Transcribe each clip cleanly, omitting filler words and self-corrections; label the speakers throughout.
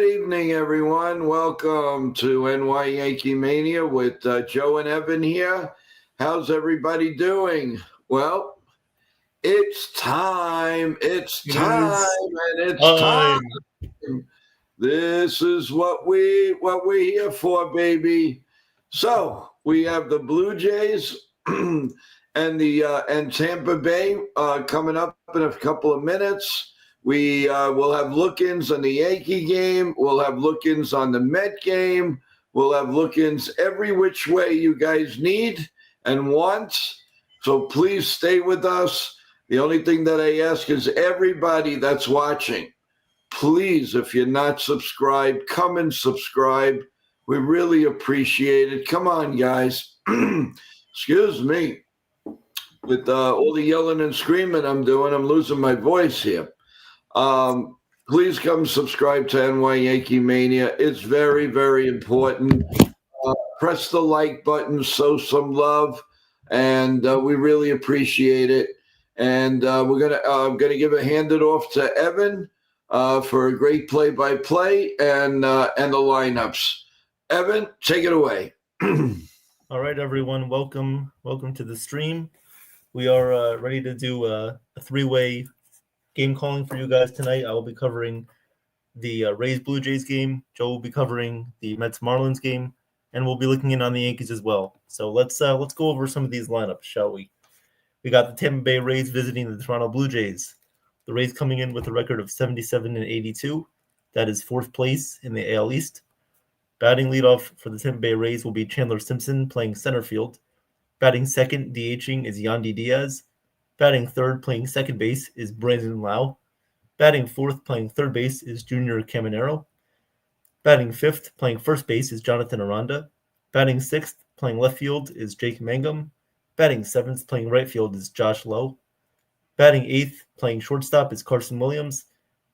Speaker 1: Good evening, everyone. Welcome to NYYANKEE Mania with Joe and Evan here. How's everybody doing? Well, it's time. It's time, and it's time. This is what we're here for, baby. So we have the Blue Jays and Tampa Bay coming up in a couple of minutes. We will have look-ins on the Yankee game. We'll have look-ins on the Met game. We'll have look-ins every which way you guys need and want. So please stay with us. The only thing that I ask is everybody that's watching, please, if you're not subscribed, come and subscribe. We really appreciate it. Come on, guys. Excuse me. With all the yelling and screaming I'm doing, I'm losing my voice here. Please come subscribe to NYYANKEE Mania. It's very, very important. Press the like button, show some love, and we really appreciate it. And I'm gonna give a hand it off to Evan for a great play-by-play and the lineups. Evan, take it away.
Speaker 2: All right, everyone, welcome to the stream. We are ready to do a three-way game calling for you guys tonight. I will be covering the Rays Blue Jays game. Joe will be covering the Mets Marlins game, and we'll be looking in on the Yankees as well. So let's go over some of these lineups, shall we? We got the Tampa Bay Rays visiting the Toronto Blue Jays. The Rays coming in with a record of 77-82. That is fourth place in the AL East. Batting leadoff for the Tampa Bay Rays will be Chandler Simpson playing center field. Batting second, DHing, is Yandy Diaz. Batting third, playing second base, is Brandon Lau. Batting fourth, playing third base, is Junior Caminero. Batting fifth, playing first base, is Jonathan Aranda. Batting sixth, playing left field, is Jake Mangum. Batting seventh, playing right field, is Josh Lowe. Batting eighth, playing shortstop, is Carson Williams.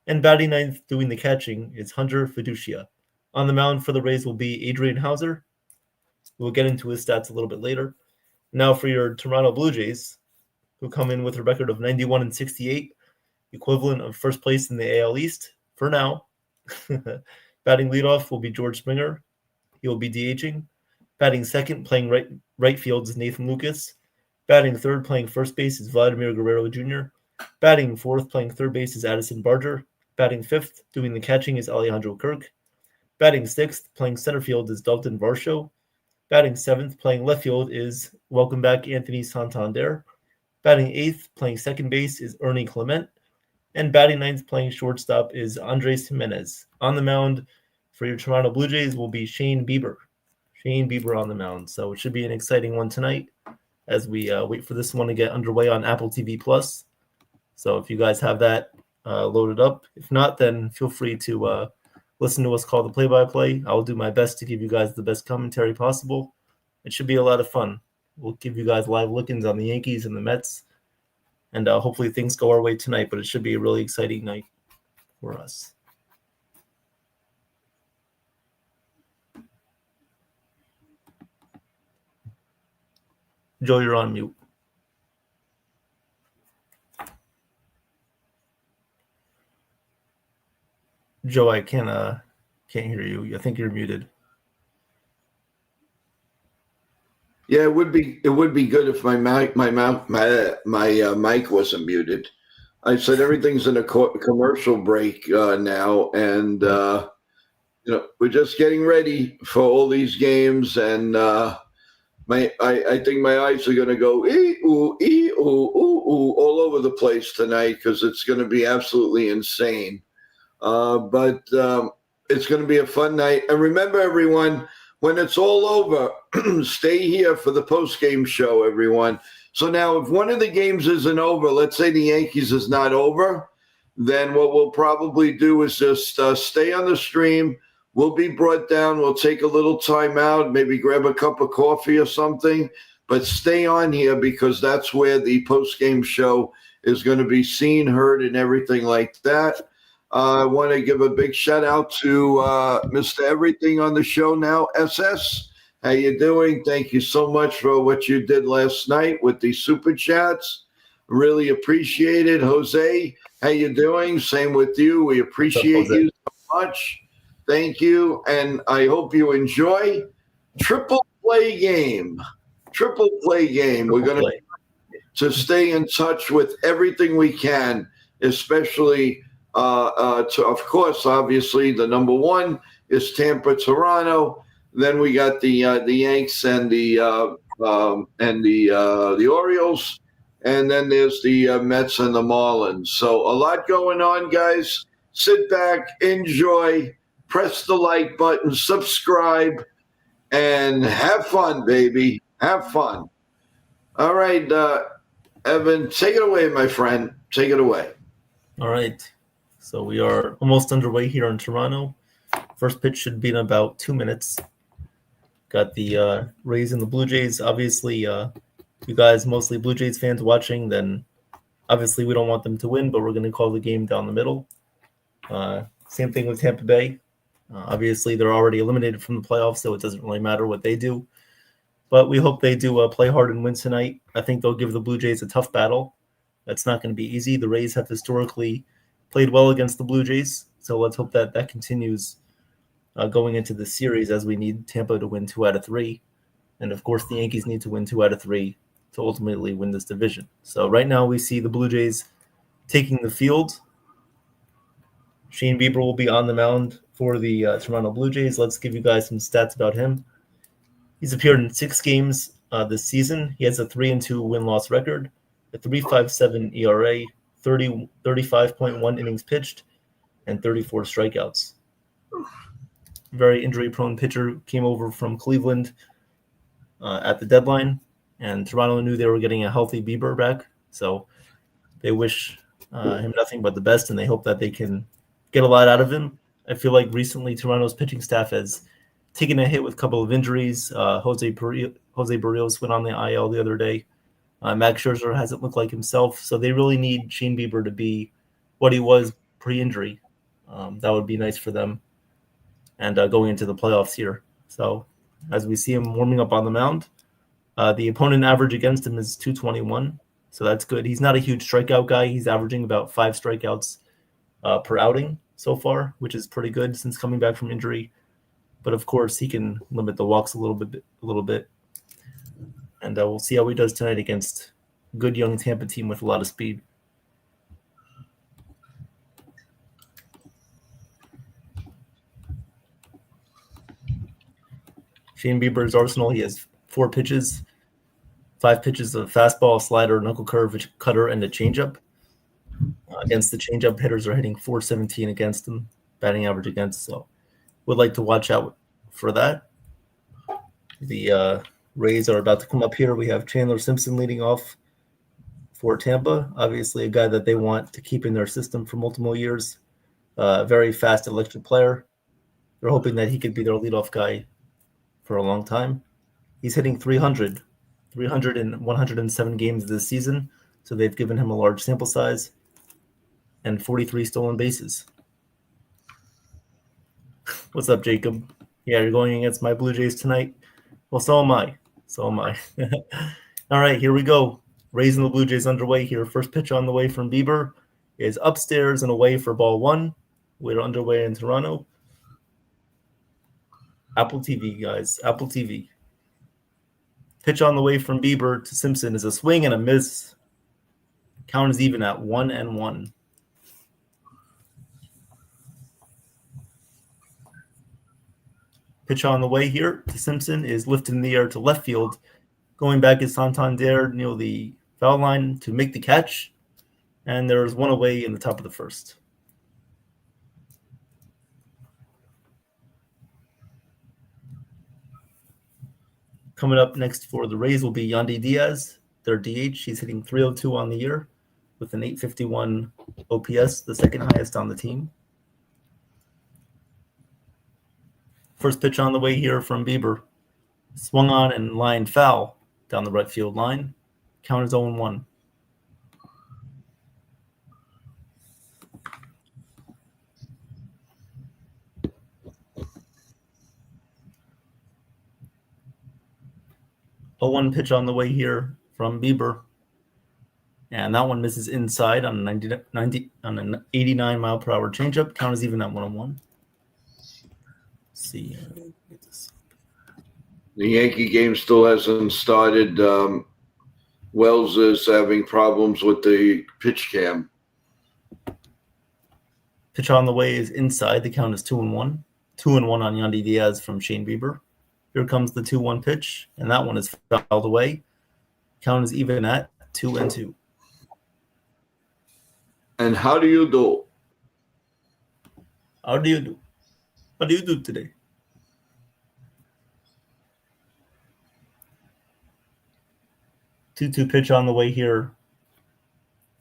Speaker 2: And batting ninth, doing the catching, is Hunter Fiducia. On the mound for the Rays will be Adrian Hauser. We'll get into his stats a little bit later. Now for your Toronto Blue Jays, who come in with a record of 91-68, equivalent of first place in the AL East for now. Batting leadoff will be George Springer. He will be DHing. Batting second, playing right field, is Nathan Lucas. Batting third, playing first base, is Vladimir Guerrero Jr. Batting fourth, playing third base, is Addison Barger. Batting fifth, doing the catching, is Alejandro Kirk. Batting sixth, playing center field, is Dalton Varsho. Batting seventh, playing left field, is welcome back Anthony Santander. Batting eighth, playing second base, is Ernie Clement. And batting ninth, playing shortstop, is Andres Jimenez. On the mound for your Toronto Blue Jays will be Shane Bieber. Shane Bieber on the mound. So it should be an exciting one tonight as we wait for this one to get underway on Apple TV+. So if you guys have that loaded up. If not, then feel free to listen to us call the play-by-play. I will do my best to give you guys the best commentary possible. It should be a lot of fun. We'll give you guys live look-ins on the Yankees and the Mets. And hopefully things go our way tonight, but it should be a really exciting night for us. Joe, you're on mute. Joe, I can't hear you. I think you're muted.
Speaker 1: Yeah, it would be good if my mic wasn't muted. I said everything's in a commercial break now, and we're just getting ready for all these games, and I think my eyes are going to go all over the place tonight because it's going to be absolutely insane. But it's going to be a fun night, and remember, everyone. When it's all over, stay here for the post-game show, everyone. So now if one of the games isn't over, let's say the Yankees is not over, then what we'll probably do is just stay on the stream. We'll be brought down. We'll take a little time out, maybe grab a cup of coffee or something, but stay on here because that's where the post-game show is going to be seen, heard, and everything like that. I want to give a big shout out to Mr. Everything on the show now, SS. How you doing? Thank you so much for what you did last night with the super chats. Really appreciate it. Jose, how you doing? Same with you. We appreciate you so much. Thank you, and I hope you enjoy triple play game. Triple play game. We're going to stay in touch with everything we can, especially, of course, obviously, the number one is Tampa, Toronto. Then we got the Yanks and the Orioles, and then there's the Mets and the Marlins. So a lot going on, guys. Sit back, enjoy, press the like button, subscribe, and have fun, baby. Have fun. All right, Evan, take it away, my friend. Take it away.
Speaker 2: All right. So we are almost underway here in Toronto. First pitch should be in about 2 minutes. Got the Rays and the Blue Jays. Obviously, you guys mostly Blue Jays fans watching, then obviously we don't want them to win, but we're going to call the game down the middle. Same thing with Tampa Bay. Obviously, they're already eliminated from the playoffs, so it doesn't really matter what they do. But we hope they do play hard and win tonight. I think they'll give the Blue Jays a tough battle. That's not going to be easy. The Rays have historically played well against the Blue Jays, so let's hope that that continues going into the series, as we need Tampa to win 2 out of 3. And, of course, the Yankees need to win 2 out of 3 to ultimately win this division. So right now we see the Blue Jays taking the field. Shane Bieber will be on the mound for the Toronto Blue Jays. Let's give you guys some stats about him. He's appeared in 6 games this season. He has a 3-2 win-loss record, a 3.57 ERA, 35.1 innings pitched, and 34 strikeouts. Very injury-prone pitcher, came over from Cleveland at the deadline, and Toronto knew they were getting a healthy Bieber back, so they wish him nothing but the best, and they hope that they can get a lot out of him. I feel like recently Toronto's pitching staff has taken a hit with a couple of injuries. Jose Barrios went on the IL the other day. Max Scherzer hasn't looked like himself, so they really need Shane Bieber to be what he was pre-injury. That would be nice for them, and going into the playoffs here. So as we see him warming up on the mound, the opponent average against him is 221, so that's good. He's not a huge strikeout guy. He's averaging about 5 strikeouts per outing so far, which is pretty good since coming back from injury. But of course, he can limit the walks a little bit. And we'll see how he does tonight against a good young Tampa team with a lot of speed. Shane Bieber's arsenal, he has 4 pitches, 5 pitches of fastball, slider, knuckle curve, cutter, and a changeup. Against the changeup, hitters are hitting .417 against him, batting average against. So would like to watch out for that. The Rays are about to come up here. We have Chandler Simpson leading off for Tampa. Obviously, a guy that they want to keep in their system for multiple years. Very fast, electric player. They're hoping that he could be their leadoff guy for a long time. He's hitting 300 in 107 games this season, so they've given him a large sample size, and 43 stolen bases. What's up, Jacob? Yeah, you're going against my Blue Jays tonight? Well, so am I. All right, here we go. Rays and the Blue Jays underway here. First pitch on the way from Bieber is upstairs and away for ball 1. We're underway in Toronto. Apple TV, guys. Apple TV. Pitch on the way from Bieber to Simpson is a swing and a miss. Count is even at 1-1. Pitch on the way here to Simpson is lifted in the air to left field. Going back is Santander near the foul line to make the catch. And there's one away in the top of the first. Coming up next for the Rays will be Yandy Diaz, their DH. He's hitting .302 on the year with an .851 OPS, the second highest on the team. First pitch on the way here from Bieber. Swung on and lined foul down the right field line. Count is 0-1. A 1 pitch on the way here from Bieber. And that one misses inside on an 89 mile per hour changeup. Count is even at 1-1. see. Get this.
Speaker 1: The Yankee game still hasn't started. Wells is having problems with the pitch cam.
Speaker 2: Pitch on the way is inside. The count is 2-1. 2-1 on Yandy Diaz from Shane Bieber. Here comes the 2-1 pitch, and that one is fouled away. Count is even at 2-2.
Speaker 1: And how do you do?
Speaker 2: How do you do? What do you do today? Two pitch on the way here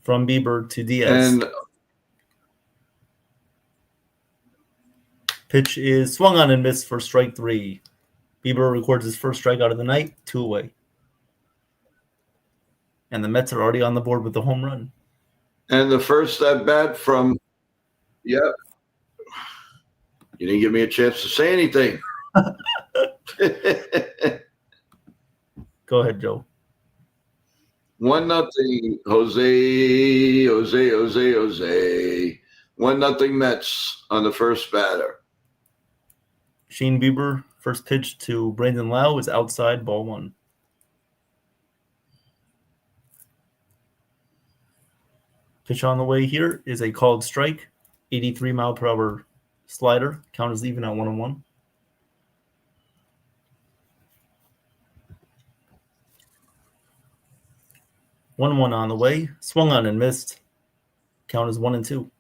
Speaker 2: from Bieber to Diaz.
Speaker 1: And
Speaker 2: pitch is swung on and missed for strike 3. Bieber records his first strikeout of the night, 2 away. And the Mets are already on the board with the home run.
Speaker 1: And the first at bat from, yeah, you didn't give me a chance to say anything.
Speaker 2: Go ahead, Joe.
Speaker 1: 1-0, Jose. 1-0 Mets on the first batter.
Speaker 2: Shane Bieber, first pitch to Brandon Lau is outside, ball 1. Pitch on the way here is a called strike, 83 mile per hour slider. Count is even at 1-1. One on the way, swung on and missed. Count is 1-2.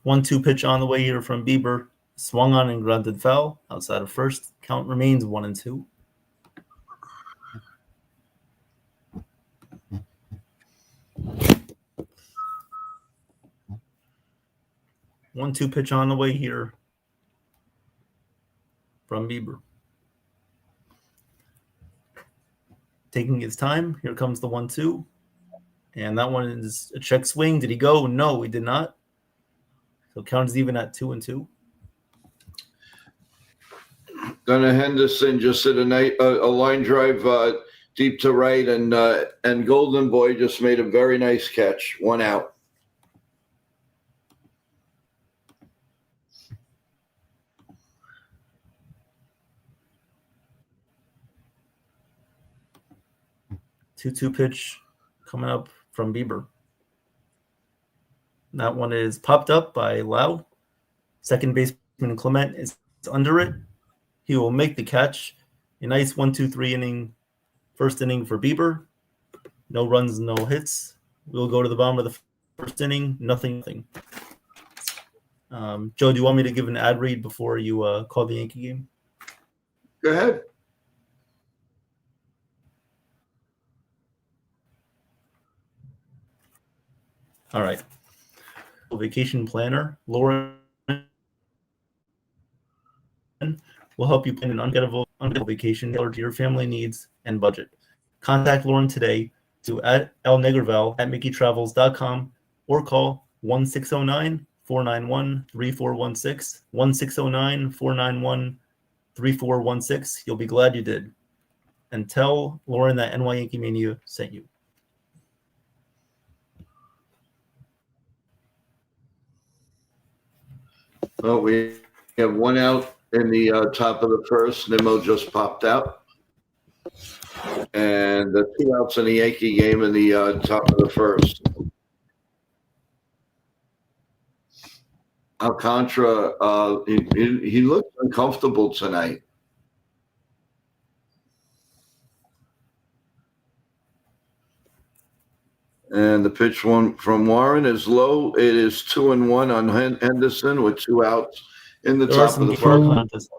Speaker 2: One-two pitch on the way here from Bieber. Swung on and grounded foul outside of first. Count remains 1-2. One-two pitch on the way here from Bieber. Taking his time. Here comes the 1-2. And that one is a check swing. Did he go? No, he did not. So count is even at 2-2.
Speaker 1: Gunnar Henderson just hit a line drive deep to right, and Golden Boy just made a very nice catch. 1 out.
Speaker 2: Two pitch coming up from Bieber. That one is popped up by Lau. Second baseman Clement is under it. He will make the catch. A nice 1-2-3 inning, first inning for Bieber. No runs, no hits. We'll go to the bottom of the first inning. Nothing. Joe, do you want me to give an ad read before you call the Yankee game?
Speaker 1: Go ahead.
Speaker 2: All right. Vacation planner, Lauren, will help you plan an unforgettable vacation tailored to your family needs and budget. Contact Lauren today to @lnegerval@mickeytravels.com or call 1-609-491-3416, 1-609-491-3416. You'll be glad you did. And tell Lauren that NY Yankee Mania sent you.
Speaker 1: Well, we have 1 out in the top of the first. Nimmo just popped out. And the 2 outs in the Yankee game in the top of the first. Alcantara, he looked uncomfortable tonight. And the pitch one from Warren is low. It is 2-1 on Henderson with 2 outs in the top of the first.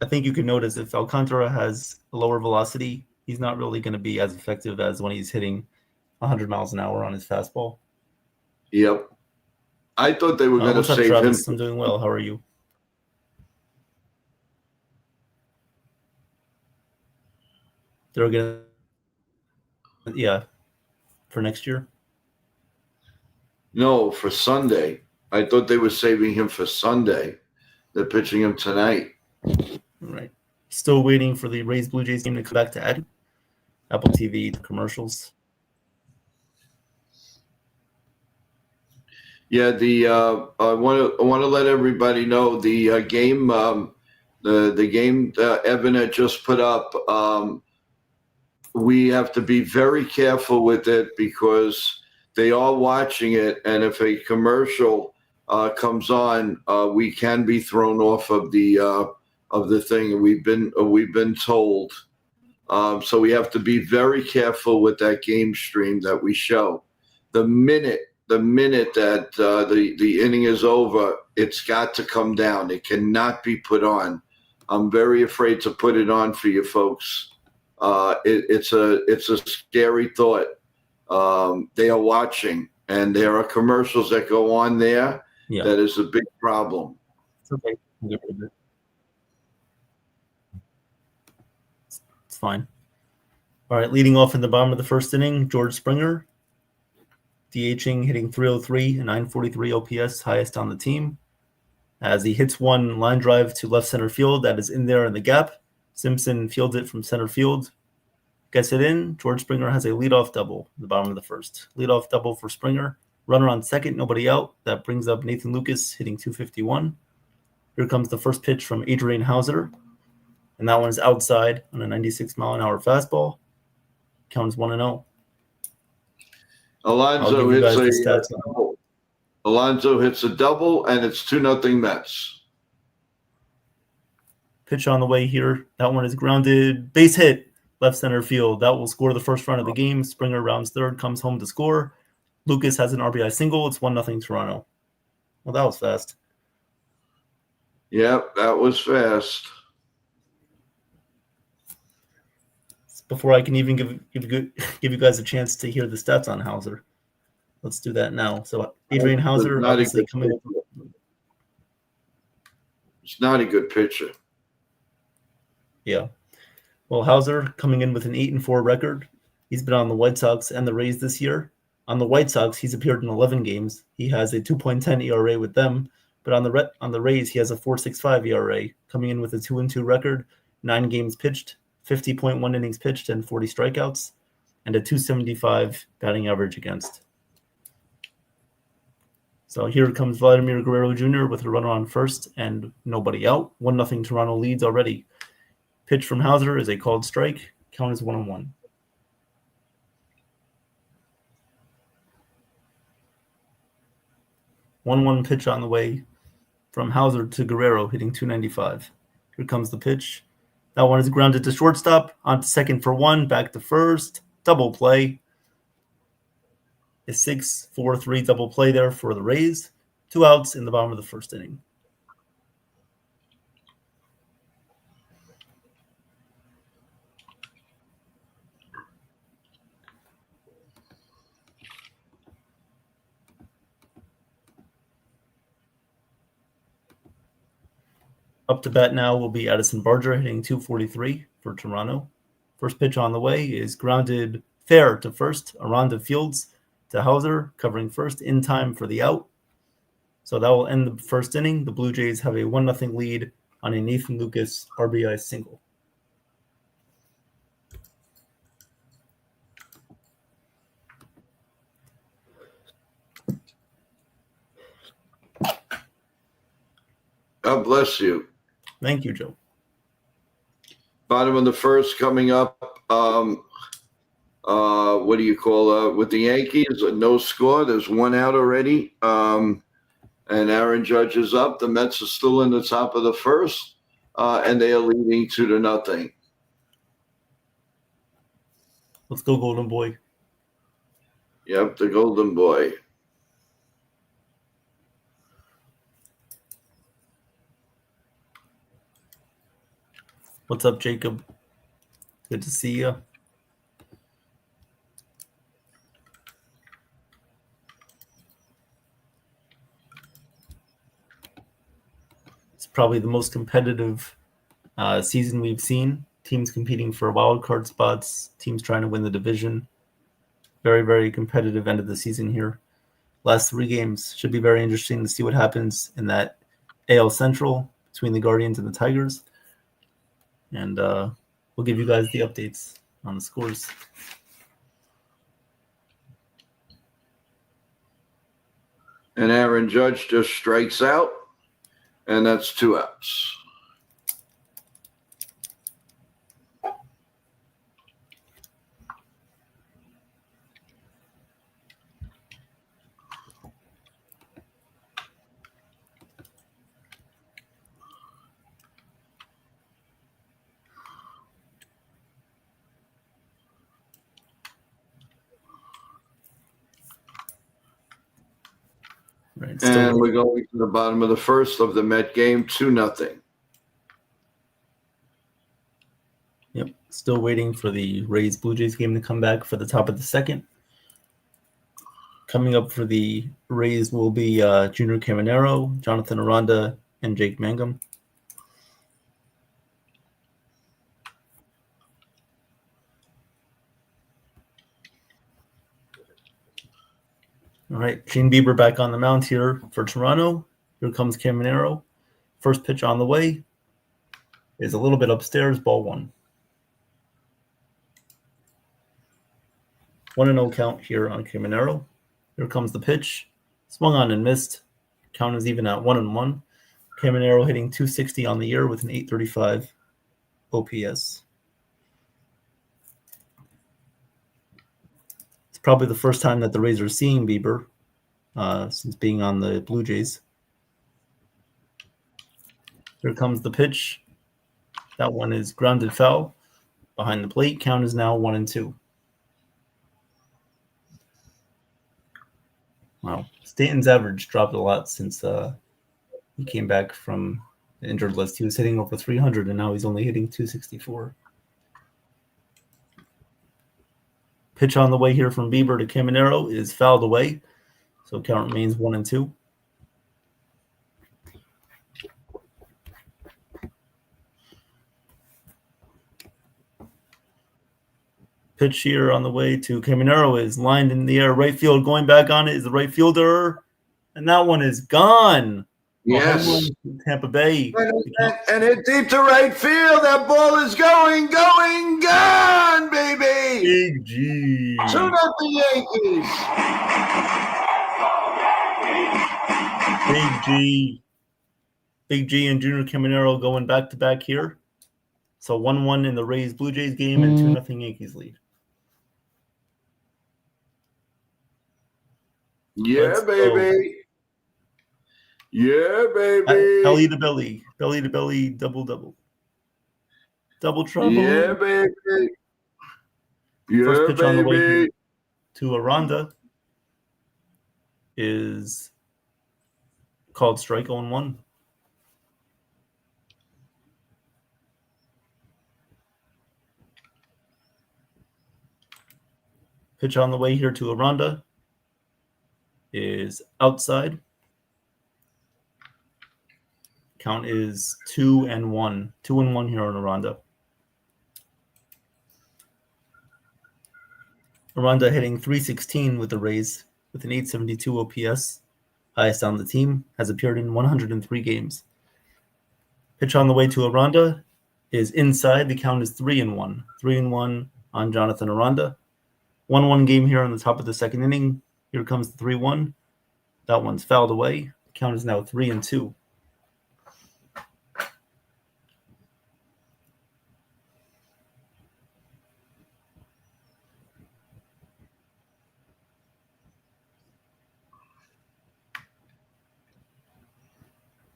Speaker 2: I think you can notice if Alcantara has a lower velocity, he's not really going to be as effective as when he's hitting 100 miles an hour on his fastball.
Speaker 1: Yep. I thought they were going to save
Speaker 2: Travis?
Speaker 1: him.
Speaker 2: I'm doing well. How are you? They're going to, for next year.
Speaker 1: No, for Sunday. I thought they were saving him for Sunday. They're pitching him tonight.
Speaker 2: All right. Still waiting for the Rays Blue Jays game to come back to Apple TV, the commercials.
Speaker 1: Yeah, I want to let everybody know the game the game Evan had just put up. We have to be very careful with it because they are watching it, and if a commercial comes on, we can be thrown off of the thing. We've been told, so we have to be very careful with that game stream that we show. The minute that the inning is over, it's got to come down. It cannot be put on. I'm very afraid to put it on for you folks. It's a scary thought. They are watching, and there are commercials that go on there. Yeah. That is a big problem.
Speaker 2: It's okay. It's fine. All right, leading off in the bottom of the first inning, George Springer, DHing, hitting 303 and 943 OPS, highest on the team. As he hits one line drive to left center field, that is in there in the gap. Simpson fields it from center field, gets it in. George Springer has a leadoff double in the bottom of the first. Leadoff double for Springer. Runner on second, nobody out. That brings up Nathan Lucas hitting 251. Here comes the first pitch from Adrian Hauser, and that one is outside on a 96-mile-an-hour fastball. Count is 1-0.
Speaker 1: Alonso hits a double, and it's 2-0 Mets.
Speaker 2: Pitch on the way here. That one is grounded. Base hit, left center field. That will score the first run of the game. Springer rounds third, comes home to score. Lucas has an RBI single. It's 1-0 Toronto. Well, that was fast.
Speaker 1: Yep, that was fast.
Speaker 2: Before I can even give you guys a chance to hear the stats on Hauser. Let's do that now. So Adrian Hauser obviously coming.
Speaker 1: It's not a good pitcher.
Speaker 2: Yeah. Well, Hauser coming in with an 8-4 record. He's been on the White Sox and the Rays this year. On the White Sox, he's appeared in 11 games. He has a 2.10 ERA with them. But on the Rays, he has a 4.65 ERA, coming in with a 2-2 record, 9 games pitched, 50.1 innings pitched, and 40 strikeouts, and a 275 batting average against. So here comes Vladimir Guerrero Jr. with a runner on first and nobody out. 1-0 Toronto leads already. Pitch from Hauser is a called strike. Count is 1-1. One pitch on the way from Hauser to Guerrero, hitting 295. Here comes the pitch. That one is grounded to shortstop, on to second for one, back to first. Double play. A 6-4-3 double play there for the Rays. 2 outs in the bottom of the first inning. Up to bat now will be Addison Barger, hitting 243 for Toronto. First pitch on the way is grounded fair to first. Aranda fields to Hauser, covering first in time for the out. So that will end the first inning. The Blue Jays have a 1-0 lead on a Nathan Lucas RBI single.
Speaker 1: God bless you.
Speaker 2: Thank you, Joe.
Speaker 1: Bottom of the first coming up. What do you call with the Yankees? No score. There's 1 out already. And Aaron Judge is up. The Mets are still in the top of the first, and they are leading 2-0.
Speaker 2: Let's go, Golden Boy.
Speaker 1: Yep, the Golden Boy.
Speaker 2: What's up, Jacob? Good to see you. It's probably the most competitive season we've seen. Teams competing for wild card spots, teams trying to win the division. Very, very competitive end of the season here. last 3 games. Should be very interesting to see what happens in that AL Central between the Guardians and the Tigers. And we'll give you guys the updates on the scores.
Speaker 1: And Aaron Judge just strikes out, and that's 2 outs.
Speaker 2: Right,
Speaker 1: and we're going to the bottom of the first of the Met game, 2-0.
Speaker 2: Yep, still waiting for the Rays Blue Jays game to come back for the top of the second. Coming up for the Rays will be Junior Caminero, Jonathan Aranda, and Jake Mangum. All right, Shane Bieber back on the mound here for Toronto. Here comes Caminero. First pitch on the way is a little bit upstairs, ball 1. 1-0 count here on Caminero. Here comes the pitch. Swung on and missed. Count is even at 1-1. Caminero hitting .260 on the year with an .835 OPS. It's probably the first time that the Rays are seeing Bieber since being on the Blue Jays. Here comes the pitch. That one is grounded foul behind the plate. Count is now 1-2. Wow. Stanton's average dropped a lot since he came back from the injured list. He was hitting over 300, and now he's only hitting 264. Pitch on the way here from Bieber to Caminero is fouled away, so count remains 1-2. Pitch here on the way to Caminero is lined in the air. Right field going back on it is the right fielder. And that one is gone.
Speaker 1: Yes.
Speaker 2: Tampa Bay.
Speaker 1: And hit deep to right field. That ball is going, gone, baby.
Speaker 2: Big G.
Speaker 1: 2-0 Yankees.
Speaker 2: Big G. Big G and Junior Caminero going back-to-back here. So 1-1 in the Rays Blue Jays game and 2-0 Yankees lead.
Speaker 1: Yeah, baby. Yeah, baby.
Speaker 2: Belly to belly. Belly to belly, double-double. Double trouble.
Speaker 1: Yeah, baby. Yeah,
Speaker 2: First pitch
Speaker 1: baby.
Speaker 2: on the way here to Aranda is called strike 0-1. Pitch on the way here to Aranda is outside. Count is 2-1. 2-1 here on Aranda. Aranda hitting .316 with the Rays with an .872 OPS. Highest on the team. Has appeared in 103 games. Pitch on the way to Aranda is inside. The count is 3-1. 3-1 on Jonathan Aranda. 1-1 game here on the top of the second inning. Here comes the 3-1. That one's fouled away. The count is now 3-2.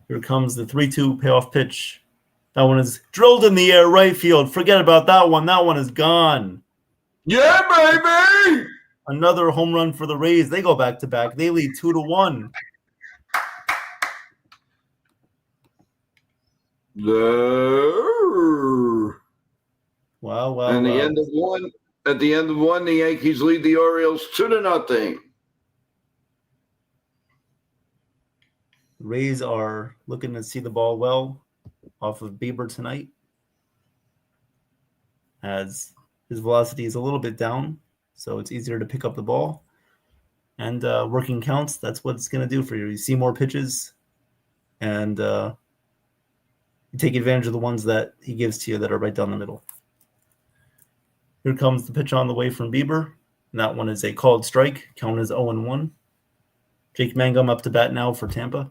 Speaker 2: Here comes the 3-2 payoff pitch. That one is drilled in the air, right field. Forget about that one. That one is gone.
Speaker 1: Yeah, baby.
Speaker 2: Another home run for the Rays. They go back-to-back. They lead 2-1. Wow.
Speaker 1: And the end of one. At the end of one, the Yankees lead the Orioles 2-0.
Speaker 2: Rays are looking to see the ball well off of Bieber tonight, as his velocity is a little bit down, so it's easier to pick up the ball. and working counts. That's what it's going to do for you. You see more pitches, and you take advantage of the ones that he gives to you that are right down the middle. Here comes the pitch on the way from Bieber. And that one is a called strike. Count is 0-1. Jake Mangum up to bat now for Tampa.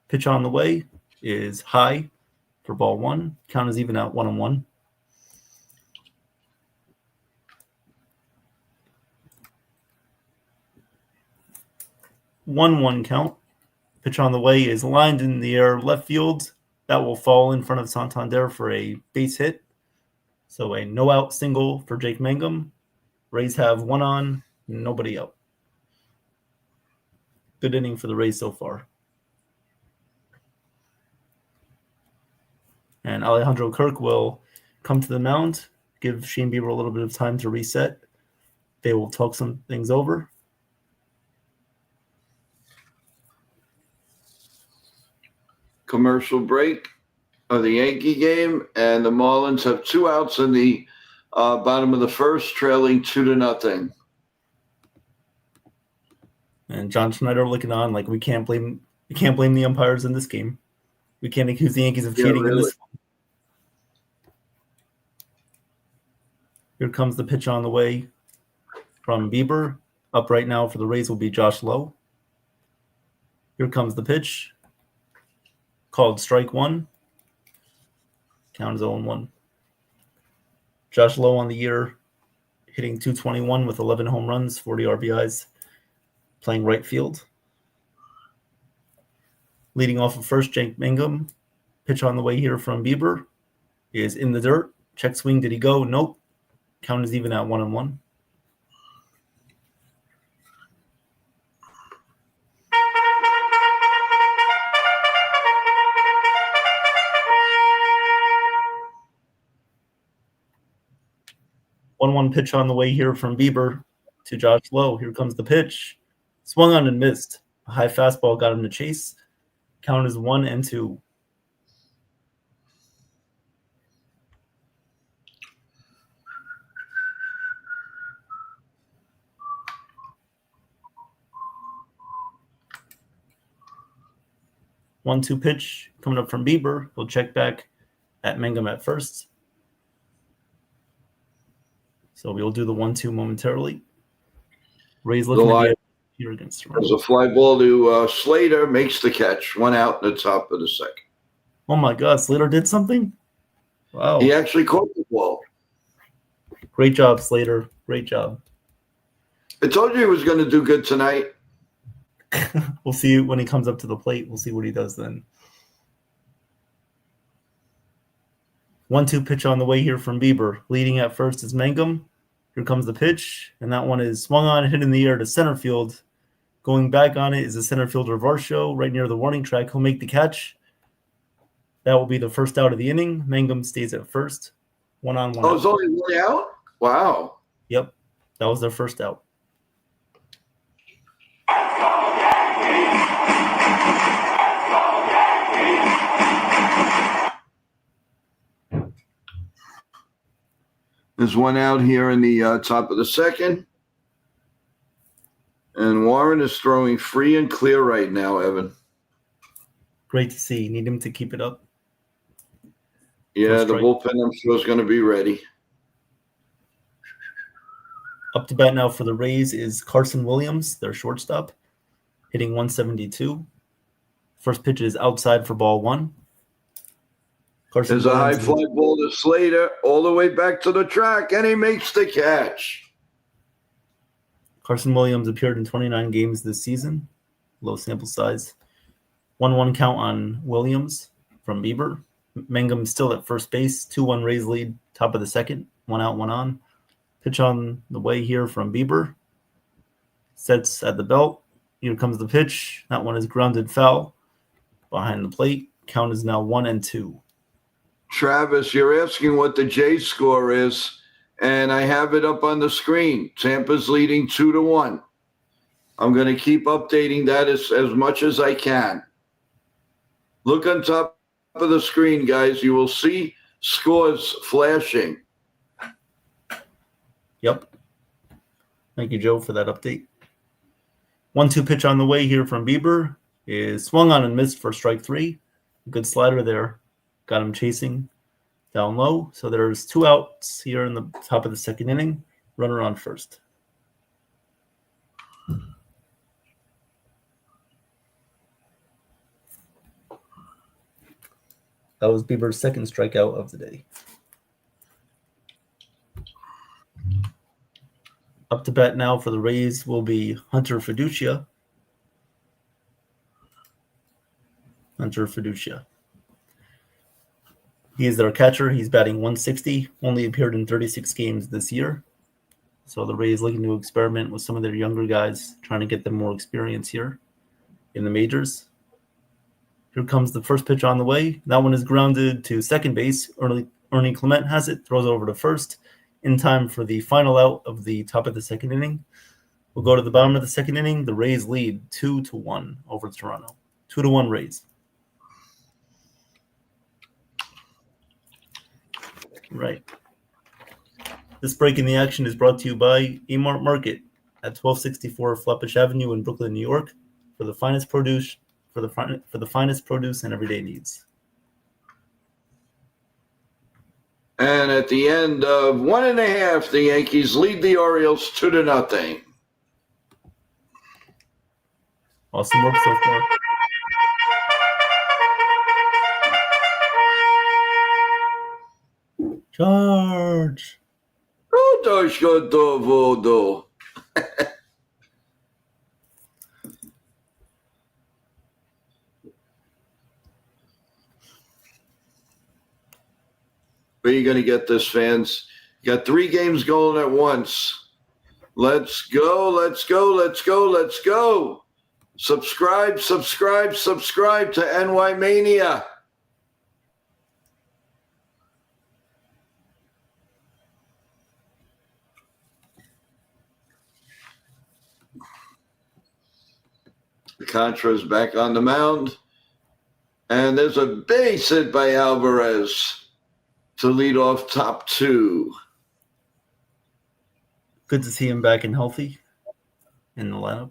Speaker 2: Pitch on the way is high for ball 1. Count is even at 1-1. One count. Pitch on the way is lined in the air left field. That will fall in front of Santander for a base hit. So a no-out single for Jake Mangum. Rays have 1 on, nobody out. Good inning for the Rays so far. And Alejandro Kirk will come to the mound, give Shane Bieber a little bit of time to reset. They will talk some things over.
Speaker 1: Commercial break of the Yankee game, and the Marlins have 2 outs in the bottom of the first, trailing 2-0.
Speaker 2: And John Schneider looking on like we can't blame the umpires in this game. We can't accuse the Yankees of cheating in this one. Here comes the pitch on the way from Bieber. Up right now for the Rays will be Josh Lowe. Here comes the pitch. Called strike 1. Count is 0-1. Josh Lowe on the year, hitting .221 with 11 home runs, 40 RBIs, playing right field. Leading off of first, Jake Mangum. Pitch on the way here from Bieber is in the dirt. Check swing. Did he go? Nope. Count is even at 1-1. One pitch on the way here from Bieber to Josh Lowe. Here comes the pitch. Swung on and missed. A high fastball got him to chase. Count is 1-2. One-two pitch coming up from Bieber. He'll check back at Mangum at first. So we'll do the 1-2 momentarily. Rays looking to get here against Toronto.
Speaker 1: There's a fly ball to Slater, makes the catch. 1 out in the top of the second.
Speaker 2: Oh my God, Slater did something? Wow.
Speaker 1: He actually caught the ball.
Speaker 2: Great job, Slater. Great job.
Speaker 1: I told you he was going to do good tonight.
Speaker 2: We'll see when he comes up to the plate. We'll see what he does then. 1-2 pitch on the way here from Bieber. Leading at first is Mangum. Here comes the pitch, and that one is swung on, hit in the air to center field. Going back on it is the center fielder Varsho, right near the warning track. He'll make the catch. That will be the first out of the inning. Mangum stays at first. 1-on-1.
Speaker 1: Oh, it's only 1 out? Wow.
Speaker 2: Yep, that was their first out.
Speaker 1: There's 1 out here in the top of the second. And Warren is throwing free and clear right now, Evan.
Speaker 2: Great to see. Need him to keep it up.
Speaker 1: Yeah, the bullpen, I'm sure, is going to be ready.
Speaker 2: Up to bat now for the Rays is Carson Williams, their shortstop, hitting 172. First pitch is outside for ball 1. Carson
Speaker 1: There's a high fly ball to Slater all the way back to the track, and he makes the catch.
Speaker 2: Carson Williams appeared in 29 games this season. Low sample size. 1-1 count on Williams from Bieber. Mangum still at first base. 2-1 Rays lead, top of the second. 1 out, 1 on. Pitch on the way here from Bieber. Sets at the belt. Here comes the pitch. That one is grounded foul behind the plate. Count is now 1-2.
Speaker 1: Travis, you're asking what the Jays score is, and I have it up on the screen. Tampa's leading 2-1. I'm going to keep updating that as much as I can. Look on top of the screen, guys. You will see scores flashing.
Speaker 2: Yep. Thank you, Joe, for that update. 1-2 pitch on the way here from Bieber is swung on and missed for strike 3. Good slider there. Got him chasing down low. So there's 2 outs here in the top of the second inning. Runner on first. That was Bieber's second strikeout of the day. Up to bat now for the Rays will be Hunter Fiducia. He is their catcher. He's batting 160, only appeared in 36 games this year. So the Rays looking to experiment with some of their younger guys, trying to get them more experience here in the majors. Here comes the first pitch on the way. That one is grounded to second base. Ernie Clement has it, throws over to first in time for the final out of the top of the second inning. We'll go to the bottom of the second inning. The Rays lead 2-1 over Toronto. 2-1 Rays. Right. This break in the action is brought to you by Emart Market at 1264 Flatbush Avenue in Brooklyn, New York, for the finest produce and everyday needs.
Speaker 1: And at the end of 1.5, the Yankees lead the Orioles 2-0.
Speaker 2: Awesome work so far. Charge.
Speaker 1: Vodo. Where are you going to get this, fans? You got 3 games going at once. Let's go. Subscribe to NY Mania. Contra's back on the mound. And there's a base hit by Alvarez to lead off top 2.
Speaker 2: Good to see him back and healthy in the lineup.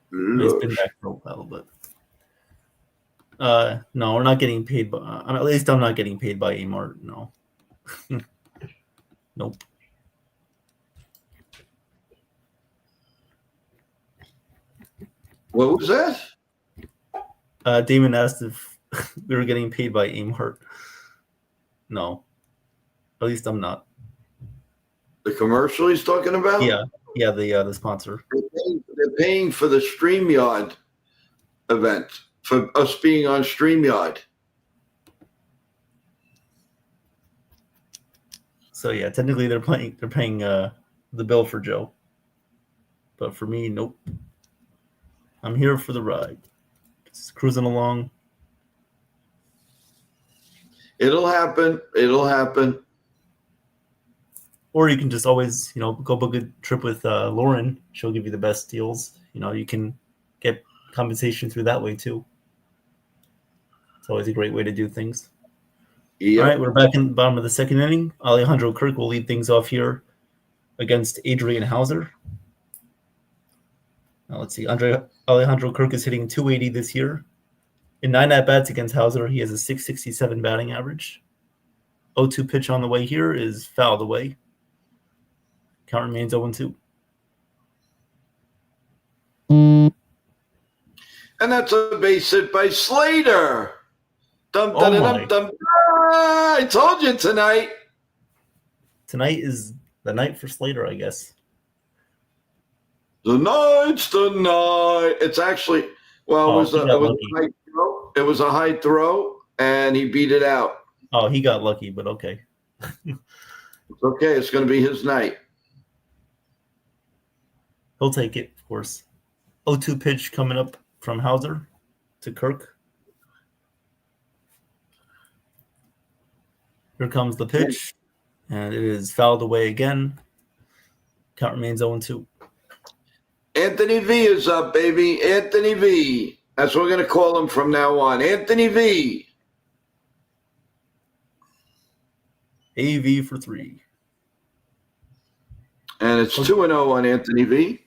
Speaker 2: He's been back for a while, but no, we're not getting paid by. At least I'm not getting paid by Amart. No, nope.
Speaker 1: What was that?
Speaker 2: Damon asked if we were getting paid by Amart. No, at least I'm not.
Speaker 1: The commercial he's talking about?
Speaker 2: Yeah, the sponsor.
Speaker 1: They're paying for the StreamYard event, for us being on StreamYard.
Speaker 2: So yeah, technically they're paying the bill for Joe, but for me, nope. I'm here for the ride. Just cruising along.
Speaker 1: It'll happen.
Speaker 2: Or you can just always, go book a trip with Lauren. She'll give you the best deals. You can get compensation through that way too. It's always a great way to do things. Yep. All right, we're back in the bottom of the second inning. Alejandro Kirk will lead things off here against Adrian Hauser. Now let's see. Alejandro Kirk is hitting .280 this year. In 9 at-bats against Hauser, he has a .667 batting average. 0-2 pitch on the way here is fouled away. Count remains 0-2.
Speaker 1: And that's a base hit by Slater. I told you tonight.
Speaker 2: Tonight is the night for Slater, I guess.
Speaker 1: The night. It's actually, it was a high throw, and he beat it out.
Speaker 2: Oh, he got lucky, but okay.
Speaker 1: It's okay. It's going to be his night.
Speaker 2: He'll take it, of course. 0-2 pitch coming up from Hauser to Kirk. Here comes the pitch, and it is fouled away again. Count remains 0-2.
Speaker 1: Anthony V is up, baby. Anthony V. That's what we're going to call him from now on. Anthony V.
Speaker 2: AV for 3.
Speaker 1: And it's 2-0 on Anthony V.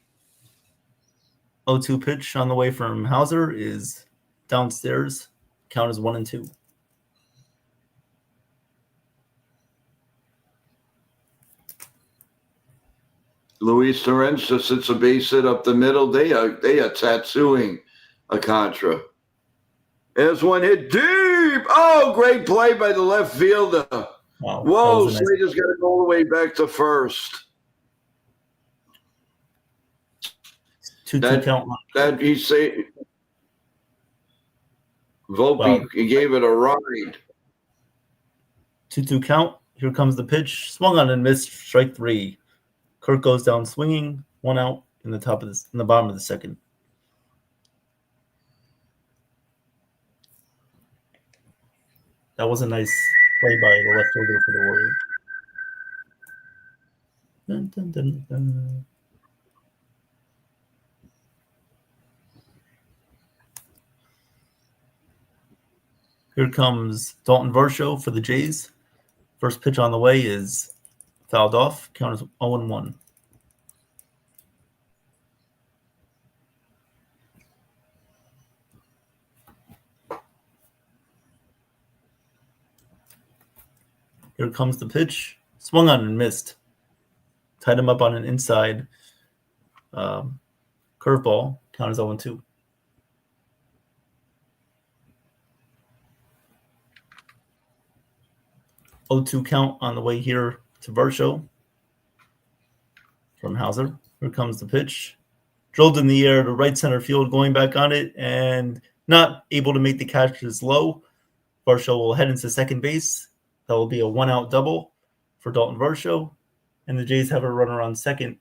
Speaker 2: 0-2 pitch on the way from Hauser is downstairs. Count is 1-2.
Speaker 1: Luis Torrens just hits a base hit up the middle. They are tattooing a contra. There's one hit deep. Oh, great play by the left fielder.
Speaker 2: Wow.
Speaker 1: Whoa, Slater's got to go all the way back to first.
Speaker 2: 2-2 count.
Speaker 1: That he say Volpe,
Speaker 2: Wow.
Speaker 1: He gave it a ride.
Speaker 2: 2-2 count. Here comes the pitch. Swung on and missed. Strike 3. Kirk goes down swinging. 1 out in the bottom of the second. That was a nice play by the left fielder for the Warriors. Dun, dun, dun, dun. Here comes Dalton Varsho for the Jays. First pitch on the way is fouled off. Count is 0-1. Here comes the pitch. Swung on and missed. Tied him up on an inside curveball. Count is 0-2. 0-2 count on the way here to Varsho from Hauser. Here comes the pitch. Drilled in the air to right center field, going back on it, and not able to make the catch as low. Varsho will head into second base. That will be a 1-out double for Dalton Varsho. And the Jays have a runner on second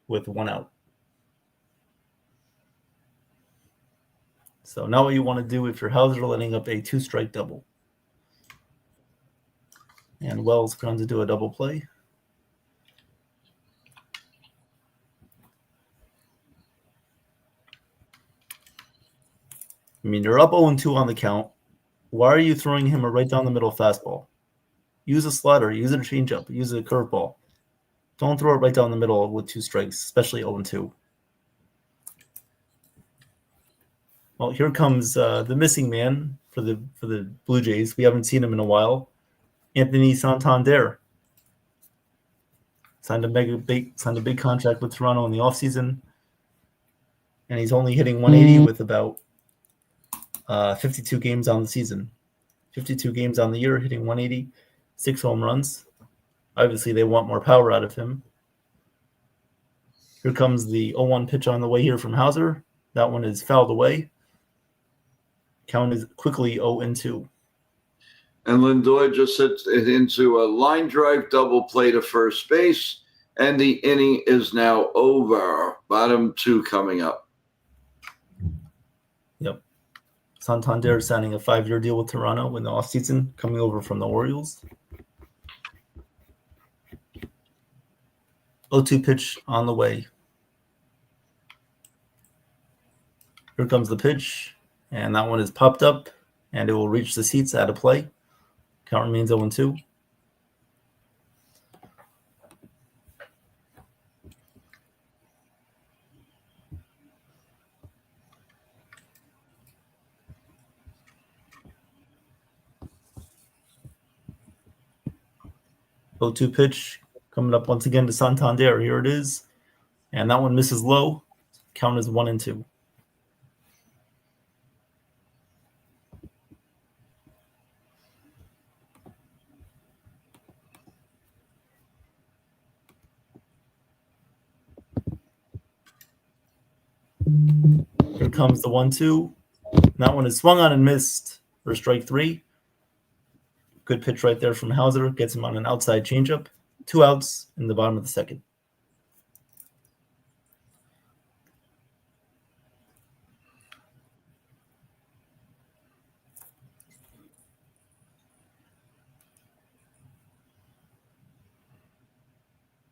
Speaker 2: with 1 out. So now what you want to do if you're Hauser, letting up a 2-strike double. And Wells going to do a double play. I mean, you're up 0-2 on the count. Why are you throwing him a right down the middle fastball? Use a slider, use a changeup, use a curveball. Don't throw it right down the middle with 2 strikes, especially 0-2. Well, here comes the missing man for the Blue Jays. We haven't seen him in a while. Anthony Santander signed a big contract with Toronto in the offseason, and he's only hitting 180 with about 52 games on the season. 52 games on the year, hitting 180, 6 home runs. Obviously, they want more power out of him. Here comes the 0-1 pitch on the way here from Hauser. That one is fouled away. Count is quickly 0-2.
Speaker 1: And Lindor just hits it into a line drive double play to first base, and the inning is now over. Bottom 2 coming up.
Speaker 2: Yep. Santander signing a 5-year deal with Toronto in the offseason, coming over from the Orioles. 0-2 pitch on the way. Here comes the pitch, and that one is popped up, and it will reach the seats out of play. Count remains 0-2. Oh, 2 pitch coming up once again to Santander. Here it is. And that one misses low. Count is 1-2. Here comes the 1-2. That one is swung on and missed for strike 3. Good pitch right there from Hauser. Gets him on an outside changeup. 2 outs in the bottom of the second.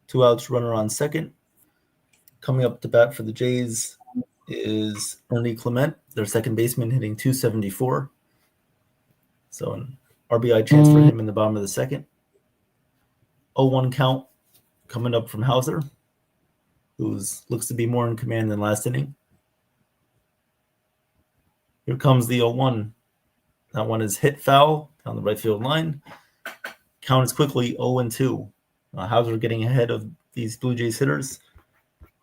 Speaker 2: Two outs, runner on second. Coming up to bat for the Jays is Ernie Clement, their second baseman, hitting .274. So an RBI chance for him in the bottom of the second. 0-1 count coming up from Hauser, who looks to be more in command than last inning. Here comes the 0-1. That one is hit foul down the right field line. Count is quickly 0-2. Hauser getting ahead of these Blue Jays hitters,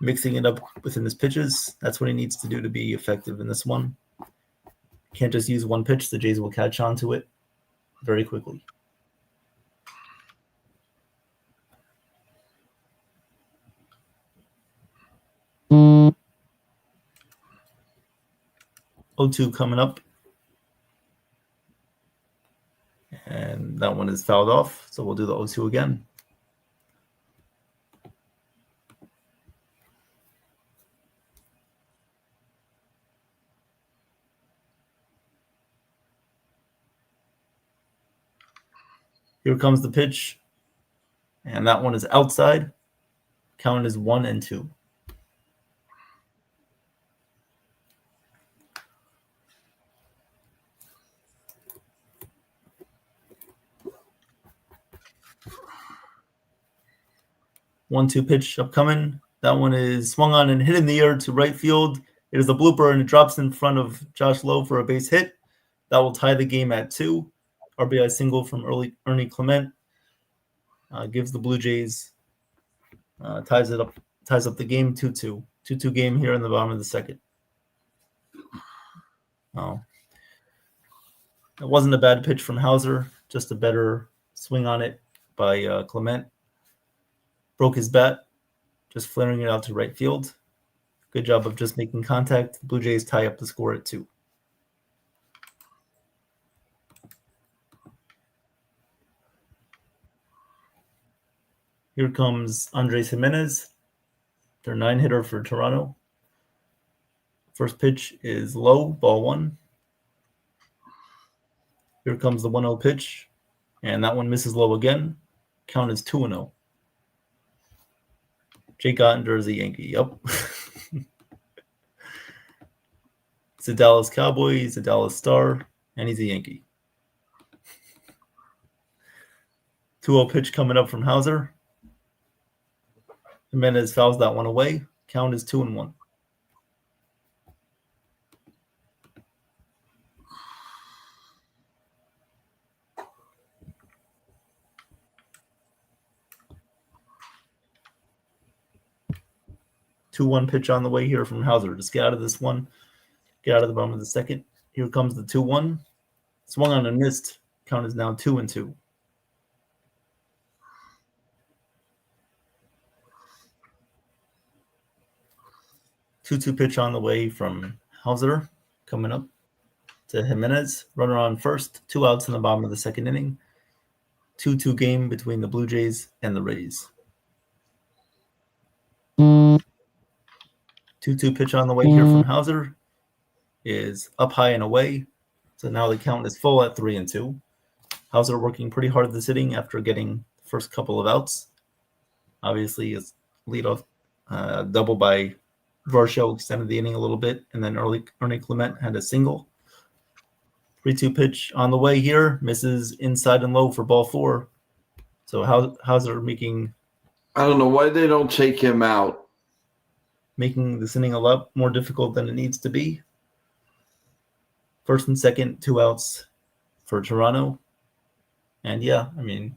Speaker 2: mixing it up within his pitches. That's what he needs to do to be effective in this one. Can't just use one pitch. The Jays will catch on to it very quickly. Mm. 0-2 coming up. And that one is fouled off, so we'll do the 0-2 again. Here comes the pitch, and that one is outside. Count is 1-2. One-two pitch upcoming. That one is swung on and hit in the air to right field. It is a blooper, and it drops in front of Josh Lowe for a base hit. That will tie the game at 2. RBI single from Ernie Clement gives the Blue Jays, ties up the game 2-2. 2-2 game here in the bottom of the second. Oh, it wasn't a bad pitch from Hauser, just a better swing on it by Clement. Broke his bat, just flaring it out to right field. Good job of just making contact. The Blue Jays tie up the score at 2. Here comes Andres Jimenez, their 9-hitter for Toronto. First pitch is low, ball 1. Here comes the 1-0 pitch, and that one misses low again. Count is 2-0. Jake Ottinger is a Yankee. Yep. He's a Dallas Cowboy. He's a Dallas Star, and he's a Yankee. 2-0 pitch coming up from Hauser. Jimenez fouls that one away. Count is 2-1. Two-one pitch on the way here from Hauser. Just get out of this one. Get out of the bottom of the second. Here comes the 2-1. Swung on and missed. Count is now 2-2. 2-2 pitch on the way from Hauser, coming up to Jimenez. Runner on first. 2 outs in the bottom of the second inning. 2-2 game between the Blue Jays and the Rays. 2-2 pitch on the way here from Hauser is up high and away. So now the count is full at 3-2. Hauser working pretty hard this inning after getting the first couple of outs. Obviously, his leadoff double by Varsho extended the inning a little bit, and then Ernie Clement had a single. 3-2 pitch on the way here, misses inside and low for ball 4. So Hauser making...
Speaker 1: I don't know why they don't take him out.
Speaker 2: Making this inning a lot more difficult than it needs to be. First and second, 2 outs for Toronto. And yeah, I mean,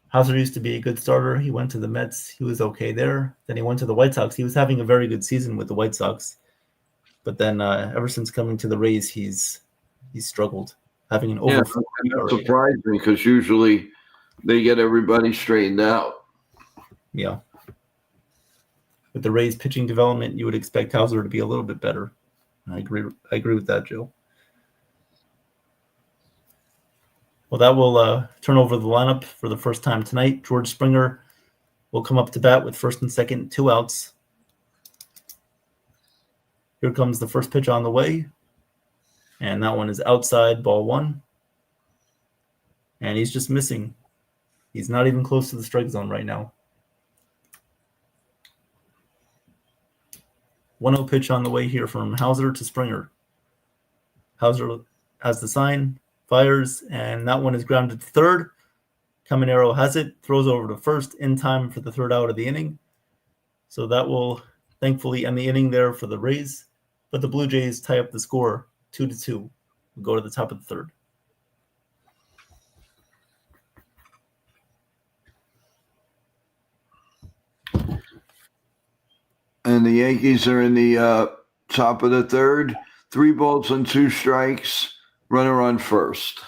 Speaker 2: Hauser used to be a good starter. He went to the Mets. He was okay there. Then he went to the White Sox. He was having a very good season with the White Sox. But then ever since coming to the Rays, he's struggled, having an over.
Speaker 1: Yeah, that surprised me because usually they get everybody straightened out.
Speaker 2: Yeah. With the Rays pitching development, you would expect Hauser to be a little bit better. I agree with that, Joe. Well, that will turn over the lineup for the first time tonight. George Springer will come up to bat with first and second, 2 outs. Here comes the first pitch on the way. And that one is outside, ball 1. And he's just missing. He's not even close to the strike zone right now. 1-0 pitch on the way here from Hauser to Springer. Hauser has the sign, fires, and that one is grounded to third. Caminero has it, throws over to first in time for the third out of the inning. So that will thankfully end the inning there for the Rays. But the Blue Jays tie up the score 2-2. We'll go to the top of the third.
Speaker 1: And the Yankees are in the top of the third. 3 balls and 2 strikes. Runner on first.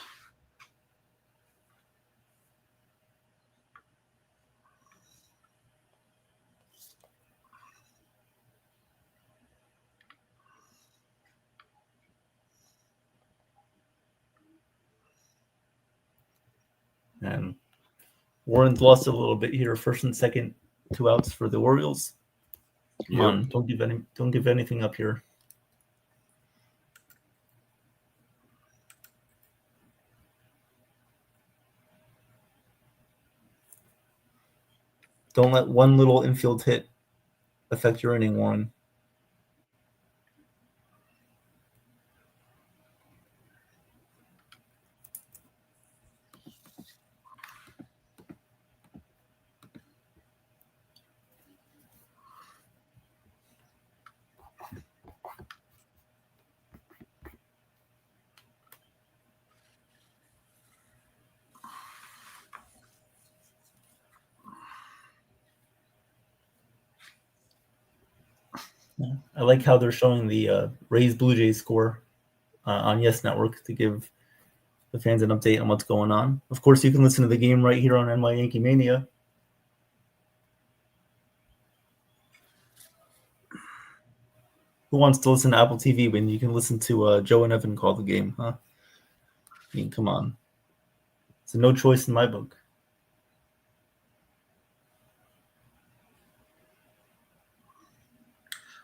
Speaker 2: And Warren's lost a little bit here. First and second, 2 outs for the Orioles. Come on, don't give anything up here. Don't let one little infield hit affect your inning, Warren. I like how they're showing the Rays Blue Jays score on Yes Network to give the fans an update on what's going on. Of course, you can listen to the game right here on NY Yankee Mania. Who wants to listen to Apple TV when you can listen to Joe and Evan call the game, huh? I mean, come on. It's a no choice in my book.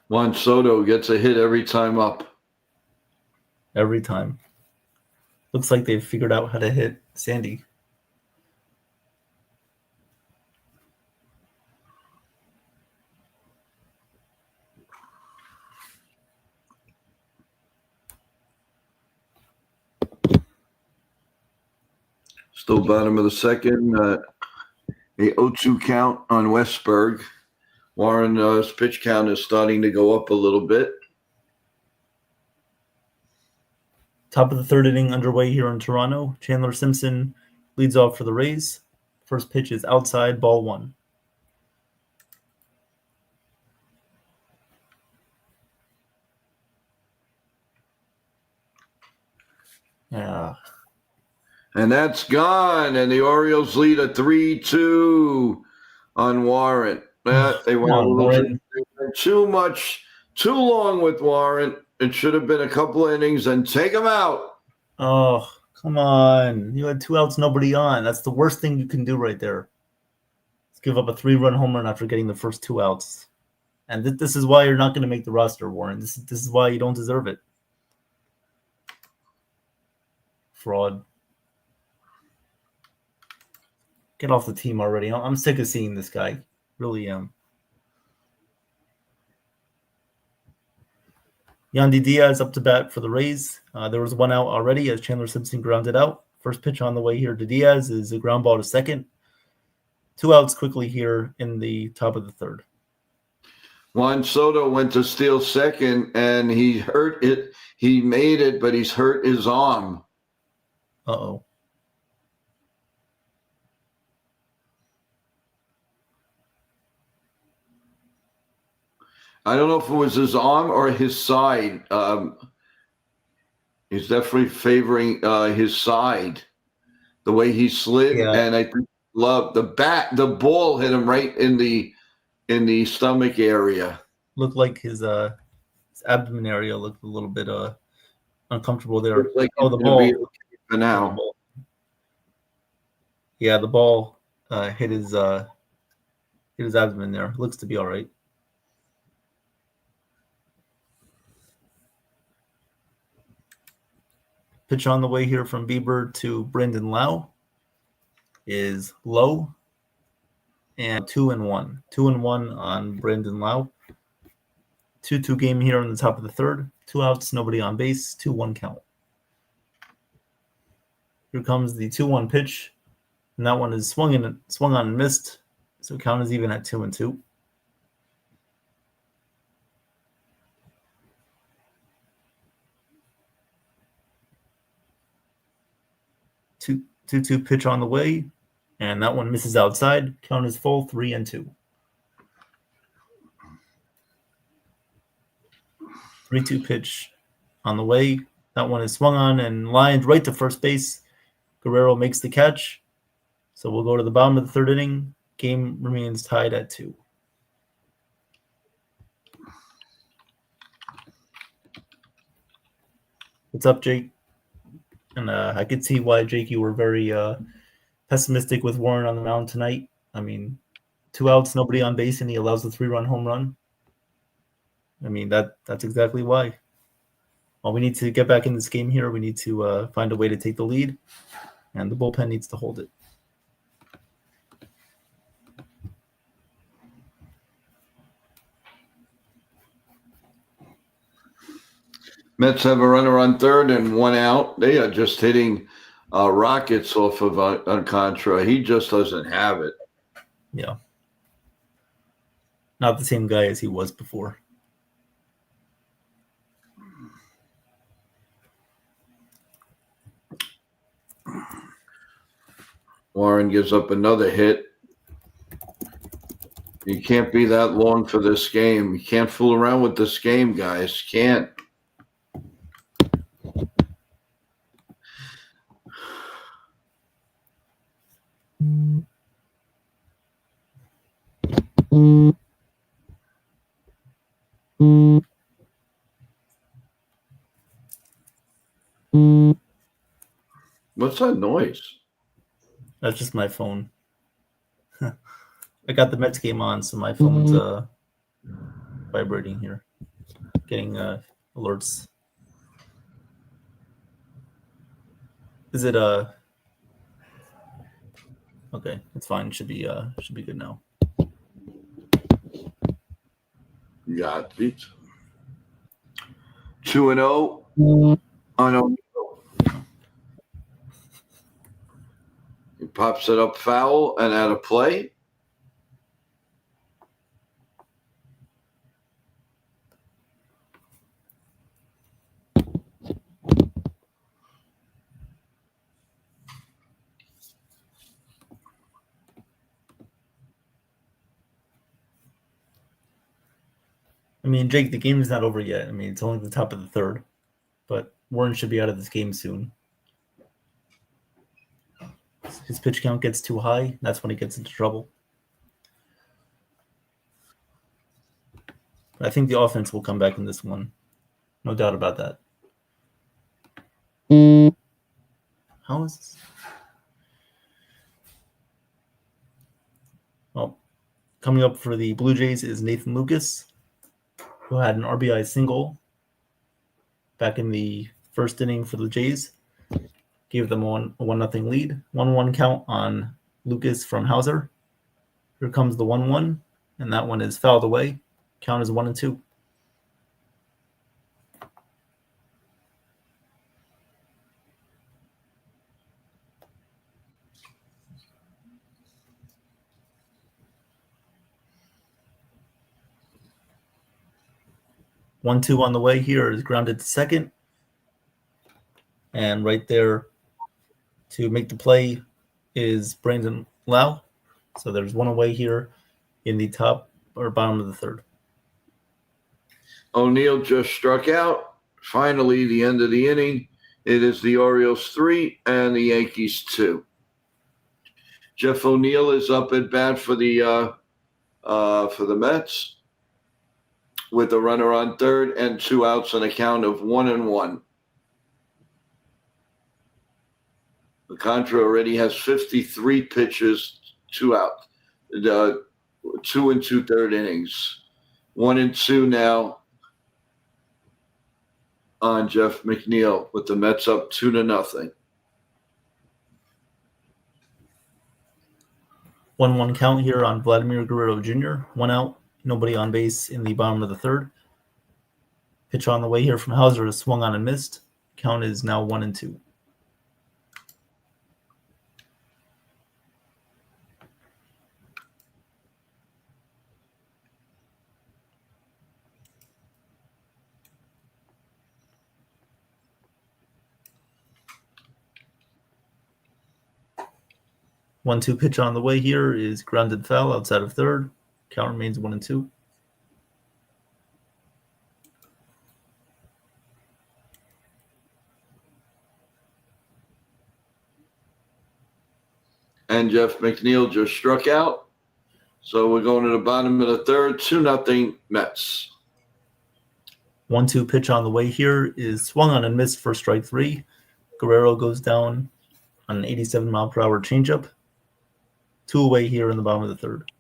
Speaker 1: Juan Soto gets a hit every time up.
Speaker 2: Every time. Looks like they've figured out how to hit Sandy.
Speaker 1: Still bottom of the second. A 0-2 count on Westberg. Warren's pitch count is starting to go up a little bit.
Speaker 2: Top of the third inning underway here in Toronto. Chandler Simpson leads off for the Rays. First pitch is outside, ball 1. Yeah.
Speaker 1: And that's gone. And the Orioles lead a 3-2 on Warren. They went a little too long with Warren. It should have been a couple innings and take him out.
Speaker 2: Oh, come on. You had 2 outs, nobody on. That's the worst thing you can do right there. Let's give up a 3-run home run after getting the first 2 outs. And this is why you're not going to make the roster, Warren. This is why you don't deserve it. Fraud. Get off the team already. I'm sick of seeing this guy. Really am. Yandy Diaz up to bat for the Rays. There was 1 out already as Chandler Simpson grounded out. First pitch on the way here to Diaz is a ground ball to second. 2 outs quickly here in the top of the third.
Speaker 1: Juan Soto went to steal second, and he hurt it. He made it, but he's hurt his arm.
Speaker 2: Uh-oh.
Speaker 1: I don't know if it was his arm or his side. He's definitely favoring his side, the way he slid, and I think the ball hit him right in the stomach area.
Speaker 2: Looked like his abdomen area looked a little bit uncomfortable there.
Speaker 1: Like
Speaker 2: the ball
Speaker 1: for now.
Speaker 2: Yeah, the ball hit his abdomen there. Looks to be all right. Pitch on the way here from Bieber to Brendan Lau is low and 2-1. 2-1 on Brendan Lau. 2-2 game here on the top of the third. 2 outs, nobody on base. 2-1 count. Here comes the 2-1 pitch And that one is swung on and missed. So count is even at 2-2. Two pitch on the way, and that one misses outside. Count is full, 3-2. 3-2 pitch on the way. That one is swung on and lined right to first base. Guerrero makes the catch. So we'll go to the bottom of the third inning. Game remains tied at 2. What's up, Jake? And I could see why, Jake, you were very pessimistic with Warren on the mound tonight. I mean, 2 outs, nobody on base, and he allows a 3-run home run. I mean, that's exactly why. Well, we need to get back in this game here. We need to find a way to take the lead, and the bullpen needs to hold it.
Speaker 1: Mets have a runner on third and 1 out. They are just hitting rockets off of Alcantara. He just doesn't have it.
Speaker 2: Yeah. Not the same guy as he was before.
Speaker 1: Warren gives up another hit. You can't be that long for this game. You can't fool around with this game, guys. Can't. What's that noise?
Speaker 2: That's just my phone. I got the Mets game on, so my phone's vibrating here, getting alerts. Is it okay? It's fine. Should be good now.
Speaker 1: Got it. 2-0 on O'Neill. He pops it up foul and out of play.
Speaker 2: I mean, Jake, the game is not over yet. I mean, it's only the top of the third, but Warren should be out of this game soon. His pitch count gets too high. That's when he gets into trouble. But I think the offense will come back in this one. No doubt about that. How is this? Well, coming up for the Blue Jays is Nathan Lucas, who had an RBI single back in the first inning for the Jays. Gave them a 1-0 lead. 1-1 count on Lucas from Hauser. Here comes the 1-1, and that one is fouled away. Count is 1-2. One, two on the way here is grounded to second. And right there to make the play is Brandon Lau. So there's one away here in the top or bottom of the third.
Speaker 1: O'Neill just struck out. Finally, the end of the inning. It is the Orioles 3 and the Yankees 2. Jeff O'Neill is up at bat for the Mets with a runner on third and 2 outs and a count of 1-1. Alcantara already has 53 pitches, 2 outs, 2 2/3 innings. 1-2 now on Jeff McNeil with the Mets up 2-0.
Speaker 2: 1-1 count here on Vladimir Guerrero Jr. 1 out, nobody on base in the bottom of the third. Pitch on the way here from Hauser is swung on and missed. Count is now 1-2. 1-2 pitch on the way here is grounded foul outside of third. Count remains 1-2.
Speaker 1: And Jeff McNeil just struck out. So we're going to the bottom of the third, 2-0 Mets.
Speaker 2: 1-2 pitch on the way here is swung on and missed for strike 3. Guerrero goes down on an 87-mile-per-hour changeup. 2 away here in the bottom of the third.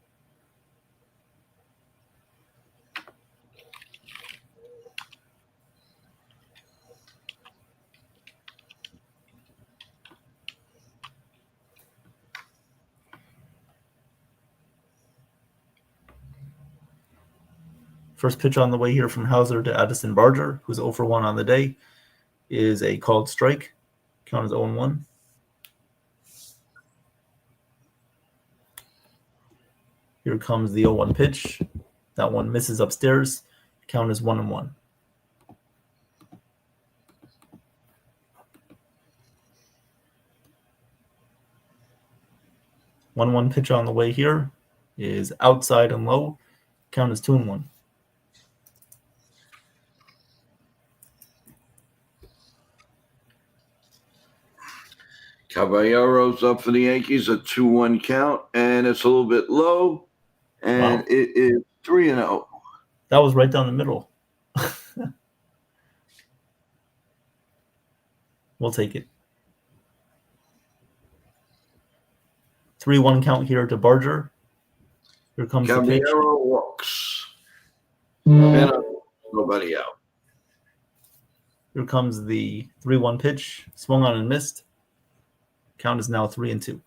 Speaker 2: First pitch on the way here from Hauser to Addison Barger, who's 0 for 1 on the day, is a called strike. Count is 0-1. Here comes the 0-1 pitch. That one misses upstairs. Count is 1-1. One pitch on the way here is outside and low. Count is 2-1.
Speaker 1: Caballero's up for the Yankees, a 2-1 count, and it's a little bit low, and
Speaker 2: Wow.
Speaker 1: it is 3-0.
Speaker 2: That was right down the middle. We'll take it. 3-1 count here to Barger. Here comes the pitch.
Speaker 1: Caballero walks. And nobody out.
Speaker 2: Here comes the 3-1 pitch. Swung on and missed. Count is now 3-2.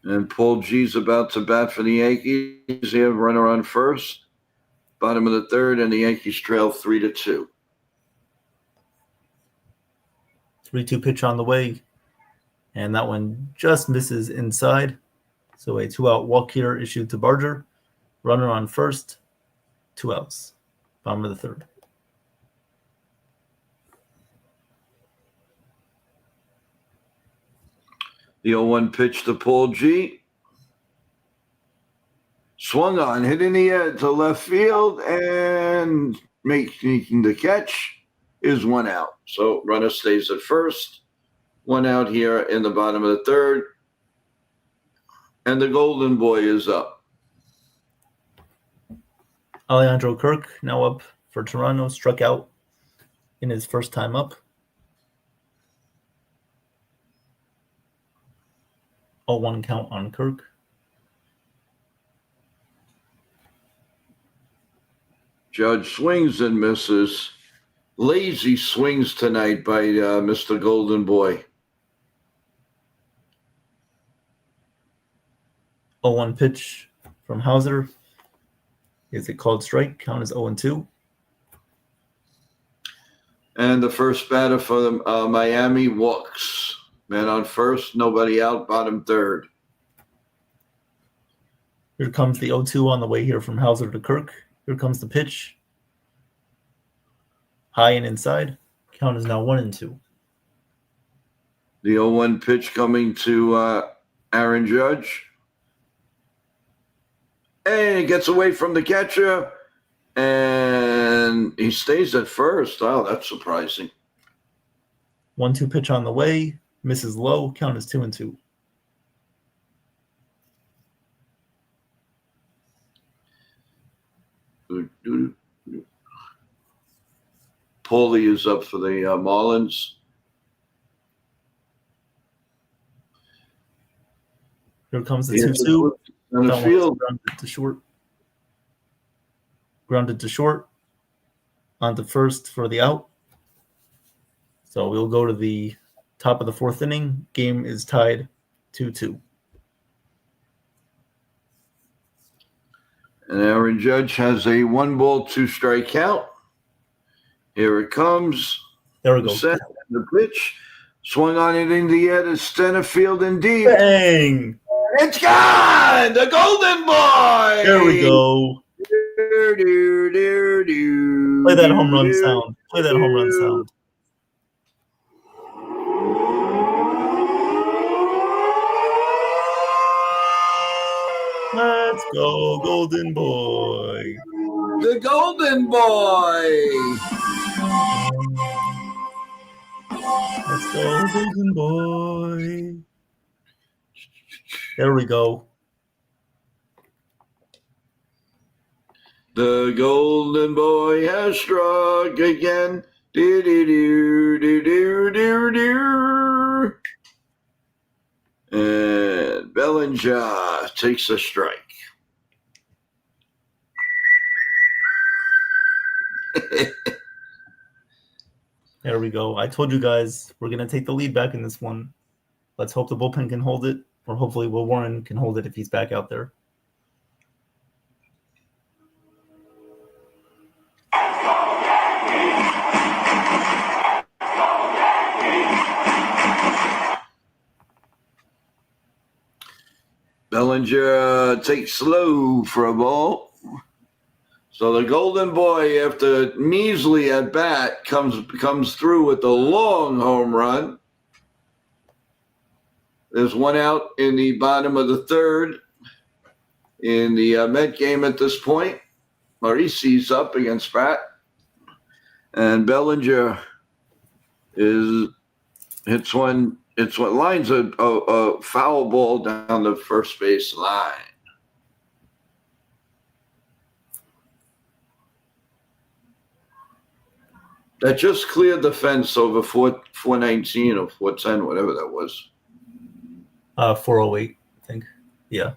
Speaker 1: And Paul G's about to bat for the Yankees. They have runner on first. Bottom of the third, and the Yankees trail 3-2.
Speaker 2: 3-2 pitch on the way. And that one just misses inside. So a 2-out walk here issued to Barger. Runner on first. 2 outs. Bottom of the third.
Speaker 1: The 0-1 pitch to Paul G. Swung on, hit in the air to left field, and making the catch is 1 out. So runner stays at first. 1 out here in the bottom of the third. And the Golden Boy is up.
Speaker 2: Alejandro Kirk now up for Toronto. Struck out in his first time up. 0-1 count on Kirk.
Speaker 1: Judge swings and misses. Lazy swings tonight by Mr. Golden Boy.
Speaker 2: 0-1 pitch from Hauser. Is it called strike? Count is 0-2.
Speaker 1: And the first batter for the, Miami walks. Man on first, nobody out, bottom third.
Speaker 2: Here comes the 0-2 on the way here from Hauser to Kirk. Here comes the pitch. High and inside. Count is now 1-2.
Speaker 1: The 0-1 pitch coming to Aaron Judge. And he gets away from the catcher. And he stays at first. Oh, that's surprising.
Speaker 2: 1-2 pitch on the way. Misses low. Count is 2-2.
Speaker 1: Paulie is up for the Marlins.
Speaker 2: Here comes the
Speaker 1: He
Speaker 2: 2-2.
Speaker 1: on the field.
Speaker 2: Grounded to short. Grounded to short. On to first for the out. So we'll go to the top of the fourth inning. Game is tied 2-2.
Speaker 1: And Aaron Judge has a 1-ball, 2-strike count. Here it comes.
Speaker 2: There we go.
Speaker 1: Set the pitch. Swung on it in the air to center field and deep.
Speaker 2: Bang!
Speaker 1: It's gone! The Golden Boy!
Speaker 2: There we go. Play that home run sound. Play that home run sound. Let's go, Golden Boy.
Speaker 1: The Golden Boy.
Speaker 2: Let's go, Golden Boy. There we go.
Speaker 1: The Golden Boy has struck again. Do do do do do do do. And Bellinger takes a strike.
Speaker 2: There we go. I told you guys we're going to take the lead back in this one. Let's hope the bullpen can hold it, or hopefully Will Warren can hold it if he's back out there.
Speaker 1: Bellinger takes slow for a ball. So the Golden Boy, after measly at bat, comes through with a long home run. There's one out in the bottom of the third in the Met game at this point. Maurice's up against Pratt. And Bellinger hits one. It's what lines a foul ball down the first base line. That just cleared the fence over 419 or 410, whatever that was.
Speaker 2: 408, I think. Yeah.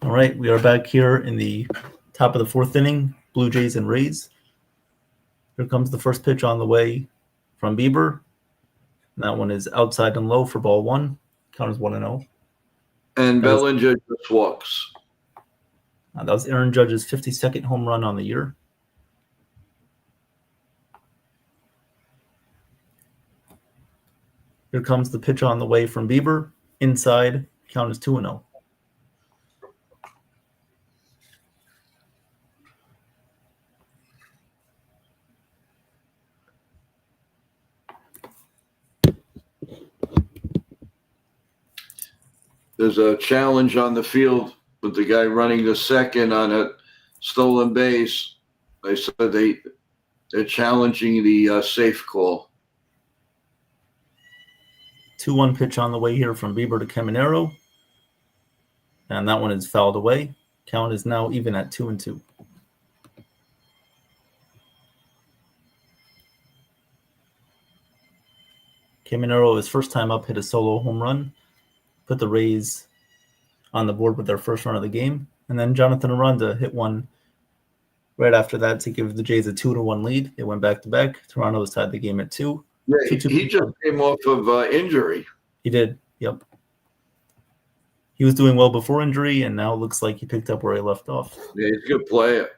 Speaker 2: All right, we are back here in the top of the fourth inning, Blue Jays and Rays. Here comes the first pitch on the way from Bieber. And that one is outside and low for ball one. Count is 1-0.
Speaker 1: And Bellinger just walks.
Speaker 2: That was Aaron Judge's 52nd home run on the year. Here comes the pitch on the way from Bieber. Inside, count is 2-0.
Speaker 1: There's a challenge on the field with the guy running the second on a stolen base. They said they're challenging the safe call.
Speaker 2: 2-1 pitch on the way here from Bieber to Caminero. And that one is fouled away. Count is now even at 2-2. Caminero, his first time up, hit a solo home run. Put the Rays on the board with their first run of the game. And then Jonathan Aranda hit one right after that to give the Jays a 2-1 lead. They went back-to-back. Toronto was tied the game at 2.
Speaker 1: Yeah, he just came off of injury.
Speaker 2: He did, yep. He was doing well before injury, and now it looks like he picked up where he left off.
Speaker 1: Yeah, he's a good player.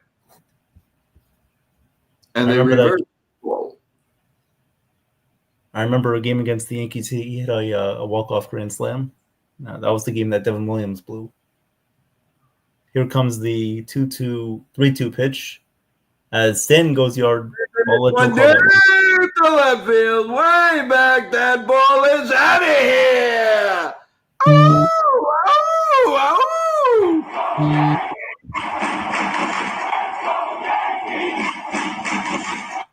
Speaker 1: And they reversed.
Speaker 2: I remember a game against the Yankees. He hit a walk-off grand slam. That was the game that Devin Williams blew. Here comes the 3-2 pitch as Stanton goes yard.
Speaker 1: One down to left field, way back. That ball is out of here. Oh, oh, oh.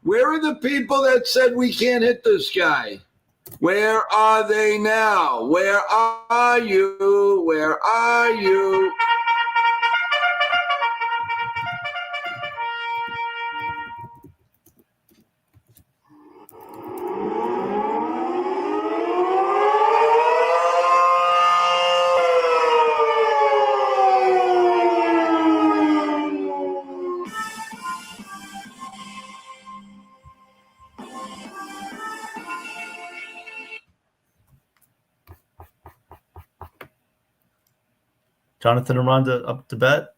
Speaker 1: Where are the people that said we can't hit this guy? Where are they now? Where are you? Where are you?
Speaker 2: Jonathan Aranda up to bat.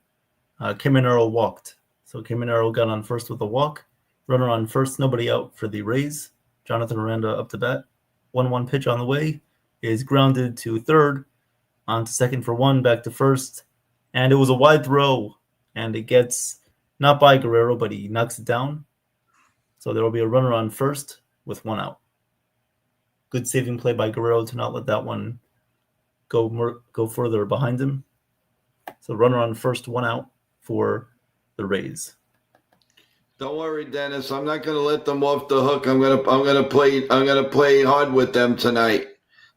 Speaker 2: Caminero walked. So Caminero got on first with a walk. Runner on first, nobody out for the Rays. Jonathan Aranda up to bat. 1-1 pitch on the way is grounded to third. On to second for one, back to first. And it was a wide throw. And it gets not by Guerrero, but he knocks it down. So there will be a runner on first with one out. Good saving play by Guerrero to not let that one go further behind him. So runner on first, 1 out for the Rays.
Speaker 1: Don't worry, Dennis. I'm not going to let them off the hook. I'm going to play hard with them tonight.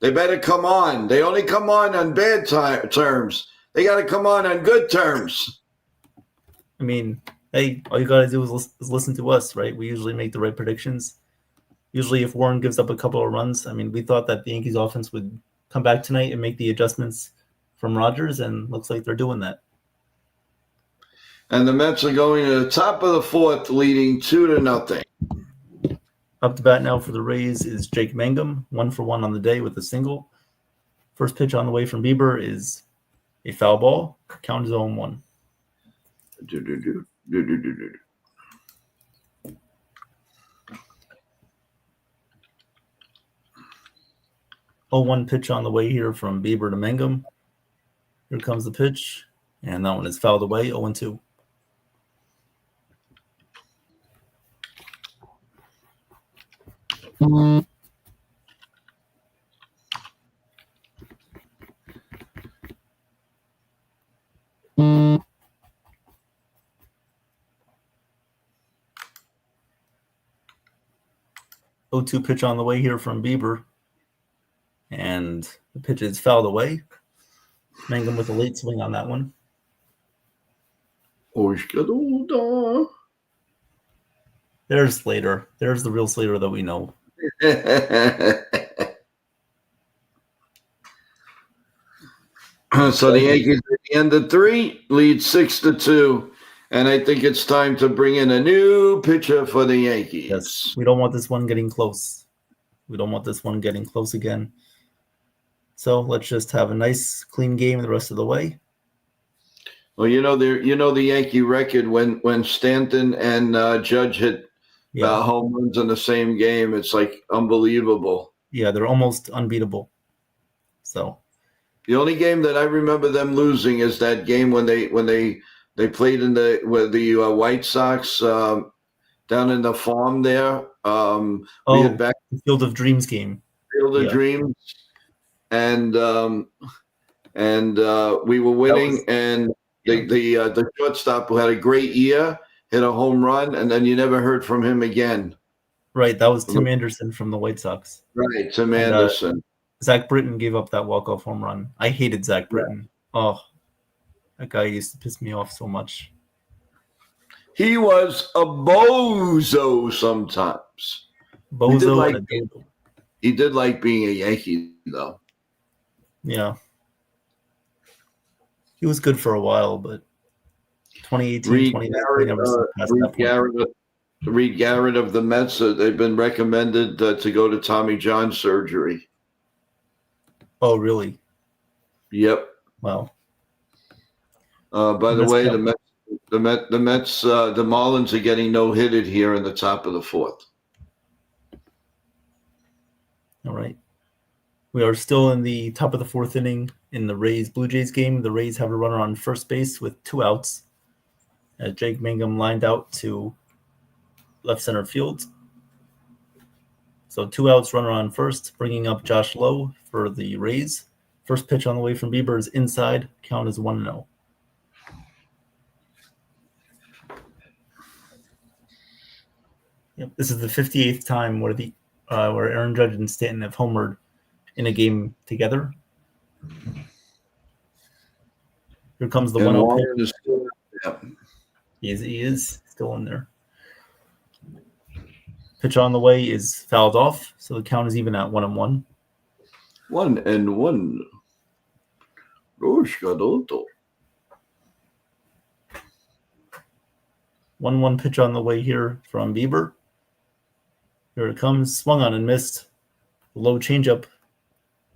Speaker 1: They better come on. They only come on bad terms. They got to come on good terms.
Speaker 2: I mean, hey, all you got to do is listen to us, right? We usually make the right predictions. Usually if Warren gives up a couple of runs, I mean, we thought that the Yankees offense would come back tonight and make the adjustments from Rogers, and looks like they're doing that.
Speaker 1: And the Mets are going to the top of the fourth, leading 2-0.
Speaker 2: Up to bat now for the Rays is Jake Mangum, 1 for 1 on the day with a single. First pitch on the way from Bieber is a foul ball. Count is 0-1. 0-1 pitch on the way here from Bieber to Mangum. Here comes the pitch, and that one is fouled away, 0-2. Oh, 2 pitch on the way here from Bieber, and the pitch is fouled away. Mangum with a late swing on that one. There's Slater. There's the real Slater that we know.
Speaker 1: So the Yankees at the end of 3 lead 6-2, and I think it's time to bring in a new pitcher for the Yankees.
Speaker 2: Yes, we don't want this one getting close. We don't want this one getting close again. So let's just have a nice, clean game the rest of the way.
Speaker 1: Well, the Yankee record when Stanton and Judge hit home runs in the same game. It's like unbelievable.
Speaker 2: Yeah, they're almost unbeatable. So
Speaker 1: the only game that I remember them losing is that game when they played with the White Sox down in the farm there.
Speaker 2: The Field of Dreams game.
Speaker 1: Field of Dreams, and we were winning, and the shortstop who had a great year hit a home run, and then you never heard from him again.
Speaker 2: Right, that was Tim Anderson from the White Sox.
Speaker 1: Right, Tim Anderson.
Speaker 2: Zach Britton gave up that walk-off home run. I hated Zach Britton. Yeah. Oh, that guy used to piss me off so much.
Speaker 1: He was a bozo sometimes. He did like being a Yankee, though.
Speaker 2: Yeah. He was good for a while, but 2018, 2019,
Speaker 1: Reed Garrett of the Mets, they've been recommended to go to Tommy John surgery.
Speaker 2: Oh, really?
Speaker 1: Yep.
Speaker 2: Wow.
Speaker 1: By the way, the Mets, the Marlins are getting no-hitted here in the top of the fourth.
Speaker 2: All right. We are still in the top of the fourth inning in the Rays-Blue Jays game. The Rays have a runner on first base with 2 outs. Jake Mangum lined out to left center field. So 2 outs, runner on first, bringing up Josh Lowe for the Rays. First pitch on the way from Bieber is inside. Count is 1-0. Yep, this is the 58th time where Aaron Judge and Stanton have homered in a game together. Here comes the 1-0 pitch. He is still in there. Pitch on the way is fouled off, so the count is even at 1-1.
Speaker 1: 1-1.
Speaker 2: 1-1 pitch on the way here from Bieber. Here it comes. Swung on and missed. Low changeup.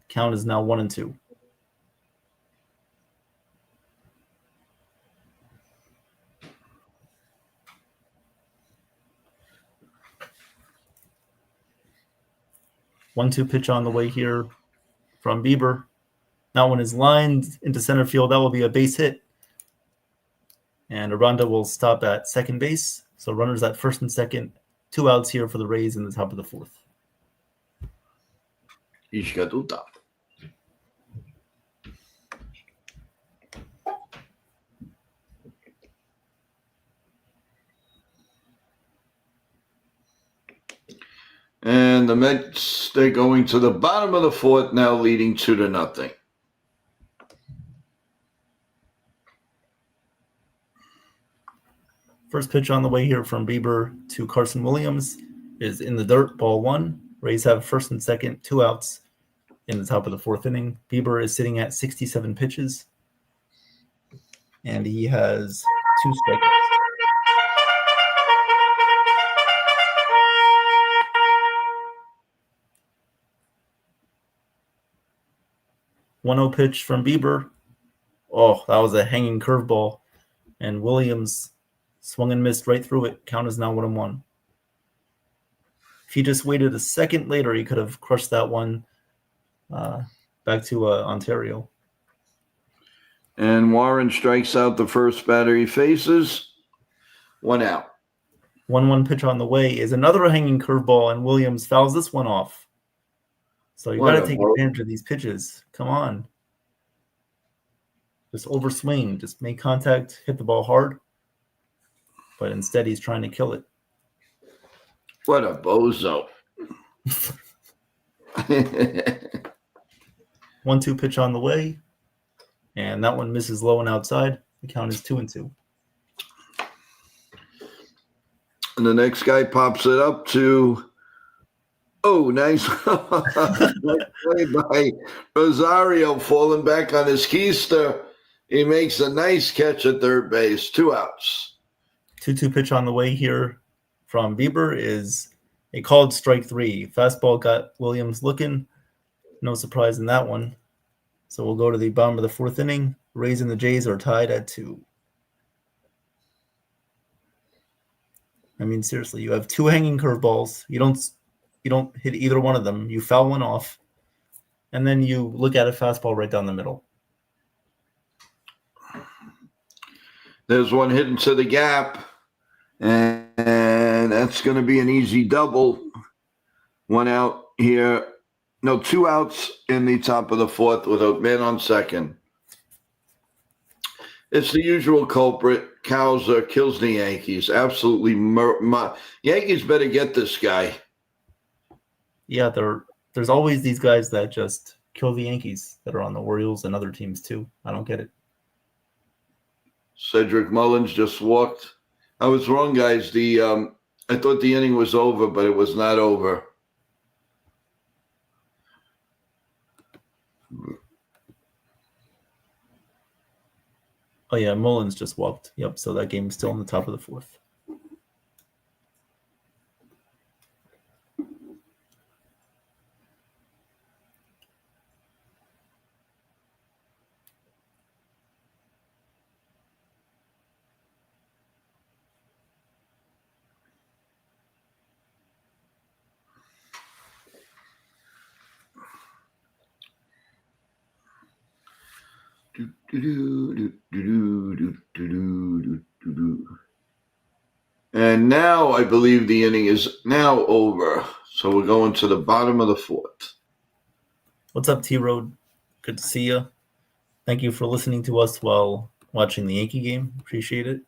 Speaker 2: Count is now 1-2. One-two pitch on the way here from Bieber. That one is lined into center field. That will be a base hit. And Aranda will stop at second base. So runners at first and second. 2 outs here for the Rays in the top of the fourth.
Speaker 1: Ishkaduta. And the Mets, they're going to the bottom of the fourth now, leading 2-0.
Speaker 2: First pitch on the way here from Bieber to Carson Williams is in the dirt, ball one. Rays have first and second, 2 outs in the top of the fourth inning. Bieber is sitting at 67 pitches, and he has 2 strikeouts. One-zero pitch from Bieber. Oh, that was a hanging curveball, and Williams swung and missed right through it. Count is now 1-1. If he just waited a second later, he could have crushed that one back to Ontario.
Speaker 1: And Warren strikes out the first batter he faces. 1 out.
Speaker 2: 1-1 pitch on the way is another hanging curveball, and Williams fouls this one off. So you got to take advantage of these pitches. Come on. Just overswing. Just make contact, hit the ball hard. But instead, he's trying to kill it.
Speaker 1: What a bozo.
Speaker 2: 1-2 pitch on the way. And that one misses low and outside. The count is 2-2.
Speaker 1: And the next guy pops it up to, nice play by Rosario, falling back on his keister. He makes a nice catch at third base. 2 outs.
Speaker 2: 2-2 pitch on the way here from Bieber is a called strike 3. Fastball got Williams looking. No surprise in that one. So we'll go to the bottom of the fourth inning. Rays and the Jays are tied at 2. I mean, seriously, you have 2 hanging curveballs. You don't hit either one of them. You foul one off, and then you look at a fastball right down the middle.
Speaker 1: There's one hit into the gap, and that's going to be an easy double. 1 out here. No, 2 outs in the top of the fourth with a man on second. It's the usual culprit. Cowser kills the Yankees. Absolutely. Yankees better get this guy.
Speaker 2: Yeah, there's always these guys that just kill the Yankees that are on the Orioles and other teams too. I don't get it.
Speaker 1: Cedric Mullins just walked. I was wrong, guys. I thought the inning was over, but it was not over.
Speaker 2: Oh, yeah, Mullins just walked. Yep, so that game is still in the top of the fourth.
Speaker 1: And now I believe the inning is now over. So we're going to the bottom of the fourth.
Speaker 2: What's up, T-Road? Good to see you. Thank you for listening to us while watching the Yankee game. Appreciate it.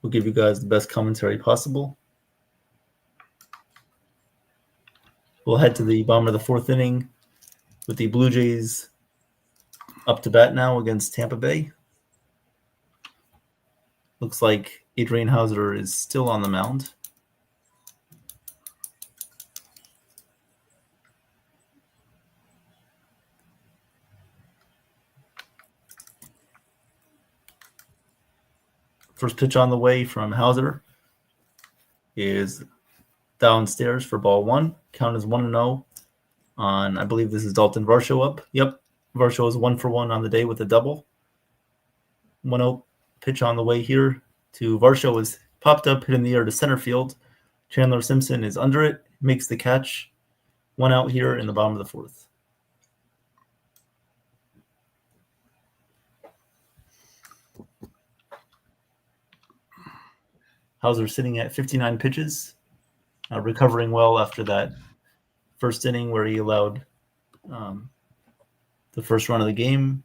Speaker 2: We'll give you guys the best commentary possible. We'll head to the bottom of the fourth inning with the Blue Jays up to bat now against Tampa Bay. Looks like Adrian Hauser is still on the mound. First pitch on the way from Hauser is downstairs for ball 1. Count is 1-0 on, I believe this is Dalton Varsho up. Yep, Varsho is 1 for 1 on the day with a double. 1-0 pitch on the way here to Varsho is popped up, hit in the air to center field. Chandler Simpson is under it, makes the catch. 1 out here in the bottom of the fourth. Hauser sitting at 59 pitches, recovering well after that first inning where he allowed the first run of the game,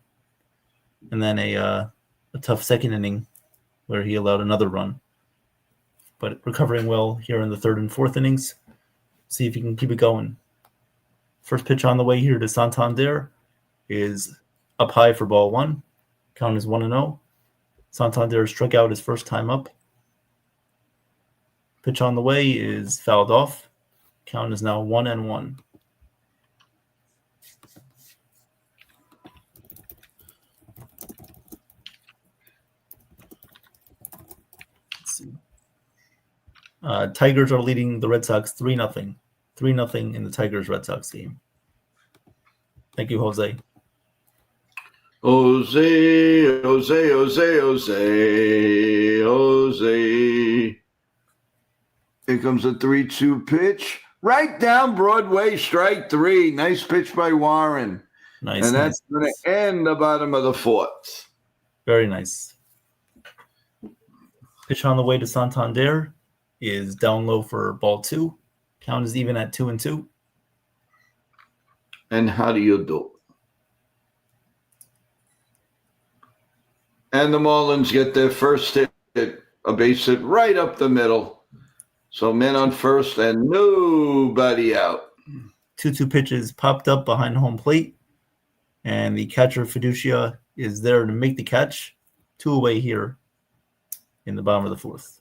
Speaker 2: and then a tough second inning where he allowed another run. But recovering well here in the third and fourth innings. See if he can keep it going. First pitch on the way here to Santander is up high for ball one. Count is 1-0. Santander struck out his first time up. Pitch on the way is fouled off. Count is now 1-1. Let's see. Tigers are leading the Red Sox 3-0. 3-0 in the Tigers-Red Sox game. Thank you, Jose.
Speaker 1: Jose, Jose, Jose, Jose, Jose. Here comes a 3-2 pitch. Right down Broadway, strike three. Nice pitch by Warren.
Speaker 2: Nice.
Speaker 1: And that's going to end the bottom of the fourth.
Speaker 2: Very nice. Pitch on the way to Santander is down low for ball two. Count is even at 2-2.
Speaker 1: And how do you do? And the Marlins get their first hit, a base hit right up the middle. So men on first and nobody out.
Speaker 2: 2-2 pitches popped up behind home plate. And the catcher, Fiducia, is there to make the catch. 2 away here in the bottom of the fourth.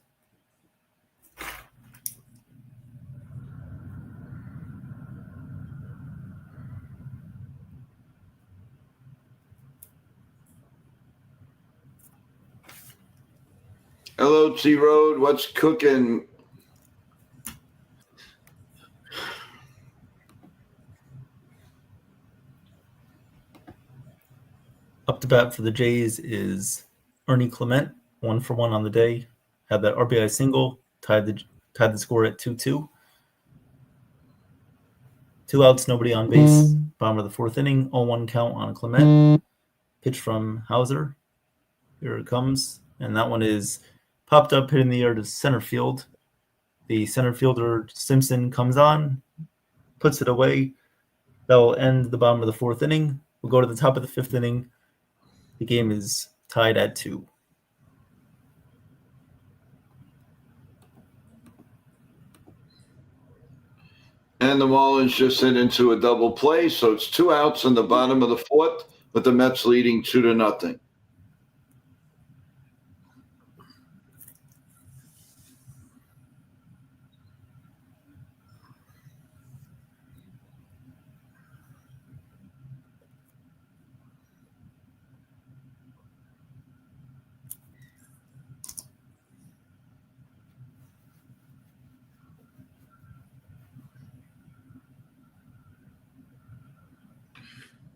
Speaker 1: Hello, T Road. What's cooking?
Speaker 2: Up to bat for the Jays is Ernie Clement, 1-for-1 on the day. Had that RBI single, tied the score at 2-2. 2 outs, nobody on base. Bottom of the fourth inning, 0-1 count on Clement. Pitch from Hauser. Here it comes. And that one is popped up, hit in the air to center field. The center fielder, Simpson, comes on, puts it away. That will end the bottom of the fourth inning. We'll go to the top of the fifth inning. The game is tied at 2.
Speaker 1: And the Marlins just hit into a double play, so it's 2 outs in the bottom of the fourth, with the Mets leading 2-0.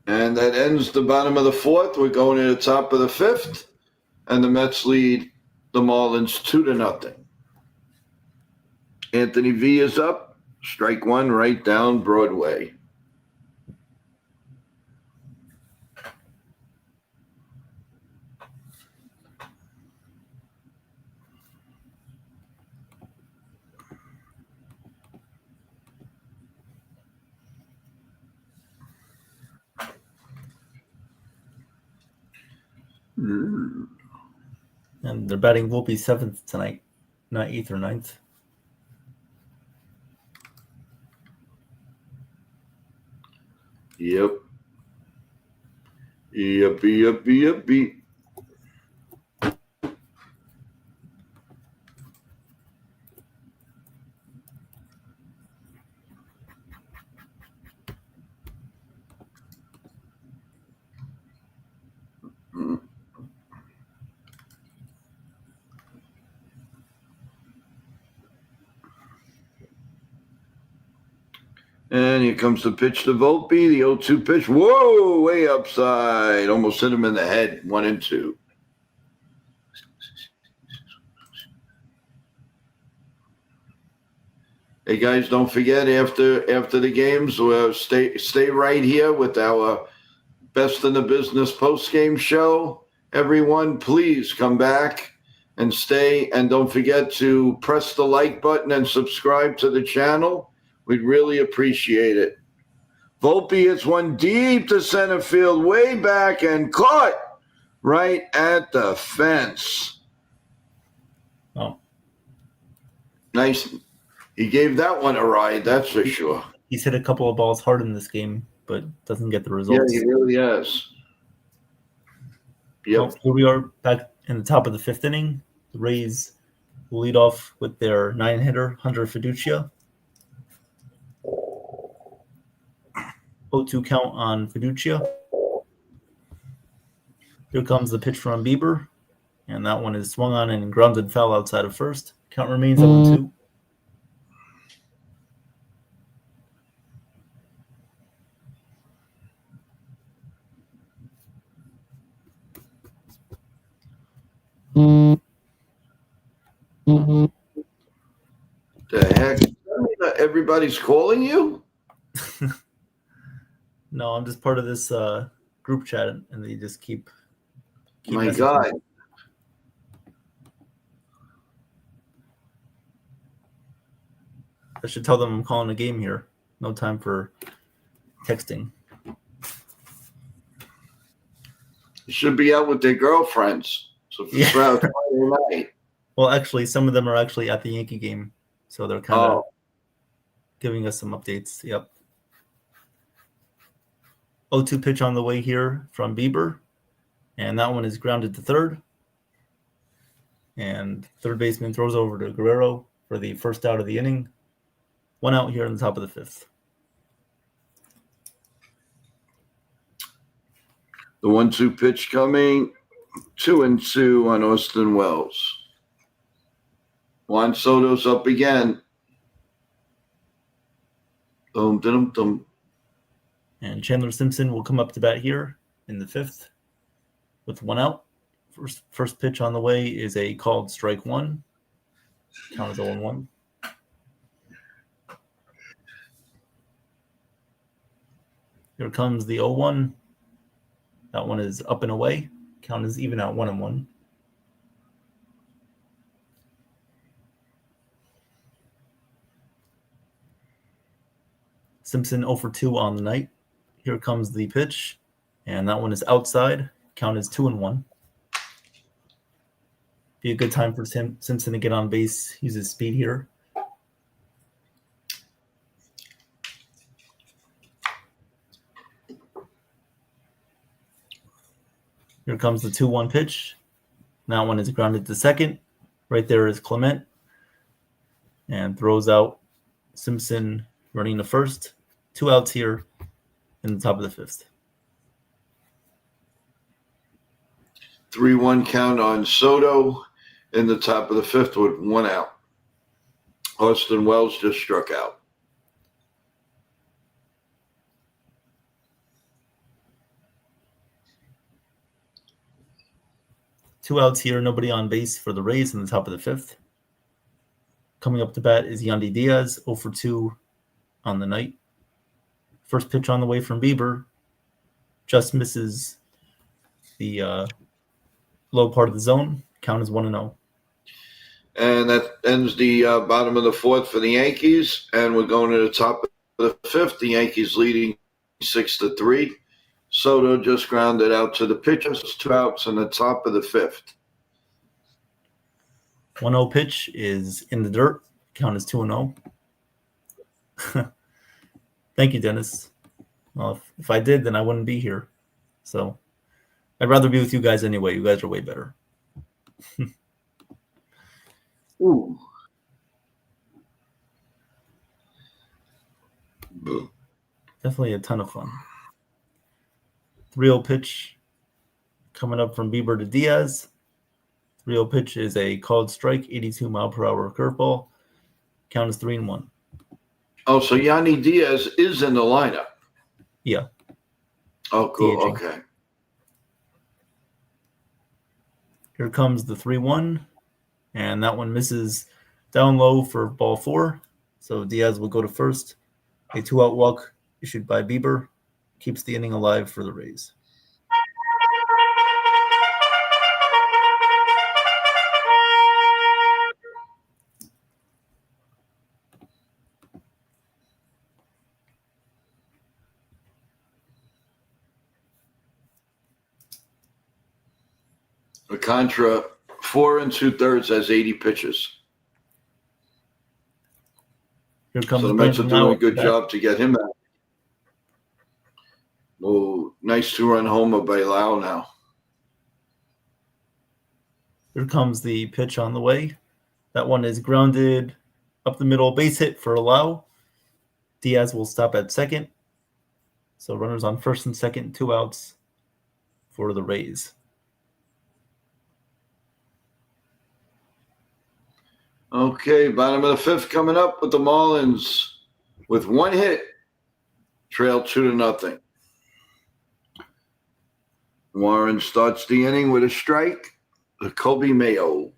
Speaker 1: And that ends the bottom of the fourth. We're going to the top of the fifth, and the Mets lead the Marlins 2-0. Anthony V is up. Strike one right down Broadway.
Speaker 2: And their batting will be 7th tonight, not 8th or 9th.
Speaker 1: Yep. Yep. And here comes the pitch to Volpe, the 0-2 pitch. Whoa, way upside. Almost hit him in the head, 1-2. Hey, guys, don't forget, after the games, we'll stay right here with our Best in the Business post-game show. Everyone, please come back and stay. And don't forget to press the like button and subscribe to the channel. We'd really appreciate it. Volpe hits one deep to center field, way back, and caught right at the fence.
Speaker 2: Oh,
Speaker 1: Nice. He gave that one a ride, that's for sure.
Speaker 2: he's hit a couple of balls hard in this game, but doesn't get the
Speaker 1: Yeah,
Speaker 2: results.
Speaker 1: he really has. Yep.
Speaker 2: Well, here we are back in the top of the fifth inning. The Rays will lead off with their 9-hitter, Hunter Fiducia. 0-2 count on Fiducia. Here comes the pitch from Bieber, and that one is swung on and grounded foul outside of first. Count remains 0-2.
Speaker 1: The heck? Everybody's calling you?
Speaker 2: No, I'm just part of this group chat, and they just keep
Speaker 1: My
Speaker 2: messaging.
Speaker 1: God.
Speaker 2: I should tell them I'm calling a game here. No time for texting.
Speaker 1: You should be out with their girlfriends. So for Friday night.
Speaker 2: Well, actually, some of them are actually at the Yankee game, so they're kind of giving us some updates. Yep. 0-2 pitch on the way here from Bieber, and that one is grounded to third. And third baseman throws over to Guerrero for the first out of the inning. One out here on the top of the fifth.
Speaker 1: The 1-2 pitch coming. 2-2 on Austin Wells. Juan Soto's up again. Dum, dum, dum.
Speaker 2: And Chandler Simpson will come up to bat here in the fifth with one out. First pitch on the way is a called strike one. Count is 0-1. Here comes the 0-1. That one is up and away. Count is even out 1-1. Simpson 0 for 2 on the night. Here comes the pitch, and that one is outside. Count is 2-1. Be a good time for Simpson to get on base. Use his speed here. Here comes the 2-1 pitch. That one is grounded to second. Right there is Clement. And throws out Simpson running to first. 2 outs here in the top of the fifth.
Speaker 1: 3-1 count on Soto in the top of the fifth with 1 out. Austin Wells just struck out.
Speaker 2: Two outs here, nobody on base for the Rays in the top of the fifth. Coming up to bat is Yandy Diaz, 0 for 2 on the night. First pitch on the way from Bieber. Just misses the low part of the zone. Count is 1-0.
Speaker 1: And that ends the bottom of the fourth for the Yankees. And we're going to the top of the fifth. The Yankees leading 6-3. Soto just grounded out to the pitchers. 2 outs in the top of the fifth.
Speaker 2: 1-0 pitch is in the dirt. Count is 2-0. Thank you, Dennis. Well, if I did, then I wouldn't be here. So I'd rather be with you guys anyway. You guys are way better.
Speaker 1: Ooh.
Speaker 2: Definitely a ton of fun. 3-0 pitch coming up from Bieber to Diaz. 3-0 pitch is a called strike, 82 mile per hour curveball. Count is 3-1.
Speaker 1: Oh, so Yandy Diaz is in the lineup.
Speaker 2: Yeah.
Speaker 1: Oh, cool.
Speaker 2: DHing.
Speaker 1: Okay.
Speaker 2: Here comes the 3-1, and that one misses down low for ball 4. So Diaz will go to first. A 2-out walk issued by Bieber keeps the inning alive for the Rays.
Speaker 1: The Contra, 4 2/3 has 80 pitches.
Speaker 2: Here comes
Speaker 1: So the Mets are
Speaker 2: Brandon
Speaker 1: doing
Speaker 2: Lau
Speaker 1: a
Speaker 2: up the
Speaker 1: good
Speaker 2: bat.
Speaker 1: job to get him out. Oh, nice 2-run homer by Lau now.
Speaker 2: Here comes the pitch on the way. That one is grounded up the middle, base hit for Lau. Diaz will stop at second. So runners on first and second, 2 outs for the Rays.
Speaker 1: Okay, bottom of the 5th coming up with the Marlins with 1 hit, trail 2-0. Warren starts the inning with a strike. Kobe Mayo.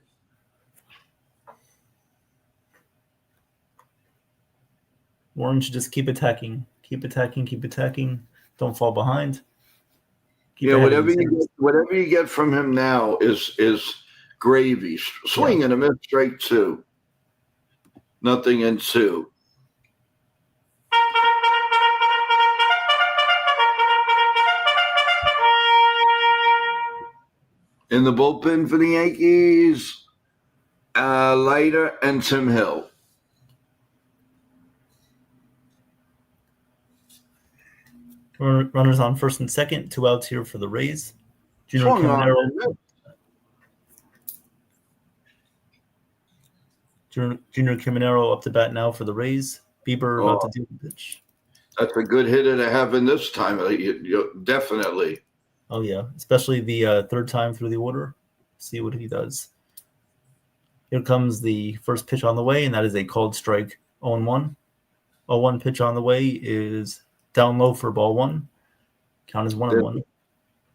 Speaker 2: Warren should just keep attacking. Keep attacking, keep attacking. Don't fall behind. Keep ahead of these innings.
Speaker 1: Whatever you get from him now is gravy. Swing and a miss, strike 2. Nothing in 2. In the bullpen for the Yankees, Leiter and Tim Hill.
Speaker 2: Runners on first and second, 2 outs here for the Rays. Junior
Speaker 1: Swung on
Speaker 2: Caminero.
Speaker 1: and missed.
Speaker 2: Junior Caminero up to bat now for the Rays. Bieber about to do the pitch.
Speaker 1: That's a good hitter to have in this time. Definitely.
Speaker 2: Oh, yeah. Especially the third time through the order. See what he does. Here comes the first pitch on the way, and that is a called strike 0-1. 0-1 pitch on the way is down low for ball 1. Count is 1-1.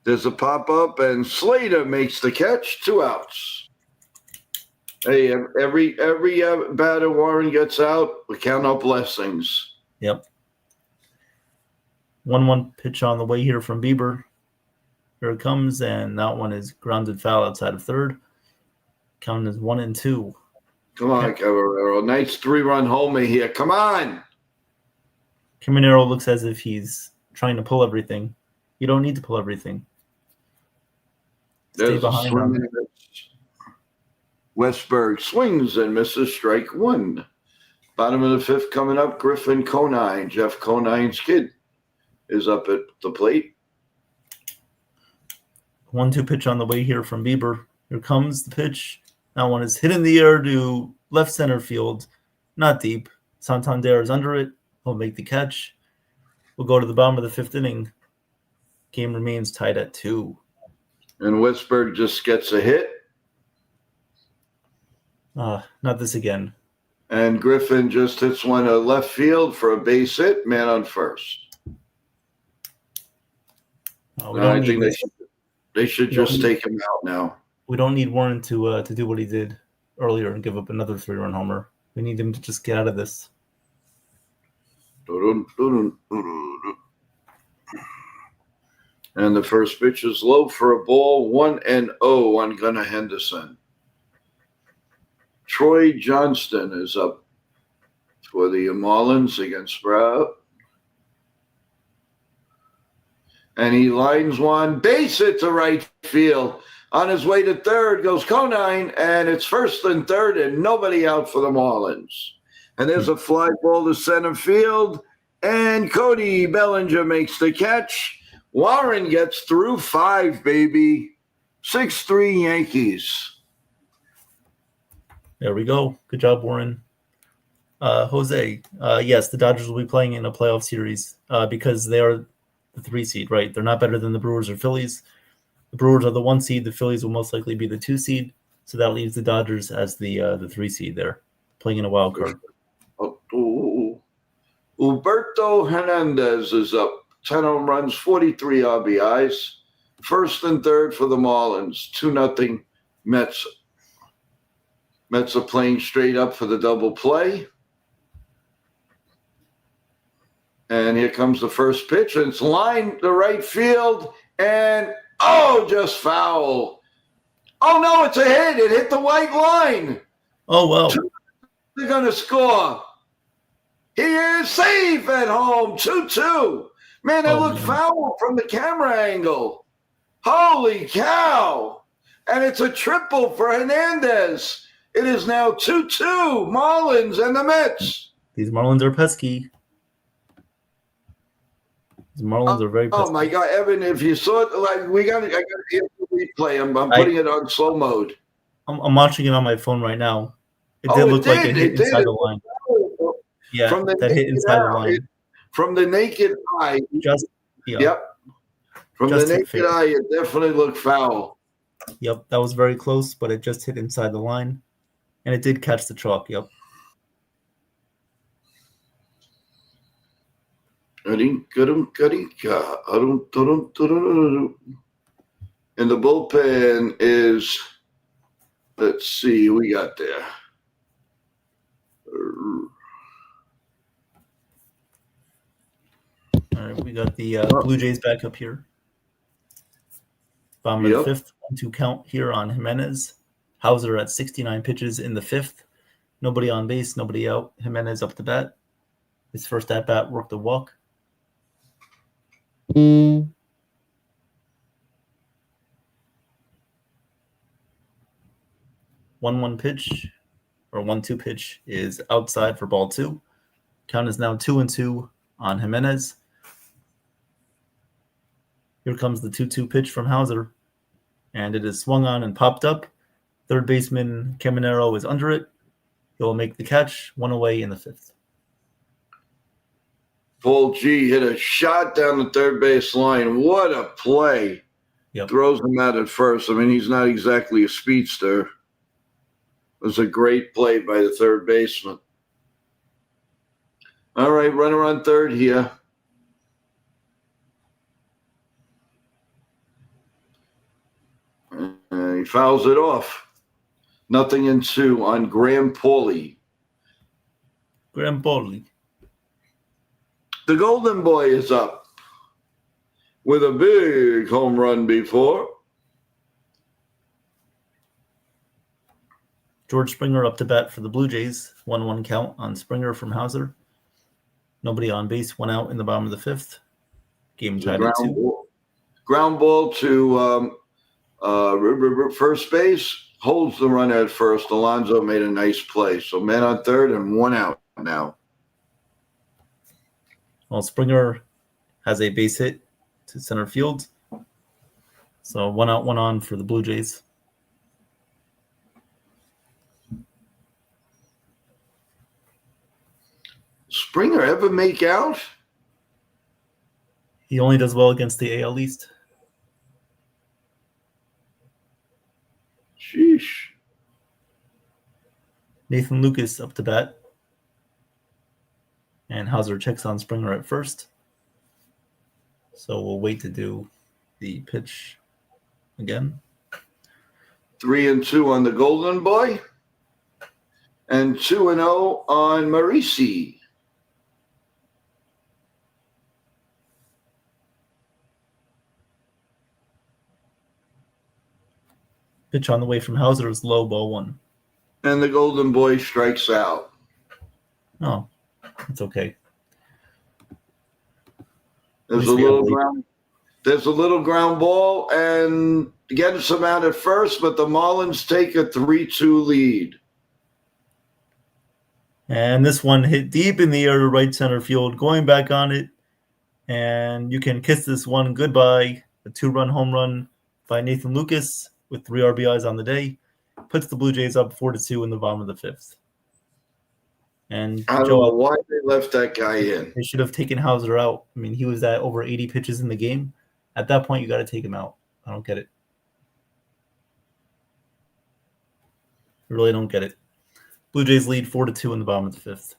Speaker 1: There's a pop-up, and Slater makes the catch. 2 outs. Hey, every batter Warren gets out, we count our blessings.
Speaker 2: Yep. 1-1 pitch on the way here from Bieber. Here it comes, and that one is grounded foul outside of third. Count is 1-2.
Speaker 1: Come on, Cabrera. Nice 3-run homer here. Come on.
Speaker 2: Caminero looks as if he's trying to pull everything. You don't need to pull everything. Stay behind on it.
Speaker 1: Westberg swings and misses, strike 1. Bottom of the 5th coming up, Griffin Conine. Jeff Conine's kid is up at the plate.
Speaker 2: 1-2 pitch on the way here from Bieber. Here comes the pitch. That one is hit in the air to left center field. Not deep. Santander is under it. He'll make the catch. We'll go to the bottom of the 5th inning. Game remains tied at 2.
Speaker 1: And Westberg just gets a hit.
Speaker 2: Not this again.
Speaker 1: And Griffin just hits one to left field for a base hit, man on first. I think they should just take him out now.
Speaker 2: We don't need Warren to do what he did earlier and give up another 3-run homer. We need him to just get out of this.
Speaker 1: And the first pitch is low for a ball, 1-0 on Gunnar Henderson. Troy Johnston is up for the Marlins against Sprout. And he lines one, base hit to right field. On his way to third goes Conine, and it's first and third, and nobody out for the Marlins. And there's a fly ball to center field, and Cody Bellinger makes the catch. Warren gets through 5, baby. 6-3 Yankees.
Speaker 2: There we go. Good job, Warren. Jose, yes, the Dodgers will be playing in a playoff series because they are the 3 seed, right? They're not better than the Brewers or Phillies. The Brewers are the 1 seed. The Phillies will most likely be the 2 seed. So that leaves the Dodgers as the 3 seed there, playing in a wild card.
Speaker 1: Humberto Hernandez is up. 10 home runs, 43 RBIs. First and third for the Marlins. 2-0 Mets. Mets are playing straight up for the double play. And here comes the first pitch. And it's lined to right field. And, just foul. Oh, no, it's a hit. It hit the white line.
Speaker 2: Oh, well.
Speaker 1: They're going to score. He is safe at home. 2-2. Man, that looked foul from the camera angle. Holy cow. And it's a triple for Hernandez. It is now 2-2, Marlins and the Mets.
Speaker 2: These Marlins are pesky. These Marlins are very pesky.
Speaker 1: Oh my God, Evan! If you saw it, like I got to replay. I'm putting it on slow mode.
Speaker 2: I'm watching it on my phone right now. It did look like it hit inside the line. Yeah,
Speaker 1: from the
Speaker 2: that hit inside the line.
Speaker 1: From the naked eye. Yep. From the naked eye, it definitely looked foul.
Speaker 2: Yep, that was very close, but it just hit inside the line. And it did catch the chalk, yep.
Speaker 1: And the bullpen is, let's see, we got there.
Speaker 2: All right, we got the Blue Jays back up here. Bottom of the fifth, 1-2 count here on Jimenez. Hauser at 69 pitches in the fifth. Nobody on base, nobody out. Jimenez up to bat. His first at bat worked a walk. 1-1 pitch, or 1-2 pitch is outside for ball 2. Count is now 2-2 on Jimenez. Here comes the 2-2 pitch from Hauser, and it is swung on and popped up. Third baseman Caminero is under it. He'll make the catch, 1 away in the fifth.
Speaker 1: Full G hit a shot down the third base line. What a play.
Speaker 2: Yep.
Speaker 1: Throws him out at first. I mean, he's not exactly a speedster. It was a great play by the third baseman. All right, runner on third here. He fouls it off. 0-2 on Graham Pauley. The Golden Boy is up with a big home run before.
Speaker 2: George Springer up to bat for the Blue Jays. 1-1 count on Springer from Hauser. Nobody on base, 1 out in the bottom of the fifth. Game tied at 2.
Speaker 1: Ground ball to first base. Holds the runner at first. Alonso made a nice play. So man on third and 1 out now.
Speaker 2: Well, Springer has a base hit to center field. So 1 out, 1 on for the Blue Jays.
Speaker 1: Springer ever make out?
Speaker 2: He only does well against the AL East.
Speaker 1: Sheesh.
Speaker 2: Nathan Lucas up to bat. And Hauser checks on Springer at first. So we'll wait to do the pitch again.
Speaker 1: 3-2 on the Golden Boy. And 2-0 on Marisi.
Speaker 2: Pitch on the way from Hauser is low, ball 1.
Speaker 1: And the Golden Boy strikes out.
Speaker 2: Oh, it's okay.
Speaker 1: There's a little ground ball and gets him out at first, but the Marlins take a 3-2 lead.
Speaker 2: And this one hit deep in the air to right center field, going back on it. And you can kiss this one goodbye. A 2-run home run by Nathan Lucas with 3 RBIs on the day. Puts the Blue Jays up 4-2 in the bottom of the fifth. And
Speaker 1: I don't know why they left that guy in.
Speaker 2: They should have taken Hauser out. I mean, he was at over 80 pitches in the game. At that point, you got to take him out. I don't get it. I really don't get it. Blue Jays lead 4-2 in the bottom of the fifth.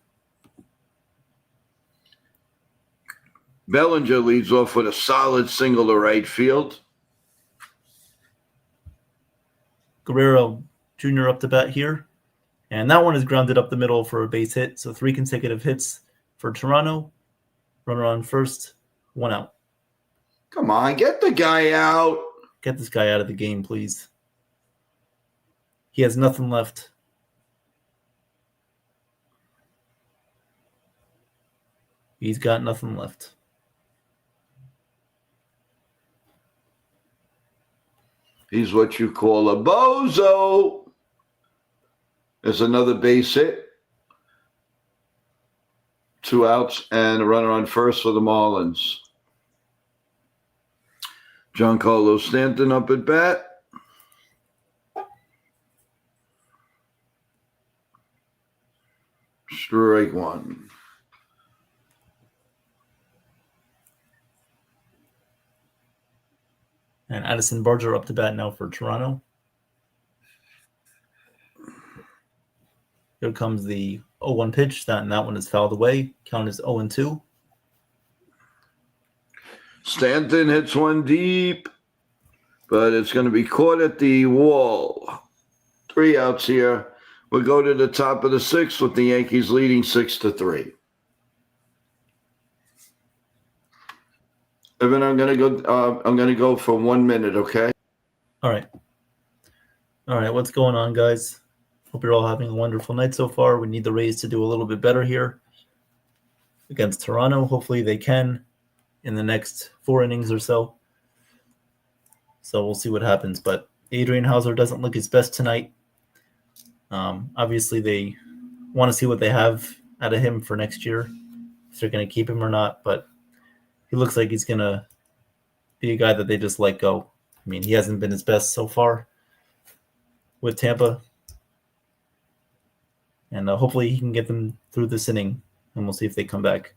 Speaker 1: Bellinger leads off with a solid single to right field.
Speaker 2: Guerrero Jr. up to bat here. And that one is grounded up the middle for a base hit. So 3 consecutive hits for Toronto. Runner on first, 1 out.
Speaker 1: Come on, get the guy out.
Speaker 2: Get this guy out of the game, please. He has nothing left. He's got nothing left.
Speaker 1: He's what you call a bozo. There's another base hit. 2 outs and a runner on first for the Marlins. Giancarlo Stanton up at bat. Strike one.
Speaker 2: And Addison Barger up to bat now for Toronto. Here comes the 0-1 pitch. That one is fouled away. Count is 0-2.
Speaker 1: Stanton hits one deep, but it's going to be caught at the wall. 3 outs here. We'll go to the top of the 6th with the Yankees leading 6-3. Evan, I'm gonna go for 1 minute, okay?
Speaker 2: All right. What's going on, guys? Hope you're all having a wonderful night so far. We need the Rays to do a little bit better here against Toronto. Hopefully they can in the next 4 innings or so. So we'll see what happens. But Adrian Hauser doesn't look his best tonight. Obviously, they want to see what they have out of him for next year, if they're going to keep him or not. But he looks like he's going to be a guy that they just let go. I mean, he hasn't been his best so far with Tampa. And hopefully he can get them through this inning, and we'll see if they come back.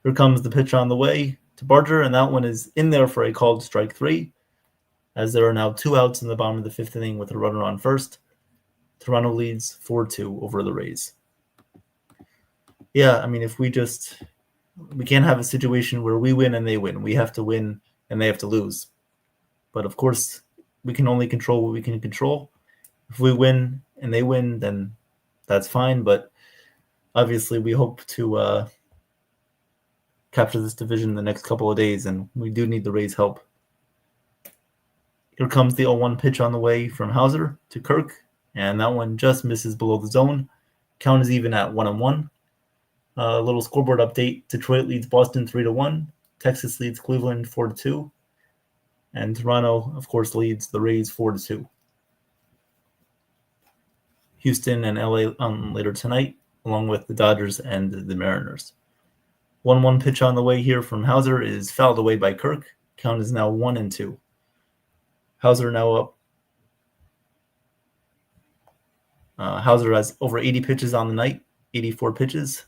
Speaker 2: Here comes the pitch on the way to Barger, and that one is in there for a called strike 3, as there are now 2 outs in the bottom of the 5th inning with a runner on first. Toronto leads 4-2 over the Rays. Yeah, I mean, we can't have a situation where we win and they win. We have to win and they have to lose. But of course, we can only control what we can control. If we win and they win, then that's fine. But obviously, we hope to capture this division in the next couple of days, and we do need the Rays' help. Here comes the 0-1 pitch on the way from Hauser to Kirk, and that one just misses below the zone. Count is even at 1-1. A little scoreboard update. Detroit leads Boston 3-1. Texas leads Cleveland 4-2. And Toronto, of course, leads the Rays 4-2. Houston and LA later tonight, along with the Dodgers and the Mariners. 1-1 pitch on the way here from Hauser is fouled away by Kirk. Count is now 1-2. Hauser now up. Hauser has over 80 pitches on the night, 84 pitches.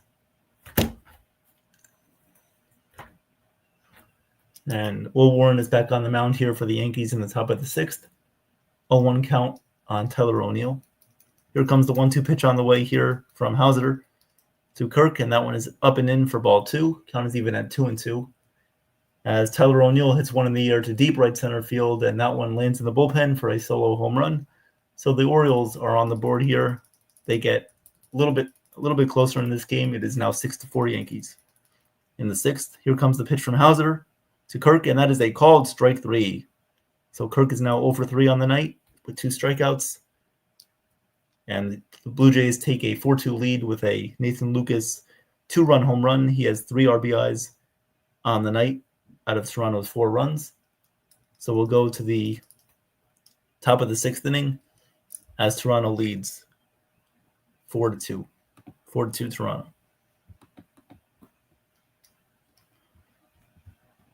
Speaker 2: And Will Warren is back on the mound here for the Yankees in the top of the 6th. 0-1 count on Tyler O'Neill. Here comes the 1-2 pitch on the way here from Hauser to Kirk, and that one is up and in for ball 2. Count is even at 2-2. As Tyler O'Neill hits one in the air to deep right center field, and that one lands in the bullpen for a solo home run. So the Orioles are on the board here. They get a little bit closer in this game. It is now 6-4 Yankees. In the 6th, here comes the pitch from Hauser to Kirk, and that is a called strike 3. So Kirk is now 0-for-3 on the night with 2 strikeouts. And the Blue Jays take a 4-2 lead with a Nathan Lucas 2-run home run. He has 3 RBIs on the night out of Toronto's 4 runs. So we'll go to the top of the 6th inning as Toronto leads 4-2. 4-2 Toronto.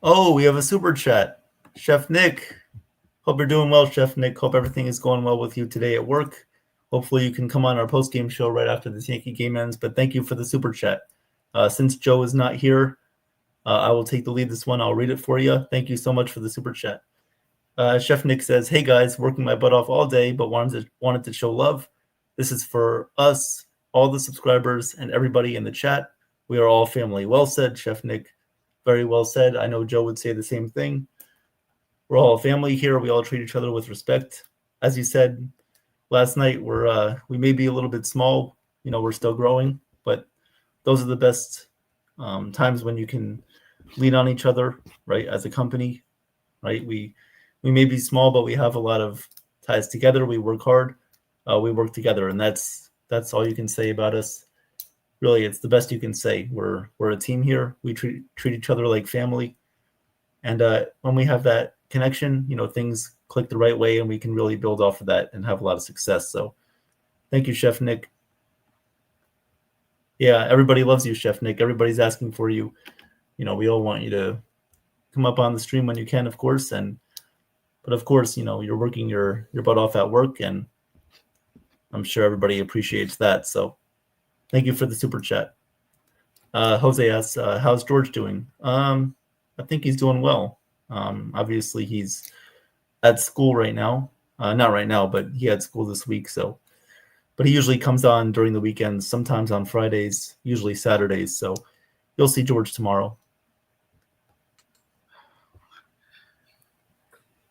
Speaker 2: Oh, we have a super chat. Chef Nick. Hope you're doing well, Chef Nick. Hope everything is going well with you today at work. Hopefully you can come on our post-game show right after this Yankee game ends. But thank you for the super chat. Since Joe is not here, I will take the lead this one. I'll read it for you. Thank you so much for the super chat. Chef Nick says, "Hey guys, working my butt off all day, but wanted to show love. This is for us, all the subscribers, and everybody in the chat. We are all family." Well said, Chef Nick. Very well said. I know Joe would say the same thing. We're all a family here. We all treat each other with respect. As you said last night, we may be a little bit small. You know, we're still growing, but those are the best times when you can lean on each other, right? As a company, right? We may be small, but we have a lot of ties together. We work hard. We work together, and that's all you can say about us. Really, it's the best you can say. We're a team here. We treat each other like family, and when we have that connection, you know, things click the right way, and we can really build off of that and have a lot of success. So thank you, Chef Nick. Yeah, everybody loves you, Chef Nick. Everybody's asking for you. You know, we all want you to come up on the stream when you can, of course. But of course, you know, you're working your butt off at work, and I'm sure everybody appreciates that. So thank you for the super chat. Jose asks, how's George doing? I think he's doing well. Obviously, he's at school right now. Not right now, but he had school this week. But he usually comes on during the weekends, sometimes on Fridays, usually Saturdays. So you'll see George tomorrow.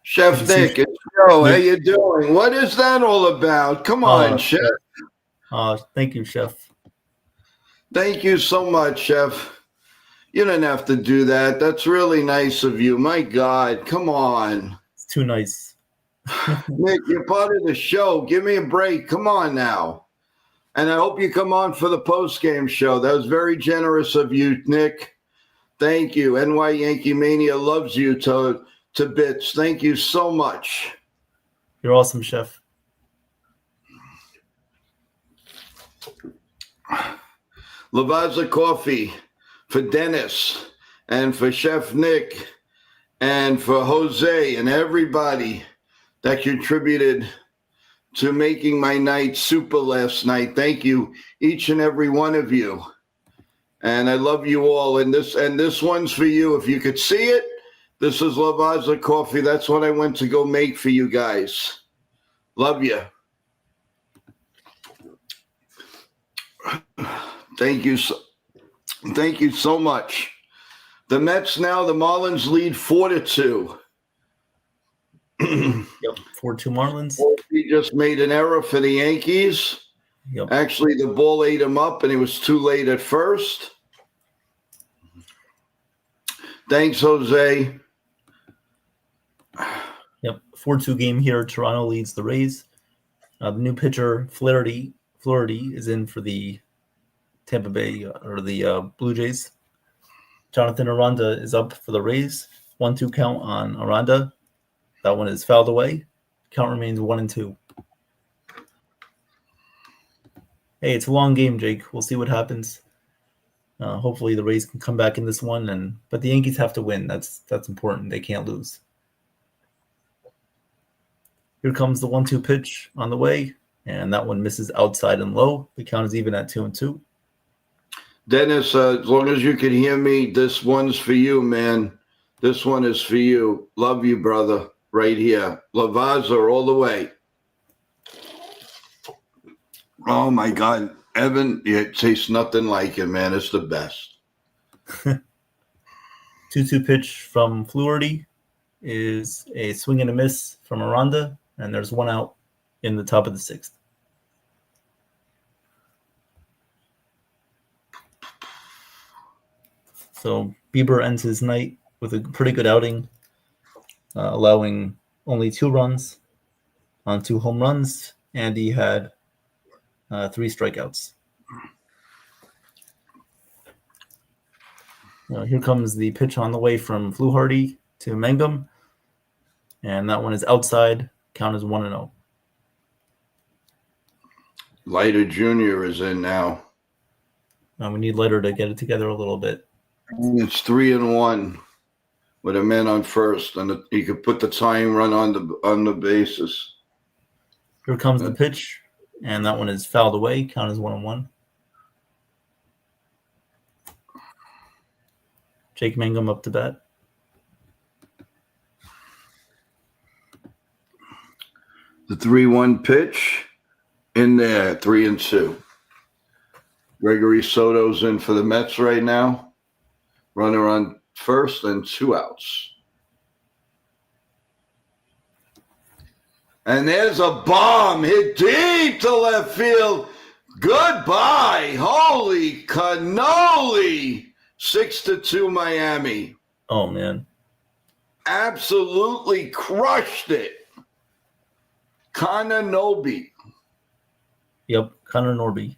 Speaker 1: Chef Nick, it's Joe. How you doing? What is that all about? Come on, Chef.
Speaker 2: Thank you, Chef.
Speaker 1: Thank you so much, Chef. You didn't have to do that. That's really nice of you. My God, come on.
Speaker 2: It's too nice.
Speaker 1: Nick, you're part of the show. Give me a break. Come on now. And I hope you come on for the post-game show. That was very generous of you, Nick. Thank you. NY Yankee Mania loves you to bits. Thank you so much.
Speaker 2: You're awesome, Chef.
Speaker 1: Lavazza Coffee for Dennis and for Chef Nick and for Jose and everybody that contributed to making my night super last night. Thank you, each and every one of you. And I love you all. And this one's for you. If you could see it, this is Lavazza Coffee. That's what I went to go make for you guys. Love you. Thank you so much. The Mets now, the Marlins lead 4-2.
Speaker 2: Yep, 4-2 Marlins.
Speaker 1: He just made an error for the Yankees.
Speaker 2: Yep.
Speaker 1: Actually, the ball ate him up, and it was too late at first. Thanks, Jose.
Speaker 2: Yep, 4-2 game here. Toronto leads the Rays. The new pitcher, Flaherty, is in for the Tampa Bay or the Blue Jays. Jonathan Aranda is up for the Rays. 1-2 count on Aranda. That one is fouled away. Count remains 1-2. Hey, it's a long game, Jake. We'll see what happens. Hopefully the Rays can come back in this one, but the Yankees have to win. That's important. They can't lose. Here comes the 1-2 pitch on the way, and that one misses outside and low. The count is even at 2-2.
Speaker 1: Dennis, as long as you can hear me, this one's for you, man. This one is for you. Love you, brother. Right here. Lavazza all the way. Oh, my God. Evan, it tastes nothing like it, man. It's the best.
Speaker 2: 2-2 pitch from Flaherty is a swing and a miss from Aranda, and there's one out in the top of the sixth. So Bieber ends his night with a pretty good outing, allowing only 2 runs on 2 home runs, and he had 3 strikeouts. Here comes the pitch on the way from Flaherty to Mangum, and that one is outside. Count is 1-0.
Speaker 1: Leiter Jr. is in now.
Speaker 2: We need Leiter to get it together a little bit.
Speaker 1: It's 3-1 with a man on first, and you could put the tying run on the bases.
Speaker 2: Here comes the pitch, and that one is fouled away. Count is 1-1. Jake Mangum up to bat.
Speaker 1: The 3-1 pitch in there, 3-2. Gregory Soto's in for the Mets right now. Runner on first and 2 outs. And there's a bomb hit deep to left field. Goodbye. Holy cannoli. 6-2 Miami.
Speaker 2: Oh, man.
Speaker 1: Absolutely crushed it. Connor Noby.
Speaker 2: Yep, Connor Norby.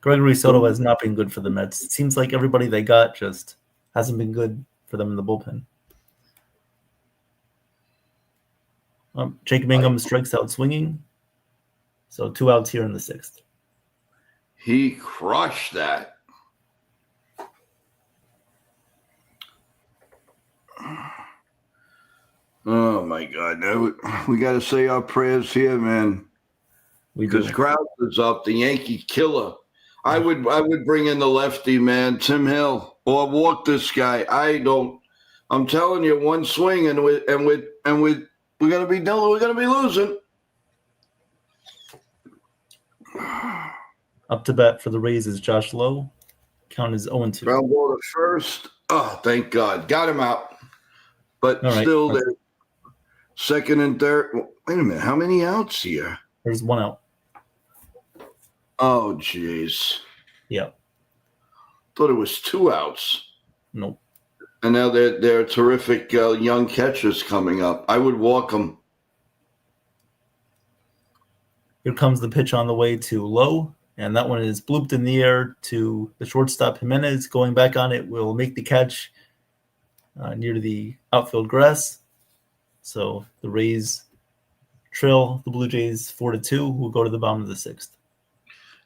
Speaker 2: Gregory Soto has not been good for the Mets. It seems like everybody they got just hasn't been good for them in the bullpen. Jacob Ingham strikes out swinging. So 2 outs here in the 6th.
Speaker 1: He crushed that. Oh my God! Now we got to say our prayers here, man. Because Krause is up, the Yankee killer. I would bring in the lefty, man, Tim Hill, or walk this guy. I'm telling you, one swing and we're gonna be done. We're gonna be losing.
Speaker 2: Up to bat for the Rays is Josh Lowe. Count is 0-2.
Speaker 1: Ground ball to first. Oh, thank God, got him out. But
Speaker 2: All right.
Speaker 1: still, they're second and third. Wait a minute, how many outs here?
Speaker 2: There's 1 out.
Speaker 1: Oh, jeez.
Speaker 2: Yeah.
Speaker 1: Thought it was 2 outs.
Speaker 2: Nope.
Speaker 1: And now they're terrific young catchers coming up. I would walk them.
Speaker 2: Here comes the pitch on the way to Lowe, and that one is blooped in the air to the shortstop Jimenez. Going back on it will make the catch near to the outfield grass. So the Rays trail the Blue Jays 4-2. We'll go to the bottom of the 6th.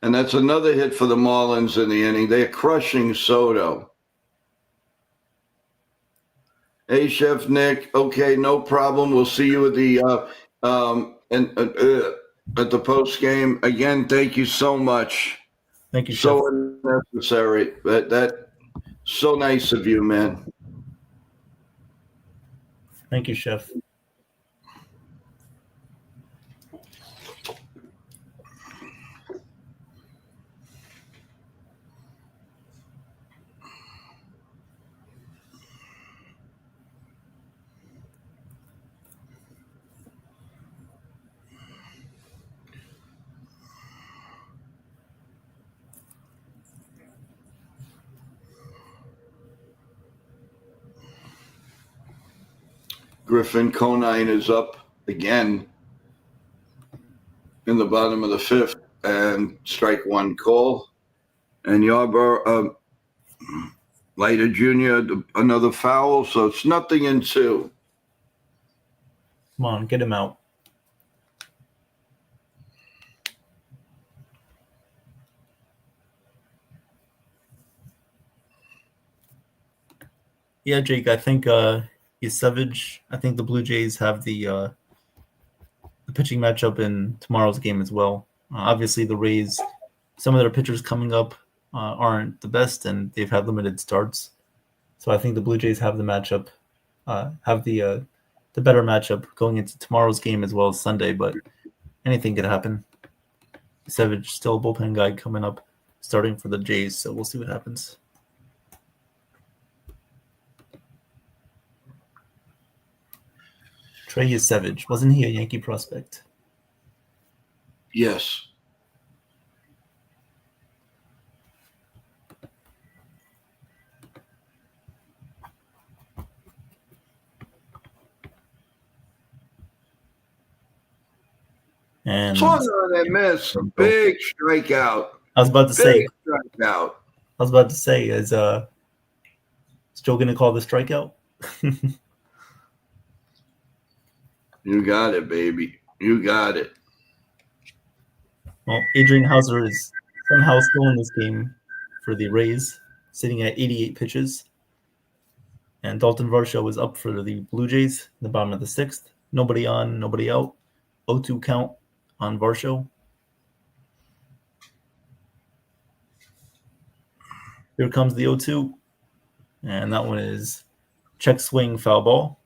Speaker 1: And that's another hit for the Marlins in the inning. They're crushing Soto. Hey, Chef Nick. Okay, no problem. We'll see you at the at the post game again. Thank you so much.
Speaker 2: Thank you,
Speaker 1: so
Speaker 2: Chef.
Speaker 1: Unnecessary. That so nice of you, man.
Speaker 2: Thank you, Chef.
Speaker 1: Griffin Conine is up again in the bottom of the 5th, and strike 1 call. And Yarbrough, Leiter Jr., another foul, so it's 0-2.
Speaker 2: Come on, get him out. Yeah, Jake, I think Savage. I think the Blue Jays have the pitching matchup in tomorrow's game as well. Obviously, the Rays, some of their pitchers coming up aren't the best, and they've had limited starts. So I think the Blue Jays have the matchup, have the better matchup going into tomorrow's game as well as Sunday. But anything could happen. Savage still a bullpen guy coming up, starting for the Jays. So we'll see what happens. Trey Savage, wasn't he a Yankee prospect?
Speaker 1: Yes.
Speaker 2: And
Speaker 1: swung on and missed. Big strikeout.
Speaker 2: I was about to say
Speaker 1: strikeout.
Speaker 2: I was about to say, is Joe going to call the strikeout?
Speaker 1: You got it, baby. You got it.
Speaker 2: Well, Adrian Hauser is somehow still in this game for the Rays, sitting at 88 pitches. And Dalton Varsho is up for the Blue Jays in the bottom of the 6th. Nobody on, nobody out. 0-2 count on Varsho. Here comes the 0-2. And that one is check swing foul ball.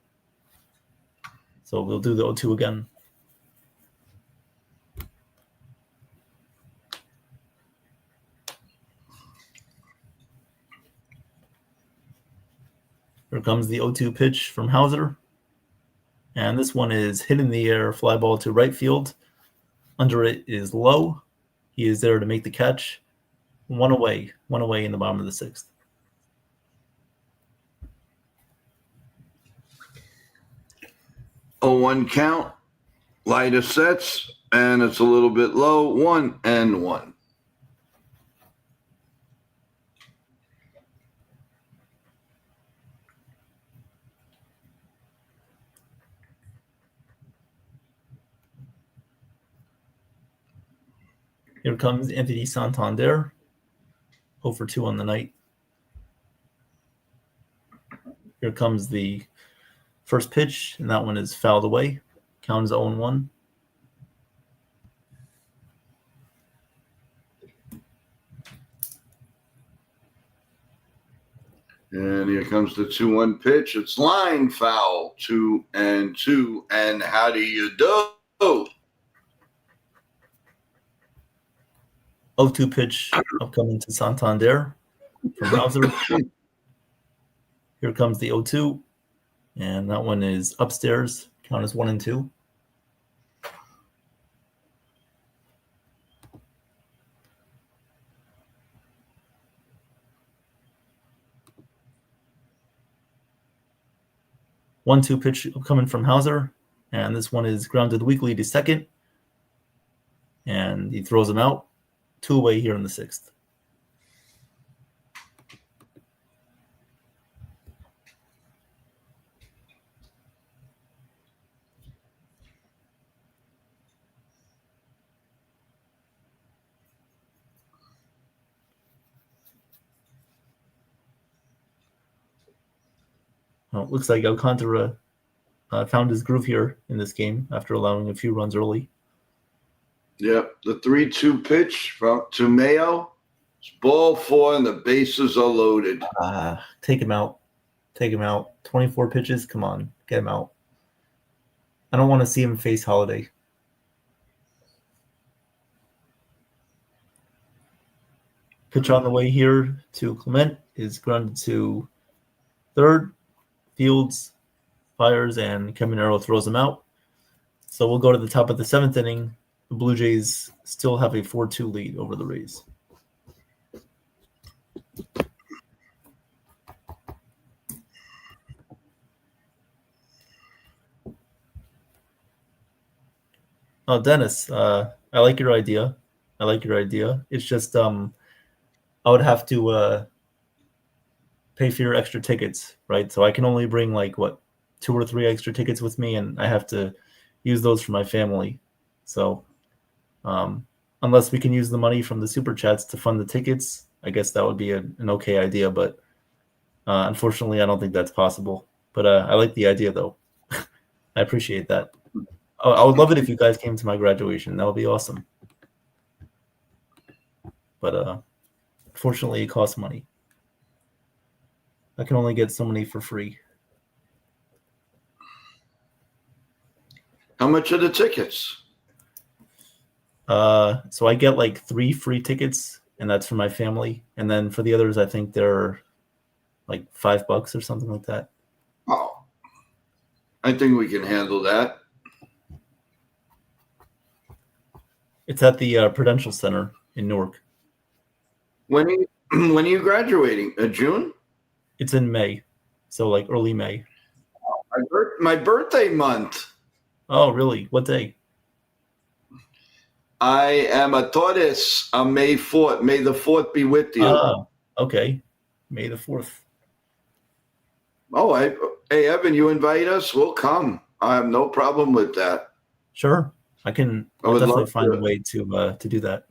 Speaker 2: So we'll do the 0-2 again. Here comes the 0-2 pitch from Hauser. And this one is hit in the air, fly ball to right field. Under it is Lowe. He is there to make the catch. One away in the bottom of the 6th.
Speaker 1: 0-1 count. Leiter sets, and it's a little bit low. 1-1.
Speaker 2: Here comes Anthony Santander. 0 for 2 on the night. Here comes the first pitch, and that one is fouled away. Count is 0-1.
Speaker 1: And here comes the 2-1 pitch. It's line foul. 2-2. And how do you do?
Speaker 2: 0-2 pitch upcoming to Santander from Hauser. Here comes the 0-2. And that one is upstairs. Count is 1-2. One-two pitch coming from Hauser, and this one is grounded weakly to second, and he throws him out. 2 away here in the 6th. Well, it looks like Alcantara found his groove here in this game after allowing a few runs early.
Speaker 1: Yep, the 3-2 pitch to Mayo. It's ball 4, and the bases are loaded.
Speaker 2: Take him out. Take him out. 24 pitches. Come on, get him out. I don't want to see him face Holiday. Pitch on the way here to Clement is grounded to third. Fields fires, and Caminero throws him out. So we'll go to the top of the 7th inning. The Blue Jays still have a 4-2 lead over the Rays. Oh, Dennis, I like your idea. It's just I would have to pay for your extra tickets, right? So I can only bring 2 or 3 extra tickets with me, and I have to use those for my family. So unless we can use the money from the super chats to fund the tickets, I guess that would be an okay idea. But unfortunately, I don't think that's possible. But I like the idea, though. I appreciate that. I would love it if you guys came to my graduation. That would be awesome. But unfortunately, it costs money. I can only get so many for free.
Speaker 1: How much are the tickets?
Speaker 2: So I get 3 free tickets, and that's for my family. And then for the others, I think they're $5 or something like that.
Speaker 1: Oh, I think we can handle that.
Speaker 2: It's at the Prudential Center in Newark.
Speaker 1: When are you graduating? June?
Speaker 2: It's in May, so early May.
Speaker 1: My birthday month.
Speaker 2: Oh, really? What day?
Speaker 1: I am a tortoise on May 4th. May the 4th be with you.
Speaker 2: Okay. May the 4th.
Speaker 1: Oh, hey, Evan, you invite us, we'll come. I have no problem with that.
Speaker 2: Sure. I'll definitely find a way to do that.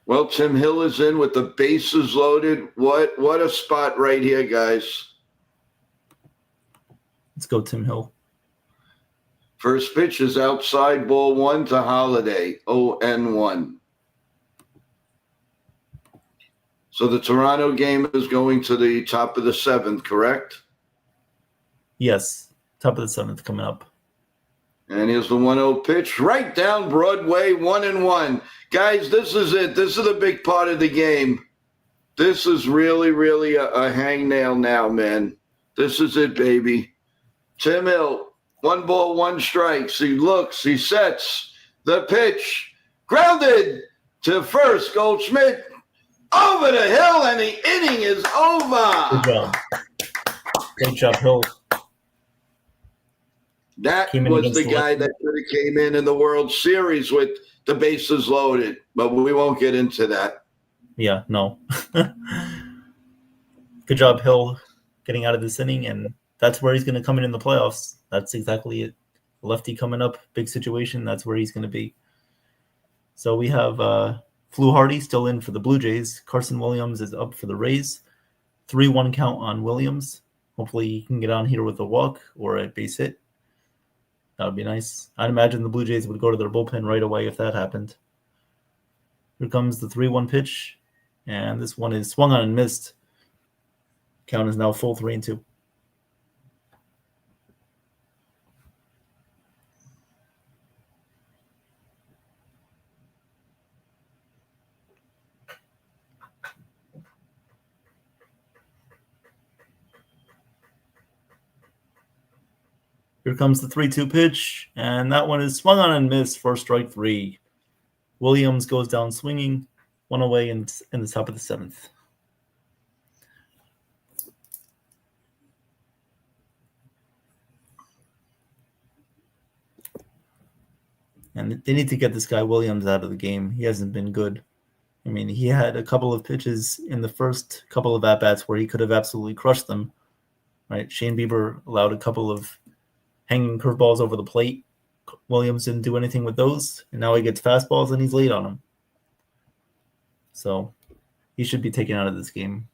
Speaker 1: Well, Tim Hill is in with the bases loaded. What a spot right here, guys.
Speaker 2: Let's go, Tim Hill.
Speaker 1: First pitch is outside, ball 1 to Holiday, 0-1. So the Toronto game is going to the top of the 7th, correct?
Speaker 2: Yes, top of the 7th coming up.
Speaker 1: And here's the 1-0 pitch right down Broadway, 1-1. Guys, this is it. This is the big part of the game. This is really, really a hangnail now, man. This is it, baby. Tim Hill, 1 ball, 1 strike. He looks, he sets the pitch. Grounded to first. Goldschmidt over the hill, and the inning is over.
Speaker 2: Good job. Great job, Hill.
Speaker 1: That was the guy that should have came in the World Series with the bases loaded, but we won't get into that.
Speaker 2: Yeah, no. Good job, Hill, getting out of this inning, and that's where he's going to come in the playoffs. That's exactly it. Lefty coming up, big situation. That's where he's going to be. So we have Flu Hardy still in for the Blue Jays. Carson Williams is up for the Rays. 3-1 count on Williams. Hopefully he can get on here with a walk or a base hit. That would be nice. I'd imagine the Blue Jays would go to their bullpen right away if that happened. Here comes the 3-1 pitch. And this one is swung on and missed. Count is now full 3-2. Here comes the 3-2 pitch, and that one is swung on and missed for strike 3. Williams goes down swinging, 1 away in the top of the 7th. And they need to get this guy Williams out of the game. He hasn't been good. I mean, he had a couple of pitches in the first couple of at-bats where he could have absolutely crushed them. Right? Shane Bieber allowed a couple of hanging curveballs over the plate. Williams didn't do anything with those, and now he gets fastballs and he's late on them. So he should be taken out of this game.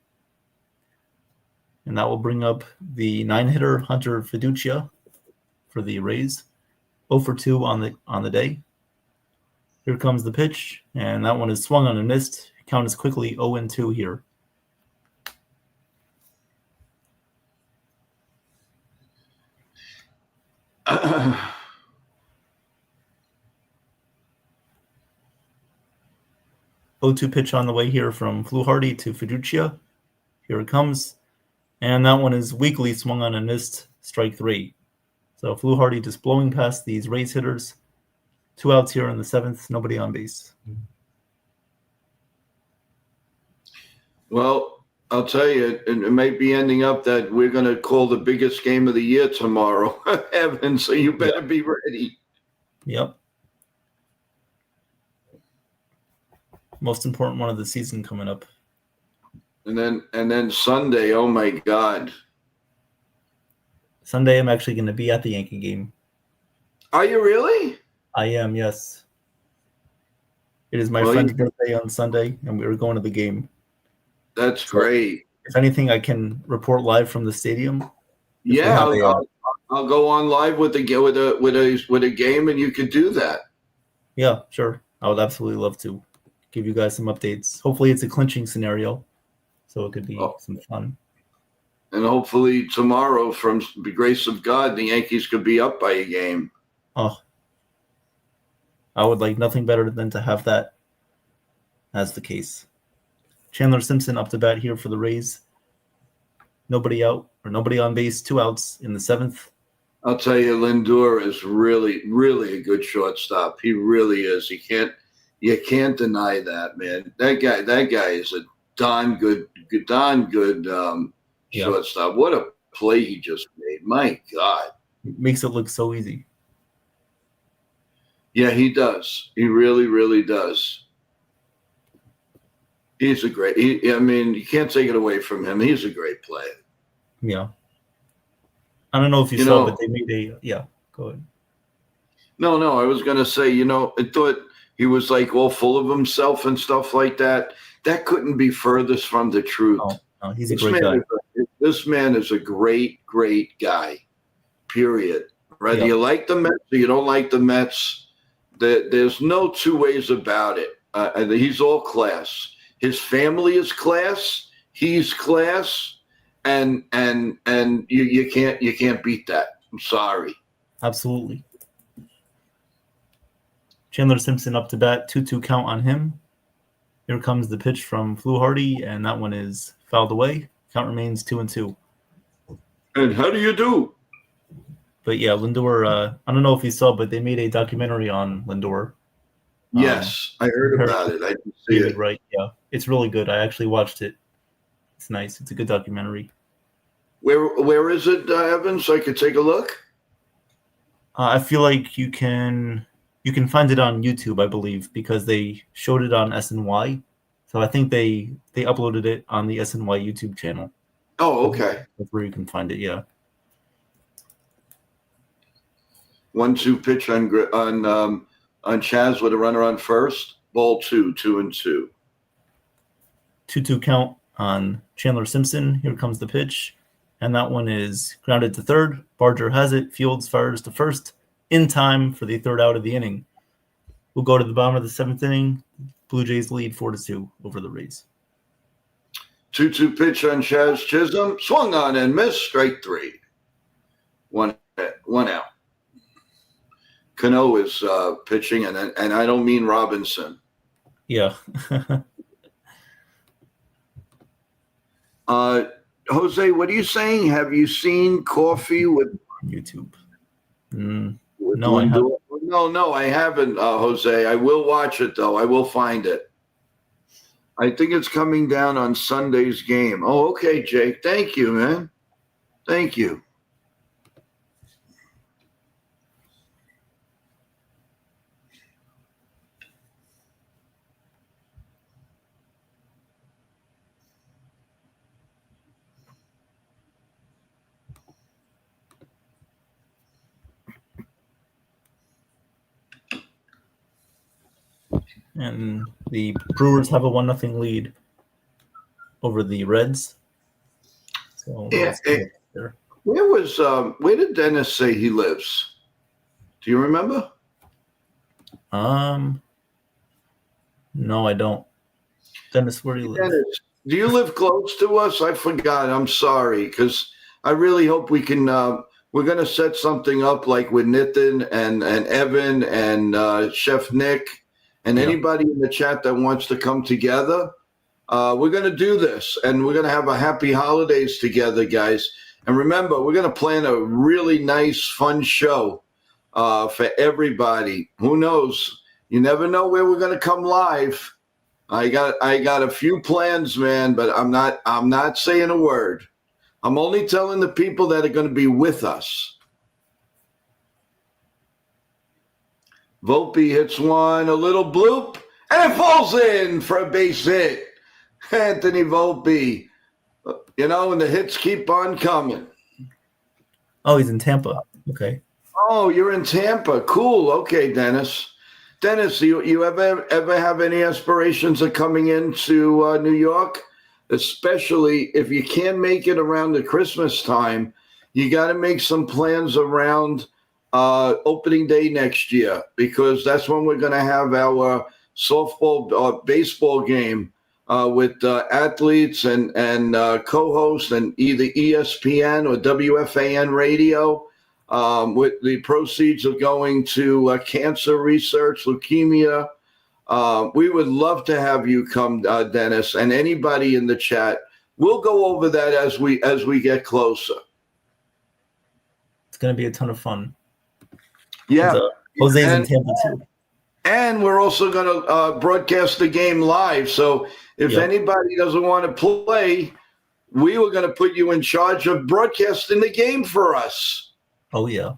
Speaker 2: And that will bring up the 9-hitter Hunter Fiducia for the Rays. 0 for 2 on the day. Here comes the pitch, and that one is swung on and missed. Count is quickly 0-2 here. O2 pitch on the way here from Flu Hardy to Fiducia. Here it comes. And that one is weakly swung on and missed, strike 3. So Flu Hardy just blowing past these Rays hitters. 2 outs here in the 7th, nobody on base.
Speaker 1: Well, I'll tell you, it might be ending up that we're going to call the biggest game of the year tomorrow, Evan, so you better be ready.
Speaker 2: Yep. Most important one of the season coming up.
Speaker 1: And then Sunday, oh my God.
Speaker 2: Sunday, I'm actually going to be at the Yankee game.
Speaker 1: Are you really?
Speaker 2: I am, yes. It is my friend's birthday on Sunday, and we were going to the game.
Speaker 1: That's great.
Speaker 2: If anything, I can report live from the stadium.
Speaker 1: Yeah, I'll go on live with a game, and you could do that.
Speaker 2: Yeah, sure. I would absolutely love to give you guys some updates. Hopefully, it's a clinching scenario, so it could be some fun.
Speaker 1: And hopefully tomorrow, from the grace of God, the Yankees could be up by a game.
Speaker 2: Oh, I would like nothing better than to have that as the case. Chandler Simpson up to bat here for the Rays. Nobody out or nobody on base, 2 outs in the 7th.
Speaker 1: I'll tell you, Lindor is really, really a good shortstop. He really is. You can't deny that, man. That guy is a darn good shortstop. What a play he just made. My God.
Speaker 2: It makes it look so easy.
Speaker 1: Yeah, he does. He really, really does. He's a great. I mean, you can't take it away from him. He's a great player.
Speaker 2: Yeah. I don't know if you saw, but they made a. Yeah, go ahead.
Speaker 1: No. I was going to say, I thought he was like all full of himself and stuff like that. That couldn't be furthest from the truth.
Speaker 2: No, he's a great guy.
Speaker 1: This man is a great, great guy, period. Whether you like the Mets or you don't like the Mets, there's no two ways about it. He's all class. His family is class. He's class, and you can't beat that. I'm sorry.
Speaker 2: Absolutely. Chandler Simpson up to bat, 2-2 count on him. Here comes the pitch from Flu Hardy, and that one is fouled away. Count remains 2-2.
Speaker 1: And how do you do?
Speaker 2: But yeah, Lindor, I don't know if you saw, but they made a documentary on Lindor.
Speaker 1: Yes, I heard about it. I didn't see it.
Speaker 2: Right, yeah. It's really good. I actually watched it. It's nice. It's a good documentary.
Speaker 1: Where is it, Evan, so I could take a look?
Speaker 2: I feel like you can find it on YouTube, I believe, because they showed it on SNY. So I think they uploaded it on the SNY YouTube channel.
Speaker 1: Oh, okay.
Speaker 2: That's where you can find it, yeah.
Speaker 1: 1-2 pitch on Chaz with a runner on first. Ball 2, 2-2.
Speaker 2: 2-2 count on Chandler Simpson. Here comes the pitch. And that one is grounded to third. Barger has it. Fields fires to first in time for the third out of the inning. We'll go to the bottom of the seventh inning. Blue Jays lead 4-2 over the Rays.
Speaker 1: 2-2 pitch on Chaz Chisholm. Swung on and missed. Strike 3. One out. Cano is pitching, and I don't mean Robinson.
Speaker 2: Yeah.
Speaker 1: Jose, what are you saying? Have you seen Coffee with
Speaker 2: YouTube?
Speaker 1: No, I haven't. No, I haven't, Jose. I will watch it, though. I will find it. I think it's coming down on Sunday's game. Oh, okay, Jake. Thank you, man. Thank you.
Speaker 2: And the Brewers have a 1-0 lead over the Reds. So
Speaker 1: Yeah, where did Dennis say he lives? Do you remember?
Speaker 2: No, I don't. Dennis, where do you live?
Speaker 1: Dennis, do you live close to us? I forgot. I'm sorry, because I really hope we can. We're going to set something up like with Nitin and Evan and Chef Nick and anybody in the chat that wants to come together. We're going to do this, and we're going to have a happy holidays together, guys. And remember, we're going to plan a really nice, fun show for everybody. Who knows? You never know where we're going to come live. I got a few plans, man, but I'm not saying a word. I'm only telling the people that are going to be with us. Volpe hits one, a little bloop, and it falls in for a base hit. Anthony Volpe, and the hits keep on coming.
Speaker 2: Oh, he's in Tampa. Okay.
Speaker 1: Oh, you're in Tampa. Cool. Okay, Dennis. Dennis, you ever have any aspirations of coming into New York? Especially if you can't make it around the Christmas time, you got to make some plans around opening day next year, because that's when we're going to have our softball baseball game with athletes and co-hosts and either ESPN or WFAN radio. With the proceeds of going to cancer research, leukemia. We would love to have you come, Dennis, and anybody in the chat. We'll go over that as we get closer.
Speaker 2: It's going to be a ton of fun.
Speaker 1: Yeah.
Speaker 2: Jose's in Tampa too.
Speaker 1: And we're also going to broadcast the game live. So if anybody doesn't want to play, we were going to put you in charge of broadcasting the game for us.
Speaker 2: Oh, yeah.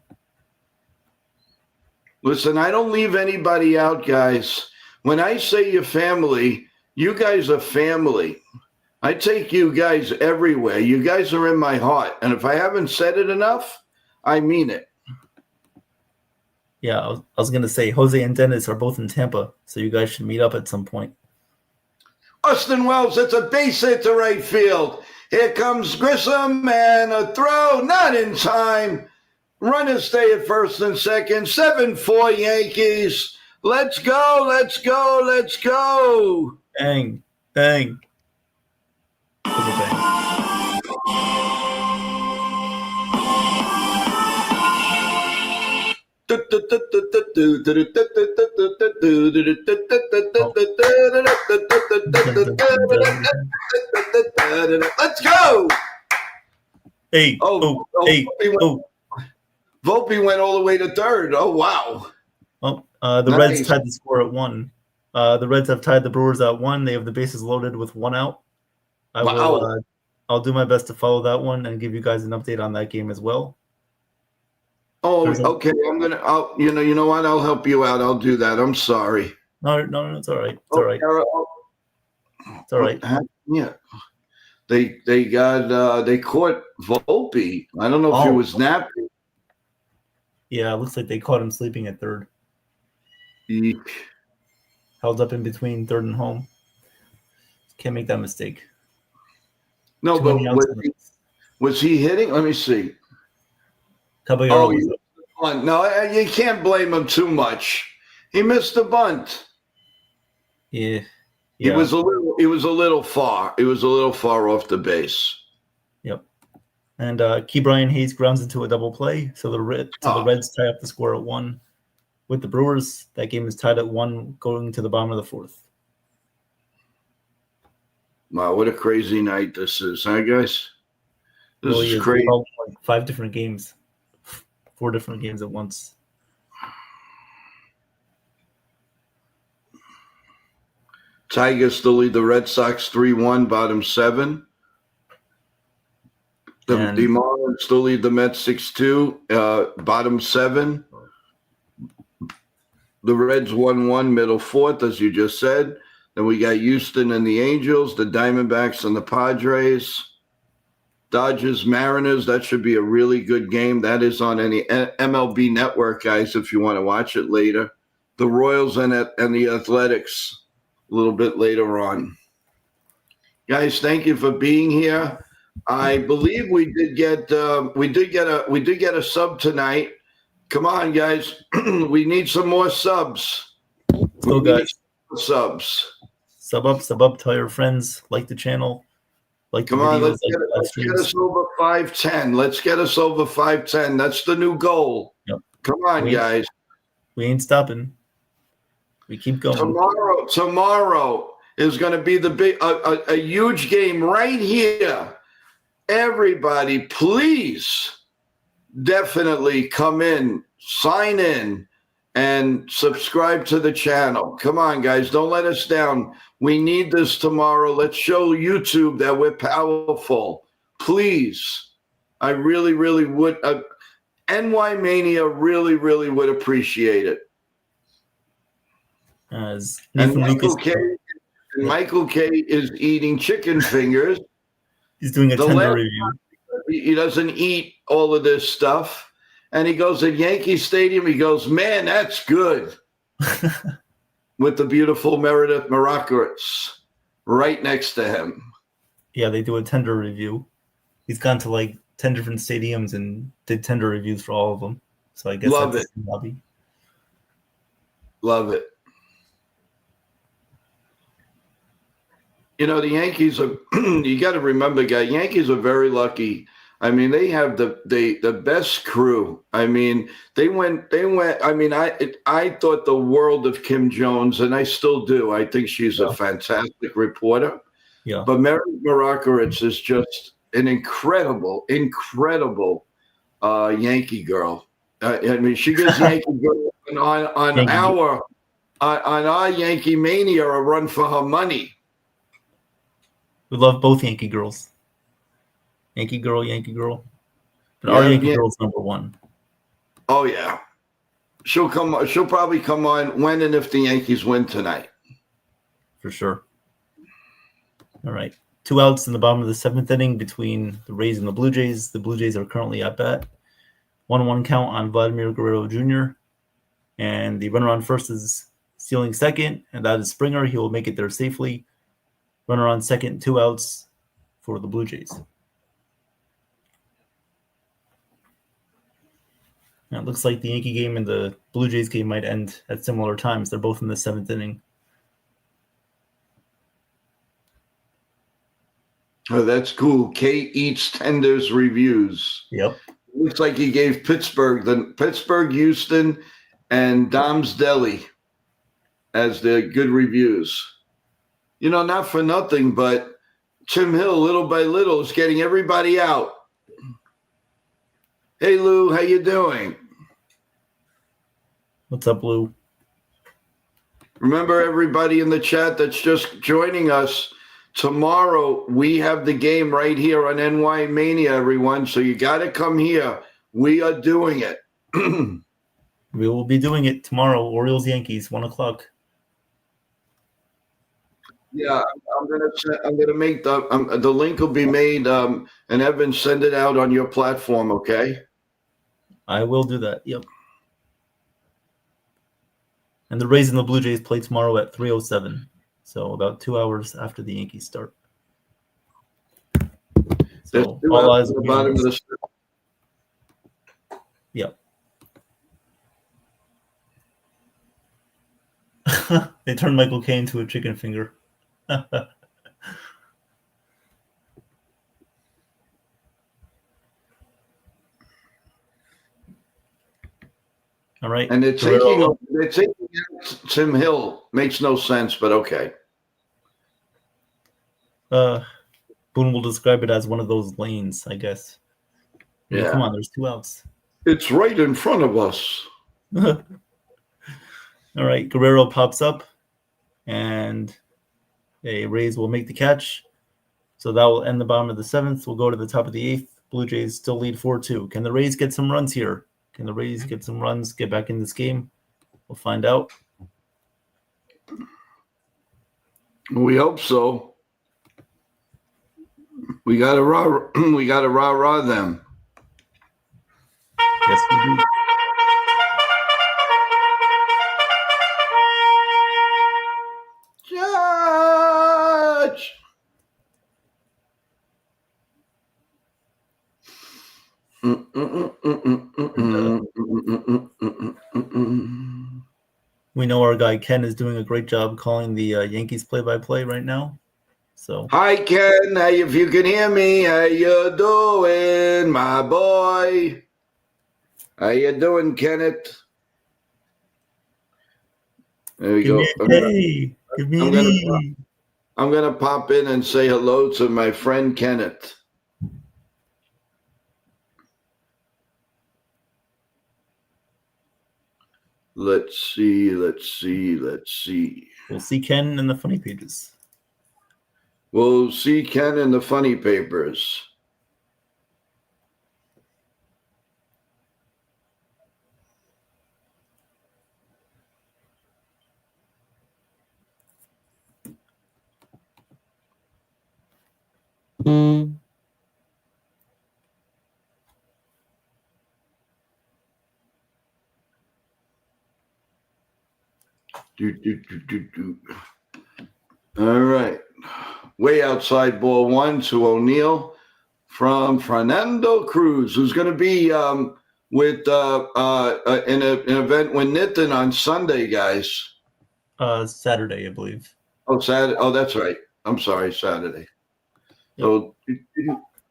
Speaker 1: Listen, I don't leave anybody out, guys. When I say your family, you guys are family. I take you guys everywhere. You guys are in my heart. And if I haven't said it enough, I mean it.
Speaker 2: Yeah, I was going to say Jose and Dennis are both in Tampa, so you guys should meet up at some point.
Speaker 1: Austin Wells, it's a base hit to right field. Here comes Grissom, and a throw, not in time. Runners stay at first and second. 7-4 Yankees. Let's go, let's go, let's go.
Speaker 2: Bang, bang. Bang.
Speaker 1: Let's go.
Speaker 2: Hey,
Speaker 1: Volpe went all the way to third. Oh, wow.
Speaker 2: Well, the
Speaker 1: Nice.
Speaker 2: Reds tied the score at 1. The Reds have tied the Brewers at 1. They have the bases loaded with 1 out. I'll do my best to follow that one and give you guys an update on that game as well.
Speaker 1: Oh, okay. You know what? I'll help you out. I'll do that. I'm sorry.
Speaker 2: No, it's all right. It's all right. It's all right.
Speaker 1: Yeah. They caught Volpe. I don't know if he was napping.
Speaker 2: Yeah, it looks like they caught him sleeping at third.
Speaker 1: Eek.
Speaker 2: Held up in between third and home. Can't make that mistake.
Speaker 1: No,
Speaker 2: Too
Speaker 1: but
Speaker 2: many outs.
Speaker 1: was he hitting? Let me see.
Speaker 2: Caballero was
Speaker 1: he missed the bunt. No, you can't blame him too much. He missed the bunt.
Speaker 2: Yeah.
Speaker 1: He was a little far. He was a little far off the base.
Speaker 2: Yep. And Key Brian Hayes grounds into a double play, so the Reds tie up the score at 1 with the Brewers. That game is tied at 1 going to the bottom of the 4th.
Speaker 1: Wow, what a crazy night this is, huh, guys? This is crazy.
Speaker 2: Like 5 different games, 4 different games at once.
Speaker 1: Tigers still lead the Red Sox 3-1, bottom 7. The Marlins still lead the Mets 6-2, bottom 7. The Reds 1-1, middle 4th, as you just said. Then we got Houston and the Angels, the Diamondbacks and the Padres. Dodgers, Mariners, that should be a really good game. That is on any MLB Network, guys, if you want to watch it later. The Royals and the Athletics a little bit later on. Guys, thank you for being here. I believe we did get a sub tonight. Come on, guys. We need some more subs.
Speaker 2: So guys,
Speaker 1: subs.
Speaker 2: Sub up, tell your friends, like the channel. Like
Speaker 1: Come on, let's get us over 510. Let's get us over 510. That's the new goal.
Speaker 2: Yep.
Speaker 1: Come on, guys.
Speaker 2: We ain't stopping. We keep going.
Speaker 1: Tomorrow is going to be a huge game right here. Everybody, please definitely come in, sign in, and subscribe to the channel. Come on, guys. Don't let us down. We need this tomorrow. Let's show YouTube that we're powerful. Please. I really, really would. NY Mania really, really would appreciate it. Michael K is eating chicken fingers.
Speaker 2: He's doing a tender review.
Speaker 1: He doesn't eat all of this stuff. And he goes at Yankee Stadium. He goes, man, that's good. With the beautiful Meredith Marakowitz right next to him.
Speaker 2: Yeah, they do a tender review. He's gone to like 10 different stadiums and did tender reviews for all of them. So I guess
Speaker 1: Love it.
Speaker 2: Hobby.
Speaker 1: Love it. You know, the Yankees are, you got to remember, guys, Yankees are very lucky. I mean, they have the best crew. I mean, they went, I mean, I thought the world of Kim Jones, and I still do. I think she's a fantastic reporter.
Speaker 2: Yeah.
Speaker 1: But Mary Marakowitz is just an incredible Yankee girl. I mean, she gives Yankee girl on our Yankee Mania a run for her money.
Speaker 2: We love both Yankee girls. Yankee girl. But our Yankee girl's number 1.
Speaker 1: Oh yeah. She'll probably come on when and if the Yankees win tonight.
Speaker 2: For sure. All right. 2 outs in the bottom of the 7th inning between the Rays and the Blue Jays. The Blue Jays are currently at bat. 1-1 count on Vladimir Guerrero Jr. And the runner on first is stealing second, and that is Springer. He will make it there safely. Runner on second, 2 outs for the Blue Jays. Now it looks like the Yankee game and the Blue Jays game might end at similar times. They're both in the 7th inning.
Speaker 1: Oh, that's cool. Kate Eats Tenders reviews.
Speaker 2: Yep.
Speaker 1: Looks like he gave Pittsburgh, Houston, and Dom's Deli as the good reviews. You know, not for nothing, but Tim Hill, little by little, is getting everybody out. Hey, Lou, how you doing?
Speaker 2: What's up, Lou?
Speaker 1: Remember, everybody in the chat that's just joining us, tomorrow we have the game right here on NY Mania, everyone. So you got to come here. We are doing it.
Speaker 2: We will be doing it tomorrow. Orioles, Yankees, 1:00.
Speaker 1: Yeah, I'm gonna make the link will be made, and Evan, send it out on your platform, okay?
Speaker 2: I will do that. Yep. And the Rays and the Blue Jays play tomorrow at 3:07. So about 2 hours after the Yankees start. So all eyes
Speaker 1: on
Speaker 2: will
Speaker 1: the
Speaker 2: be on
Speaker 1: bottom of
Speaker 2: this.
Speaker 1: the
Speaker 2: Yep. They turned Michael Caine into a chicken finger. All right.
Speaker 1: and they're
Speaker 2: Guerrero.
Speaker 1: taking out Tim Hill. Makes no sense, but okay.
Speaker 2: Boone will describe it as one of those lanes, I guess. I mean,
Speaker 1: Yeah.
Speaker 2: come on, there's 2 outs.
Speaker 1: It's right in front of us.
Speaker 2: All right, Guerrero pops up, and a Rays will make the catch. So that will end the bottom of the 7th. We'll go to the top of the 8th. Blue Jays still lead 4-2. Can the Rays get some runs here? Can the Rays get some runs, get back in this game? We'll find out.
Speaker 1: We hope so. We got to rah them.
Speaker 2: Yes, we do.
Speaker 1: Judge.
Speaker 2: We know our guy Ken is doing a great job calling the Yankees play-by-play right now. So
Speaker 1: Hi Ken, if you can hear me, how you doing, my boy? How you doing, Kenneth? There we go.
Speaker 2: Give me an E.
Speaker 1: I'm gonna pop in and say hello to my friend Kenneth. Let's see.
Speaker 2: We'll see Ken in the funny pages.
Speaker 1: We'll see Ken in the funny papers. All right. Way outside ball 1 to O'Neill from Fernando Cruz, who's going to be with in an event with Nitin on Sunday, guys.
Speaker 2: Saturday, I believe.
Speaker 1: Oh, Saturday. Oh, that's right. I'm sorry, Saturday. Yep. So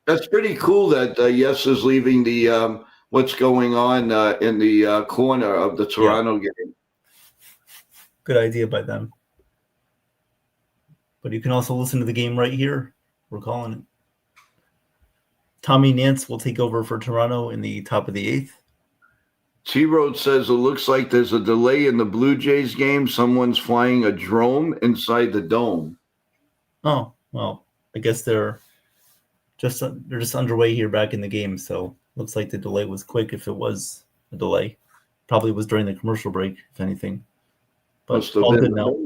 Speaker 1: that's pretty cool that Yes is leaving the what's going on in the corner of the Toronto game.
Speaker 2: Good idea by them. But you can also listen to the game right here. We're calling it. Tommy Nance will take over for Toronto in the top of the 8th.
Speaker 1: T-Road says it looks like there's a delay in the Blue Jays game. Someone's flying a drone inside the dome.
Speaker 2: Oh, well, I guess they're just underway here back in the game. So looks like the delay was quick if it was a delay. Probably was during the commercial break, if anything. But all good now.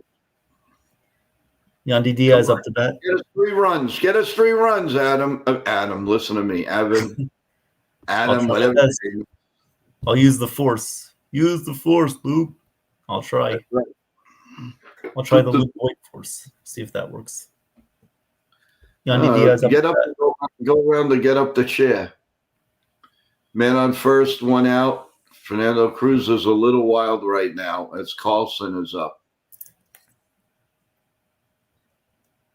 Speaker 2: Yandy Diaz up to bat.
Speaker 1: Get us 3 runs. Get us 3 runs, Adam. Adam, listen to me. Evan. Adam, whatever.
Speaker 2: I'll use the force. Use the force, Luke. I'll try. Right. I'll try the Luke White force. See if that works. Yandy Diaz up
Speaker 1: get up and go around to get up the chair. Man on first, 1 out. Fernando Cruz is a little wild right now as Carlson is up.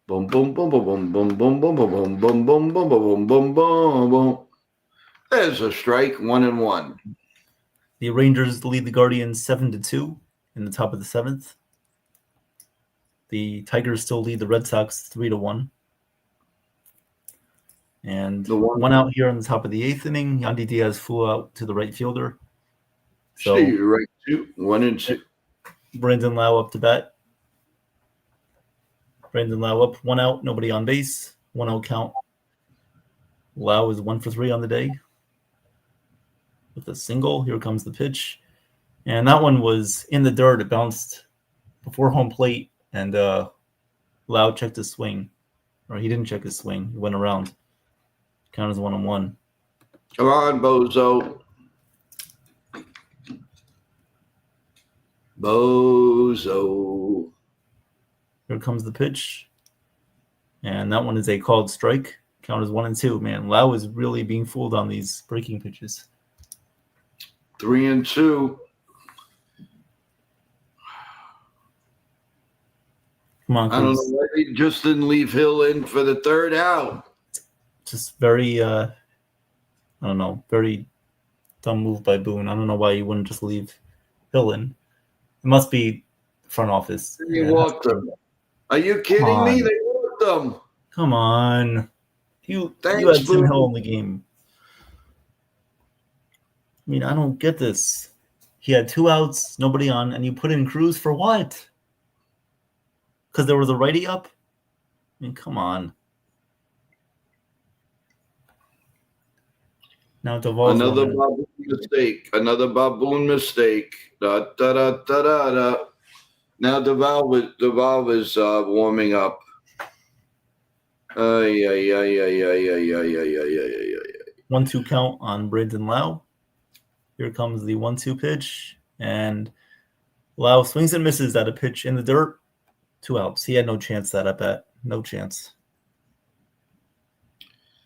Speaker 1: Boom, boom, boom, boom, boom, boom, boom, boom, boom, boom, boom, boom, boom, boom, boom, boom. There's a strike, 1-1.
Speaker 2: The Rangers lead the Guardians 7-2 in the top of the 7th. The Tigers still lead the Red Sox 3-1. And the 1 out here on the top of the 8th inning. Yandy Diaz flew out to the right fielder.
Speaker 1: So right 2, 1-2.
Speaker 2: Brandon Lau up to bat. Brandon Lau up, 1 out, nobody on base, 1 out count. Lau is 1 for 3 on the day with a single. Here comes the pitch. And that one was in the dirt. It bounced before home plate, and Lau checked his swing. Or he didn't check his swing. He went around. Count as 1-1.
Speaker 1: Come on, Bozo. Bozo.
Speaker 2: Here comes the pitch. And that one is a called strike. Count as 1-2. Man, Lau is really being fooled on these breaking pitches.
Speaker 1: 3-2.
Speaker 2: Come on, Cruz.
Speaker 1: I don't know why he just didn't leave Hill in for the third out.
Speaker 2: Just very, I don't know, very dumb move by Boone. I don't know why you wouldn't just leave Hill in. It must be front office.
Speaker 1: He walked him. Are you kidding me? They walked him.
Speaker 2: Come on. You had
Speaker 1: Thanks,
Speaker 2: Tim
Speaker 1: Boone.
Speaker 2: Hill in the game. I mean, I don't get this. He had 2 outs, nobody on, and you put in Cruz for what? Because there was a righty up? I mean, come on. Now Duvall's
Speaker 1: Another
Speaker 2: running.
Speaker 1: baboon mistake. Another baboon mistake. Da, da, da, da, da, da. Now Duvall is warming up. Ay, ay, ay, ay, ay, ay, ay, ay, ay, ay, ay.
Speaker 2: 1-2 count on Brandon Lau. Here comes the 1-2 pitch, and Lau swings and misses at a pitch in the dirt. 2 outs. He had no chance that at bat. No chance.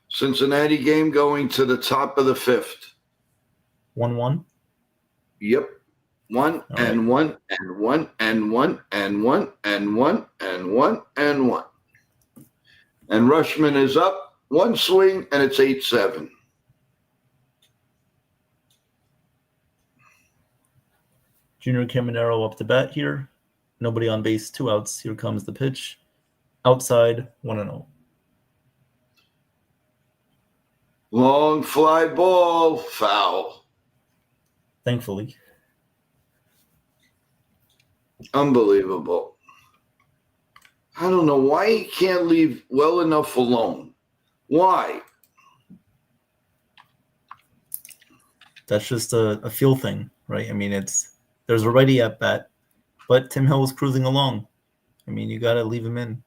Speaker 1: Cincinnati game going to the top of the 5th.
Speaker 2: 1-1.
Speaker 1: Yep. One
Speaker 2: All
Speaker 1: and
Speaker 2: right.
Speaker 1: one and one and one and one and one and one and one. And Rushman is up. 1 swing, and it's 8-7.
Speaker 2: Junior Caminero up to bat here. Nobody on base, 2 outs. Here comes the pitch. Outside, 1-0.
Speaker 1: Long fly ball, foul.
Speaker 2: Thankfully.
Speaker 1: Unbelievable. I don't know why he can't leave well enough alone. Why?
Speaker 2: That's just a feel thing, right? I mean, there's a righty at bat, but Tim Hill was cruising along. I mean, you got to leave him in.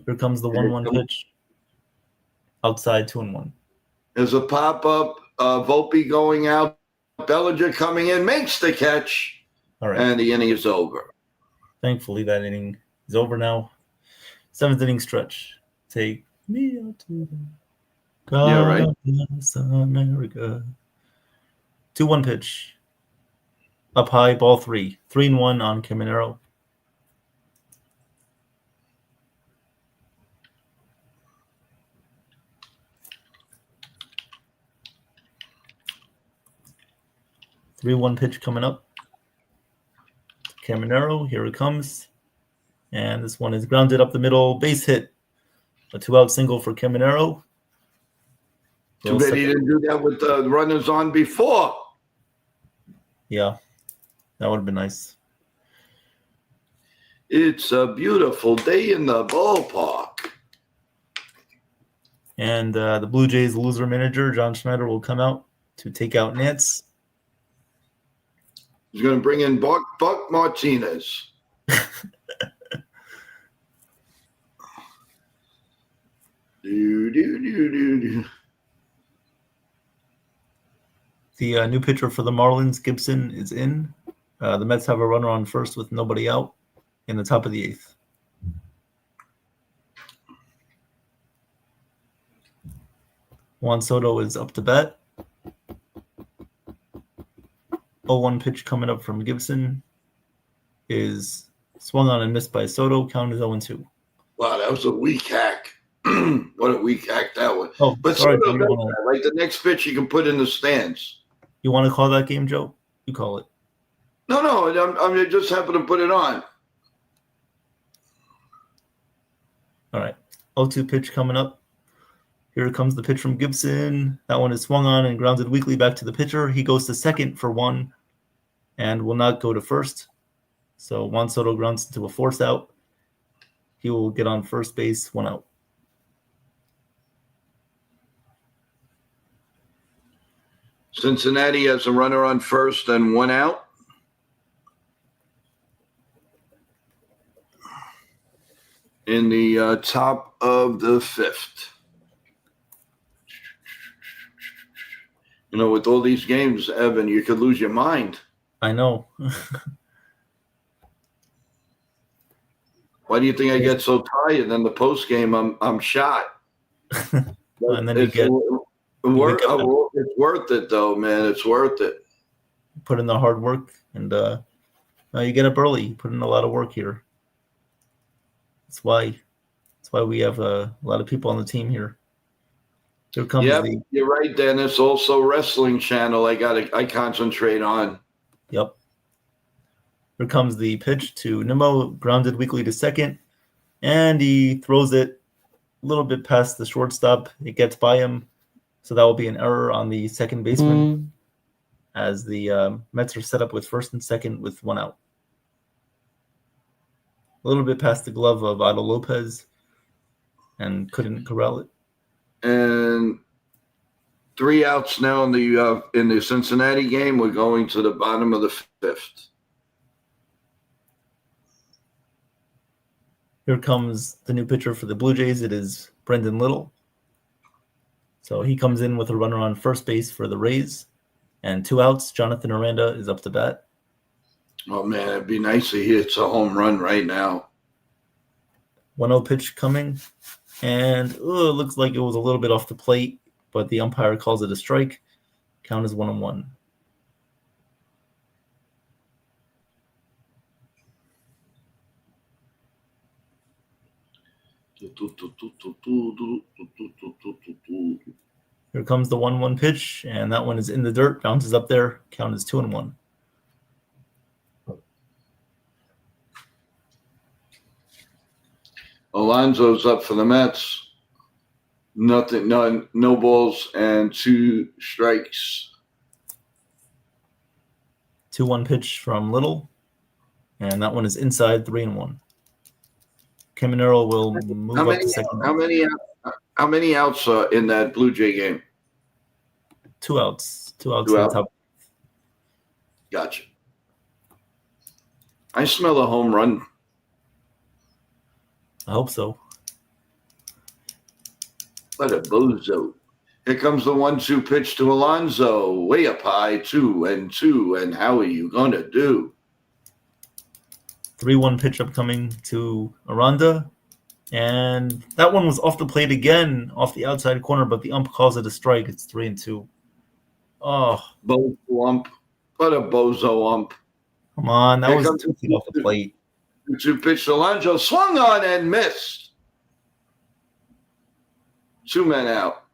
Speaker 2: Here comes the 1-1 pitch. Outside, 2-1.
Speaker 1: There's a pop-up. Volpe going out. Bellinger coming in, makes the catch.
Speaker 2: All right.
Speaker 1: And the inning is over.
Speaker 2: Thankfully, that inning is over now. 7th inning stretch. Take me out to the God
Speaker 1: Yeah, right.
Speaker 2: bless America. 2-1 pitch. Up high, ball 3. 3-1 on Caminero. Three-one pitch coming up. Caminero, here it comes. And this one is grounded up the middle, base hit. A 2-out single for Caminero.
Speaker 1: Too bad he didn't do that with the runners on before.
Speaker 2: Yeah, that would have been nice.
Speaker 1: It's a beautiful day in the ballpark.
Speaker 2: And the Blue Jays loser manager, John Schneider, will come out to take out Nance.
Speaker 1: He's going to bring in Buck Martinez. Do.
Speaker 2: The new pitcher for the Marlins, Gibson, is in. The Mets have a runner on first with nobody out in the top of the 8th. Juan Soto is up to bat. 0-1 pitch coming up from Gibson is swung on and missed by Soto. Count is 0-2.
Speaker 1: Wow, that was a weak hack. What a weak hack that was.
Speaker 2: Oh,
Speaker 1: But
Speaker 2: sorry,
Speaker 1: Soto
Speaker 2: you
Speaker 1: does
Speaker 2: wanna-
Speaker 1: that. Like the next pitch you can put in the stands.
Speaker 2: You want to call that game, Joe? You call it.
Speaker 1: No, I'm just happy to put it on.
Speaker 2: All right. 0-2 pitch coming up. Here comes the pitch from Gibson. That one is swung on and grounded weakly back to the pitcher. He goes to second for 1 and will not go to first. So Juan Soto grounds into a force out. He will get on first base, 1 out.
Speaker 1: Cincinnati has a runner on first and 1 out. In the top of the 5th. You know, with all these games, Evan, you could lose your mind.
Speaker 2: I know.
Speaker 1: Why do you think I get so tired? Then the post game, I'm shot.
Speaker 2: And then you
Speaker 1: It's
Speaker 2: get
Speaker 1: it's worth it though, man. It's worth it.
Speaker 2: put in the hard work, and you get up early. You put in a lot of work here. That's why we have a lot of people on the team here. Here comes
Speaker 1: you're right, Dennis. Also, wrestling channel. I concentrate on.
Speaker 2: Yep. Here comes the pitch to Nimmo, grounded weakly to second, and he throws it a little bit past the shortstop. It gets by him, so that will be an error on the second baseman, as the Mets are set up with first and second with one out. A little bit past the glove of Otto Lopez, and couldn't corral it.
Speaker 1: And 3 outs now in the Cincinnati game. We're going to the bottom of the 5th.
Speaker 2: Here comes the new pitcher for the Blue Jays. It is Brendan Little. So he comes in with a runner on first base for the Rays. And 2 outs. Jonathan Aranda is up to bat.
Speaker 1: Oh, man, it'd be nice to hear it's a home run right now.
Speaker 2: 1-0 pitch coming. And it looks like it was a little bit off the plate, but the umpire calls it a strike. Count is 1-1. Here comes the 1-1 pitch, and that one is in the dirt, bounces up there. Count is 2-1.
Speaker 1: Alonso's up for the Mets. Nothing, none, no balls and 2 strikes.
Speaker 2: 2-1 pitch from Little, and that one is inside, 3-1. Caminero will move up to second.
Speaker 1: How many outs in that Blue Jay game?
Speaker 2: 2 outs. 2 outs in the top.
Speaker 1: Gotcha. I smell a home run.
Speaker 2: I hope so.
Speaker 1: What a bozo. Here comes the 1-2 pitch to Alonso. Way up high, 2-2. And how are you going to do?
Speaker 2: 3-1 pitch upcoming to Aranda. And that one was off the plate again, off the outside corner, but the ump calls it a strike. It's 3-2. Oh.
Speaker 1: Bozo ump. What a bozo ump.
Speaker 2: Come on. That was 2 feet off the plate.
Speaker 1: 2 pitch to Alonso. Swung on and missed. 2 men out.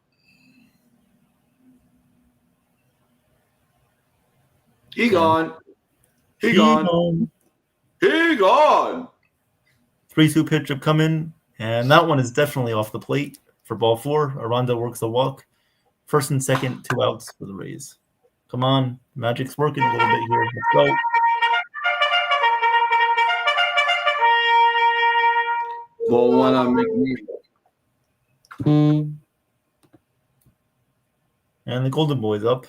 Speaker 1: He gone. 3-2
Speaker 2: pitch upcoming, and that one is definitely off the plate for ball 4. Aranda works the walk. First and second, 2 outs for the Rays. Come on, magic's working a little bit here. Let's go.
Speaker 1: Ball 1 on McNeil.
Speaker 2: And the Golden Boy's up.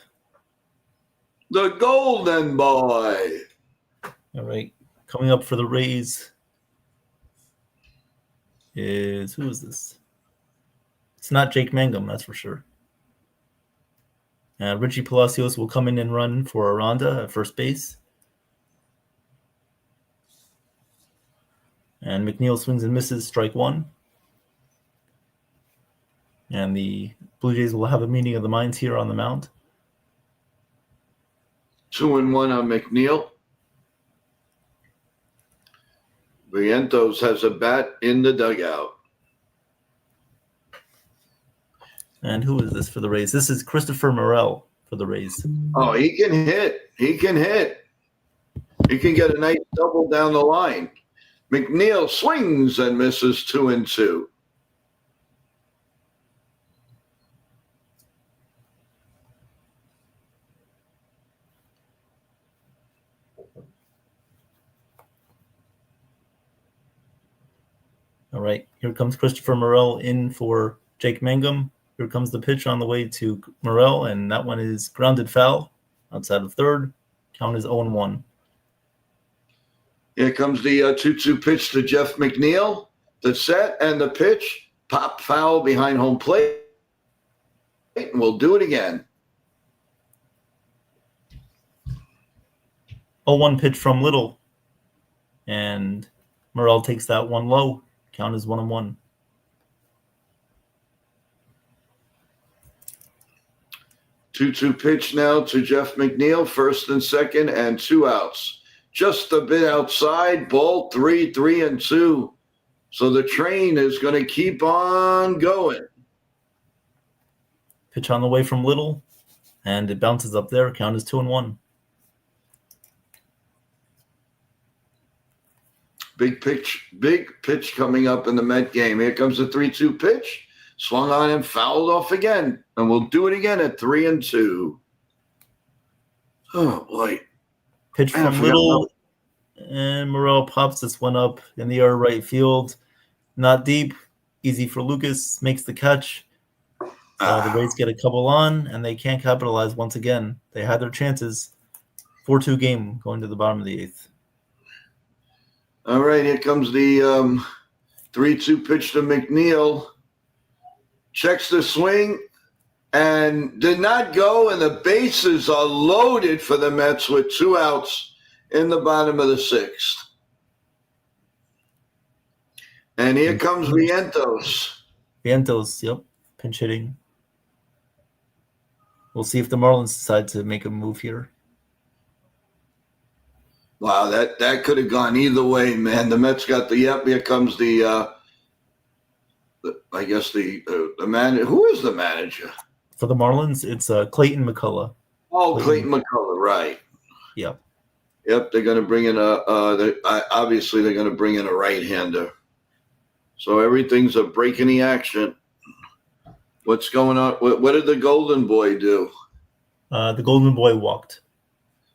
Speaker 1: The Golden Boy.
Speaker 2: All right. Coming up for the Rays who is this? It's not Jake Mangum, that's for sure. Richie Palacios will come in and run for Aranda at first base. And McNeil swings and misses, strike 1. And the Blue Jays will have a meeting of the minds here on the mound.
Speaker 1: 2-1 on McNeil. Vientos has a bat in the dugout.
Speaker 2: And who is this for the Rays? This is Christopher Morel for the Rays.
Speaker 1: Oh, he can hit. He can get a nice double down the line. McNeil swings and misses 2-2.
Speaker 2: All right, here comes Christopher Morel in for Jake Mangum. Here comes the pitch on the way to Morel, and that one is grounded foul outside of third. Count is 0-1.
Speaker 1: Here comes the 2-2 pitch to Jeff McNeil. The set and the pitch. Pop foul behind home plate. And we'll do it again.
Speaker 2: 0-1 pitch from Little. And Morel takes that one low. Count is 1-1.
Speaker 1: Two pitch now to Jeff McNeil, first and second, and 2 outs. Just a bit outside, ball 3-2. So the train is going to keep on going.
Speaker 2: Pitch on the way from Little, and it bounces up there. Count is 2-1.
Speaker 1: Big pitch coming up in the Met game. Here comes the 3-2 pitch. Swung on and fouled off again. And we'll do it again at 3-2. Oh, boy.
Speaker 2: Pitch from Little, and Morel pops this one up in the air right field. Not deep. Easy for Lucas. Makes the catch. The Rays get a couple on, and they can't capitalize once again. They had their chances. 4-2 game going to the bottom of the 8th.
Speaker 1: All right, here comes the 3-2 pitch to McNeil. Checks the swing and did not go, and the bases are loaded for the Mets with 2 outs in the bottom of the 6th. And here comes Vientos.
Speaker 2: Vientos, yep, pinch hitting. We'll see if the Marlins decide to make a move here.
Speaker 1: Wow, that could have gone either way, man. The Mets got the here comes the manager. Who is the manager?
Speaker 2: For the Marlins, it's Clayton McCullough.
Speaker 1: Oh, Clayton McCullough, right.
Speaker 2: Yep.
Speaker 1: Yep, they're going to bring in obviously they're going to bring in a right-hander. So everything's a break in the action. What's going on? What did the Golden Boy do?
Speaker 2: The Golden Boy walked.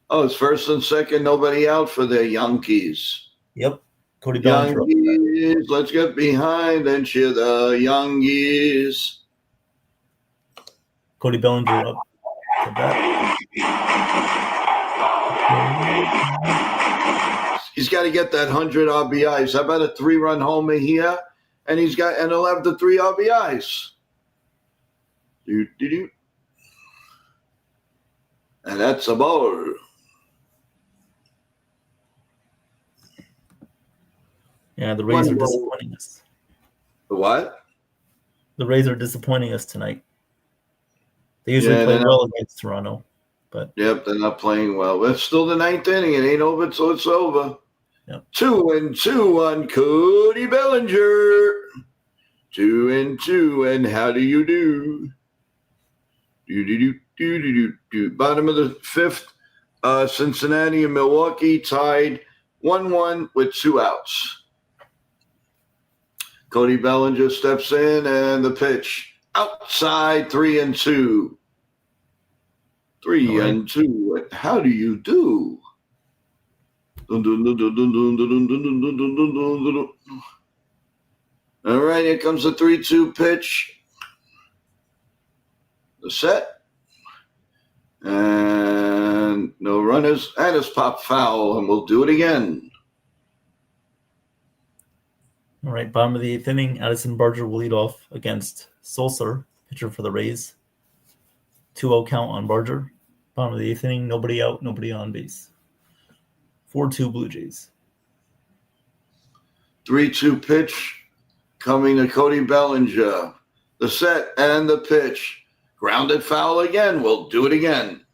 Speaker 1: Oh, it's first and second, nobody out for the Yankees.
Speaker 2: Yep. Cody Bellinger.
Speaker 1: Yankees, let's get behind and cheer the Yankees.
Speaker 2: Cody Bellinger up to bat.
Speaker 1: He's got to get that 100 RBIs. How about a 3-run homer here? And he'll have the 3 RBIs. And that's a ball.
Speaker 2: Yeah, the Rays are disappointing us.
Speaker 1: The what?
Speaker 2: The Rays are disappointing us tonight. They usually play well against Toronto, but
Speaker 1: yep, they're not playing well. It's still the 9th inning. It ain't over, so it's over.
Speaker 2: Yep.
Speaker 1: 2-2 on Cody Bellinger. 2-2, and how do you do? Bottom of the 5th, Cincinnati and Milwaukee tied 1-1 with 2 outs. Cody Bellinger steps in, and the pitch outside 3-2. 3-2. How do you do? All right, here comes the 3-2 pitch. The set. And no runners. And it's popped foul, and we'll do it again.
Speaker 2: All right, bottom of the 8th inning, Addison Barger will lead off against Sulcer, pitcher for the Rays. 2-0 count on Barger. Bottom of the 8th inning, nobody out, nobody on base. 4-2 Blue Jays.
Speaker 1: 3-2 pitch coming to Cody Bellinger. The set and the pitch. Grounded foul again. We'll do it again.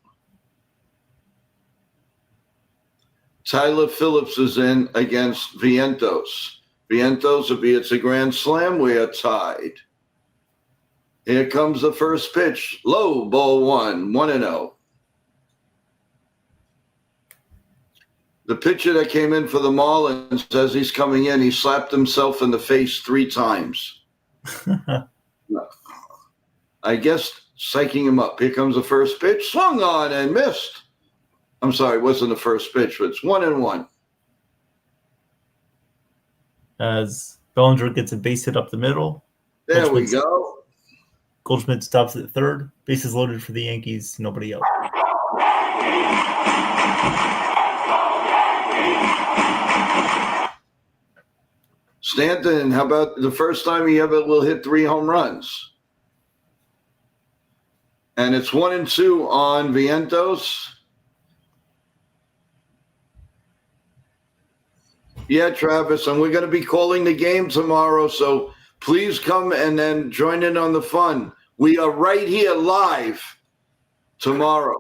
Speaker 1: Tyler Phillips is in against Vientos. Vientos, if it's a grand slam, we are tied. Here comes the first pitch. Low, ball 1-0. The pitcher that came in for the Marlins, as he's coming in, he slapped himself in the face 3 times. I guess psyching him up. Here comes the first pitch. Swung on and missed. I'm sorry, it wasn't the first pitch, but it's 1-1.
Speaker 2: As Bellinger gets a base hit up the middle.
Speaker 1: There we go.
Speaker 2: Goldschmidt stops at third. Bases loaded for the Yankees. Nobody out.
Speaker 1: Stanton, how about the first time he ever will hit 3 home runs? And it's 1-2 on Vientos. Yeah, Travis, and we're going to be calling the game tomorrow, so please come and then join in on the fun. We are right here live tomorrow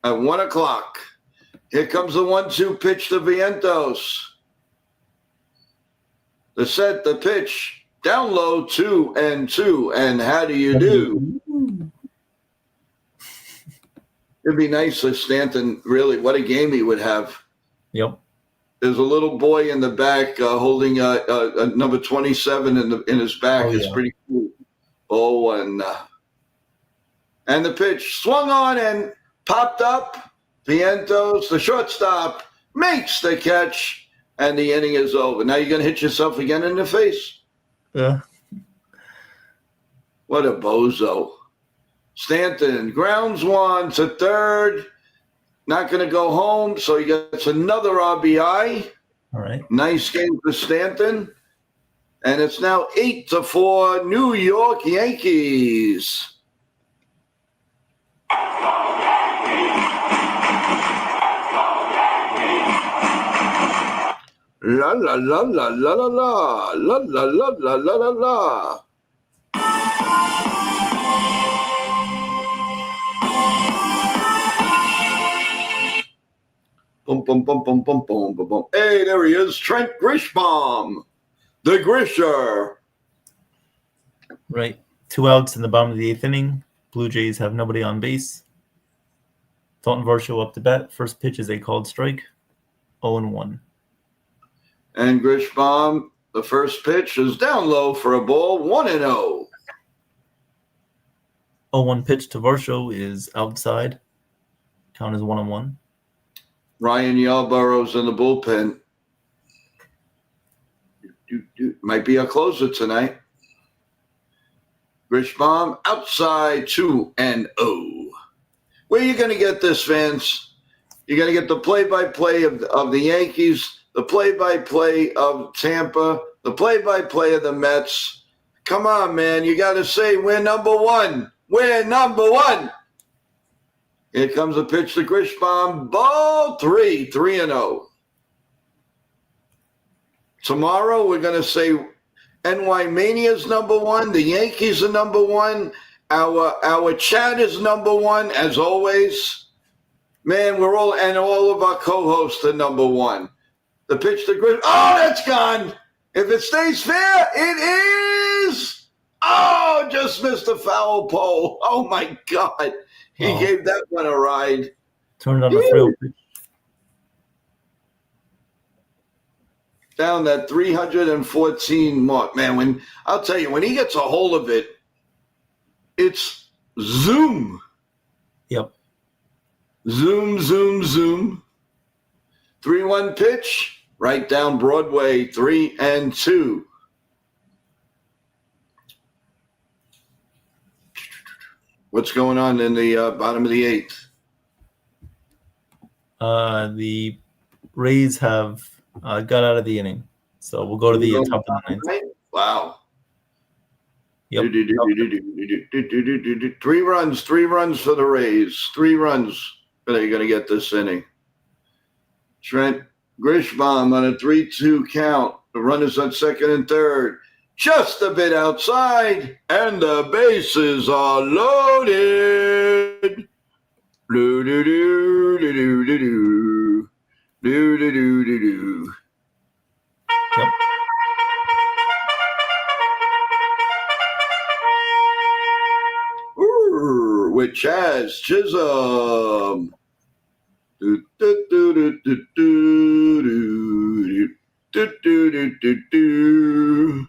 Speaker 1: at 1 o'clock. Here comes the 1-2 pitch to Vientos. The set, the pitch, down low, 2-2, and how do you do? It'd be nice if Stanton, really, what a game he would have.
Speaker 2: Yep.
Speaker 1: There's a little boy in the back holding a number 27 in his back. It's pretty cool. Oh, and the pitch swung on and popped up. Vientos, the shortstop, makes the catch, and the inning is over. Now you're going to hit yourself again in the face.
Speaker 2: Yeah.
Speaker 1: What a bozo. Stanton grounds one to third. Not going to go home, so he gets another RBI.
Speaker 2: All right.
Speaker 1: Nice game for Stanton. And it's now 8-4 New York Yankees. La la la la la la la la la la la la la la. Boom, boom, boom, boom, boom, boom, boom, boom. Hey, there he is, Trent Grisham, the Grisher.
Speaker 2: Right. 2 outs in the bottom of the 8th inning. Blue Jays have nobody on base. Dalton Varsho up to bat. First pitch is a called strike. 0-1.
Speaker 1: And Grisham, the first pitch is down low for a ball, 1-0.
Speaker 2: 0-1 pitch to Varsho is outside. Count is 1-1.
Speaker 1: Ryan Yalborough's in the bullpen. Might be a closer tonight. Grisham outside 2-0. Where are you going to get this, fans? You're going to get the play-by-play of the Yankees, the play-by-play of Tampa, the play-by-play of the Mets. Come on, man. You got to say we're number one. We're number one. Here comes a pitch to Grisham. Ball 3-0. Tomorrow we're going to say NYMania's number one. The Yankees are number one. Our chat is number one, as always. Man, all of our co-hosts are number one. The pitch to Grisham. Oh, that's gone. If it stays fair, it is. Oh, just missed the foul pole. Oh, my God. He gave that one a ride.
Speaker 2: Turned on the 3-0 pitch.
Speaker 1: Down that 314 mark. Man, I'll tell you, when he gets a hold of it, it's zoom.
Speaker 2: Yep.
Speaker 1: Zoom, zoom, zoom. 3-1 pitch, right down Broadway, 3-2. What's going on in the bottom of the 8th?
Speaker 2: The Rays have got out of the inning. So we'll go to the top of the 9th.
Speaker 1: Wow.
Speaker 2: Yep.
Speaker 1: 3 runs for the Rays. 3 runs. They're going to get this inning. Trent Grisham on a 3-2 count. The runners on second and third. Just a bit outside, and the bases are loaded. Do-do-do-do-do-do-do. Do-do-do-do-do.
Speaker 2: Yep.
Speaker 1: With Chaz Chisholm. Do-do-do-do-do-do. Do-do-do-do-do.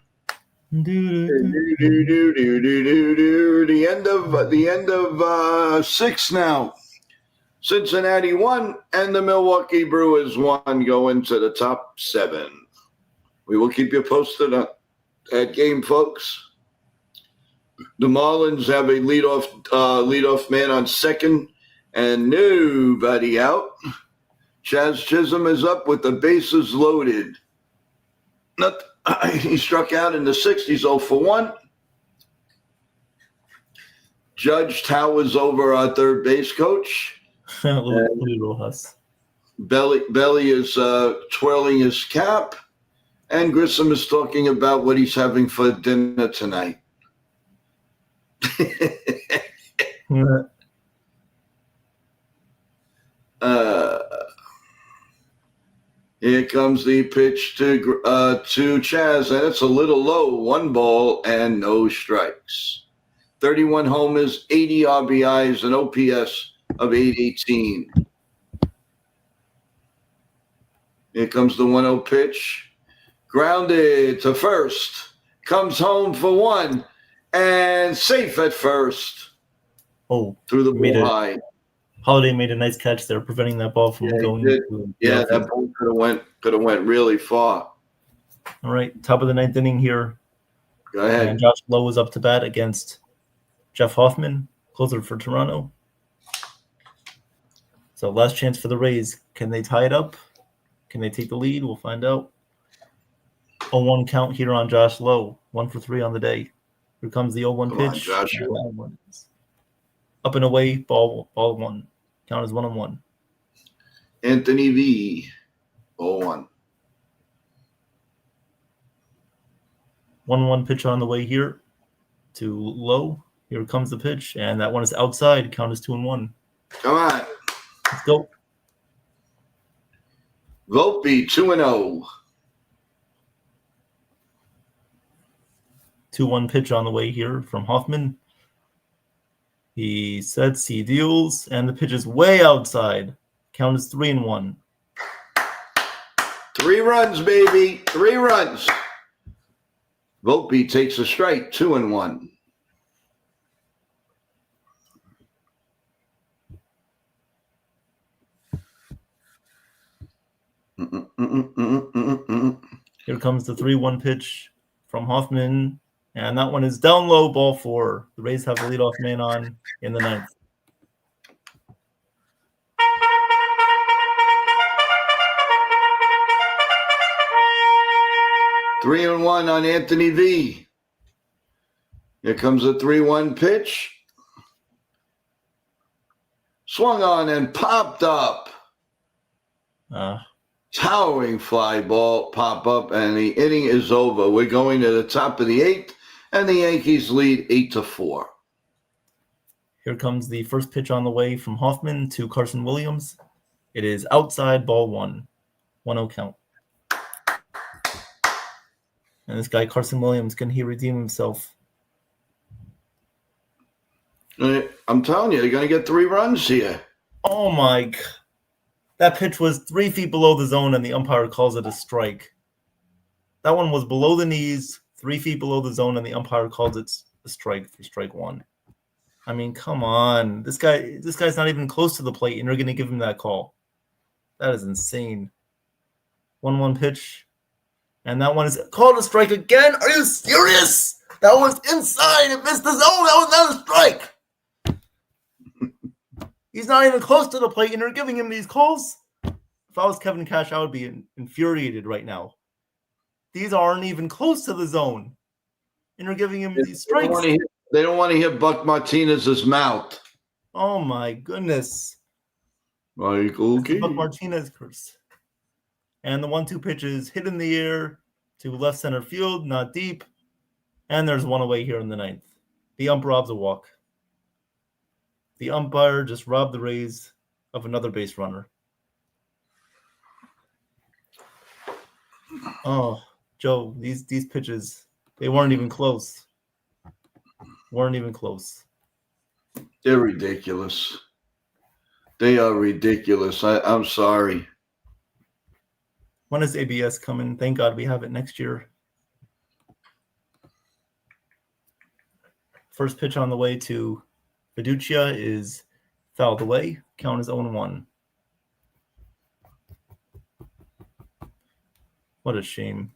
Speaker 1: The end of 6 now. Cincinnati 1 and the Milwaukee Brewers 1 go into the top 7. We will keep you posted on that game, folks. The Marlins have a leadoff man on second and nobody out. Chaz Chisholm is up with the bases loaded. He struck out in the 6th. He's 0 for 1. Judge towers over our third base coach.
Speaker 2: Little Rojas.
Speaker 1: Belly is twirling his cap, and Grissom is talking about what he's having for dinner tonight. Here comes the pitch to Chaz, and it's a little low. 1 ball and no strikes. 31 homers, 80 RBIs, an OPS of 818. Here comes the 1-0 pitch. Grounded to first. Comes home for 1. And safe at first.
Speaker 2: Oh,
Speaker 1: Through the ball high.
Speaker 2: Holiday made a nice catch there, preventing that ball from going.
Speaker 1: That ball could have went really far.
Speaker 2: All right, top of the 9th inning here.
Speaker 1: Go ahead.
Speaker 2: And Josh Lowe is up to bat against Jeff Hoffman, closer for Toronto. So last chance for the Rays. Can they tie it up? Can they take the lead? We'll find out. 0-1 count here on Josh Lowe. 1 for 3 on the day. Here comes the 0-1 pitch. Up and away, ball 1. Count is 1-1.
Speaker 1: Anthony V. 0-1.
Speaker 2: 1-1 pitch on the way here to Lowe. Here comes the pitch, and that one is outside. Count is 2-1.
Speaker 1: Come on.
Speaker 2: Let's go.
Speaker 1: Volpe, 2-0.
Speaker 2: 2-1 pitch on the way here from Hoffman. He sets, he deals, and the pitch is way outside. Count is 3-1.
Speaker 1: 3 runs, baby. 3 runs. Volpe takes a strike, 2-1.
Speaker 2: Here comes the 3-1 pitch from Hoffman, and that one is down low, ball 4. The Rays have the leadoff man on in the 9th.
Speaker 1: Three and one on Anthony V. Here comes a 3-1 pitch. Swung on and popped up. Towering fly ball, pop up, and the inning is over. We're going to the top of the 8th, and the Yankees lead 8-4.
Speaker 2: Here comes the first pitch on the way from Hoffman to Carson Williams. It is outside, ball 1. 1-0 count. And this guy, Carson Williams, can he redeem himself?
Speaker 1: I'm telling you, they're going to get 3 runs here.
Speaker 2: Oh, my God. That pitch was 3 feet below the zone, and the umpire calls it a strike. That one was below the knees, 3 feet below the zone, and the umpire calls it a strike for strike 1. I mean, come on. This guy's not even close to the plate, and you're going to give him that call. That is insane. 1-1 pitch. And that one is called a strike again. Are you serious? That was inside. It missed the zone. That was not a strike. He's not even close to the plate, and you're giving him these calls? If I was Kevin Cash, I would be infuriated right now. These aren't even close to the zone, and you're giving him these strikes.
Speaker 1: They don't want to hear Buck Martinez's mouth.
Speaker 2: Oh, my goodness.
Speaker 1: Okay.
Speaker 2: Buck Martinez curse. And the 1-2 pitch is hit in the air to left center field, not deep. And there's one away here in the 9th. The ump robs a walk. The umpire just robbed the Rays of another base runner. Oh, Joe, these pitches, they weren't even close. Weren't even close.
Speaker 1: They're ridiculous. They are ridiculous. I'm sorry.
Speaker 2: When is ABS coming? Thank God we have it next year. First pitch on the way to Fiducia is fouled away. Count is 0-1. What a shame.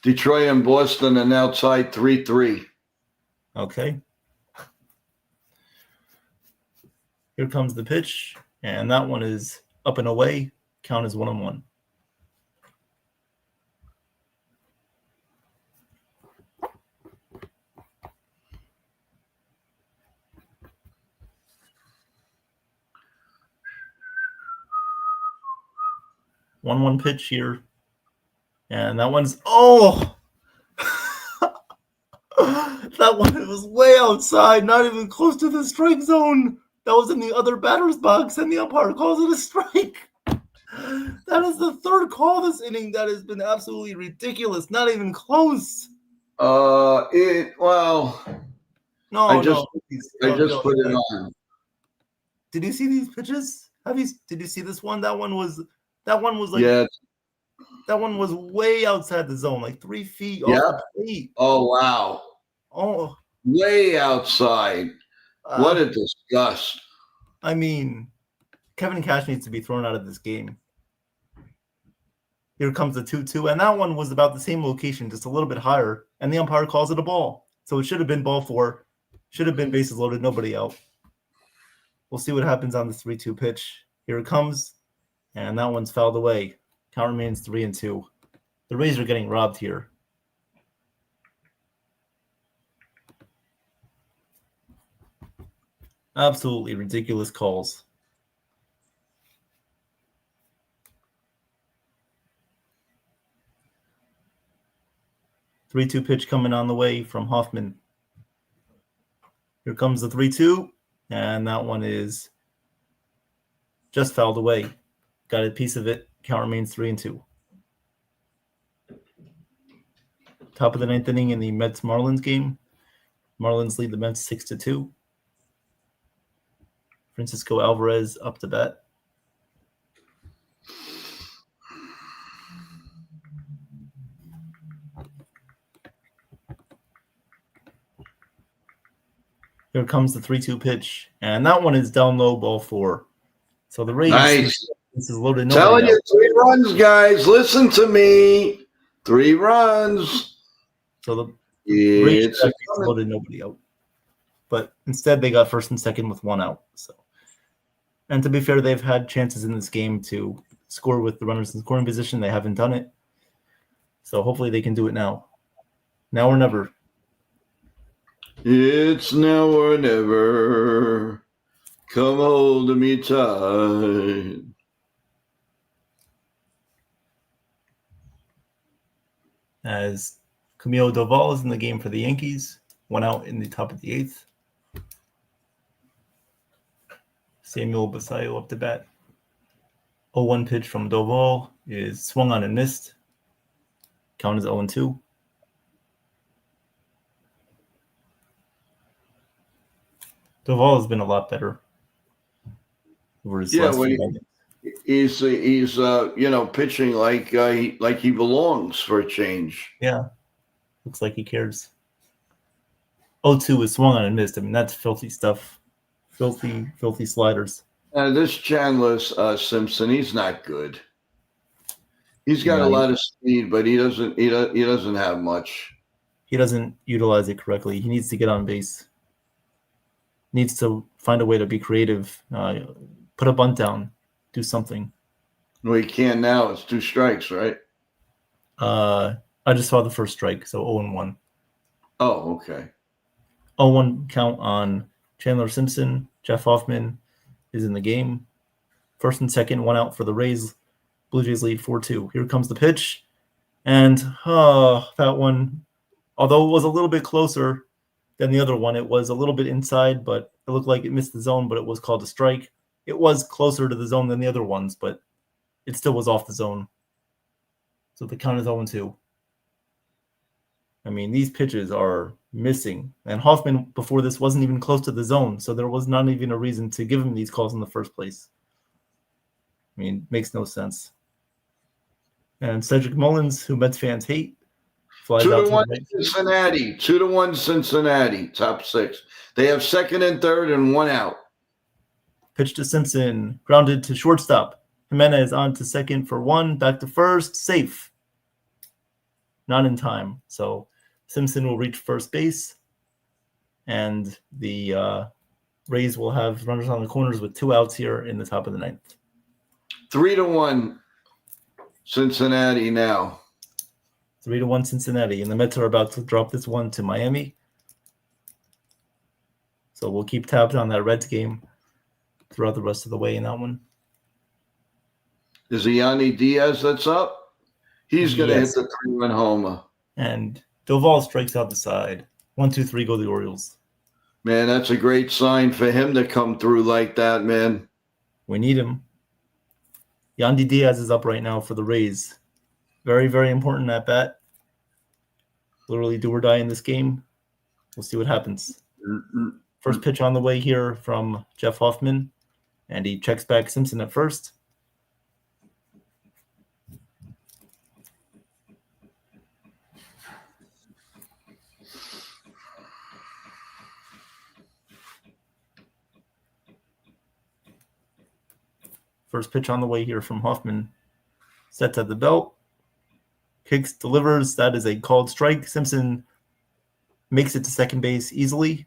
Speaker 1: Detroit and Boston are now tied 3-3.
Speaker 2: Okay. Here comes the pitch, and that one is up and away. Count is 1-1. 1-1 pitch here. And that one's that one was way outside, not even close to the strike zone. That was in the other batter's box, and the umpire calls it a strike. That is the third call this inning that has been absolutely ridiculous. Not even close.
Speaker 1: No, I just put it on.
Speaker 2: Did you see these pitches? Did you see this one? That one was like,
Speaker 1: yeah.
Speaker 2: That one was way outside the zone, like 3 feet off the plate.
Speaker 1: Oh wow.
Speaker 2: Oh,
Speaker 1: way outside. What a disgust.
Speaker 2: I mean, Kevin Cash needs to be thrown out of this game. Here comes the 2-2, and that one was about the same location, just a little bit higher, and the umpire calls it a ball. So it should have been ball 4. Should have been bases loaded, nobody out. We'll see what happens on the 3-2 pitch. Here it comes, and that one's fouled away. Count remains 3-2. The Rays are getting robbed here. Absolutely ridiculous calls. 3-2 pitch coming on the way from Hoffman. Here comes the 3-2, and that one is just fouled away. Got a piece of it. Count remains 3-2. Top of the 9th inning in the Mets-Marlins game. Marlins lead the Mets 6-2. Francisco Alvarez up to bat. Here comes the 3-2 pitch, and that one is down low, ball 4. So the Rays,
Speaker 1: nice.
Speaker 2: This is loaded.
Speaker 1: Telling you, 3 runs, guys. Listen to me. 3 runs.
Speaker 2: So the Rays loaded, nobody out. But instead, they got first and second with 1 out. So, and to be fair, they've had chances in this game to score with the runners in scoring position. They haven't done it. So hopefully they can do it now. Now or never.
Speaker 1: It's now or never. Come hold me tight.
Speaker 2: As Camilo Doval is in the game for the Yankees. 1 out in the top of the 8th. Samuel Basayo up to bat. 0-1 pitch from Doval is swung on and missed. Count is 0-2. Doval has been a lot better over his last few games.
Speaker 1: He's pitching like he belongs for a change.
Speaker 2: Yeah, looks like he cares. 0-2 is swung on and missed. I mean, that's filthy stuff. Filthy sliders.
Speaker 1: This Chandler Simpson, he's not good. He's got a lot of speed, but he doesn't have much.
Speaker 2: He doesn't utilize it correctly. He needs to get on base. Needs to find a way to be creative. Put a bunt down. Do something.
Speaker 1: Well, he can now. It's 2 strikes, right?
Speaker 2: I just saw the first strike, so 0-1.
Speaker 1: Oh, okay.
Speaker 2: 0-1 count on Chandler Simpson. Jeff Hoffman is in the game. First and second, 1 out for the Rays. Blue Jays lead 4-2. Here comes the pitch. And that one, although it was a little bit closer than the other one, it was a little bit inside, but it looked like it missed the zone, but it was called a strike. It was closer to the zone than the other ones, but it still was off the zone. So the count is 0-2. I mean, these pitches are missing. And Hoffman, before this, wasn't even close to the zone, so there was not even a reason to give him these calls in the first place. I mean, makes no sense. And Cedric Mullins, who Mets fans hate, flies out to the right.
Speaker 1: Cincinnati. 2-1 Cincinnati, top 6. They have second and third and 1 out.
Speaker 2: Pitch to Simpson, grounded to shortstop. Jimenez on to second for 1, back to first, safe. Not in time. So Simpson will reach first base, and the Rays will have runners on the corners with 2 outs here in the top of the 9th.
Speaker 1: 3-1 Cincinnati now.
Speaker 2: 3-1 Cincinnati, and the Mets are about to drop this one to Miami. So we'll keep tabs on that Reds game throughout the rest of the way in that one.
Speaker 1: Is it Yanni Diaz that's up? He's going to hit
Speaker 2: Yes.
Speaker 1: the 3-run homer.
Speaker 2: And Doval strikes out the side. 1-2-3 go the Orioles.
Speaker 1: Man, that's a great sign for him to come through like that, man.
Speaker 2: We need him. Yandy Diaz is up right now for the Rays. Very, very important at bat. Literally do or die in this game. We'll see what happens. First pitch on the way here from Jeff Hoffman, and he checks back Simpson at first. First pitch on the way here from Hoffman. Sets at the belt. Kicks, delivers. That is a called strike. Simpson makes it to second base easily,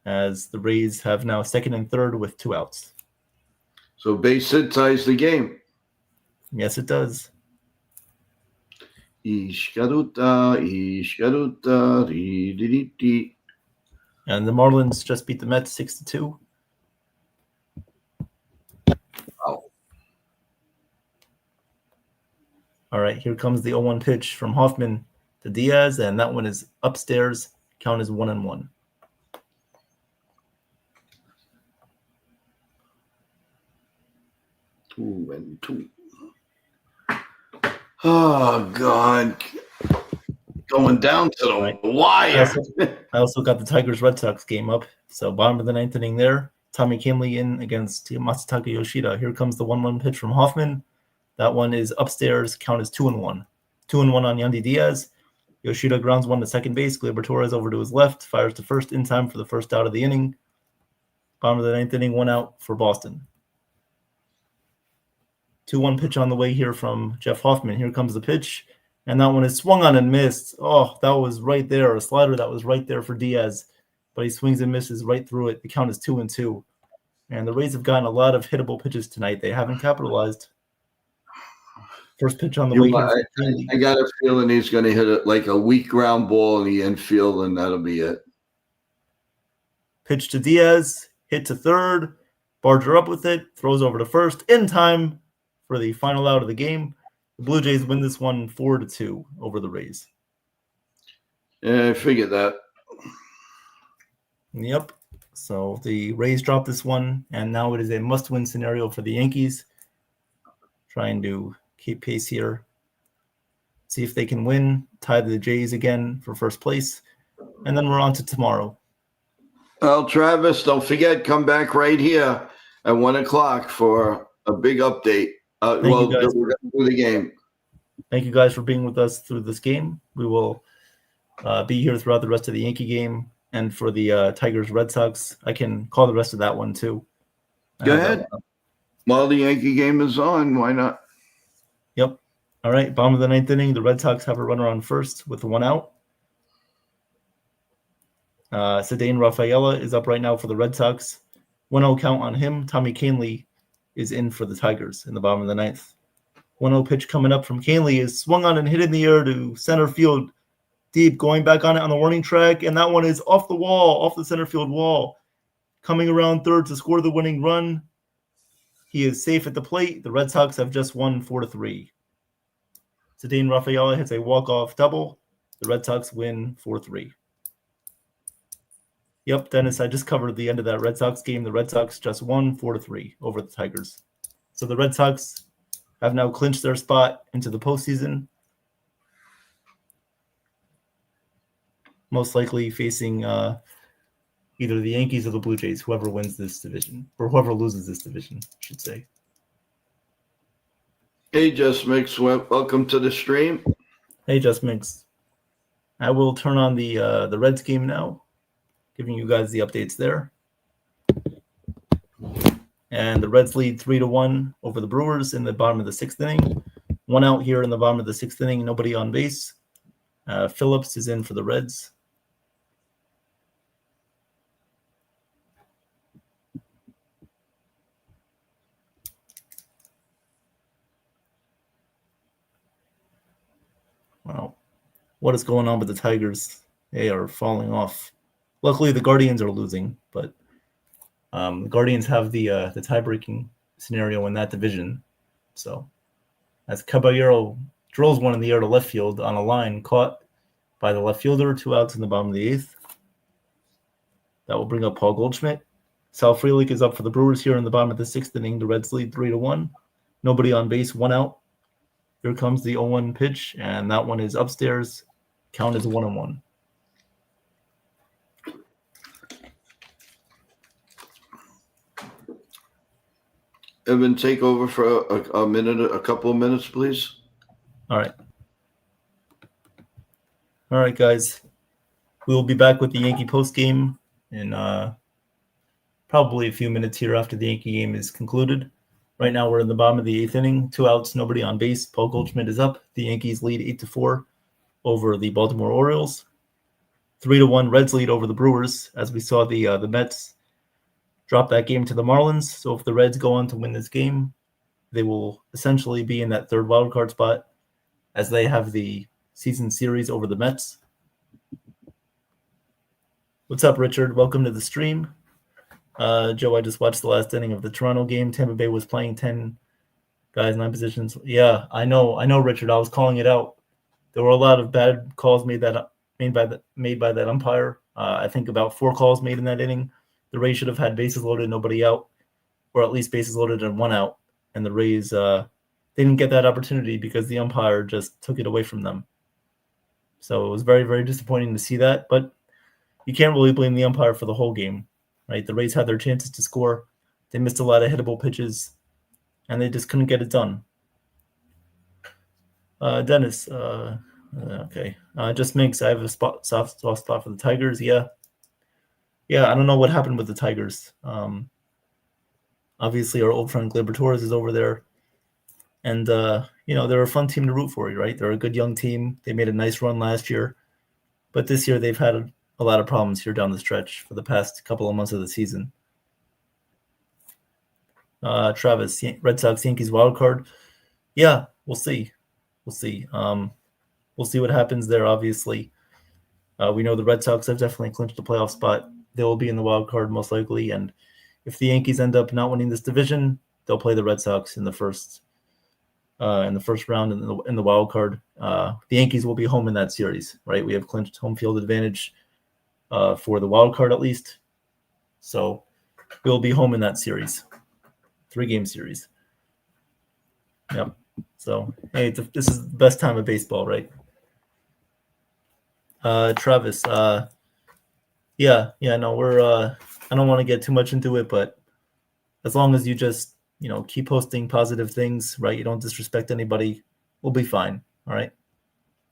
Speaker 2: as the Rays have now second and third with 2 outs.
Speaker 1: So base hit ties the game.
Speaker 2: Yes, it does.
Speaker 1: Ishkaruta.
Speaker 2: And the Marlins just beat the Mets 6-2.
Speaker 1: Wow.
Speaker 2: All right, here comes the 0-1 pitch from Hoffman to Diaz, and that one is upstairs. Count is 1-1.
Speaker 1: Two and two. Oh, God. Going down to the wire.
Speaker 2: I also got the Tigers-Red Sox game up. So bottom of the 9th inning there. Tommy Kahnle in against Masataka Yoshida. Here comes the 1-1 pitch from Hoffman. That one is upstairs. Count is 2-1. 2-1 on Yandy Diaz. Yoshida grounds one to second base. Gleyber Torres over to his left. Fires to first in time for the first out of the inning. Bottom of the 9th inning, 1 out for Boston. 2-1 pitch on the way here from Jeff Hoffman. Here comes the pitch. And that one is swung on and missed. Oh, that was right there. A slider that was right there for Diaz. But he swings and misses right through it. The count is 2-2. And the Rays have gotten a lot of hittable pitches tonight. They haven't capitalized. First pitch on the way here.
Speaker 1: I got a feeling he's going to hit it like a weak ground ball in the infield, and that'll be it.
Speaker 2: Pitch to Diaz. Hit to third. Barger up with it. Throws over to first. In time for the final out of the game. The Blue Jays win this one 4-2 over the Rays.
Speaker 1: Yeah, I figured that.
Speaker 2: Yep. So the Rays dropped this one, and now it is a must-win scenario for the Yankees. Trying to keep pace here. See if they can win, tie the Jays again for first place, and then we're on to tomorrow.
Speaker 1: Well, Travis, don't forget, come back right here at 1 o'clock for a big update. We're going to do the game.
Speaker 2: Thank you guys for being with us through this game. We will be here throughout the rest of the Yankee game, and for the Tigers-Red Sox, I can call the rest of that one too.
Speaker 1: Go ahead. While the Yankee game is on, why not?
Speaker 2: Yep. All right, bottom of the 9th inning, the Red Sox have a runner on first with 1 out. Cedane Rafaela is up right now for the Red Sox. 1-0 count on him. Tommy Kahnle is in for the Tigers in the bottom of the 9th. 1-0 pitch coming up from Kahnle is swung on and hit in the air to center field. Deep, going back on it on the warning track, and that one is off the wall, off the center field wall. Coming around third to score the winning run. He is safe at the plate. The Red Sox have just won 4-3. Cedane Rafaela hits a walk-off double. The Red Sox win 4-3. Yep, Dennis, I just covered the end of that Red Sox game. The Red Sox just won 4-3 over the Tigers. So the Red Sox have now clinched their spot into the postseason. Most likely facing either the Yankees or the Blue Jays, whoever wins this division, or whoever loses this division, I should say.
Speaker 1: Hey, Just Mix, welcome to the stream.
Speaker 2: Hey, Just Mix. I will turn on the Reds game now, giving you guys the updates there. And the Reds lead 3-1 over the Brewers in the bottom of the 6th inning. 1 out here in the bottom of the 6th inning, nobody on base. Phillips is in for the Reds. Wow. What is going on with the Tigers? They are falling off. Luckily, the Guardians are losing, but the Guardians have the tie-breaking scenario in that division. So as Caballero drills one in the air to left field on a line caught by the left fielder, 2 outs in the bottom of the 8th. That will bring up Paul Goldschmidt. Sal Frelick is up for the Brewers here in the bottom of the 6th inning. The Reds lead 3-1. Nobody on base, 1 out. Here comes the 0-1 pitch, and that one is upstairs. Count is 1-1.
Speaker 1: Evan, take over for a minute, a couple of minutes, please.
Speaker 2: All right. All right, guys. We will be back with the Yankee postgame in probably a few minutes here after the Yankee game is concluded. Right now, we're in the bottom of the 8th inning. 2 outs, nobody on base. Paul Goldschmidt is up. The Yankees lead 8-4 over the Baltimore Orioles. 3-1 Reds lead over the Brewers, as we saw the Mets drop that game to the Marlins. So if the Reds go on to win this game, they will essentially be in that third wildcard spot, as they have the season series over the Mets. What's up, Richard? Welcome to the stream. Joe, I just watched the last inning of the Toronto game. Tampa Bay was playing 10 guys, 9 positions. Yeah, I know, Richard. I was calling it out. There were a lot of bad calls made by that umpire. I think about 4 calls made in that inning. The Rays should have had bases loaded, nobody out, or at least bases loaded and 1 out. And the Rays they didn't get that opportunity because the umpire just took it away from them. So it was very, very disappointing to see that. But you can't really blame the umpire for the whole game, right? The Rays had their chances to score. They missed a lot of hittable pitches, and they just couldn't get it done. Dennis, okay. Just Minx, I have a soft spot for the Tigers. Yeah, I don't know what happened with the Tigers. Obviously, our old friend Gleyber Torres is over there. And, they're a fun team to root for, right? They're a good young team. They made a nice run last year. But this year, they've had a lot of problems here down the stretch for the past couple of months of the season. Travis, Red Sox, Yankees wild card. Yeah, we'll see. We'll see what happens there, obviously. We know the Red Sox have definitely clinched a playoff spot. They will be in the wild card most likely. And if the Yankees end up not winning this division, they'll play the Red Sox in the first round in the wild card. The Yankees will be home in that series, right? We have clinched home field advantage for the wild card at least. So we'll be home in that series. 3-game series. Yep. So, hey, this is the best time of baseball, right? Travis, no, we're I don't want to get too much into it, but as long as you just, keep posting positive things, right? You don't disrespect anybody, we'll be fine, all right?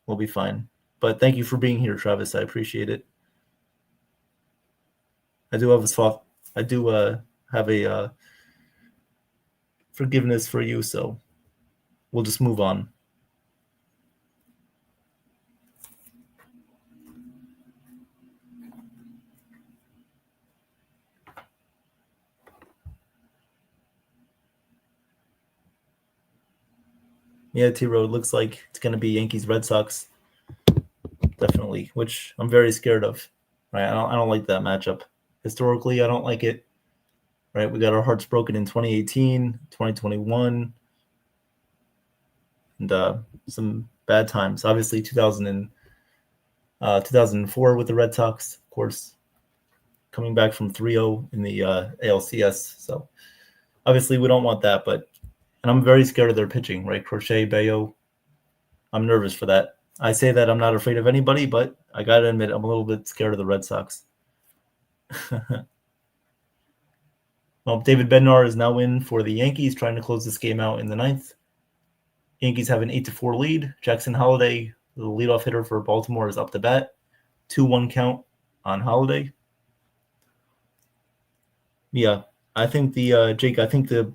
Speaker 2: We'll be fine. But thank you for being here, Travis. I appreciate it. I do have a forgiveness for you, so we'll just move on. Yeah, T-Road, looks like it's going to be Yankees Red Sox, definitely, which I'm very scared of. Right, I don't like that matchup. Historically, I don't like it. Right, we got our hearts broken in 2018, 2021, and some bad times. Obviously, 2004 with the Red Sox, of course, coming back from 3-0 in the ALCS. So obviously, we don't want that, and I'm very scared of their pitching, right? Crochet, Bayo. I'm nervous for that. I say that I'm not afraid of anybody, but I got to admit, I'm a little bit scared of the Red Sox. Well, David Bednar is now in for the Yankees, trying to close this game out in the 9th. Yankees have an 8-4 lead. Jackson Holliday, the leadoff hitter for Baltimore, is up to bat. 2-1 count on Holliday. Yeah, I think the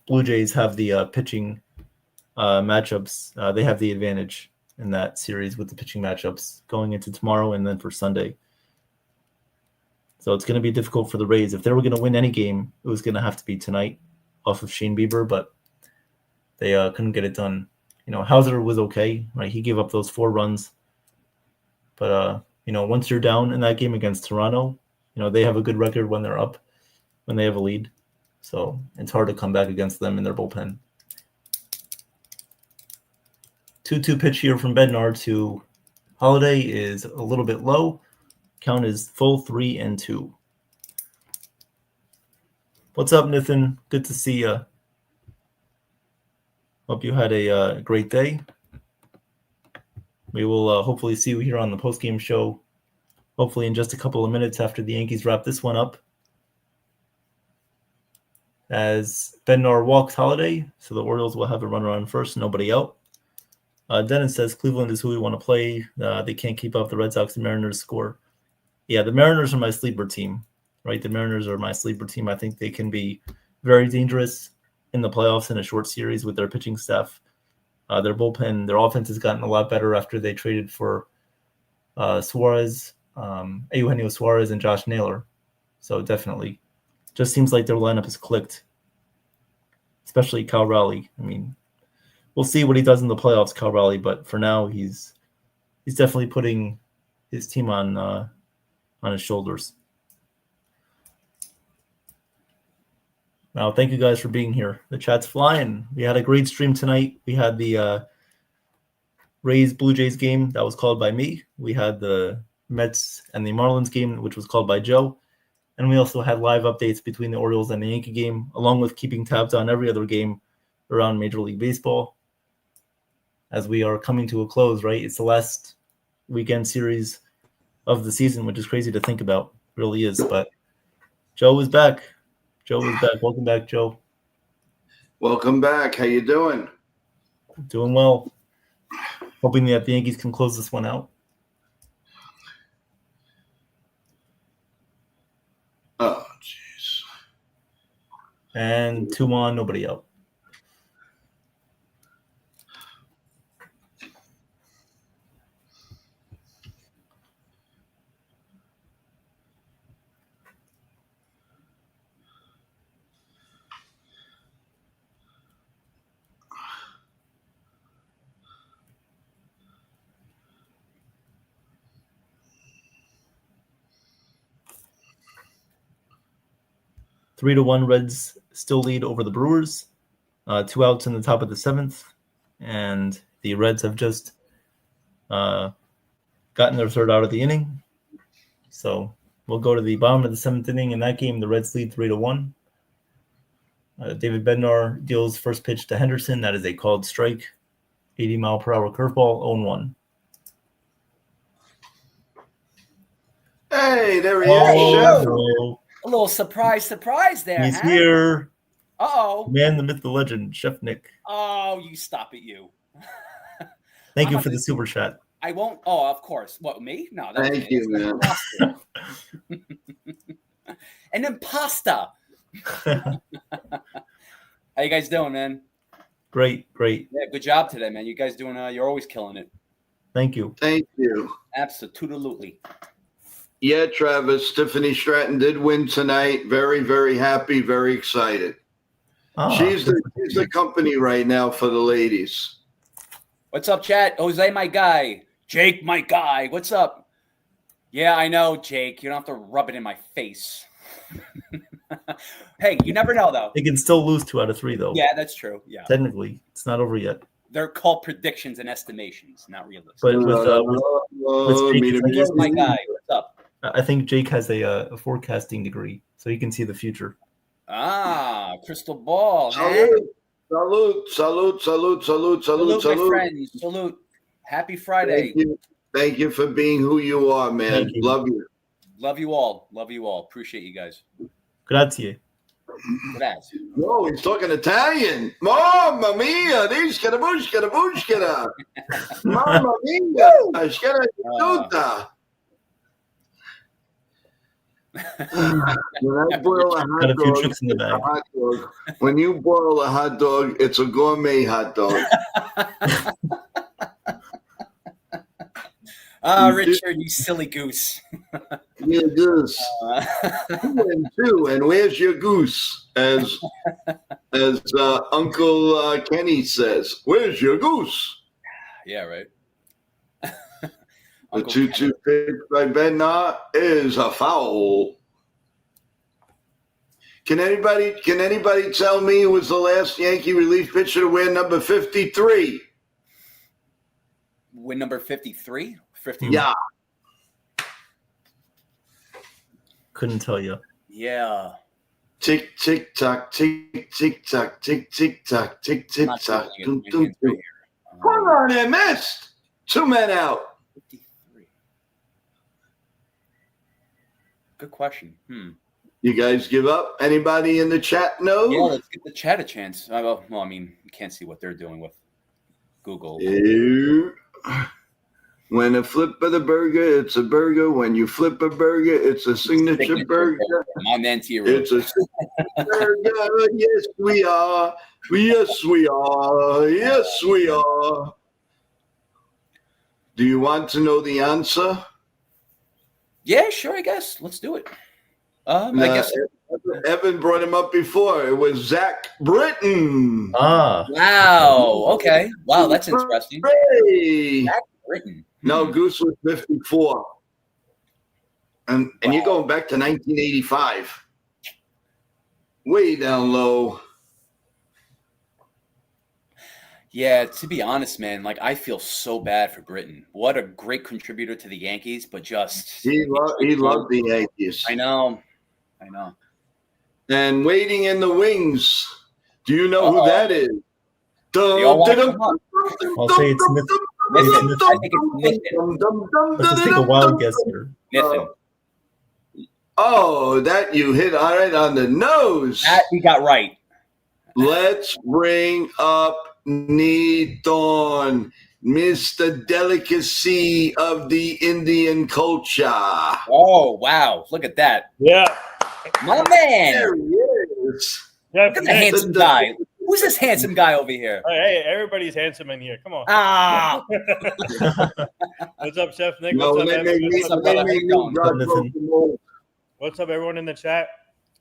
Speaker 2: Blue Jays have the pitching matchups. They have the advantage in that series with the pitching matchups going into tomorrow and then for Sunday. So it's going to be difficult for the Rays. If they were going to win any game, it was going to have to be tonight off of Shane Bieber, but they couldn't get it done. Hauser was okay, right? He gave up those 4 runs. But, once you're down in that game against Toronto, they have a good record when they're up, when they have a lead. So it's hard to come back against them in their bullpen. 2-2 pitch here from Bednar to Holiday is a little bit low. Count is full 3-2. What's up, Nathan? Good to see you. Hope you had a great day. We will hopefully see you here on the postgame show, hopefully in just a couple of minutes after the Yankees wrap this one up. As Bednar walks Holiday, so the Orioles will have a runner on first, nobody out. Dennis says Cleveland is who we want to play. They can't keep up. The Red Sox and Mariners score. Yeah, the Mariners are my sleeper team, right? The Mariners are my sleeper team. I think they can be very dangerous in the playoffs in a short series with their pitching staff. Their bullpen, their offense has gotten a lot better after they traded for Suarez, Eugenio Suarez, and Josh Naylor. So definitely, just seems like their lineup is clicked, especially Cal Raleigh. I mean, we'll see what he does in the playoffs, Cal Raleigh, but for now, he's definitely putting his team on his shoulders. Now, thank you guys for being here. The chat's flying. We had a great stream tonight. We had the Rays Blue Jays game that was called by me. We had the Mets and the Marlins game, which was called by Joe. And we also had live updates between the Orioles and the Yankee game, along with keeping tabs on every other game around Major League Baseball. As we are coming to a close, right? It's the last weekend series of the season, which is crazy to think about. It really is. But Joe is back. Joe is back. Welcome back, Joe.
Speaker 1: Welcome back. How you doing?
Speaker 2: Doing well. Hoping that the Yankees can close this one out.
Speaker 1: Oh, jeez.
Speaker 2: And 2 on, nobody out. Three to 1, Reds still lead over the Brewers. 2 outs in the top of the 7th. And the Reds have just gotten their 3rd out of the inning. So we'll go to the bottom of the 7th inning. In that game, the Reds lead 3 to 1. David Bednar deals first pitch to Henderson. That is a called strike. 80-mile-per-hour curveball, 0-1.
Speaker 1: Hey, there he is, Chef.
Speaker 3: A little surprise there.
Speaker 2: He's
Speaker 3: huh?
Speaker 2: here.
Speaker 3: Uh-oh.
Speaker 2: Man, the myth, the legend, Chef Nick.
Speaker 3: Oh, you stop it, you.
Speaker 2: Thank you for the super chat.
Speaker 3: I won't. Oh, of course. What, me? No.
Speaker 1: Thank you, man.
Speaker 3: An imposter. How you guys doing, man?
Speaker 2: Great.
Speaker 3: Yeah, good job today, man. You guys doing, you're always killing it.
Speaker 2: Thank you.
Speaker 1: Thank you.
Speaker 3: Absolutely.
Speaker 1: Yeah, Travis, Tiffany Stratton did win tonight. Very, very happy, very excited. She's the company right now for the ladies.
Speaker 3: What's up, chat? Jose, my guy. Jake, my guy. What's up? Yeah, I know, Jake. You don't have to rub it in my face. Hey, you never know, though.
Speaker 2: They can still lose 2 out of 3, though.
Speaker 3: Yeah, that's true. Yeah.
Speaker 2: Technically, it's not over yet.
Speaker 3: They're called predictions and estimations, not realistic.
Speaker 2: But with Jake,
Speaker 3: Here's my guy. What's up?
Speaker 2: I think Jake has a forecasting degree, so he can see the future.
Speaker 3: Ah, crystal ball.
Speaker 1: Salute, salute,
Speaker 3: my friends. Salute. Happy Friday.
Speaker 1: Thank you for being who you are, man. Love you.
Speaker 3: Love you all. Appreciate you guys.
Speaker 2: Grazie.
Speaker 3: Grazie.
Speaker 1: Whoa, he's talking Italian. Mamma mia, dischera, buschera, buschera. Mamma mia, schera tutta. When I boil a hot dog, when you boil a hot dog, it's a gourmet hot dog.
Speaker 3: Richard, you silly goose.
Speaker 1: Your goose. 2 and 2, and where's your goose? As Uncle Kenny says, where's your goose?
Speaker 3: Yeah, right.
Speaker 1: The 2-2 pitch by Bednar is a foul. Can anybody tell me who was the last Yankee relief pitcher to wear number 53?
Speaker 3: win number 53? 50.
Speaker 1: Yeah.
Speaker 2: Couldn't tell you.
Speaker 3: Yeah.
Speaker 1: Tick, tick, tock, tick, tick, tock, tick, tick, tock, tick, tick,
Speaker 3: Not
Speaker 1: tock.
Speaker 3: sure
Speaker 1: Dum,
Speaker 3: what
Speaker 1: dum,
Speaker 3: it is right
Speaker 1: dum.
Speaker 3: here.
Speaker 1: Hold on, I missed. 2 men out.
Speaker 3: 53. Good question.
Speaker 1: You guys give up? Anybody in the chat know?
Speaker 3: Yeah, let's give the chat a chance. Well, I mean, you can't see what they're doing with Google.
Speaker 1: When a flip of the burger, it's a burger. When you flip a burger, it's a signature burger.
Speaker 3: My man to your
Speaker 1: It's a signature burger. Yes, we are. Yes, we are. Yes, we are. Do you want to know the answer?
Speaker 3: Yeah, sure, I guess. Let's do it. I guess.
Speaker 1: Evan brought him up before. It was Zach Britton.
Speaker 2: Ah.
Speaker 3: Wow. Okay. Wow, that's interesting.
Speaker 1: Hey.
Speaker 3: Zach Britton.
Speaker 1: No, Goose was 54. And
Speaker 3: Wow.
Speaker 1: you're going back to 1985. Way down low.
Speaker 3: Yeah, to be honest, man, like I feel so bad for Britton. What a great contributor to the Yankees, but just
Speaker 1: He loved the Yankees.
Speaker 3: I know.
Speaker 1: And waiting in the wings. Do you know who that is?
Speaker 2: I'll say it's Smith.
Speaker 3: I think it's Niffin.
Speaker 2: Let's just take a wild guess here.
Speaker 3: Niffin.
Speaker 1: Oh, that you hit all right on the nose.
Speaker 3: That we got right.
Speaker 1: Let's bring up Neathorn, Mr. Delicacy of the Indian culture.
Speaker 3: Oh, wow. Look at that.
Speaker 4: Yeah.
Speaker 3: My man.
Speaker 1: There he is.
Speaker 3: Look at the handsome guy. Who's this handsome guy over here?
Speaker 4: Hey, everybody's handsome in here. Come on.
Speaker 3: Ah.
Speaker 4: What's up, Chef Nick?
Speaker 1: No,
Speaker 4: What's up,
Speaker 1: they
Speaker 4: everyone?
Speaker 1: made me
Speaker 4: What's up, everyone in the chat?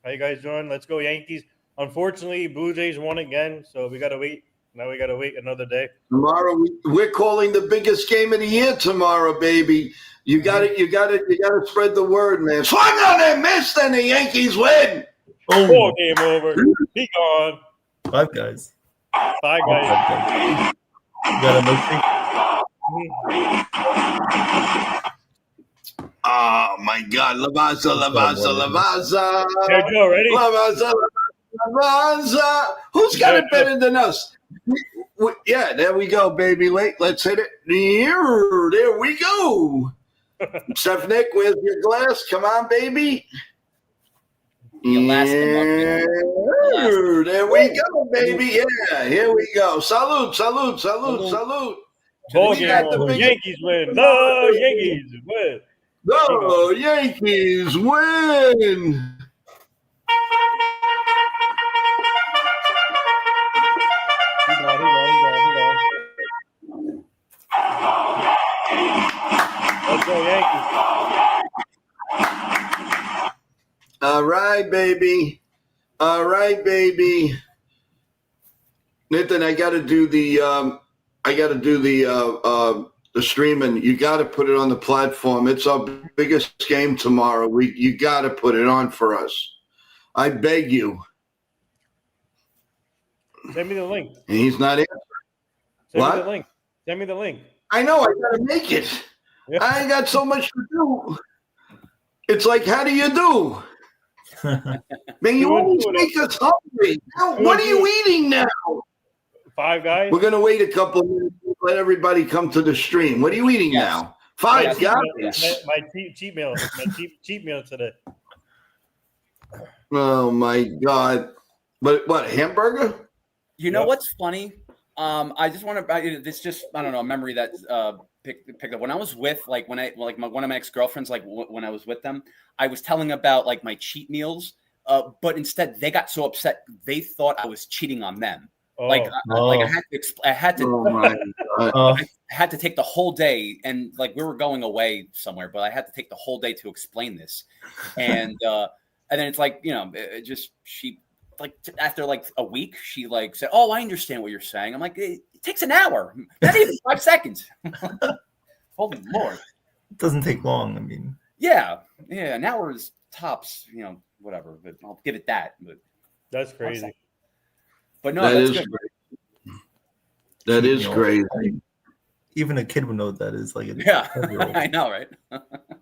Speaker 4: How you guys doing? Let's go Yankees. Unfortunately, Blue Jays won again, so we got to wait. Now we got to wait another day.
Speaker 1: Tomorrow we're calling the biggest game of the year tomorrow, baby. You got to spread the word, man. Swung on and missed, and the Yankees win.
Speaker 4: Oh, game over. He gone.
Speaker 2: 5 guys.
Speaker 4: 5 guys.
Speaker 2: You got a milkshake?
Speaker 1: Oh my God, Lavazza.
Speaker 4: Here, Joe, ready?
Speaker 1: Lavazza. Who's got it better than us? Yeah, there we go, baby. Wait, let's hit it. There we go. Chef Nick, where's your glass? Come on, baby. There we go, baby. Yeah, here we go. Salute.
Speaker 4: Ball game over. Yankees win. The Yankees win.
Speaker 1: The Yankees win.
Speaker 4: He gone. Let's go Yankees.
Speaker 1: All right, baby. Nathan, I got to do the streaming. You got to put it on the platform. It's our biggest game tomorrow. You got to put it on for us. I beg you.
Speaker 4: Send me the link.
Speaker 1: And he's not answering.
Speaker 4: Send me the link.
Speaker 1: I know. I got to make it.
Speaker 4: Yeah.
Speaker 1: I ain't got so much to do. It's like, how do you do? Man, you always make us hungry. Now, what are you eating now?
Speaker 4: 5 guys.
Speaker 1: We're going to wait a couple of minutes. Let everybody come to the stream. What are you eating now? 5 guys.
Speaker 4: My cheat meal. My cheat meal today.
Speaker 1: Oh, my God. But what, hamburger?
Speaker 3: You know what's funny? I just want to. It's just I don't know a memory that picked up when I was with one of my ex-girlfriends. Like when I was with them, I was telling about like my cheat meals. But instead, they got so upset they thought I was cheating on them. I had to take the whole day, and like we were going away somewhere, but I had to take the whole day to explain this, and then it's like she. Like after like a week, she like said, "Oh, I understand what you're saying." I'm like, "It takes an hour, not even 5 seconds." Holy Lord!
Speaker 2: It doesn't take long. I mean,
Speaker 3: yeah, an hour is tops. Whatever. But I'll give it that. But
Speaker 4: that's crazy.
Speaker 3: But no,
Speaker 1: that's
Speaker 3: good.
Speaker 1: That is crazy.
Speaker 2: even a kid would know what that is. Like,
Speaker 3: Yeah, I know, right?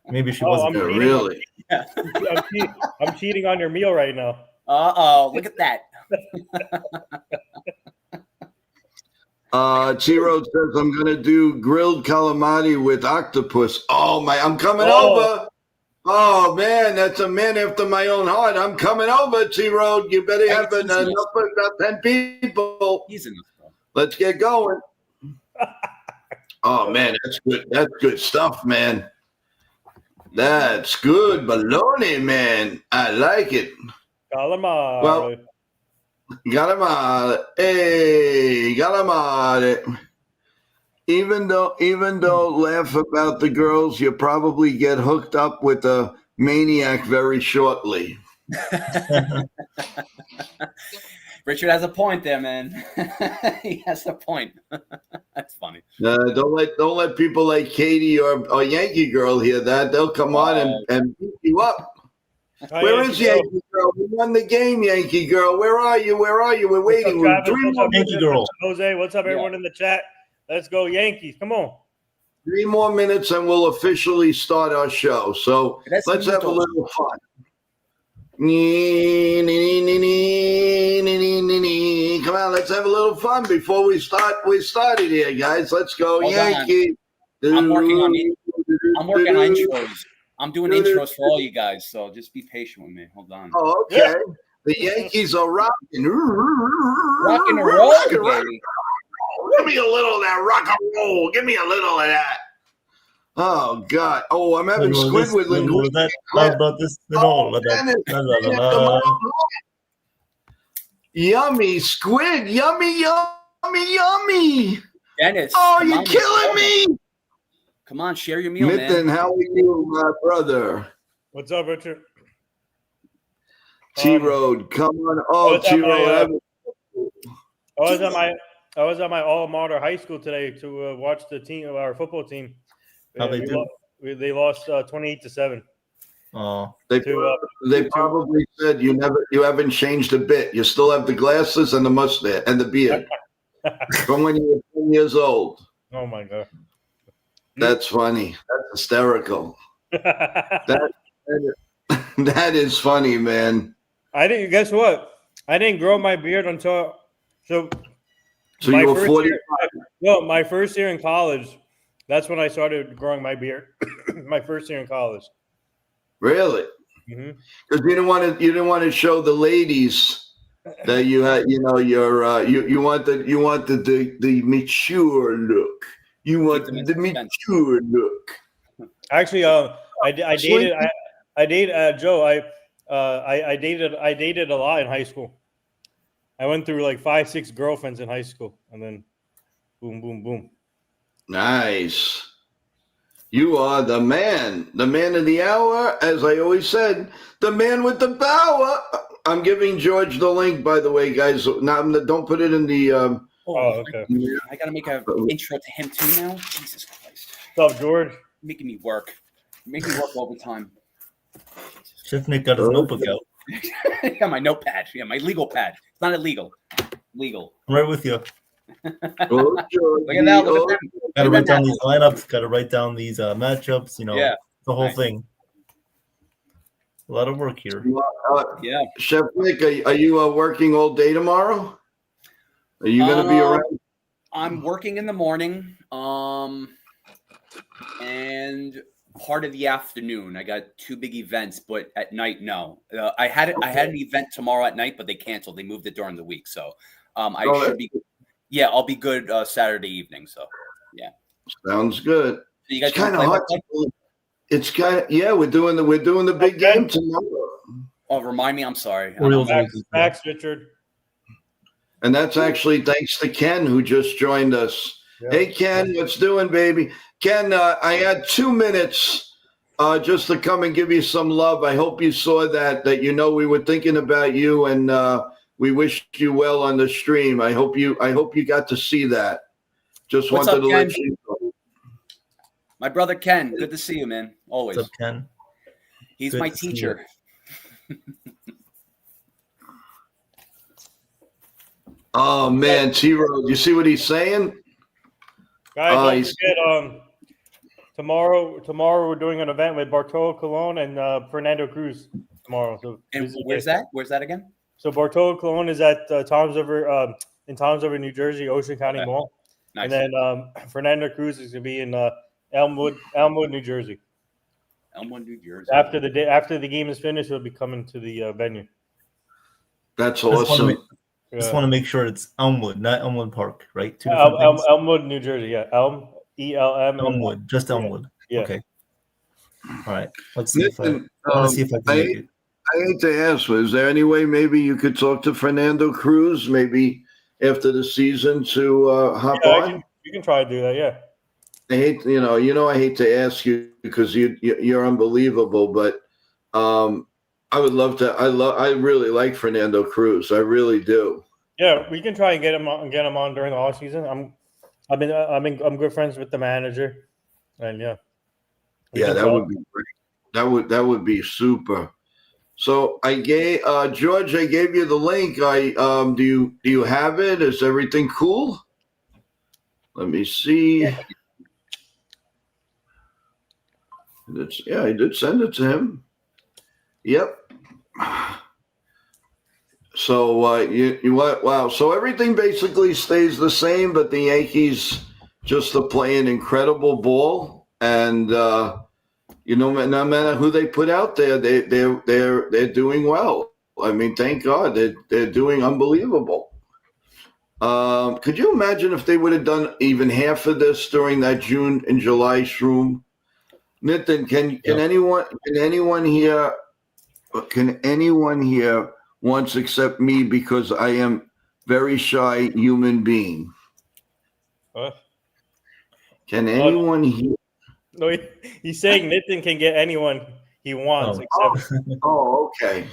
Speaker 2: Maybe she
Speaker 4: Oh,
Speaker 2: wasn't.
Speaker 1: Yeah,
Speaker 2: there.
Speaker 1: really.
Speaker 3: Yeah.
Speaker 4: I'm cheating on your meal right now.
Speaker 3: Look at that.
Speaker 1: T-Road says I'm gonna do grilled calamari with octopus. Oh my, I'm coming
Speaker 4: Oh.
Speaker 1: over. Oh man, that's a man after my own heart. I'm coming over, T-Road. You better
Speaker 3: Hey,
Speaker 1: have
Speaker 3: it's
Speaker 1: enough
Speaker 3: easy.
Speaker 1: for about 10 people.
Speaker 3: He's enough, bro.
Speaker 1: Let's get going. Oh man, that's good. That's good stuff, man. That's good baloney, man. I like it.
Speaker 4: Calamari.
Speaker 1: Well, calamari. Hey, calamari. Even though laugh about the girls, you probably get hooked up with a maniac very shortly.
Speaker 3: Richard has a point there, man. He has a point. That's funny.
Speaker 1: Don't let people like Katie or Yankee Girl hear that. They'll come on and beat you up.
Speaker 4: Hi,
Speaker 1: Where is Yankee Girl? We won the game, Yankee Girl. Where are you? Where are you? We're waiting.
Speaker 4: What's up, Travis?
Speaker 1: 3
Speaker 4: What's
Speaker 1: more
Speaker 4: up,
Speaker 2: Yankee Girl.
Speaker 4: Jose, what's up, everyone in the chat? Let's go, Yankees. Come on.
Speaker 1: 3 more minutes and we'll officially start our show. So
Speaker 3: That's
Speaker 1: let's have a
Speaker 3: brutal.
Speaker 1: little fun. Come on, let's have a little fun before we start. We started here, guys. Let's go,
Speaker 3: Hold
Speaker 1: Yankee.
Speaker 3: I'm working on intros. I'm doing intros for all you guys, so just be patient with me. Hold on.
Speaker 1: Oh, okay. The Yankees are rocking.
Speaker 3: Rock and roll, baby.
Speaker 1: Give me a little of that rock and roll. Give me a little of that. Oh God! Oh, I'm having squid with linguine.
Speaker 2: How about this?
Speaker 1: Yummy squid! Yummy, yummy, yummy!
Speaker 3: Dennis.
Speaker 1: Oh, you're killing me!
Speaker 3: Come on, share your meal,
Speaker 1: Mitten,
Speaker 3: man.
Speaker 1: how are you, my brother?
Speaker 4: What's up, Richard?
Speaker 1: T-Road, come on! Oh, T-Road.
Speaker 4: I was at my alma mater high school today to watch the team of our football team.
Speaker 2: How they do?
Speaker 4: They lost 28-7.
Speaker 2: Oh,
Speaker 1: They probably said you haven't changed a bit. You still have the glasses and the mustache and the beard from when you were 10 years old.
Speaker 4: Oh my God,
Speaker 1: that's funny. That's hysterical. that is funny, man.
Speaker 4: I didn't. Guess what? I didn't grow my beard until
Speaker 1: So you were 45.
Speaker 4: No, my first year in college. That's when I started growing my beard. My first year in college.
Speaker 1: Really?
Speaker 4: Because
Speaker 1: you didn't want to show the ladies that you had. You know, you wanted the mature look. You want the mature look.
Speaker 4: Actually, I dated Joe. I dated a lot in high school. I went through like 5-6 girlfriends in high school, and then boom, boom, boom.
Speaker 1: Nice. You are the man of the hour, as I always said, the man with the power. I'm giving George the link, by the way, guys. Now, don't put it in the.
Speaker 4: Okay.
Speaker 3: I gotta make an intro to him too now. Jesus Christ.
Speaker 4: What's up, George?
Speaker 3: Making me work. Making me work all the time.
Speaker 2: Chef Nick got his notebook out.
Speaker 3: Yeah, my notepad. Yeah, my legal pad. It's not illegal. Legal.
Speaker 2: I'm right with you.
Speaker 3: Look at that. Look at them.
Speaker 2: Got to write down these lineups. Got to write down these matchups. You know, the whole thing. A lot of work here.
Speaker 1: Yeah. Chef Nick, are you working all day tomorrow? Are you going to be around?
Speaker 3: I'm working in the morning, and part of the afternoon. I got 2 big events, but at night, no. I had an event tomorrow at night, but they canceled. They moved it during the week, so I should be. Yeah, I'll be good Saturday evening. So, yeah.
Speaker 1: Sounds good.
Speaker 3: So you guys
Speaker 1: it's kind of hard. It's kind of we're doing the big game tomorrow.
Speaker 3: Oh, remind me. I'm sorry.
Speaker 4: Max, Richard.
Speaker 1: And that's actually thanks to Ken, who just joined us. Yeah. Hey, Ken, what's doing, baby? Ken, I had 2 minutes just to come and give you some love. I hope you saw that we were thinking about you and we wish you well on the stream. I hope you got to see that. Just wanted to let you know.
Speaker 3: My brother Ken, good to see you, man. Always.
Speaker 2: What's up, Ken?
Speaker 3: He's my teacher.
Speaker 1: Oh man, T-Road, you see what he's saying?
Speaker 4: Guys, don't
Speaker 1: he's-
Speaker 4: forget, tomorrow we're doing an event with Bartolo Colon and Fernando Cruz tomorrow. So
Speaker 3: And
Speaker 4: visit
Speaker 3: where's
Speaker 4: it.
Speaker 3: that? Where's that again?
Speaker 4: So Bartolo Colon is at Toms River, in Toms River, New Jersey, Ocean County
Speaker 3: Okay.
Speaker 4: Mall.
Speaker 3: Nice.
Speaker 4: And then Fernando Cruz is going to be in Elmwood, New Jersey.
Speaker 3: Elmwood, New Jersey.
Speaker 4: After the game is finished, he'll be coming to the venue.
Speaker 1: That's
Speaker 2: Just
Speaker 1: awesome.
Speaker 2: Just want to make sure it's Elmwood, not Elmwood Park, right? Two
Speaker 4: Yeah.
Speaker 2: different things.
Speaker 4: Elmwood, New Jersey. Yeah, ELM.
Speaker 2: Elmwood, just Elmwood.
Speaker 4: Yeah.
Speaker 2: Okay. All right. Let's see if I
Speaker 1: Listen,
Speaker 2: want to see if I can make it.
Speaker 1: I hate to ask, but is there any way maybe you could talk to Fernando Cruz maybe after the season to hop on?
Speaker 4: You can try to do that. Yeah.
Speaker 1: I hate, I hate to ask you because you're unbelievable, but I would love to. I really like Fernando Cruz. I really do.
Speaker 4: Yeah, we can try and get him on during the off season. I'm good friends with the manager, and yeah.
Speaker 1: Yeah, that would be great. That would be super. So I gave George. I gave you the link. Do you have it? Is everything cool? Let me see. I did send it to him. Yep. So you what? Wow. So everything basically stays the same, but the Yankees just are playing incredible ball, and no matter who they put out there, they're doing well. I mean, thank God they're doing unbelievable. Could you imagine if they would have done even half of this during that June and July shroom? Nitin, can anyone here once accept me because I am very shy human being?
Speaker 4: Huh?
Speaker 1: Can anyone here?
Speaker 4: No, he's saying Nitin can get anyone he wants. Except
Speaker 1: Okay.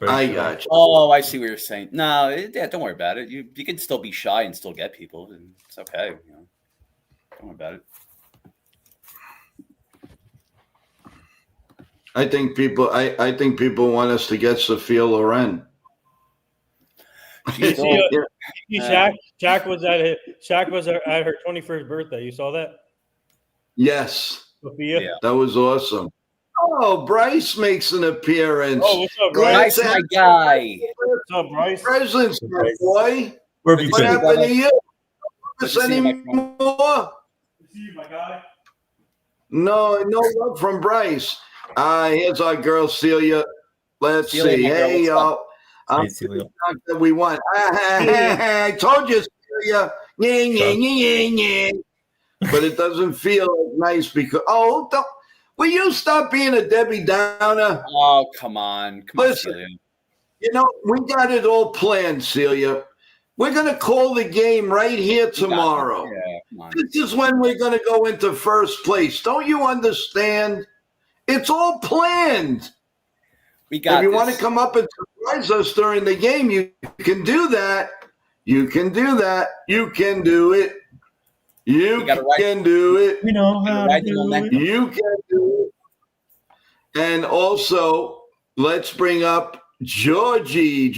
Speaker 1: I got you.
Speaker 3: Oh, I see what you're saying. No, don't worry about it. You can still be shy and still get people. And it's okay. Don't worry about it.
Speaker 1: I think people want us to get Sophia Loren.
Speaker 3: She's
Speaker 4: Shaq was at her 21st birthday. You saw that?
Speaker 1: Yes.
Speaker 4: Sophia.
Speaker 3: Yeah.
Speaker 1: That was awesome. Oh, Bryce makes an appearance.
Speaker 4: Oh, what's up, Bryce?
Speaker 3: Nice, my guy.
Speaker 4: What's up, Bryce?
Speaker 1: Presents, my boy.
Speaker 2: Where have you
Speaker 1: What
Speaker 2: been?
Speaker 1: happened to you?
Speaker 3: Good to see you, my friend.
Speaker 1: Anymore?
Speaker 4: See you, my guy.
Speaker 1: No love from Bryce. Here's our girl Celia. Let's
Speaker 3: Celia,
Speaker 1: see.
Speaker 3: my girl,
Speaker 1: Hey,
Speaker 3: what's
Speaker 1: y'all.
Speaker 2: Hey, Celia.
Speaker 1: That we want. I told you, Celia. Yeah. But it doesn't feel nice because will you stop being a Debbie Downer?
Speaker 3: Oh, come on.
Speaker 1: Listen.
Speaker 3: Celia.
Speaker 1: We got it all planned, Celia. We're going to call the game right here tomorrow.
Speaker 3: Yeah, come on.
Speaker 1: This is when we're going to go into first place. Don't you understand? It's all planned.
Speaker 3: We got
Speaker 1: If you
Speaker 3: this.
Speaker 1: want to come up and surprise us during the game, you can do that. You can do that. You can do it. You can do it.
Speaker 2: We know how to do it.
Speaker 1: You can do it. And also, let's bring up Georgie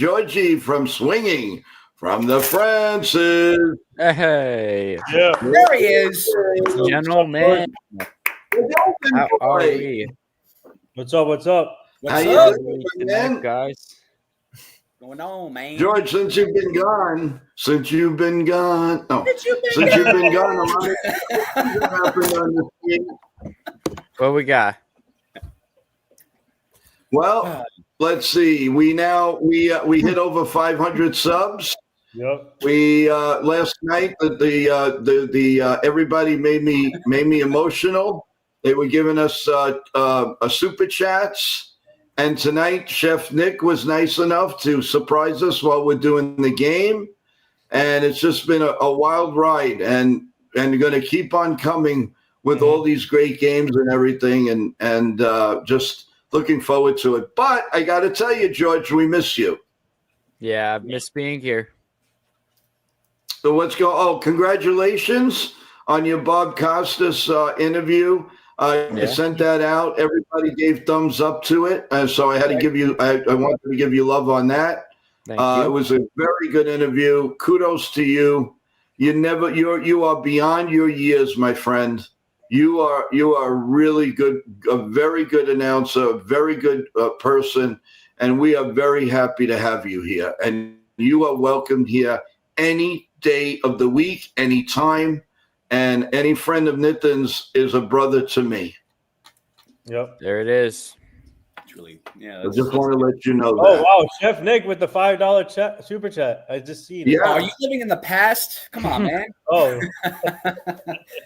Speaker 1: from Swinging from the Francis.
Speaker 5: Hey,
Speaker 4: Yeah.
Speaker 3: There he is.
Speaker 5: gentlemen, how are we?
Speaker 4: What's up?
Speaker 3: What's
Speaker 1: How you
Speaker 3: up?
Speaker 1: doing,
Speaker 5: Tonight,
Speaker 1: man?
Speaker 5: guys.
Speaker 3: Going on, man?
Speaker 1: George, since you've been gone, a lot of things have happened on this game.
Speaker 5: What we got?
Speaker 1: Well, let's see. We hit over 500 subs.
Speaker 4: Yep.
Speaker 1: We last night the everybody made me emotional. They were giving us a super chats. And tonight, Chef Nick was nice enough to surprise us while we're doing the game. And it's just been a wild ride, and going to keep on coming with all these great games and everything, and just looking forward to it. But I got to tell you, George, we miss you.
Speaker 5: Yeah, I miss being here.
Speaker 1: So let's go. Oh, congratulations on your Bob Costas interview. I sent that out. Everybody gave thumbs up to it. So I had to give you, I wanted to give you love on that.
Speaker 5: Thank you.
Speaker 1: It was a very good interview. Kudos to you. You are beyond your years, my friend. You are really good, a very good announcer, a very good person, and we are very happy to have you here. And you are welcome here any day of the week, any time, and any friend of Nitin's is a brother to me.
Speaker 4: Yep.
Speaker 5: There it is.
Speaker 3: Truly, yeah.
Speaker 1: I just want to let you know
Speaker 4: Oh
Speaker 1: that.
Speaker 4: wow, Chef Nick with the $5 super chat. I just seen it.
Speaker 1: Yeah.
Speaker 3: Oh, are you living in the past? Come on, man.
Speaker 4: Oh,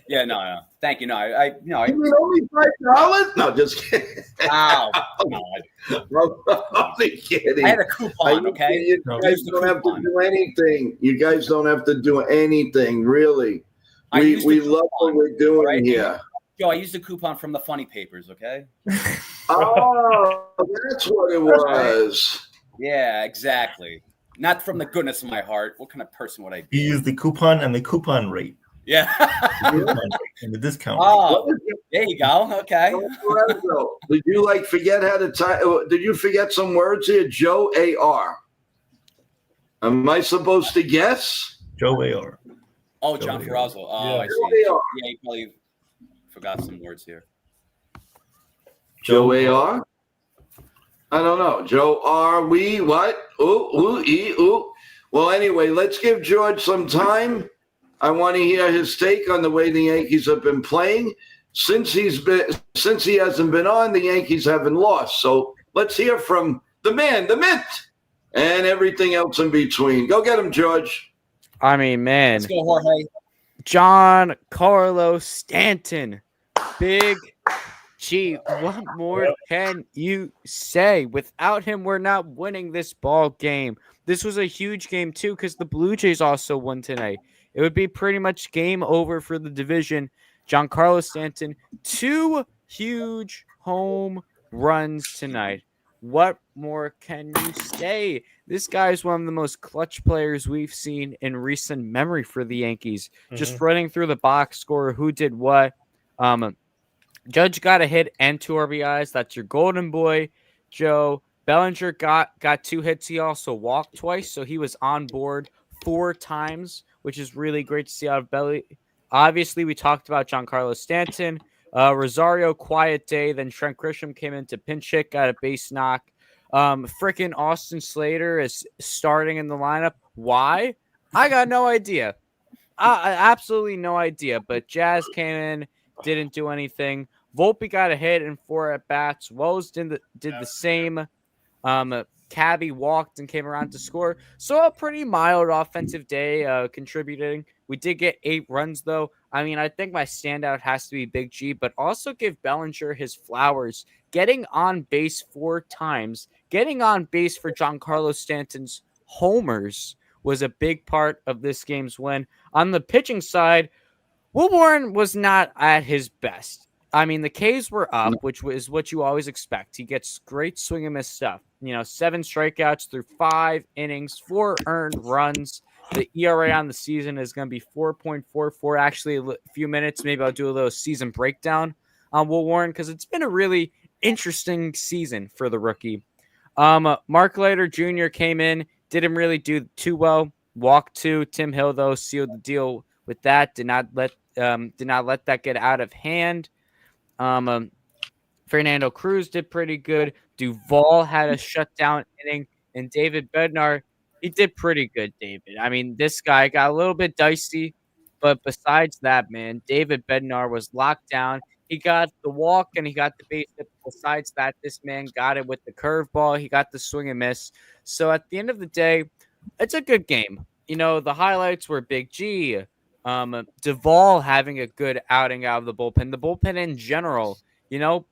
Speaker 3: Yeah, no. Thank you. No, I
Speaker 1: You mean only $5? No, just kidding.
Speaker 3: wow. No,
Speaker 1: Only kidding.
Speaker 3: I had a coupon, okay?
Speaker 1: You guys don't have to do anything. You guys don't have to do anything, really. We love what we're doing
Speaker 3: right?
Speaker 1: here.
Speaker 3: Yo, I used a coupon from the funny papers, okay?
Speaker 1: Oh, that's what it was.
Speaker 3: Yeah, exactly. Not from the goodness of my heart. What kind of person would I be?
Speaker 2: You use the coupon and the coupon rate.
Speaker 3: Yeah.
Speaker 2: Coupon rate and the discount rate.
Speaker 3: Oh, there you go. Okay.
Speaker 1: Did you forget how to type? Did you forget some words here? Joe A.R. Am I supposed to guess?
Speaker 2: Joe A.R.
Speaker 3: Oh, John Ferrazzo. Oh,
Speaker 4: Yeah.
Speaker 3: I see.
Speaker 1: Joe A.R.
Speaker 3: Yeah, you probably forgot some words here.
Speaker 1: Joe A.R.? I don't know. Joe R. We what? Ooh. Well, anyway, let's give George some time. I want to hear his take on the way the Yankees have been playing. Since he hasn't been on, the Yankees haven't lost. So let's hear from the man, the Mint, and everything else in between. Go get him, George.
Speaker 5: I mean, man.
Speaker 3: Let's go, Jorge.
Speaker 5: John Carlos Stanton. Big G. What more can you say? Without him, we're not winning this ball game. This was a huge game, too, because the Blue Jays also won tonight. It would be pretty much game over for the division. John Carlos Stanton, 2 huge home runs tonight. What more can you say? This guy is one of the most clutch players we've seen in recent memory for the Yankees. Just running through the box score, who did what. Judge got a hit and 2 RBIs. That's your golden boy, Joe. Bellinger got 2 hits. He also walked twice, so he was on board 4 times, which is really great to see out of Belly. Obviously, we talked about John Carlos Stanton. Rosario, quiet day. Then Trent Grisham came in to pinch hit, got a base knock. Frickin' Austin Slater is starting in the lineup. Why? I got no idea. Absolutely no idea. But Jazz came in, didn't do anything. Volpe got a hit and 4 at-bats. Woes did the same. Cabby walked and came around to score. So a pretty mild offensive day contributing. We did get 8 runs, though. I mean, I think my standout has to be Big G, but also give Bellinger his flowers. Getting on base 4 times, getting on base for John Carlos Stanton's homers was a big part of this game's win. On the pitching side, Will Warren was not at his best. I mean, the Ks were up, which is what you always expect. He gets great swing and miss stuff. 7 strikeouts through 5 innings, 4 earned runs. The ERA on the season is going to be 4.44. Actually, a few minutes, maybe I'll do a little season breakdown on Will Warren because it's been a really interesting season for the rookie. Mark Leiter Jr. came in, didn't really do too well. Walked 2. Tim Hill, though, sealed the deal with that. Did not let that get out of hand. Fernando Cruz did pretty good. Duvall had a shutdown inning, and David Bednar, he did pretty good, David. I mean, this guy got a little bit dicey, but besides that, man, David Bednar was locked down. He got the walk and he got the base hit. Besides that, this man got it with the curveball. He got the swing and miss. So at the end of the day, it's a good game. The highlights were Big G, Duvall having a good outing out of the bullpen. The bullpen in general,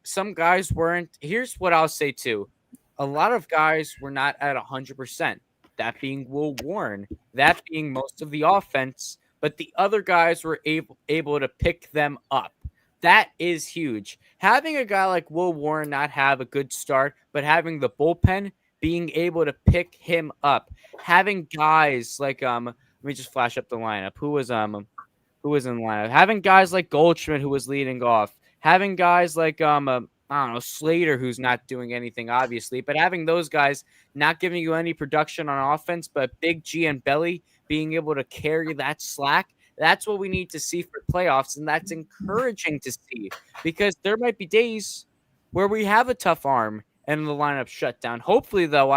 Speaker 5: some guys weren't. Here's what I'll say too. A lot of guys were not at 100%. That being Will Warren, that being most of the offense, but the other guys were able to pick them up. That is huge. Having a guy like Will Warren not have a good start, but having the bullpen being able to pick him up. Having guys like let me just flash up the lineup. Who was in the lineup? Having guys like Goldschmidt who was leading off. Having guys like I don't know, Slater, who's not doing anything, obviously, but having those guys not giving you any production on offense, but Big G and Belly being able to carry that slack, that's what we need to see for playoffs, and that's encouraging to see because there might be days where we have a tough arm and the lineup shut down. Hopefully, though,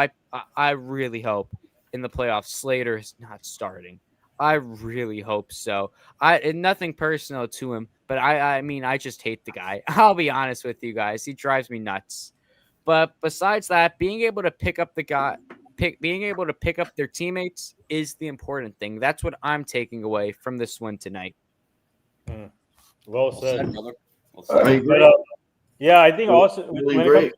Speaker 5: I really hope in the playoffs Slater is not starting. I really hope so. And nothing personal to him, but I mean, I just hate the guy. I'll be honest with you guys. He drives me nuts. But besides that, being able to pick up being able to pick up their teammates is the important thing. That's what I'm taking away from this win tonight.
Speaker 4: Well
Speaker 3: Well
Speaker 4: said.
Speaker 3: said, brother. Well
Speaker 1: I
Speaker 3: said.
Speaker 1: agree.
Speaker 4: But yeah, I think also
Speaker 1: Really
Speaker 4: when
Speaker 1: great.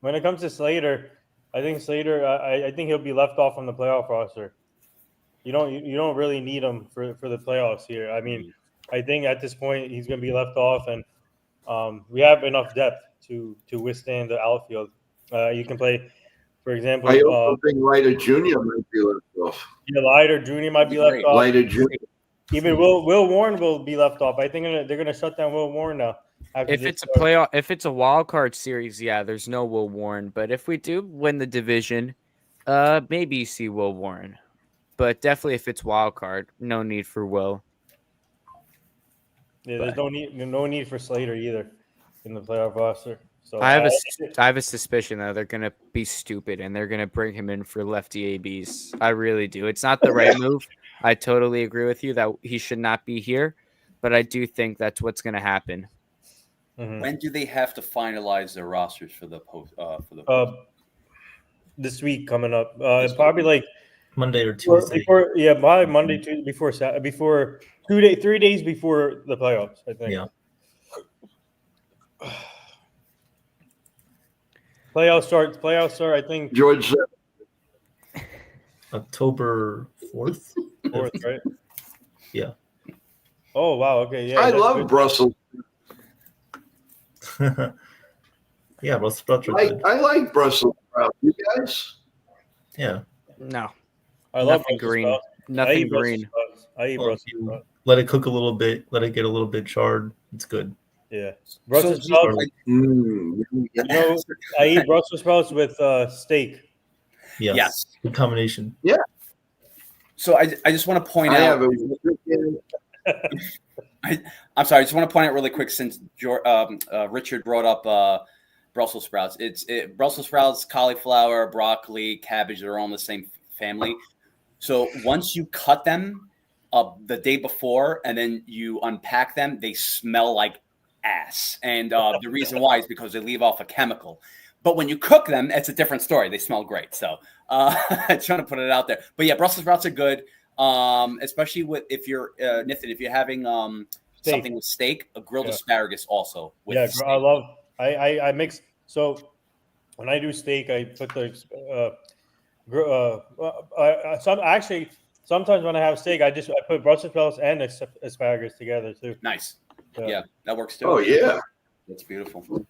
Speaker 4: it comes to Slater, I think I think he'll be left off from the playoff roster. You don't really need him for the playoffs here. I mean, I think at this point he's going to be left off, and we have enough depth to withstand the outfield. You can play, for example,
Speaker 1: I also think Leiter Jr. might be left off.
Speaker 4: Leiter Jr. might be left
Speaker 3: Great.
Speaker 4: off.
Speaker 1: Leiter Jr.
Speaker 4: Even Will Warren will be left off. I think they're gonna shut down Will Warren now.
Speaker 5: If it's a wild card series, yeah, there's no Will Warren. But if we do win the division, maybe you see Will Warren. But definitely if it's wild card, no need for Will.
Speaker 4: Yeah, there's no need for Slater either in the playoff roster. So
Speaker 5: I have a suspicion that they're gonna be stupid and they're gonna bring him in for lefty ABs. I really do. It's not the right move. I totally agree with you that he should not be here, but I do think that's what's gonna happen.
Speaker 3: When do they have to finalize their rosters for the post?
Speaker 4: This week coming up, probably like
Speaker 2: Monday or Tuesday.
Speaker 4: By Monday, Tuesday, before 3 days before the playoffs, I think.
Speaker 2: Yeah.
Speaker 4: Playoffs start. I think
Speaker 1: George said,
Speaker 2: October 4th.
Speaker 4: 4th, right?
Speaker 2: Yeah.
Speaker 4: Oh wow. Okay. Yeah.
Speaker 1: I
Speaker 4: that's
Speaker 1: love
Speaker 4: good.
Speaker 1: Brussels.
Speaker 2: Yeah, Brussels sprouts are good.
Speaker 1: I like Brussels sprouts. You guys?
Speaker 2: Yeah.
Speaker 5: No,
Speaker 4: I love
Speaker 5: nothing
Speaker 4: Brussels
Speaker 5: green.
Speaker 4: sprouts. I
Speaker 5: Nothing
Speaker 4: eat Brussels
Speaker 5: green.
Speaker 4: sprouts. I eat
Speaker 2: Well,
Speaker 4: Brussels
Speaker 2: if you
Speaker 4: sprouts.
Speaker 2: let it cook a little bit, let it get a little bit charred. It's good.
Speaker 4: Yeah. Brussels
Speaker 3: So-
Speaker 4: sprouts.
Speaker 1: Mm.
Speaker 4: You know, I eat Brussels sprouts with steak.
Speaker 2: Yes.
Speaker 3: Yes.
Speaker 2: Good combination.
Speaker 3: So I just want to point
Speaker 1: I
Speaker 3: out.
Speaker 1: have a
Speaker 3: I'm sorry. I just want to point out really quick since Richard brought up Brussels sprouts. Brussels sprouts, cauliflower, broccoli, cabbage. They're all in the same family. So once you cut them the day before and then you unpack them, they smell like ass. And the reason why is because they leave off a chemical. But when you cook them, it's a different story. They smell great. So I just want to put it out there. But yeah, Brussels sprouts are good, especially if you're Nathan, if you're having something with steak, a grilled asparagus also. With steak.
Speaker 4: I love. I mix. So when I do steak, I put the. Sometimes when I have steak, I put Brussels sprouts and asparagus together too.
Speaker 3: Nice.
Speaker 4: So,
Speaker 3: Yeah, that works too.
Speaker 1: Oh, yeah.
Speaker 3: That's beautiful.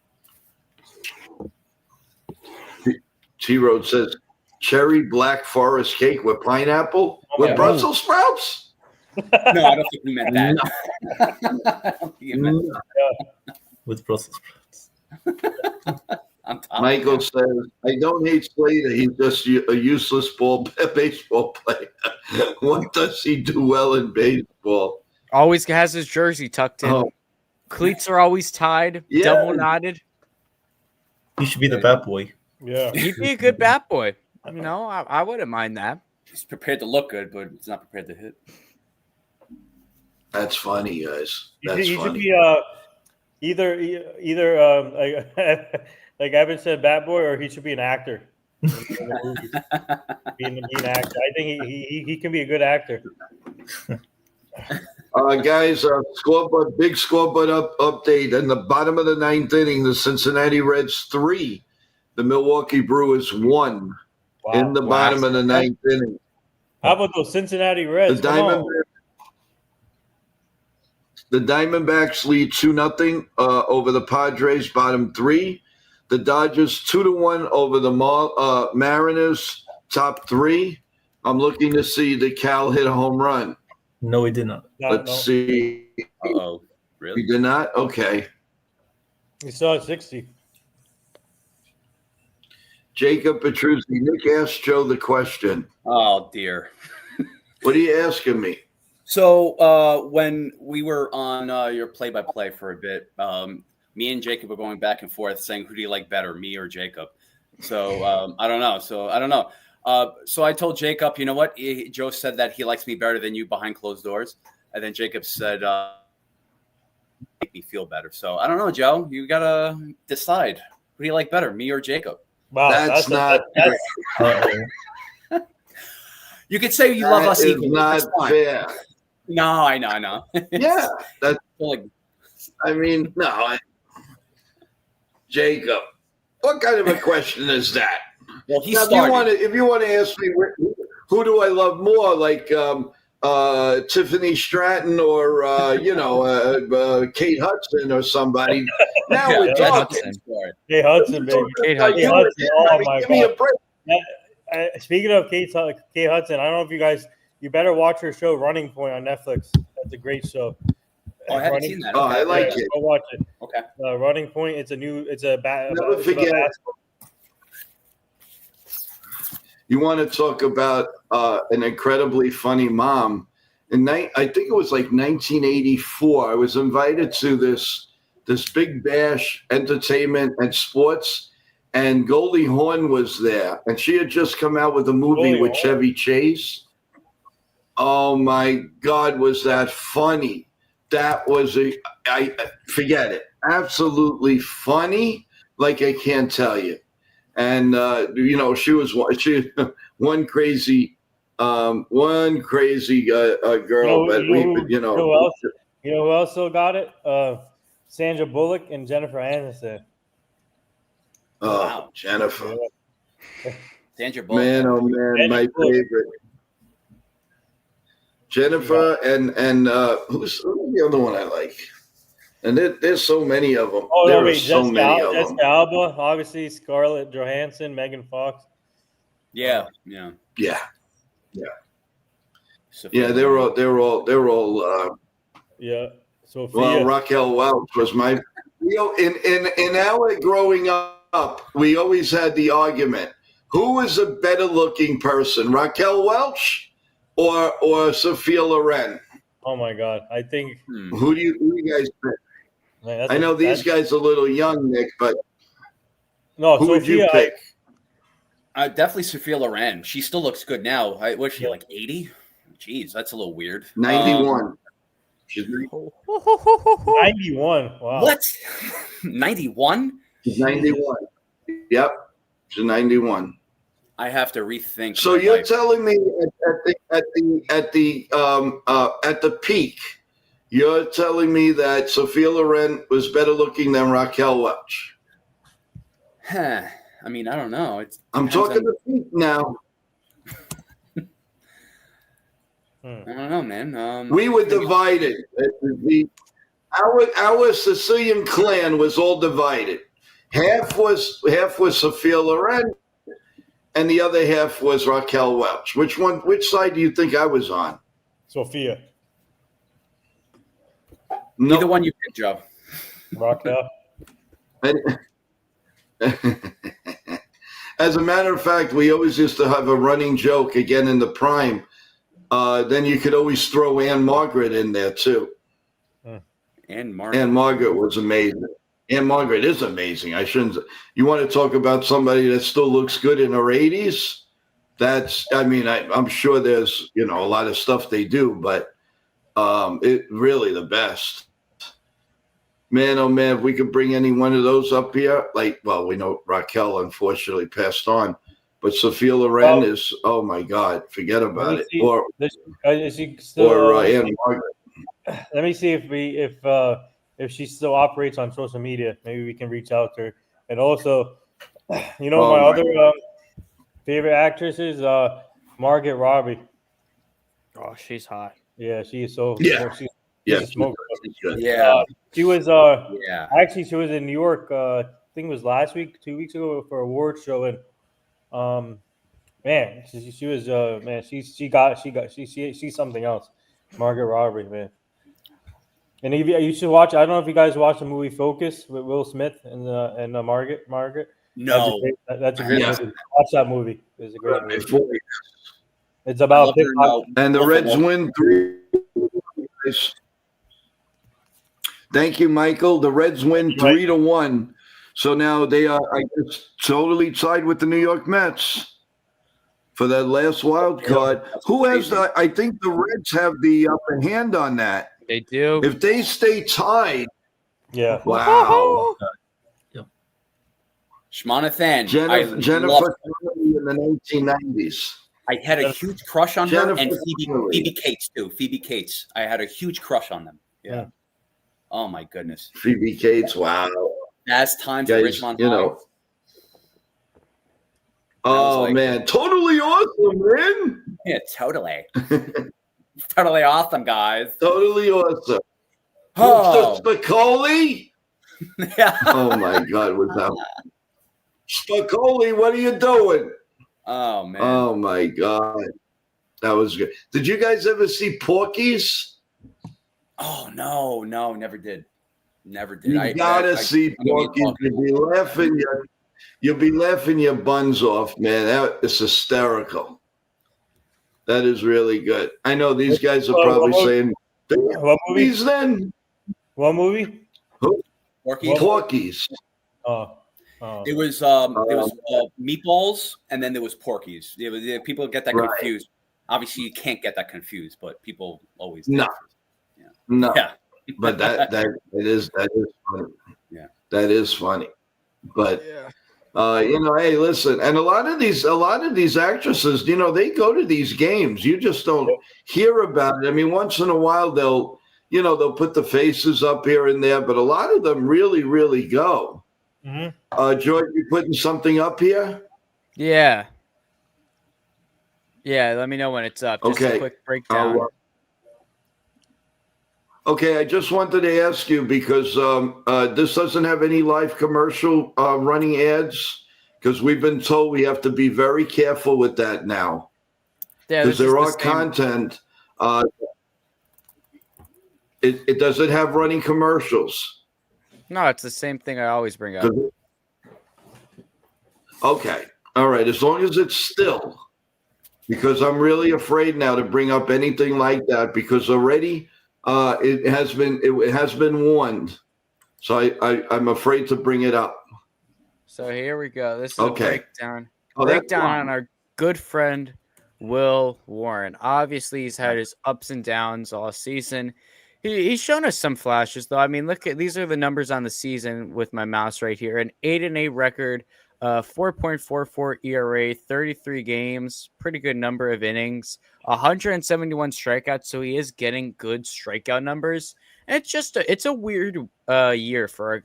Speaker 1: T-Road says, cherry black forest cake with pineapple with
Speaker 3: yeah.
Speaker 1: Brussels sprouts?
Speaker 3: No, I don't think we meant that. I don't think you meant that.
Speaker 2: With Brussels sprouts.
Speaker 1: Michael says, I don't hate Slater. He's just a useless baseball player. What does he do well in baseball?
Speaker 5: Always has his jersey tucked in.
Speaker 1: Oh.
Speaker 5: Cleats are always tied,
Speaker 1: Yeah.
Speaker 5: double knotted.
Speaker 2: He should be the bat boy.
Speaker 4: Yeah.
Speaker 5: He'd be a good bat boy. You know, I wouldn't mind that.
Speaker 3: He's prepared to look good, but he's not prepared to hit.
Speaker 1: That's funny, guys.
Speaker 4: He
Speaker 1: That's
Speaker 4: should
Speaker 1: funny.
Speaker 4: be either like Evan said, bat boy, or he should be an actor. Being an actor, I think he can be a good actor.
Speaker 1: Guys, scoreboard, big scoreboard update. In the bottom of the ninth inning, the Cincinnati Reds 3, the Milwaukee Brewers 1.
Speaker 4: Wow.
Speaker 1: In the bottom of the ninth inning.
Speaker 4: How about those Cincinnati Reds?
Speaker 1: The Diamondbacks lead 2-0 over the Padres, bottom 3. The Dodgers 2-1 over the Mariners, top 3. I'm looking to see the Cal hit a home run.
Speaker 2: No, he did not.
Speaker 1: Let's see.
Speaker 3: Uh-oh. Really?
Speaker 1: He did not? Okay.
Speaker 4: He saw 60.
Speaker 1: Jacob Petruzzi. Nick asked Joe the question.
Speaker 3: Oh dear.
Speaker 1: What are you asking me?
Speaker 3: So when we were on your play-by-play for a bit, me and Jacob were going back and forth saying, who do you like better, me or Jacob? So I don't know. So I told Jacob, you know what? Joe said that he likes me better than you behind closed doors. And then Jacob said, make me feel better. So I don't know, Joe. You got to decide. Who do you like better, me or Jacob?
Speaker 4: Wow,
Speaker 1: That's not.
Speaker 3: You could say you love us equally.
Speaker 1: Not fair.
Speaker 3: No, I know.
Speaker 1: Yeah, that's
Speaker 3: like,
Speaker 1: I mean, no, Jacob. What kind of a question is that?
Speaker 3: well, he
Speaker 1: Now,
Speaker 3: started.
Speaker 1: if you want to ask me who do I love more, like Tiffany Stratton or Kate Hudson or somebody. Now
Speaker 3: Yeah,
Speaker 1: we're
Speaker 3: that's
Speaker 1: talking.
Speaker 3: Hudson's story.
Speaker 4: Hey Hudson, baby.
Speaker 5: Kate
Speaker 1: Like,
Speaker 5: Hudson.
Speaker 1: you
Speaker 4: Hudson,
Speaker 1: again,
Speaker 4: oh
Speaker 1: I mean,
Speaker 4: my
Speaker 1: give me a
Speaker 4: God.
Speaker 1: break.
Speaker 4: Speaking of Kate Hudson, I don't know if you guys, you better watch her show Running Point on Netflix. That's a great show.
Speaker 3: Oh, I haven't seen that.
Speaker 1: Oh, I like it.
Speaker 4: Go watch it.
Speaker 3: Okay.
Speaker 4: Running Point. It's
Speaker 1: Never
Speaker 4: it's
Speaker 1: forget.
Speaker 4: about
Speaker 1: You want to talk about an incredibly funny mom? I think it was like 1984. I was invited to this big bash, entertainment and sports, and Goldie Hawn was there, and she had just come out with a movie
Speaker 4: Goldie
Speaker 1: with
Speaker 4: Hawn.
Speaker 1: Chevy Chase. Oh my God, was that funny? That was I forget it. Absolutely funny, like I can't tell you. And she was one crazy girl, but
Speaker 4: You know who else still got it? Sandra Bullock and Jennifer Aniston.
Speaker 1: Oh,
Speaker 3: Wow.
Speaker 1: Jennifer,
Speaker 3: Sandra Bullock.
Speaker 1: man, oh man,
Speaker 4: Jennifer
Speaker 1: my
Speaker 4: Bullock.
Speaker 1: favorite. Jennifer and who's the other one I like? And there's so many of them.
Speaker 4: Oh,
Speaker 1: there
Speaker 4: no,
Speaker 1: are
Speaker 4: wait.
Speaker 1: so many of them.
Speaker 4: Jessica Alba, obviously, Scarlett Johansson, Megan Fox.
Speaker 3: Yeah.
Speaker 1: Yeah,
Speaker 3: Sophia
Speaker 1: yeah. They're
Speaker 3: Loren.
Speaker 1: all.
Speaker 4: Yeah. Sophia.
Speaker 1: Well, Raquel Welch was my. In our growing up, we always had the argument: who was a better looking person, Raquel Welch or Sophia Loren?
Speaker 4: Oh, my God. I think.
Speaker 1: Who do you guys pick?
Speaker 4: Man,
Speaker 1: I know these guys are a little young, Nick, but
Speaker 4: No,
Speaker 1: who would you
Speaker 4: Sophia,
Speaker 1: pick?
Speaker 3: Definitely Sophia Loren. She still looks good now. Was she like 80? Jeez, that's a little weird.
Speaker 1: 91. She's
Speaker 4: 91. Wow.
Speaker 3: What? 91?
Speaker 1: 91. Yep, she's 91.
Speaker 3: I have to rethink.
Speaker 1: So
Speaker 3: my
Speaker 1: you're
Speaker 3: life.
Speaker 1: telling me at the peak, you're telling me that Sophia Loren was better looking than Raquel Welch?
Speaker 3: Huh. I mean, I don't know.
Speaker 1: I'm talking the peak now.
Speaker 3: I don't know, man.
Speaker 1: We were divided. Our Sicilian clan was all divided. Half was Sophia Loren, and the other half was Raquel Welch. Which side do you think I was on?
Speaker 4: Sophia.
Speaker 1: No.
Speaker 3: Either one you pick, Joe.
Speaker 4: Raquel.
Speaker 1: As a matter of fact, we always used to have a running joke again in the prime. Then you could always throw Anne Margaret in there too.
Speaker 3: And Margaret.
Speaker 1: Anne Margaret was amazing. Anne Margaret is amazing. You want to talk about somebody that still looks good in her 80s? I'm sure there's, a lot of stuff they do, but it really the best. Man, oh man, if we could bring any one of those up here, we know Raquel unfortunately passed on, but Sophia Loren is, oh my God, forget about it. Anne Margaret.
Speaker 4: Let me see if she still operates on social media. Maybe we can reach out to her. And also, my other favorite actress is Margaret Robbie.
Speaker 5: Oh, she's hot.
Speaker 4: Yeah, she is so.
Speaker 1: Yeah.
Speaker 4: She's a smoker.
Speaker 3: Yeah.
Speaker 4: She was
Speaker 3: Yeah.
Speaker 4: actually she was in New York. I think it was last week, 2 weeks ago for an award show, and man, she was man, she's something else. Margaret Robbie, man. And you should watch. I don't know if you guys watched the movie Focus with Will Smith and Margaret.
Speaker 3: No.
Speaker 4: That's a great
Speaker 1: Yeah.
Speaker 4: movie. Watch that movie. It's a great movie.
Speaker 1: Before-
Speaker 4: It's
Speaker 3: I
Speaker 4: about
Speaker 3: love her, no.
Speaker 1: And the
Speaker 3: Wolf of
Speaker 1: Reds
Speaker 3: Wall-
Speaker 1: win 3. Thank you, Michael. The Reds win 3-1. So now they are, I guess, totally tied with the New York Mets for that last wild card. Who has the? I think the Reds have the upper hand on that.
Speaker 5: They do.
Speaker 1: If they stay tied,
Speaker 4: Yeah.
Speaker 1: wow.
Speaker 3: Shmonathan.
Speaker 1: Jennifer Connelly in the 1990s.
Speaker 3: I had a huge crush on her,
Speaker 1: Jennifer
Speaker 3: and
Speaker 1: Connelly.
Speaker 3: Phoebe Cates too. Phoebe Cates. I had a huge crush on them. Yeah.
Speaker 4: Yeah.
Speaker 3: Oh my goodness.
Speaker 1: Phoebe Cates. Wow.
Speaker 3: Fast times at
Speaker 1: Guys,
Speaker 3: Richmond
Speaker 1: you
Speaker 3: High.
Speaker 1: know.
Speaker 3: was
Speaker 1: Oh
Speaker 3: like-
Speaker 1: man, totally awesome, man.
Speaker 3: Yeah, totally. Totally awesome, guys.
Speaker 1: Totally awesome.
Speaker 3: Oh.
Speaker 1: Spicoli?
Speaker 3: Yeah.
Speaker 1: Oh my God, what's that? Spicoli, what are you doing?
Speaker 3: Oh man.
Speaker 1: Oh my God. That was good. Did you guys ever see Porky's?
Speaker 3: Oh no, never did. Never did.
Speaker 1: You gotta see
Speaker 3: I know what
Speaker 1: Porky's.
Speaker 3: you're talking
Speaker 1: You'll be laughing your buns off, man. That is hysterical. That is really good. I know these guys are probably saying,
Speaker 4: What movie?
Speaker 1: "Porky's then."
Speaker 4: What movie?
Speaker 3: Porky.
Speaker 1: Porky's.
Speaker 4: Oh.
Speaker 3: There was meatballs, and then there was Porky's. People get that
Speaker 1: Right.
Speaker 3: confused. Obviously, you can't get that confused, but people always
Speaker 1: No.
Speaker 3: do.
Speaker 1: No,
Speaker 3: Yeah.
Speaker 1: but that is funny.
Speaker 3: Yeah.
Speaker 1: That is funny. But
Speaker 5: Yeah.
Speaker 1: hey, listen, and a lot of these actresses, they go to these games. You just don't hear about it. I mean, once in a while they'll put the faces up here and there, but a lot of them really, really go.
Speaker 4: Mm-hmm.
Speaker 1: George, you putting something up here?
Speaker 5: Yeah. Yeah, let me know when it's up. Just
Speaker 1: Okay.
Speaker 5: a quick breakdown.
Speaker 1: Okay, I just wanted to ask you because this doesn't have any live commercial running ads because we've been told we have to be very careful with that now
Speaker 5: Yeah,
Speaker 1: because
Speaker 5: this is
Speaker 1: there
Speaker 5: the
Speaker 1: are
Speaker 5: same-
Speaker 1: content. It doesn't have running commercials.
Speaker 5: No, it's the same thing I always bring up.
Speaker 1: Okay, all right, as long as it's still, because I'm really afraid now to bring up anything like that because already. It has been warned, so I'm afraid to bring it up.
Speaker 5: So here we go. This is
Speaker 1: Okay.
Speaker 5: a breakdown.
Speaker 1: Oh, that's
Speaker 5: Breakdown
Speaker 1: fine.
Speaker 5: on our good friend Will Warren. Obviously, he's had his ups and downs all season. He's shown us some flashes, though. I mean, look at these are the numbers on the season with my mouse right here: an 8-8 record, 4.44 ERA, 33 games, pretty good number of innings, 171 strikeouts. So he is getting good strikeout numbers. And it's a weird year for our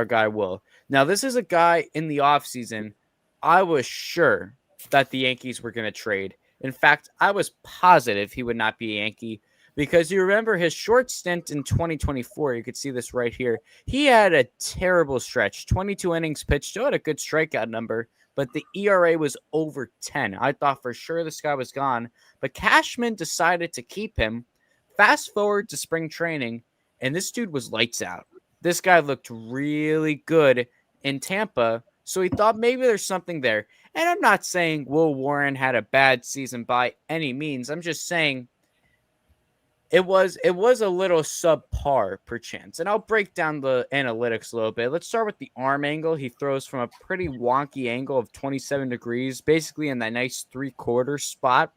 Speaker 5: guy Will. Now, this is a guy in the offseason. I was sure that the Yankees were going to trade. In fact, I was positive he would not be a Yankee because you remember his short stint in 2024. You could see this right here. He had a terrible stretch, 22 innings pitched, still had a good strikeout number, but the ERA was over 10. I thought for sure this guy was gone, but Cashman decided to keep him. Fast forward to spring training, and this dude was lights out. This guy looked really good in Tampa, so he thought maybe there's something there. And I'm not saying Will Warren had a bad season by any means. I'm just saying it was a little subpar perchance. And I'll break down the analytics a little bit. Let's start with the arm angle. He throws from a pretty wonky angle of 27 degrees, basically in that nice 3/4 spot.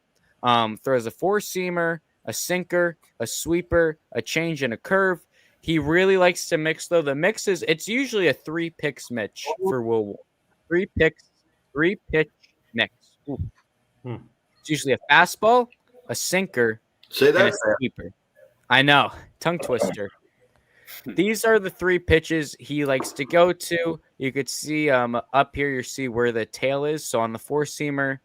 Speaker 5: Throws a four-seamer, a sinker, a sweeper, a change, and a curve. He really likes to mix, though. The mix it's usually a 3-pitch mix for Will Warren. 3-pitch mix. Ooh. It's usually a fastball, a sinker,
Speaker 1: Say
Speaker 5: and a
Speaker 1: that.
Speaker 5: sweeper. I know, tongue twister. These are the 3 pitches he likes to go to. You could see up here, you see where the tail is. So on the four-seamer,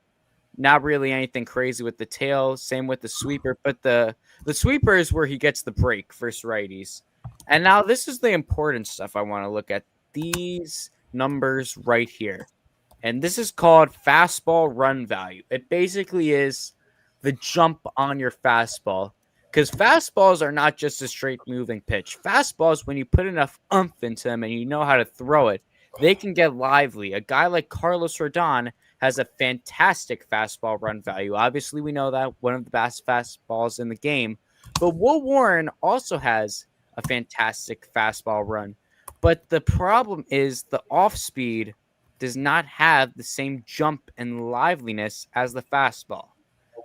Speaker 5: not really anything crazy with the tail. Same with the sweeper, but the sweeper is where he gets the break versus righties. And now this is the important stuff I want to look at. These numbers right here. And this is called fastball run value. It basically is the jump on your fastball. Because fastballs are not just a straight moving pitch. Fastballs, when you put enough oomph into them and you know how to throw it, they can get lively. A guy like Carlos Rodon has a fantastic fastball run value. Obviously, we know that one of the best fastballs in the game. But Will Warren also has a fantastic fastball run. But the problem is the off speed does not have the same jump and liveliness as the fastball.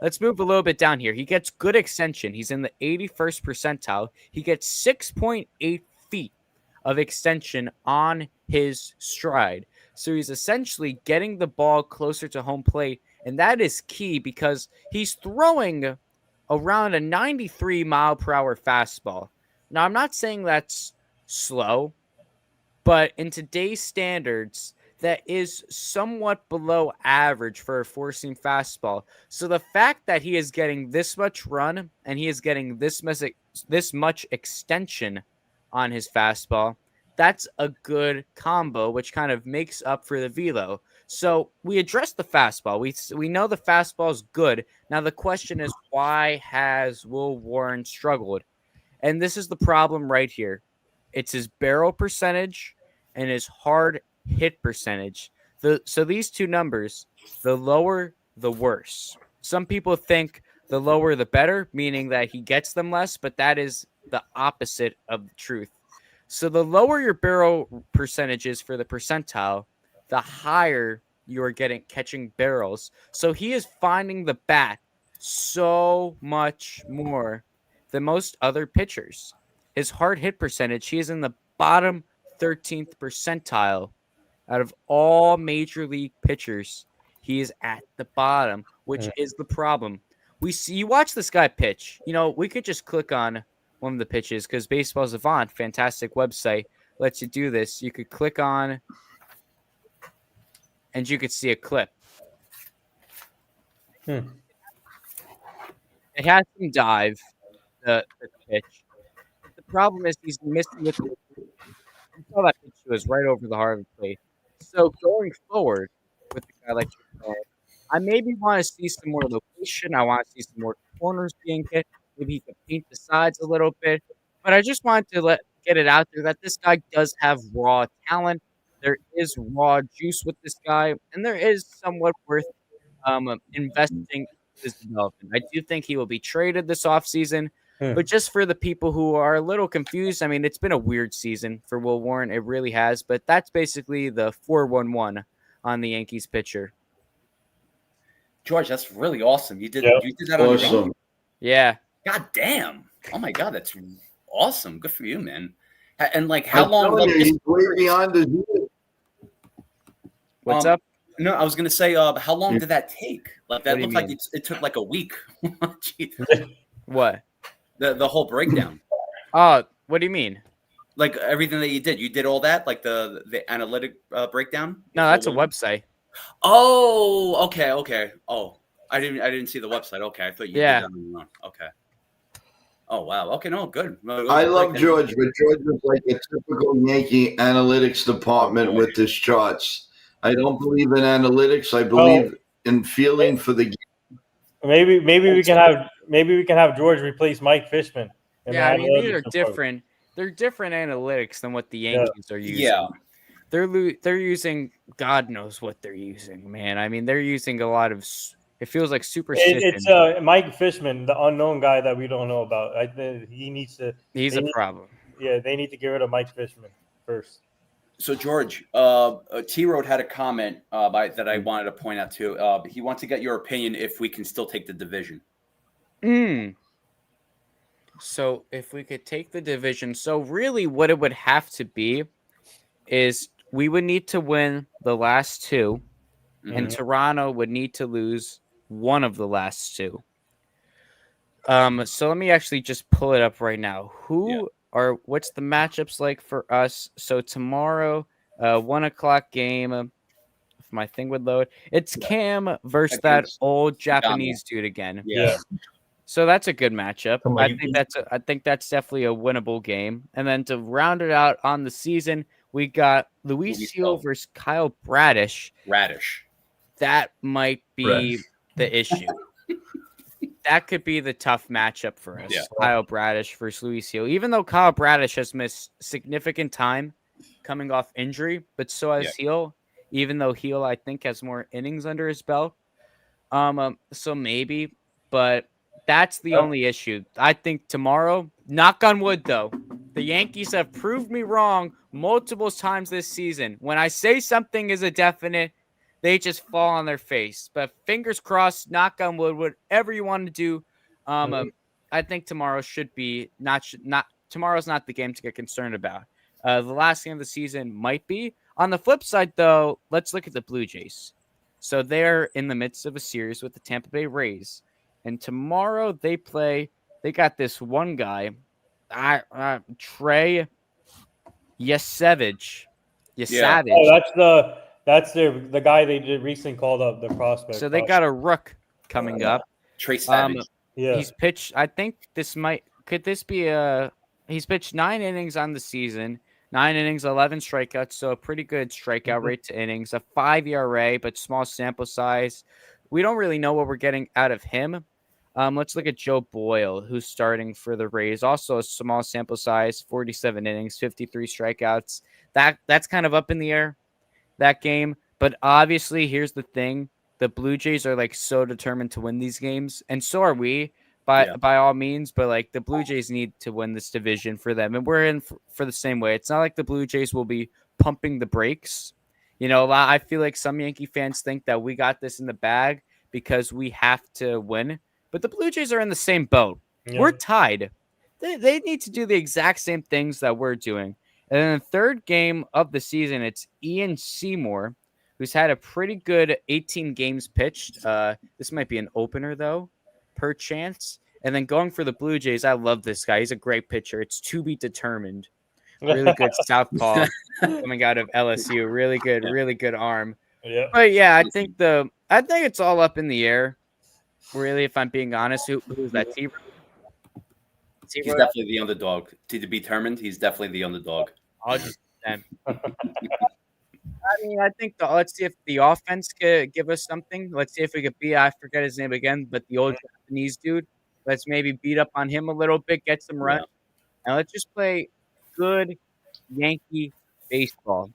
Speaker 5: Let's move a little bit down here. He gets good extension. He's in the 81st percentile. He gets 6.8 feet of extension on his stride. So he's essentially getting the ball closer to home plate. And that is key because he's throwing around a 93 mile per hour fastball. Now, I'm not saying that's slow, but in today's standards, that is somewhat below average for a four-seam fastball. So the fact that he is getting this much run and he is getting this much extension on his fastball, that's a good combo, which kind of makes up for the velo. So we addressed the fastball. We know the fastball is good. Now the question is, why has Will Warren struggled? And this is the problem right here. It's his barrel percentage and his hard hit percentage. So these two numbers, the lower, the worse. Some people think the lower, the better, meaning that he gets them less, but that is the opposite of the truth. So the lower your barrel percentage is for the percentile, the higher you are catching barrels. So he is finding the bat so much more than most other pitchers. His hard hit percentage, he is in the bottom 13th percentile out of all major league pitchers. He is at the bottom, which is the problem. You watch this guy pitch. You know, we could just click on one of the pitches because Baseball Savant, fantastic website, lets you do this. You could click on and you could see a clip. It has some dive, the pitch. The problem is he's missing it. You saw that pitch was right over the heart of the plate. So going forward with a guy like Japan, I maybe want to see some more location. I want to see some more corners being hit. Maybe he can paint the sides a little bit. But I just wanted to get it out there that this guy does have raw talent. There is raw juice with this guy, and there is somewhat worth investing in his development. I do think he will be traded this offseason. But just for the people who are a little confused, I mean, it's been a weird season for Will Warren. It really has. But that's basically the 4-1-1 on the Yankees pitcher.
Speaker 3: George, that's really awesome. You did that on your own.
Speaker 5: Yeah.
Speaker 3: God damn. Oh my God, that's awesome. Good for you, man. And like, how long?
Speaker 1: He's way beyond his years.
Speaker 5: What's up?
Speaker 3: No, I was gonna say, how long did that take? Like that looked like it took like a week.
Speaker 5: What?
Speaker 3: The whole breakdown.
Speaker 5: Oh, what do you mean?
Speaker 3: Like everything that you did all that, like the analytic breakdown.
Speaker 5: No, that's a website.
Speaker 3: Oh, okay. Oh, I didn't see the website. Okay, I thought you did that on your own. Okay. Oh wow. Okay, no, good.
Speaker 1: I love George, but George is like a typical Yankee analytics department with his charts. I don't believe in analytics. I believe in feeling for the game.
Speaker 4: Maybe we can have George replace Mike Fishman.
Speaker 5: Yeah, I mean, these are different. They're different analytics than what the Yankees are using.
Speaker 3: Yeah.
Speaker 5: They're using God knows what they're using, man. I mean, they're using a lot of. It feels like superstition.
Speaker 4: It's Mike Fishman, the unknown guy that we don't know about. He's a
Speaker 5: problem.
Speaker 4: Yeah, they need to get rid of Mike Fishman first.
Speaker 3: So George, T-Road had a comment that I wanted to point out too. He wants to get your opinion if we can still take the division.
Speaker 5: So if we could take the division, so really what it would have to be is we would need to win the last two, and Toronto would need to lose one of the last two. So let me actually just pull it up right now. What's the matchups like for us? So tomorrow, 1:00 game. If my thing would load, it's Cam versus that old Japanese dude again.
Speaker 3: Yeah.
Speaker 5: So that's a good matchup. I think that's definitely a winnable game. And then to round it out on the season, we got Luis Hill versus Kyle Bradish. That might be the issue. That could be the tough matchup for us. Yeah. Kyle Bradish versus Luis Hill. Even though Kyle Bradish has missed significant time coming off injury, but so has Heel, even though Heel, I think, has more innings under his belt. So maybe, but that's the only issue. I think tomorrow, knock on wood, though, the Yankees have proved me wrong multiple times this season. When I say something is a definite, they just fall on their face. But fingers crossed, knock on wood, whatever you want to do. I think tomorrow should be not tomorrow's not the game to get concerned about. The last game of the season might be. On the flip side, though, let's look at the Blue Jays. So they're in the midst of a series with the Tampa Bay Rays. And tomorrow they got this one guy, Trey Yesavage.
Speaker 4: Oh, that's the guy they did recently called up the prospect.
Speaker 5: So they got a rook coming up.
Speaker 3: Trey Savage.
Speaker 5: He's pitched, I think he's pitched 9 innings on the season. 9 innings, 11 strikeouts, so a pretty good strikeout rate to innings. A 5 ERA, but small sample size. We don't really know what we're getting out of him. Let's look at Joe Boyle, who's starting for the Rays. Also a small sample size, 47 innings, 53 strikeouts. That's kind of up in the air, that game. But obviously, here's the thing. The Blue Jays are like so determined to win these games, and so are we. By all means, but like the Blue Jays need to win this division for them, and we're in for the same way. It's not like the Blue Jays will be pumping the brakes. You know, I feel like some Yankee fans think that we got this in the bag because we have to win, but the Blue Jays are in the same boat. Yeah. We're tied. They need to do the exact same things that we're doing. And then the third game of the season, it's Ian Seymour, who's had a pretty good 18 games pitched. This might be an opener though, per chance. And then going for the Blue Jays, I love this guy. He's a great pitcher. It's to be determined. Really good southpaw coming out of LSU. Really good arm. Yeah. But yeah, I think it's all up in the air. Really, if I'm being honest, who's that? T-Road?
Speaker 3: He's definitely the underdog. To be determined, he's definitely the underdog.
Speaker 5: 100%. I mean, I think let's see if the offense could give us something. Let's see if we could beat, I forget his name again, but the old Japanese dude. Let's maybe beat up on him a little bit, get some runs, and let's just play good Yankee baseball.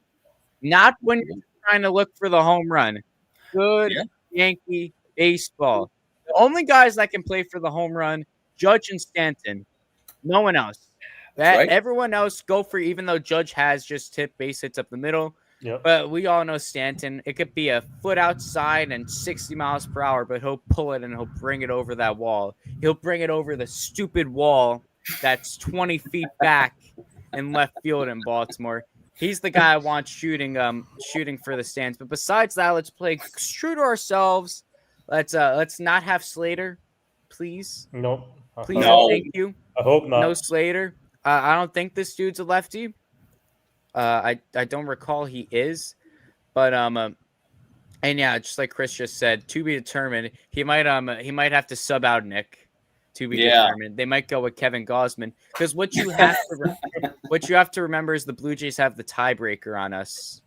Speaker 5: Not when you're trying to look for the home run. Good Yankee baseball. The only guys that can play for the home run, Judge and Stanton. No one else. Everyone else go for, even though Judge has just hit base hits up the middle. Yep. But we all know Stanton. It could be a foot outside and 60 miles per hour, but he'll pull it and he'll bring it over that wall. He'll bring it over the stupid wall that's 20 feet back in left field in Baltimore. He's the guy I want shooting for the stands. But besides that, let's play true to ourselves. Let's not have Slater, please.
Speaker 4: Nope.
Speaker 5: Please, no. Thank you.
Speaker 4: I hope not.
Speaker 5: No Slater. I don't think this dude's a lefty. I don't recall he is, but and yeah, just like Chris just said, to be determined. He might have to sub out Nick. To be determined. They might go with Kevin Gausman because what you have to remember is the Blue Jays have the tiebreaker on us.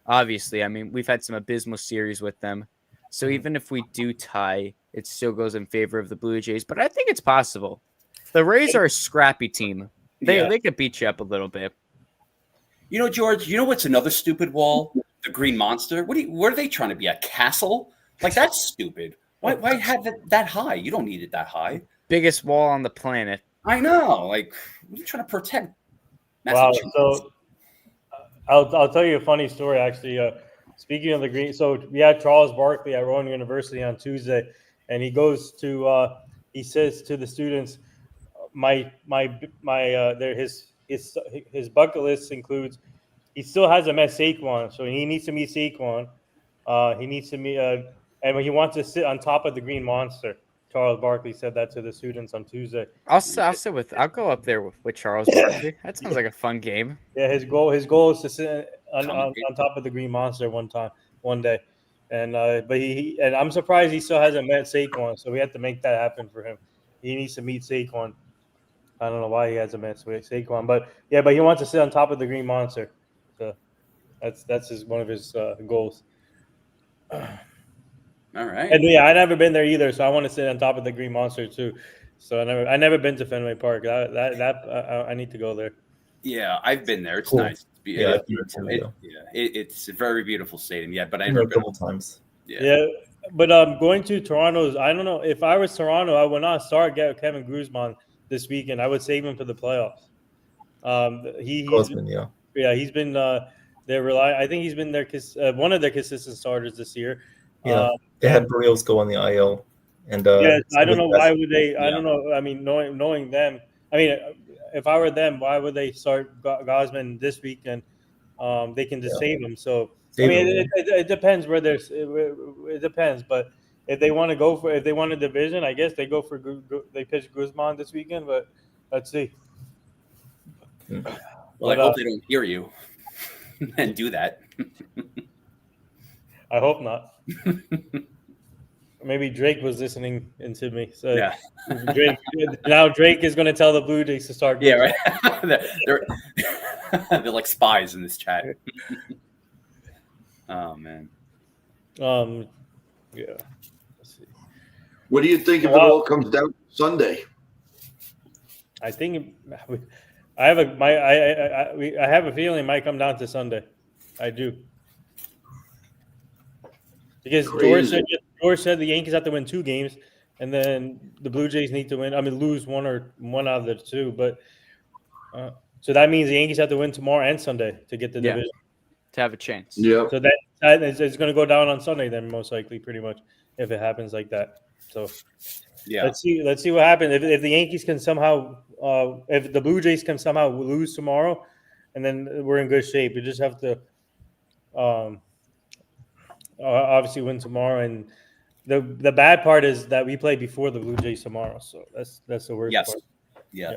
Speaker 5: Obviously, I mean we've had some abysmal series with them, so even if we do tie, it still goes in favor of the Blue Jays. But I think it's possible. The Rays are a scrappy team. They could beat you up a little bit.
Speaker 3: You know, George, you know what's another stupid wall? The Green Monster. What are they trying to be, a castle? Like, that's stupid. Why have it that high? You don't need it that high.
Speaker 5: Biggest wall on the planet.
Speaker 3: I know. Like, what are you trying to protect?
Speaker 4: Wow. So I'll tell you a funny story, actually. Speaking of the Green, so we had Charles Barkley at Rowan University on Tuesday, and he goes to he says to the students, his bucket list includes he still hasn't met Saquon, so he needs to meet Saquon. He needs to meet, and he wants to sit on top of the Green Monster. Charles Barkley said that to the students on Tuesday.
Speaker 5: I'll go up there with Charles Barkley. That sounds like a fun game.
Speaker 4: Yeah, his goal is to sit on top of the Green Monster one day, and but and I'm surprised he still hasn't met Saquon, so we have to make that happen for him. He needs to meet Saquon. I don't know why he hasn't met Saquon, but he wants to sit on top of the Green Monster. So that's one of his goals.
Speaker 3: All right.
Speaker 4: And I've never been there either, so I want to sit on top of the Green Monster too. So I never been to Fenway Park. I need to go there.
Speaker 3: Yeah, I've been there. It's cool. Nice. It's
Speaker 2: Yeah, I've been there too,
Speaker 3: it's a very beautiful stadium. Yeah, but
Speaker 2: I've been there a couple times.
Speaker 4: Yeah, but going to Toronto's. I don't know if I was Toronto, I would not start Kevin Guzman this weekend. I would save him for the playoffs. He's been I think he's been one of their consistent starters this year.
Speaker 2: Yeah, they had Barrios go on the IL, and
Speaker 4: I don't know why would they. I don't know. I mean, knowing them, I mean, if I were them, why would they start Gosman this weekend? They can just save him. So it depends where there's. It depends, but if they want a division, I guess they pitch Guzman this weekend. But let's see.
Speaker 3: Well, I hope they don't hear you and do that.
Speaker 4: I hope not. Maybe Drake was listening into me. So
Speaker 3: yeah.
Speaker 4: Drake is going to tell the Blue Jays to start.
Speaker 3: Yeah, right. They're like spies in this chat. Oh man.
Speaker 4: Yeah.
Speaker 1: Let's see. What do you think if it all comes down to Sunday?
Speaker 4: I think I have a feeling it might come down to Sunday. I do. Because George said the Yankees have to win 2 games, and then the Blue Jays need to lose one out of the 2. But so that means the Yankees have to win tomorrow and Sunday to get the division,
Speaker 5: to have a chance.
Speaker 1: Yeah.
Speaker 4: So that it's going to go down on Sunday then, most likely, pretty much, if it happens like that. So
Speaker 3: yeah,
Speaker 4: let's see what happens if the Yankees can somehow if the Blue Jays can somehow lose tomorrow, and then we're in good shape. We just have to obviously win tomorrow, and the bad part is that we play before the Blue Jays tomorrow, so that's the worst part.
Speaker 3: Yeah.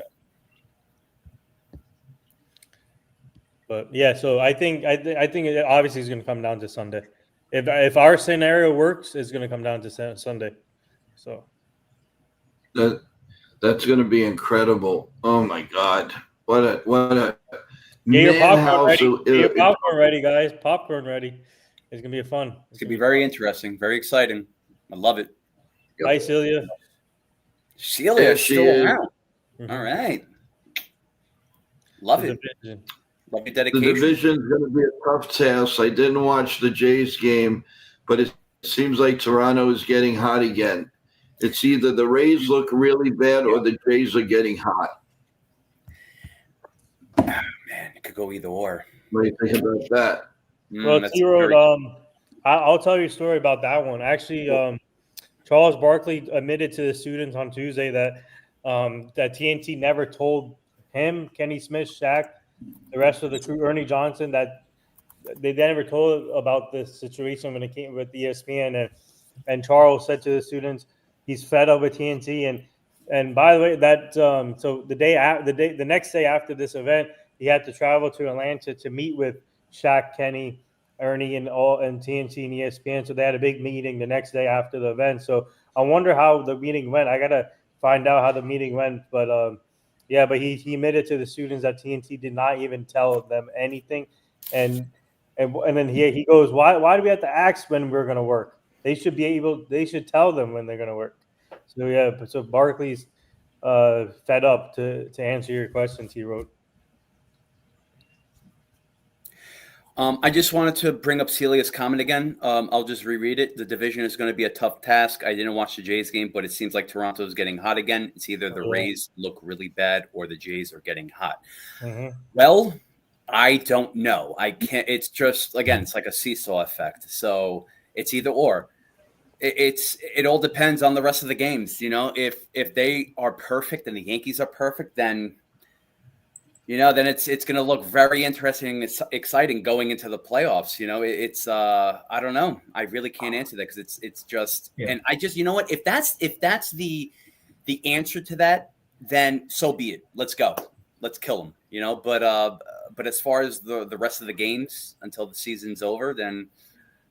Speaker 4: But yeah, so I think it obviously is going to come down to Sunday. If our scenario works, it's going to come down to Sunday. So
Speaker 1: that's going to be incredible. Oh my God, what a
Speaker 4: get your popcorn ready. Get your popcorn ready, guys. Popcorn ready. It's gonna be fun.
Speaker 3: It's gonna be very interesting, very exciting. I love it.
Speaker 4: Yep. Hi, Celia.
Speaker 3: Celia's still around. Mm-hmm. All right. Love it. Love your dedication.
Speaker 1: The division's going to be a tough task. I didn't watch the Jays game, but it seems like Toronto is getting hot again. It's either the Rays look really bad or the Jays are getting hot.
Speaker 3: Oh, man, it could go either or.
Speaker 1: What do you think about that?
Speaker 4: Well, T-Road, I'll tell you a story about that one. Actually, Charles Barkley admitted to the students on Tuesday that TNT never told him, Kenny Smith, Shaq, the rest of the crew, Ernie Johnson, that they never told about this situation when it came with ESPN. And Charles said to the students, he's fed up with TNT. And by the way, that so the next day after this event, he had to travel to Atlanta to meet with Shaq, Kenny, Ernie, and TNT and ESPN. So they had a big meeting the next day after the event. So I wonder how the meeting went. I gotta find out how the meeting went. But but he admitted to the students that TNT did not even tell them anything. And then he goes, why do we have to ask when we're gonna work? They should tell them when they're gonna work. So Barkley's fed up to answer your questions, he wrote.
Speaker 3: I just wanted to bring up Celia's comment again. I'll just reread it. The division is going to be a tough task. I didn't watch the Jays game, but it seems like Toronto's getting hot again. It's either the Rays look really bad or the Jays are getting hot. Mm-hmm. Well, I don't know. I can't. It's just, again, it's like a seesaw effect. So it's either or. It all depends on the rest of the games. You know, if they are perfect and the Yankees are perfect, then then it's going to look very interesting and exciting going into the playoffs. It's I don't know. I really can't answer that because it's just and I just what, if that's the answer to that, then so be it. Let's go. Let's kill them. But as far as the rest of the games until the season's over, then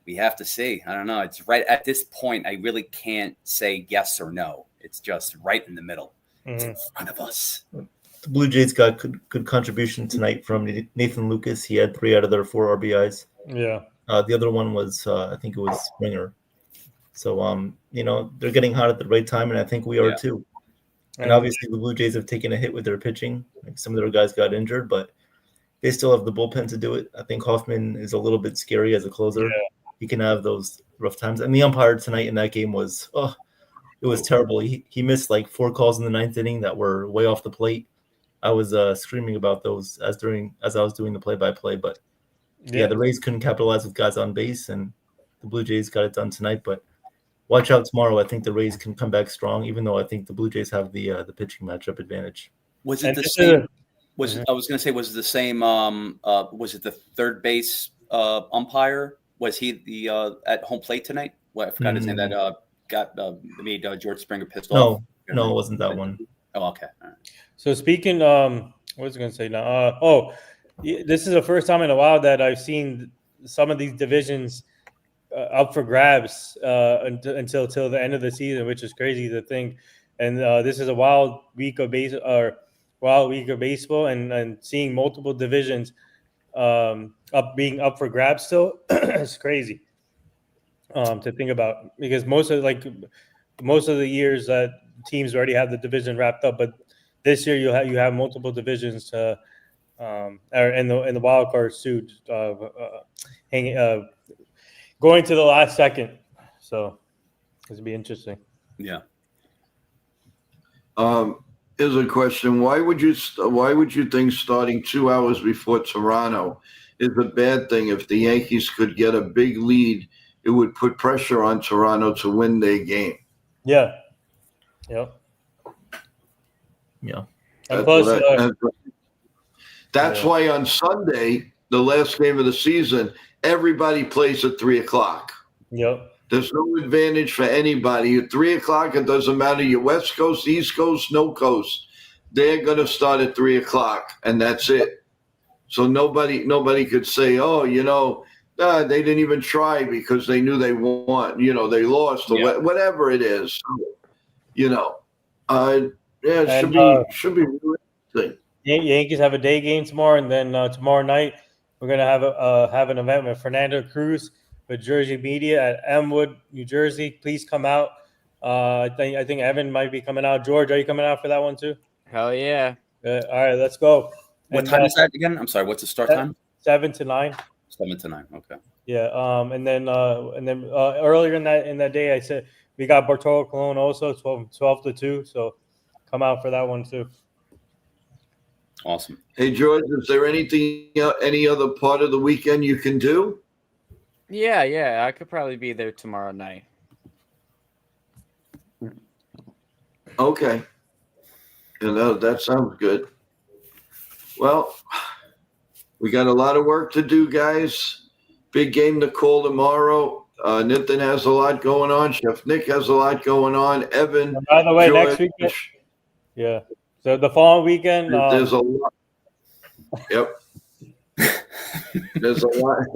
Speaker 3: we have to see. I don't know. It's right at this point. I really can't say yes or no. It's just right in the middle. Mm-hmm. It's in front of us.
Speaker 2: The Blue Jays got good contribution tonight from Nathan Lucas. He had 3 out of their 4 RBIs.
Speaker 4: Yeah.
Speaker 2: The other one was, I think it was Springer. So, they're getting hot at the right time, and I think we are too. And obviously the Blue Jays have taken a hit with their pitching. Like some of their guys got injured, but they still have the bullpen to do it. I think Hoffman is a little bit scary as a closer.
Speaker 4: Yeah.
Speaker 2: He can have those rough times. And the umpire tonight in that game was, it was terrible. He missed like 4 calls in the 9th inning that were way off the plate. I was screaming about those as I was doing the play-by-play. But yeah, the Rays couldn't capitalize with guys on base, and the Blue Jays got it done tonight. But watch out tomorrow. I think the Rays can come back strong, even though I think the Blue Jays have the pitching matchup advantage.
Speaker 3: Was it the same? Was it, I was going to say, was it the same? Was it the third base umpire? Was he the at home plate tonight? Well, I forgot his name. That made George Springer pissed off.
Speaker 2: No, it wasn't that one.
Speaker 3: Oh, okay. All right.
Speaker 4: So speaking, what was I going to say now? This is the first time in a while that I've seen some of these divisions up for grabs until the end of the season, which is crazy to think. And this is a wild week of baseball, and seeing multiple divisions being up for grabs still is crazy to think about, because most of the years that teams already have the division wrapped up, but this year you have multiple divisions to in the wild cards too, going to the last second. So it's gonna be interesting.
Speaker 3: Yeah.
Speaker 1: Here's a question: Why would you think starting 2 hours before Toronto is a bad thing? If the Yankees could get a big lead, it would put pressure on Toronto to win their game.
Speaker 4: Yeah. Yep.
Speaker 2: Yeah.
Speaker 4: And plus,
Speaker 1: that's why on Sunday, the last game of the season, everybody plays at 3:00.
Speaker 4: Yep.
Speaker 1: There's no advantage for anybody. At 3:00, it doesn't matter. You're West Coast, East Coast, no coast. They're going to start at 3:00, and that's it. So nobody could say, they didn't even try because they knew they won. They lost or whatever it is. It should be really interesting.
Speaker 4: Yankees have a day game tomorrow, and then tomorrow night we're gonna have an event with Fernando Cruz with Jersey Media at Elmwood, New Jersey. Please come out. I think Evan might be coming out. George, are you coming out for that one too?
Speaker 5: Hell yeah!
Speaker 4: All right, let's go.
Speaker 3: What time is that again? I'm sorry. What's the start time?
Speaker 4: 7 to 9.
Speaker 3: 7 to 9. Okay.
Speaker 4: Yeah. And then earlier in that day, I said we got Bartolo Colon also 12 to 2. So come out for that one too.
Speaker 3: Awesome.
Speaker 1: Hey, George, is there any other part of the weekend you can do?
Speaker 5: Yeah. I could probably be there tomorrow night.
Speaker 1: Okay. That sounds good. Well, we got a lot of work to do, guys. Big game to call tomorrow. Nathan has a lot going on. Chef Nick has a lot going on. Evan.
Speaker 4: By the way,
Speaker 1: George,
Speaker 4: next weekend. Yeah. So the following weekend.
Speaker 1: There's a lot. Yep. There's a lot.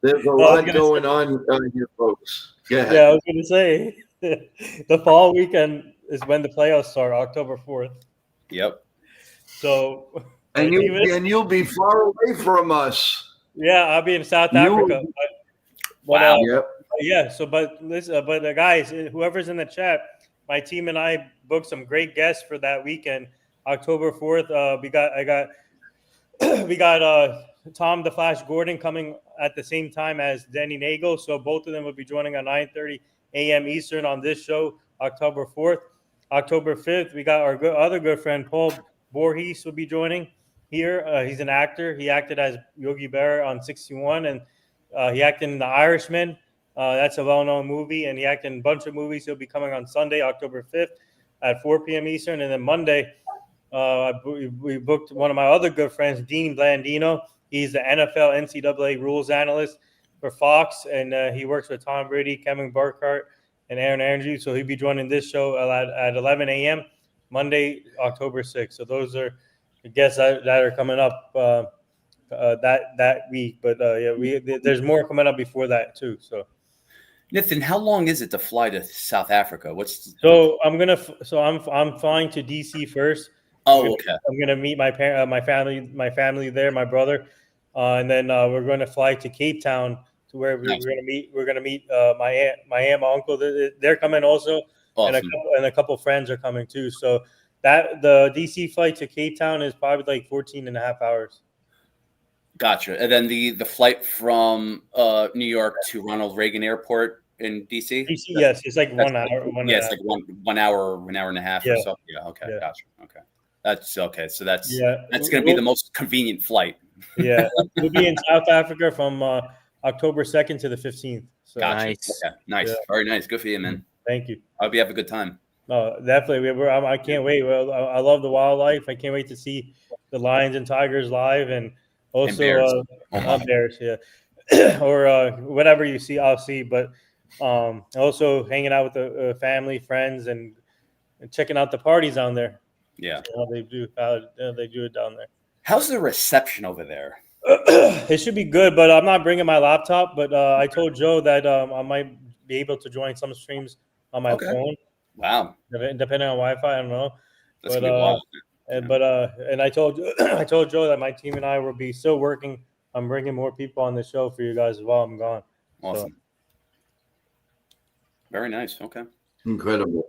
Speaker 1: There's a lot going on here, folks. Yeah,
Speaker 4: I was going to say the fall weekend is when the playoffs start, October 4th.
Speaker 3: Yep.
Speaker 4: So,
Speaker 1: and you'll be far away from us.
Speaker 4: Yeah, I'll be in South Africa.
Speaker 3: Wow.
Speaker 1: Yep.
Speaker 4: Yeah. So, but listen, but guys, whoever's in the chat, my team and I booked some great guests for that weekend, October 4th. We got Tom the Flash Gordon coming at the same time as Danny Nagel. So both of them will be joining at 9:30 a.m. Eastern on this show, October 4th. October 5th, we got our other good friend Paul Voorhees will be joining here. He's an actor. He acted as Yogi Berra on 61, and he acted in The Irishman. That's a well-known movie, and he acted in a bunch of movies. He'll be coming on Sunday, October 5th at 4 p.m. Eastern. And then Monday, we booked one of my other good friends, Dean Blandino. He's the NFL NCAA rules analyst for Fox, and he works with Tom Brady, Kevin Burkhardt, and Aaron Andrews. So he'll be joining this show at 11 a.m. Monday, October 6th. So those are the guests that are coming up that week. But there's more coming up before that too. So,
Speaker 3: Nathan, how long is it to fly to South Africa?
Speaker 4: I'm flying to DC first.
Speaker 3: Oh, okay.
Speaker 4: I'm gonna meet my family there, my brother, and then we're going to fly to Cape Town to where we're gonna meet. We're gonna meet my aunt, my uncle. They're coming also,
Speaker 3: awesome.
Speaker 4: and a couple friends are coming too. So that the DC flight to Cape Town is probably like 14 and a half hours.
Speaker 3: Gotcha. And then the flight from New York to Ronald Reagan Airport in DC.
Speaker 4: DC, yes, it's like
Speaker 3: That's
Speaker 4: 1 hour.
Speaker 3: Yeah, it's like one hour, an hour and a half or
Speaker 4: Yeah.
Speaker 3: so. Yeah. Okay.
Speaker 4: Yeah.
Speaker 3: Gotcha. Okay. That's okay. So that's
Speaker 4: Yeah,
Speaker 3: going to be the most convenient flight.
Speaker 4: yeah. We'll be in South Africa from October 2nd to the 15th. So
Speaker 3: Gotcha.
Speaker 5: Nice.
Speaker 3: Okay. Nice.
Speaker 4: Yeah.
Speaker 3: Very nice. Good for you, man.
Speaker 4: thank you.
Speaker 3: I hope you have a good time.
Speaker 4: Definitely. I can't wait. Well, I love the wildlife. I can't wait to see the lions and tigers live, and also
Speaker 3: bears.
Speaker 4: bears, yeah, or whatever you see, I'll see. But also hanging out with the family, friends, and checking out the parties down there.
Speaker 3: Yeah.
Speaker 4: How they do it down there.
Speaker 3: How's the reception over there?
Speaker 4: It should be good, but I'm not bringing my laptop. But I told Joe that I might be able to join some streams on my phone.
Speaker 3: Wow.
Speaker 4: Depending on Wi-Fi, I don't know.
Speaker 3: That's gonna be wild.
Speaker 4: And I told Joe that my team and I will be still working. I'm bringing more people on the show for you guys while I'm gone.
Speaker 3: Awesome.
Speaker 4: So.
Speaker 3: Very nice. Okay.
Speaker 1: Incredible.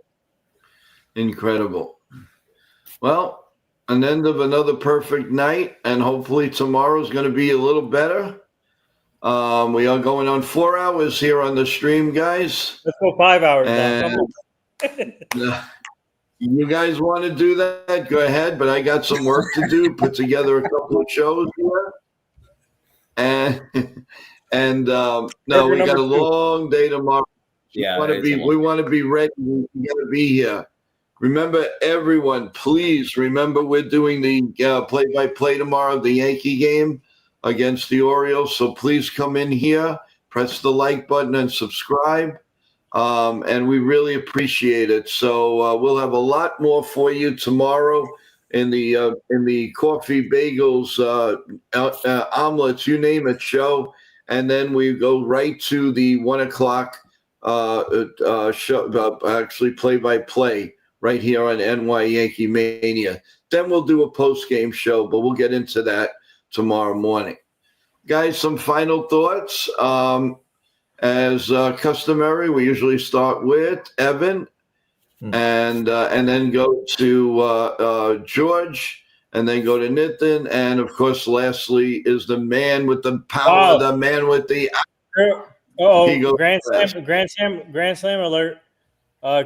Speaker 1: Well, an end of another perfect night, and hopefully tomorrow's going to be a little better. We are going on 4 hours here on the stream, guys.
Speaker 4: Let's go 5 hours
Speaker 1: And, you guys want to do that? Go ahead, but I got some work to do. Put together a couple of shows here, and no, we got a long day tomorrow.
Speaker 3: Yeah,
Speaker 1: we want to be ready. We got to be here. Remember, everyone, please remember we're doing the play-by-play tomorrow of the Yankee game against the Orioles. So please come in here, press the like button, and subscribe. And we really appreciate it. So we'll have a lot more for you tomorrow in the coffee, bagels, omelets, you name it, show. And then we go right to the 1 o'clock show, actually play-by-play right here on NY Yankee Mania. Then we'll do a post-game show, but we'll get into that tomorrow morning. Guys, some final thoughts. As customary, we usually start with Evan and then go to George and then go to Nathan. And, of course, lastly is the man with the power, the man with the
Speaker 4: Grand Slam alert.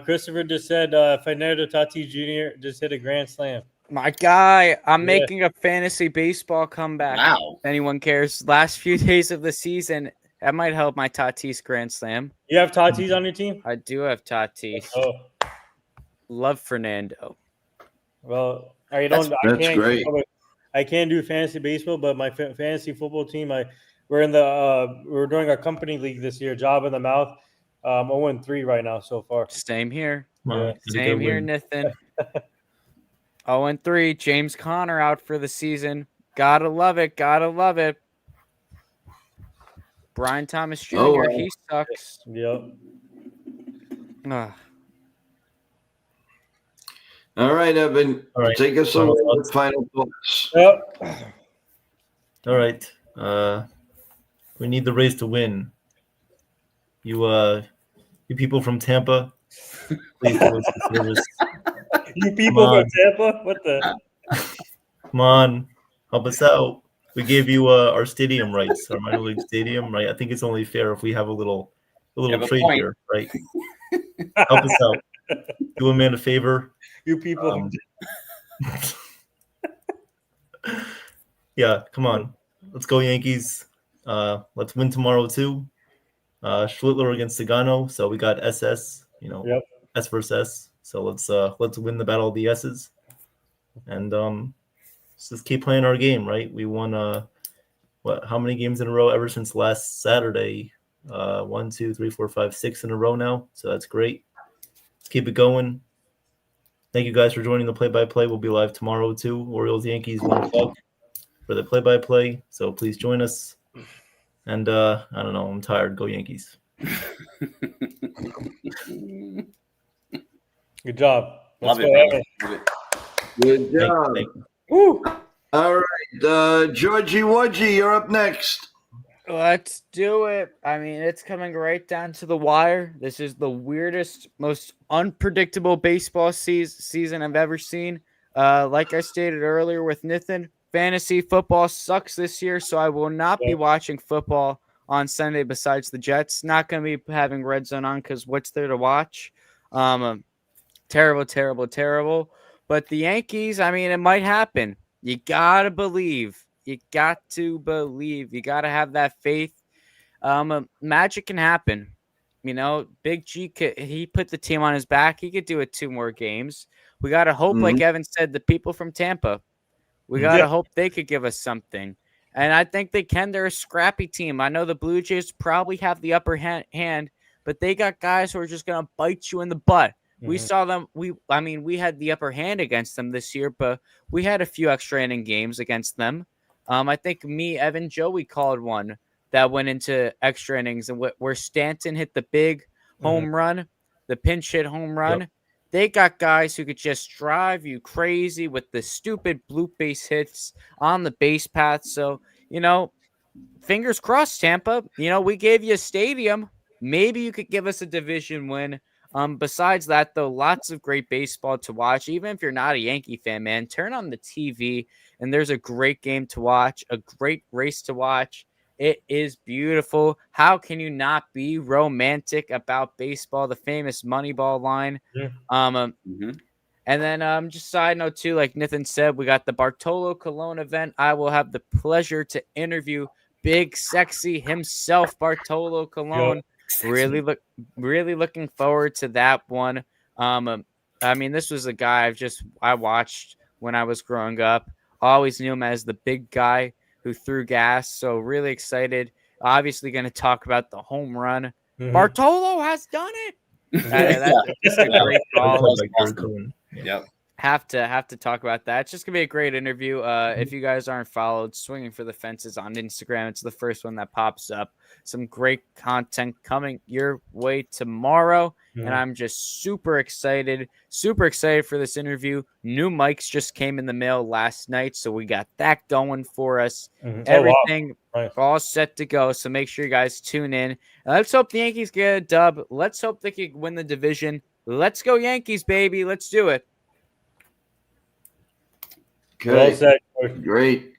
Speaker 4: Christopher just said Fernando Tatis Jr. just hit a grand slam.
Speaker 5: My guy, I'm making a fantasy baseball comeback.
Speaker 3: Wow.
Speaker 5: If anyone cares. Last few days of the season, that might help my Tatis grand slam.
Speaker 4: You have Tatis on your team?
Speaker 5: I do have Tatis.
Speaker 4: Oh.
Speaker 5: Love Fernando.
Speaker 4: Well,
Speaker 1: That's great.
Speaker 4: I can't do fantasy baseball, but my fantasy football team, we're doing our company league this year, job in the mouth. 0-3 right now so far.
Speaker 5: Same here.
Speaker 4: Yeah.
Speaker 5: Same here, Nathan. 0-3. James Conner out for the season. Gotta love it. Brian Thomas Jr. He sucks.
Speaker 4: Yep.
Speaker 1: All right, Evan.
Speaker 2: All right.
Speaker 1: Take us away with final thoughts.
Speaker 4: Yep.
Speaker 2: All right. We need the Rays to win. You people from Tampa, please do us a service.
Speaker 4: You people from Tampa? What the?
Speaker 2: Come on, help us out. We gave you our stadium rights, our minor league stadium, right? I think it's only fair if we have a little trade here, right? Help us out. Do a man a favor.
Speaker 4: You people.
Speaker 2: Yeah, come on. Let's go Yankees. Let's win tomorrow too. Schlittler against Sagano. So we got SS, S versus S. So let's win the battle of the S's. And let's just keep playing our game, right? We won how many games in a row ever since last Saturday? 1, 2, 3, 4, 5, 6 in a row now. So that's great. Let's keep it going. Thank you guys for joining the play-by-play. We'll be live tomorrow too. Orioles Yankees 1 o'clock for the play-by-play. So please join us. And I don't know. I'm tired. Go Yankees.
Speaker 4: Good job.
Speaker 3: Love it.
Speaker 1: Good job.
Speaker 2: Thank you.
Speaker 4: Woo.
Speaker 1: All right, Georgie Wudgie, you're up next.
Speaker 5: Let's do it. I mean, it's coming right down to the wire. This is the weirdest, most unpredictable baseball season I've ever seen. Like I stated earlier with Nathan, fantasy football sucks this year, so I will not be watching football on Sunday besides the Jets. Not going to be having Red Zone on because what's there to watch? Terrible, terrible, terrible. But the Yankees, I mean, it might happen. You got to believe. You got to believe. You got to have that faith. Magic can happen. You know, Big G, he put the team on his back. He could do it 2 more games. We got to hope, like Evan said, the people from Tampa, we got to hope they could give us something. And I think they can. They're a scrappy team. I know the Blue Jays probably have the upper hand, but they got guys who are just going to bite you in the butt. We saw them. We had the upper hand against them this year, but we had a few extra inning games against them. I think me, Evan, Joey called one that went into extra innings, and where Stanton hit the big home run, the pinch hit home run. Yep. They got guys who could just drive you crazy with the stupid bloop base hits on the base path. So, you know, fingers crossed, Tampa. You know, we gave you a stadium. Maybe you could give us a division win. Besides that, though, lots of great baseball to watch. Even if you're not a Yankee fan, man, turn on the TV and there's a great game to watch, a great race to watch. It is beautiful. How can you not be romantic about baseball? The famous Moneyball line. And then just side note too, like Nathan said, we got the Bartolo Colon event. I will have the pleasure to interview Big Sexy himself, Bartolo Colon. Really looking forward to that one. I mean, this was a guy I watched when I was growing up. Always knew him as the big guy who threw gas. So really excited. Obviously going to talk about the home run. Bartolo has done it. That's a great call.
Speaker 3: Yep.
Speaker 5: Have to talk about that. It's just gonna be a great interview. If you guys aren't followed, Swinging for the Fences on Instagram, it's the first one that pops up. Some great content coming your way tomorrow, and I'm just super excited for this interview. New mics just came in the mail last night, so we got that going for us. Everything all set to go. So make sure you guys tune in. And let's hope the Yankees get a dub. Let's hope they can win the division. Let's go Yankees, baby. Let's do it.
Speaker 1: Okay. Well said, great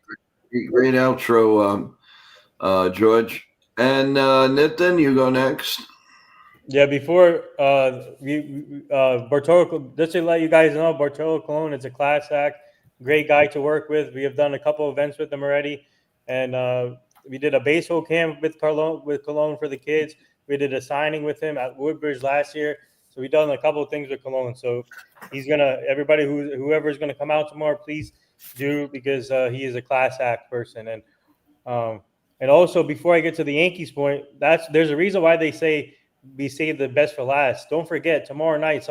Speaker 1: outro, George. And Nathan, you go next.
Speaker 4: Yeah, before Bartolo, just to let you guys know, Bartolo Colon is a class act, great guy to work with. We have done a couple events with him already, and we did a baseball camp with Colon for the kids. We did a signing with him at Woodbridge last year. So we've done a couple of things with Colon. So he's everybody whoever is gonna come out tomorrow, please do, because he is a class act person. And also, before I get to the Yankees point, there's a reason why they say we save the best for last. Don't forget tomorrow night,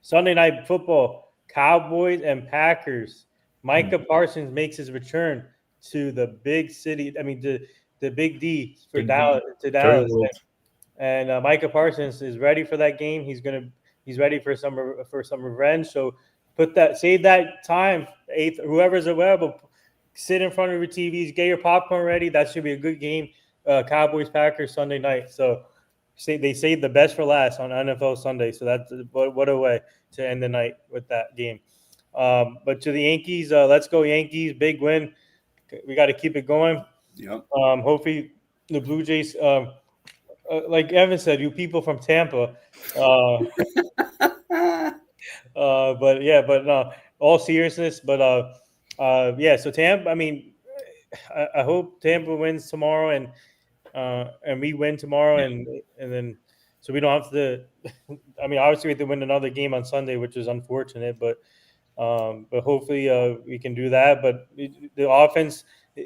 Speaker 4: Sunday night football, Cowboys and Packers. Micah Parsons makes his return to the big city. The Big D for Dallas. And Micah Parsons is ready for that game. He's ready for some revenge. So save that time. Whoever's available, sit in front of your TVs, get your popcorn ready. That should be a good game. Cowboys Packers Sunday night. So they saved the best for last on NFL Sunday. So that's what a way to end the night with that game. But to the Yankees, let's go Yankees! Big win. We got to keep it going.
Speaker 3: Yep.
Speaker 4: Hopefully the Blue Jays. Like Evan said, you people from Tampa. But no, all seriousness. But so Tampa. I hope Tampa wins tomorrow, and we win tomorrow, and then so we don't have to. Obviously we have to win another game on Sunday, which is unfortunate, but hopefully we can do that. But the offense,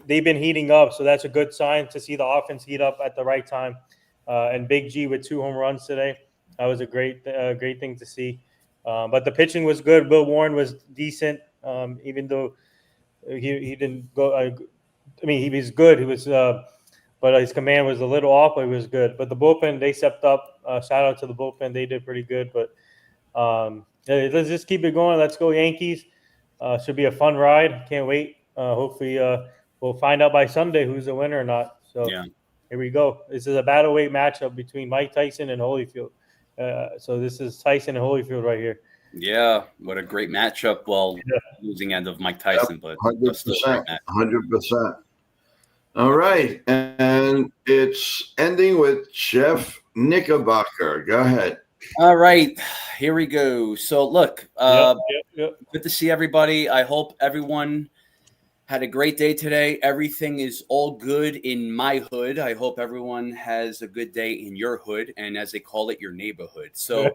Speaker 4: they've been heating up, so that's a good sign to see the offense heat up at the right time. And Big G with 2 home runs today. That was a great thing to see. But the pitching was good. Will Warren was decent, even though he didn't go. He was good. He was, but his command was a little off. But he was good. But the bullpen, they stepped up. Shout out to the bullpen. They did pretty good. But let's just keep it going. Let's go Yankees. Should be a fun ride. Can't wait. Hopefully we'll find out by Sunday who's the winner or not. So. Yeah. Here we go. This is a battleweight matchup between Mike Tyson and Holyfield. So this is Tyson and Holyfield right here.
Speaker 3: Yeah, what a great matchup. Well, losing end of Mike Tyson, but still a great
Speaker 1: 100%.
Speaker 3: match.
Speaker 1: 100%. All right. And it's ending with Chef Knickerbocker. Go ahead.
Speaker 3: All right, here we go. So look,
Speaker 4: Yep.
Speaker 3: good to see everybody. I hope everyone had a great day today. Everything is all good in my hood. I hope everyone has a good day in your hood, and as they call it, your neighborhood. So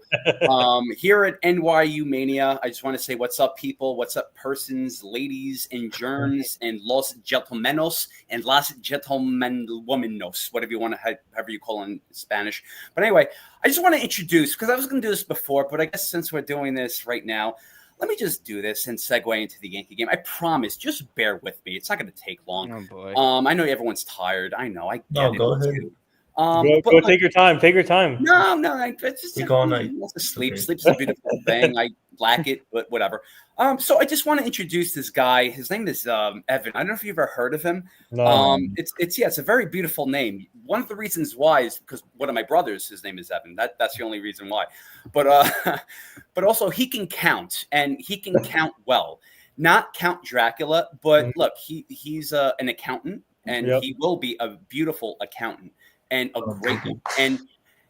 Speaker 3: here at NYU Mania, I just want to say what's up, people. What's up, persons, ladies, and germs, and los gentlemenos, and las gentlemenwomenos, whatever you want to, however you call it in Spanish. But anyway, I just want to introduce, because I was going to do this before, but I guess since we're doing this right now, let me just do this and segue into the Yankee game. I promise, just bear with me. It's not going to take long.
Speaker 5: Oh boy.
Speaker 3: I know everyone's tired. I know. I get it.
Speaker 2: Go ahead.
Speaker 3: Too.
Speaker 4: Go take your time. Take your time.
Speaker 3: No, it's just
Speaker 2: Sleep all night.
Speaker 3: Sleep.
Speaker 2: Okay.
Speaker 3: Sleep's a beautiful thing. I lack it, but whatever. So I just want to introduce this guy. His name is Evan. I don't know if you've ever heard of him.
Speaker 4: No.
Speaker 3: It's a very beautiful name. One of the reasons why is because one of my brothers, his name is Evan. That's the only reason why. But but also he can count, and he can count well. Not Count Dracula, but look, he's an accountant, and he will be a beautiful accountant and a great one. And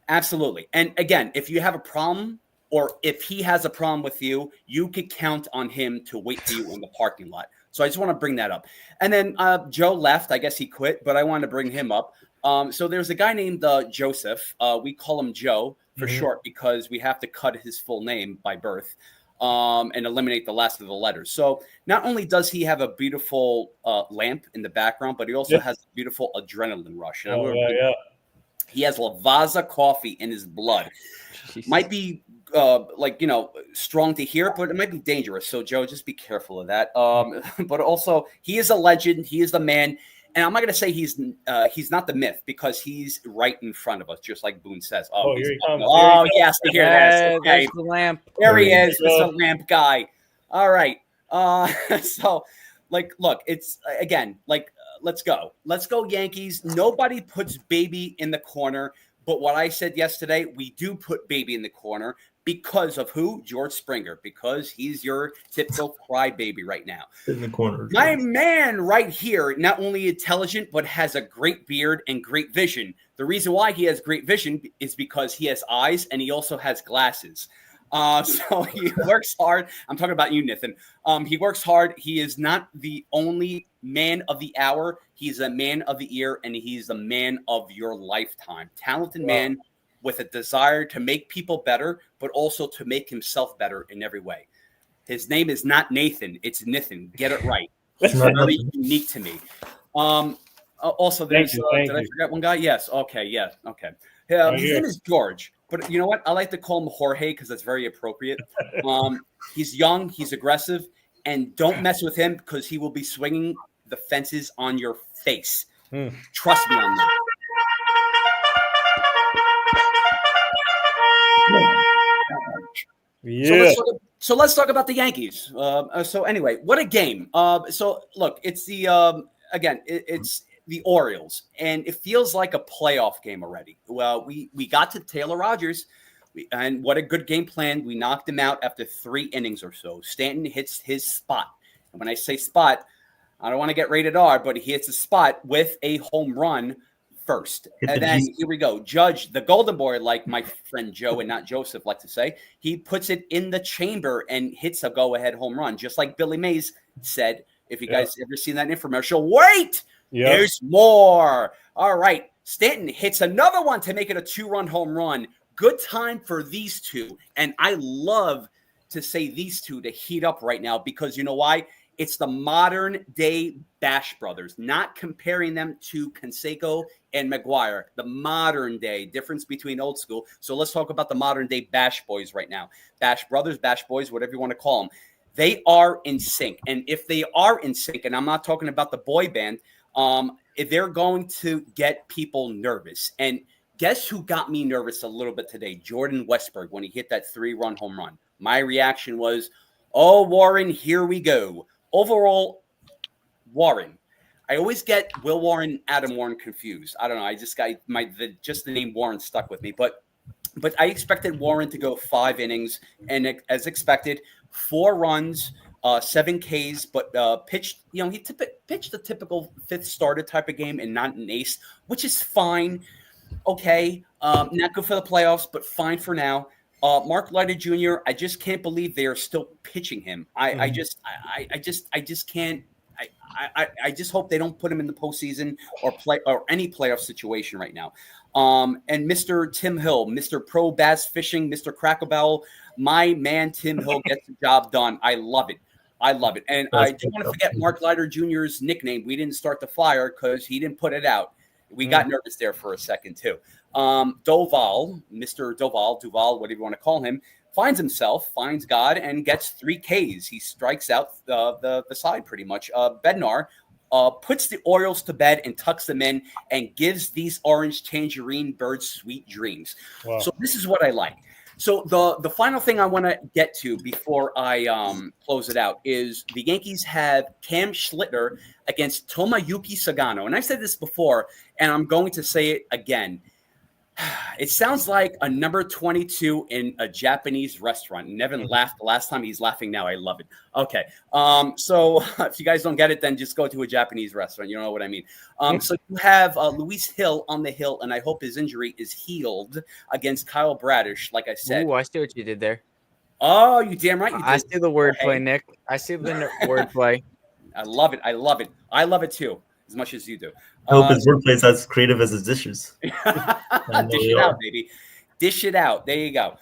Speaker 3: absolutely. And again, if you have a problem, or if he has a problem with you, you could count on him to wait for you in the parking lot. So I just want to bring that up. And then Joe left. I guess he quit, but I wanted to bring him up. So there's a guy named Joseph. We call him Joe for short because we have to cut his full name by birth and eliminate the last of the letters. So not only does he have a beautiful lamp in the background, but he also has a beautiful adrenaline rush. He has Lavazza coffee in his blood.
Speaker 5: Jesus.
Speaker 3: Might be strong to hear, but it might be dangerous. So Joe, just be careful of that. But also he is a legend. He is the man. And I'm not going to say he's not the myth because he's right in front of us, just like Boone says.
Speaker 4: Oh, here he comes.
Speaker 3: Oh, yes, to hear that. Okay.
Speaker 5: There's the lamp.
Speaker 3: There he is. It's a lamp guy. All right. So, look, it's again, let's go. Let's go, Yankees. Nobody puts baby in the corner. But what I said yesterday, we do put baby in the corner because of who? George Springer, because he's your typical crybaby right now.
Speaker 2: In the corner.
Speaker 3: My man right here, not only intelligent, but has a great beard and great vision. The reason why he has great vision is because he has eyes and he also has glasses. So he works hard. I'm talking about you, Nathan. He works hard. He is not the only man of the hour. He's a man of the year, and he's a man of your lifetime. Talented man with a desire to make people better, but also to make himself better in every way. His name is not Nathan. It's Nathan. Get it right. He's very unique to me. Also, there's, did I forget one guy? Yes. Okay. Yes. Okay. His name is George. But you know what? I like to call him Jorge because that's very appropriate. He's young. He's aggressive. And don't mess with him because he will be swinging the fences on your face. Trust me on that.
Speaker 4: Yeah.
Speaker 3: So let's talk about the Yankees. So anyway, what a game. So look, it's the it's the Orioles, and it feels like a playoff game already. Well, we got to Taylor Rogers, and what a good game plan. We knocked him out after 3 innings or so. Stanton hits his spot, and when I say spot, I don't want to get rated R, but he hits a spot with a home run first. And then here we go. Judge, the golden boy, like my friend Joe and not Joseph like to say, he puts it in the chamber and hits a go-ahead home run, just like Billy Mays said. If you guys ever seen that infomercial, wait, there's more. All right. Stanton hits another one to make it a 2-run home run. Good time for these two. And I love to say these two to heat up right now because you know why? It's the modern day Bash brothers, not comparing them to Canseco and McGuire, the modern day difference between old school. So let's talk about the modern day Bash boys right now. Bash brothers, Bash boys, whatever you want to call them. They are in sync. And if they are in sync, and I'm not talking about the boy band, they're going to get people nervous. And guess who got me nervous a little bit today? Jordan Westburg, when he hit that 3-run home run. My reaction was, oh, Warren, here we go. Overall, Warren. I always get Will Warren, Adam Warren confused. I don't know. I just got just the name Warren stuck with me. But But I expected Warren to go 5 innings, and as expected, 4 runs, 7 Ks, but pitched. He pitched a typical fifth starter type of game and not an ace, which is fine. Okay, not good for the playoffs, but fine for now. Mark Leiter Jr. I just can't believe they are still pitching him. I just can't. I just hope they don't put him in the postseason or any playoff situation right now. And Mr. Tim Hill, Mr. Pro Bass Fishing, Mr. Cracklebell, my man Tim Hill gets the job done. I love it. And I don't want to forget Mark Leiter Jr.'s nickname. We didn't start the fire because he didn't put it out. We got nervous there for a second too. Doval, Mr. Duval, whatever you want to call him, finds God, and gets 3 Ks. He strikes out the side pretty much. Bednar puts the Orioles to bed and tucks them in and gives these orange tangerine birds sweet dreams. Wow. So this is what I like. So the final thing I want to get to before I close it out is the Yankees have Cam Schlitter against Tomoyuki Sagano. And I said this before, and I'm going to say it again. It sounds like a number 22 in a Japanese restaurant. Nevin laughed the last time. He's laughing now. I love it. Okay. So if you guys don't get it, then just go to a Japanese restaurant. You know what I mean? So you have Luis Hill on the hill, and I hope his injury is healed against Kyle Bradish, like I said.
Speaker 5: Ooh, I see what you did there.
Speaker 3: Oh, you damn right you did.
Speaker 5: I see the wordplay, Nick. I see the wordplay.
Speaker 3: I love it. I love it too, as much as you do.
Speaker 2: I hope his wordplay is as creative as his dishes.
Speaker 3: Dish it out, baby. Dish it out. There you go.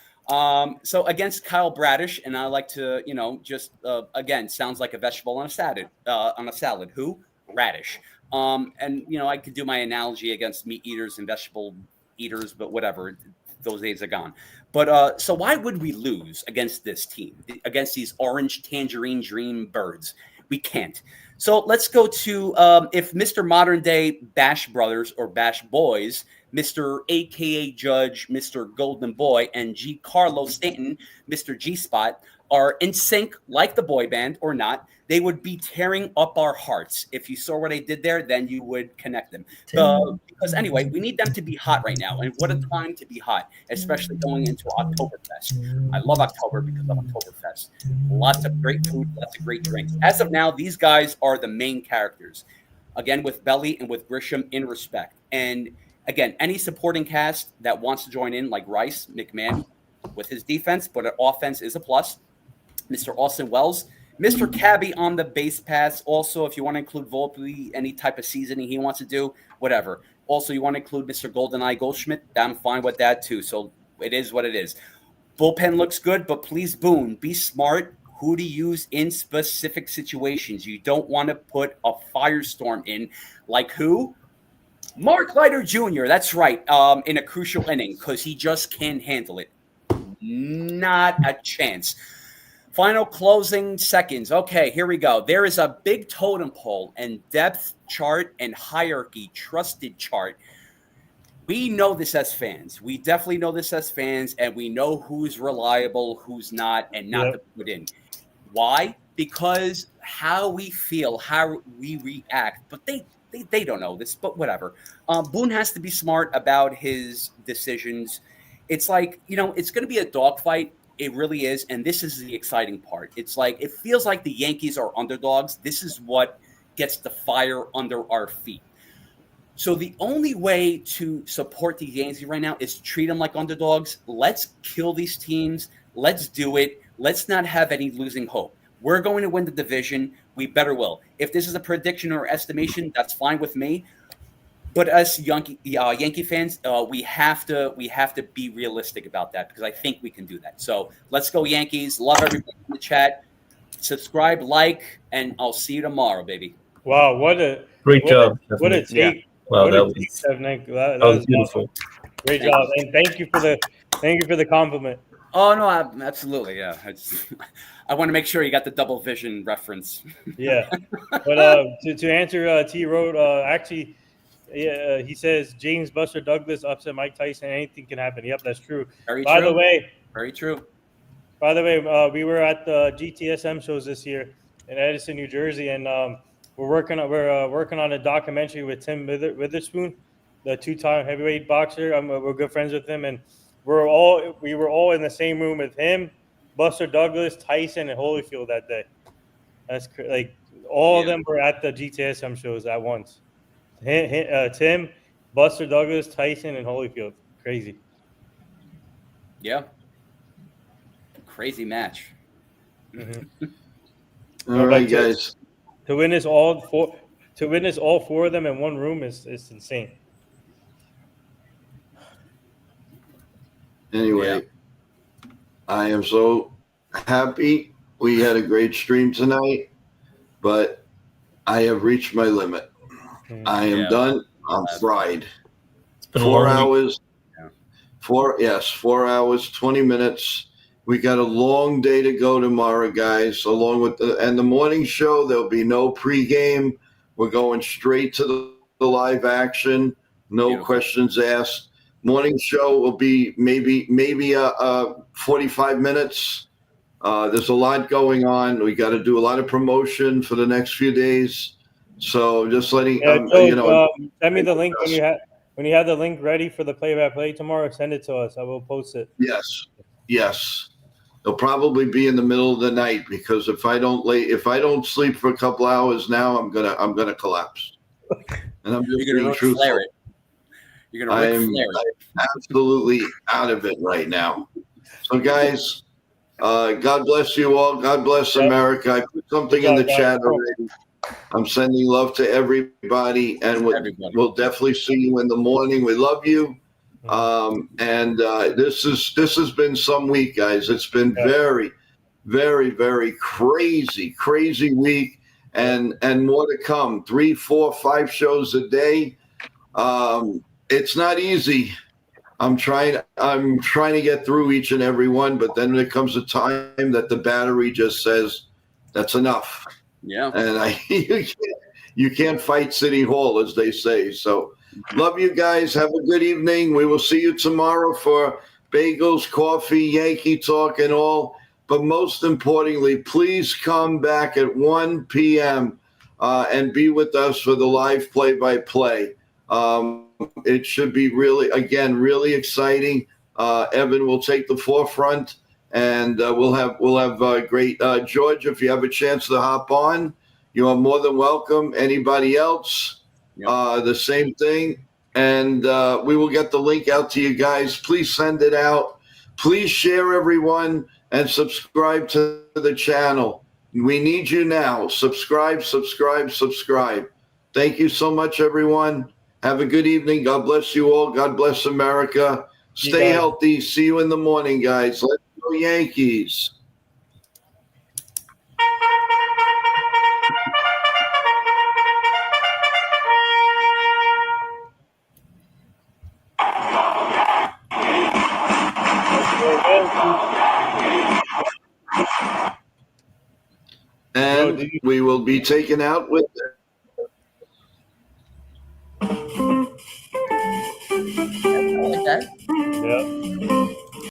Speaker 3: So against Kyle Bradish, and I like to, just again, sounds like a vegetable on a salad. Who? Radish. And I could do my analogy against meat eaters and vegetable eaters, but whatever. Those days are gone. But so why would we lose against this team, against these orange tangerine dream birds? We can't. So let's go to if Mr. Modern Day Bash Brothers or Bash Boys, Mr. AKA Judge, Mr. Golden Boy, and G. Carlos Stanton, Mr. G Spot, are in sync like the boy band or not, they would be tearing up our hearts. If you saw what I did there, then you would connect them. Because anyway, we need them to be hot right now. And what a time to be hot, especially going into Oktoberfest. I love October because of Oktoberfest. Lots of great food, lots of great drinks. As of now, these guys are the main characters. Again, with Belly and with Grisham in respect. And again, any supporting cast that wants to join in, like Rice, McMahon, with his defense, but an offense is a plus. Mr. Austin Wells, Mr. Cabby on the base pass. Also, if you want to include Volpe, any type of seasoning he wants to do, whatever. Also, you want to include Mr. GoldenEye Goldschmidt, I'm fine with that too. So it is what it is. Bullpen looks good, but please, Boone, be smart who to use in specific situations. You don't want to put a firestorm in, like who? Mark Leiter Jr., that's right, in a crucial inning, because he just can't handle it. Not a chance. Final closing seconds. Okay, here we go. There is a big totem pole and depth chart and hierarchy trusted chart. We know this as fans. We definitely know this as fans, and we know who's reliable, who's not, and not to put in. Why? Because how we feel, how we react. But they don't know this, but whatever. Boone has to be smart about his decisions. It's like, it's going to be a dogfight. It really is. And this is the exciting part. It's like, it feels like the Yankees are underdogs. This is what gets the fire under our feet. So the only way to support the Yankees right now is treat them like underdogs. Let's kill these teams. Let's do it. Let's not have any losing hope. We're going to win the division. We better will. If this is a prediction or estimation, that's fine with me. But as Yankee fans, we have to be realistic about that, because I think we can do that. So let's go Yankees. Love everybody in the chat. Subscribe, like, and I'll see you tomorrow, baby.
Speaker 4: Wow, what a
Speaker 2: great job!
Speaker 4: What a take!
Speaker 2: Yeah. Wow, that was beautiful.
Speaker 4: Great job, and thank you for the compliment.
Speaker 3: Oh no, absolutely, yeah. I want to make sure you got the double vision reference.
Speaker 4: Yeah, but to answer T Road, actually. Yeah, he says James Buster Douglas upset Mike Tyson. Anything can happen. Yep, that's true.
Speaker 3: Very
Speaker 4: true.
Speaker 3: Very true.
Speaker 4: By the way, we were at the GTSM shows this year in Edison, New Jersey, and we're working on a documentary with Tim Witherspoon, the 2-time heavyweight boxer. We're good friends with him, and we were all in the same room with him, Buster Douglas, Tyson, and Holyfield that day. That's like all of them were at the GTSM shows at once. Tim, Buster Douglas, Tyson, and Holyfield. Crazy.
Speaker 3: Yeah. Crazy match.
Speaker 1: All right, guys.
Speaker 4: To witness all four of them in one room is insane.
Speaker 1: Anyway, I am so happy we had a great stream tonight, but I have reached my limit. I am done. I'm fried. 4 hours. 4 hours, 20 minutes. We got a long day to go tomorrow, guys, along with the morning show. There'll be no pregame. We're going straight to the live action. No questions asked. Morning show will be maybe 45 minutes. There's a lot going on. We got to do a lot of promotion for the next few days. So just letting
Speaker 4: send me the link when you have the link ready for the play-by-play tomorrow. Send it to us. I will post it.
Speaker 1: Yes. It'll probably be in the middle of the night because if I don't sleep for a couple hours now, I'm gonna collapse. And I'm just being truthful. I'm absolutely out of it right now. So, guys, God bless you all. God bless America. I put something in the chat already. I'm sending love to everybody, and we'll definitely see you in the morning. We love you. This has been some week, guys. It's been very, very, very crazy week, and more to come. 3, 4, 5 shows a day. It's not easy. I'm trying to get through each and every one, but then there comes a time that the battery just says, "That's enough."
Speaker 3: Yeah.
Speaker 1: And you can't fight City Hall, as they say. So love you guys. Have a good evening. We will see you tomorrow for bagels, coffee, Yankee talk, and all. But most importantly, please come back at 1 p.m. And be with us for the live play-by-play. It should be really exciting. Evan will take the forefront. And we'll have great George. If you have a chance to hop on, you are more than welcome. Anybody else, the same thing. And we will get the link out to you guys. Please send it out. Please share, everyone, and subscribe to the channel. We need you now. Subscribe. Thank you so much, everyone. Have a good evening. God bless you all. God bless America. Stay healthy. See you in the morning, guys. Let's go Yankees. And we will be taken out with
Speaker 3: I like that.
Speaker 4: Yeah.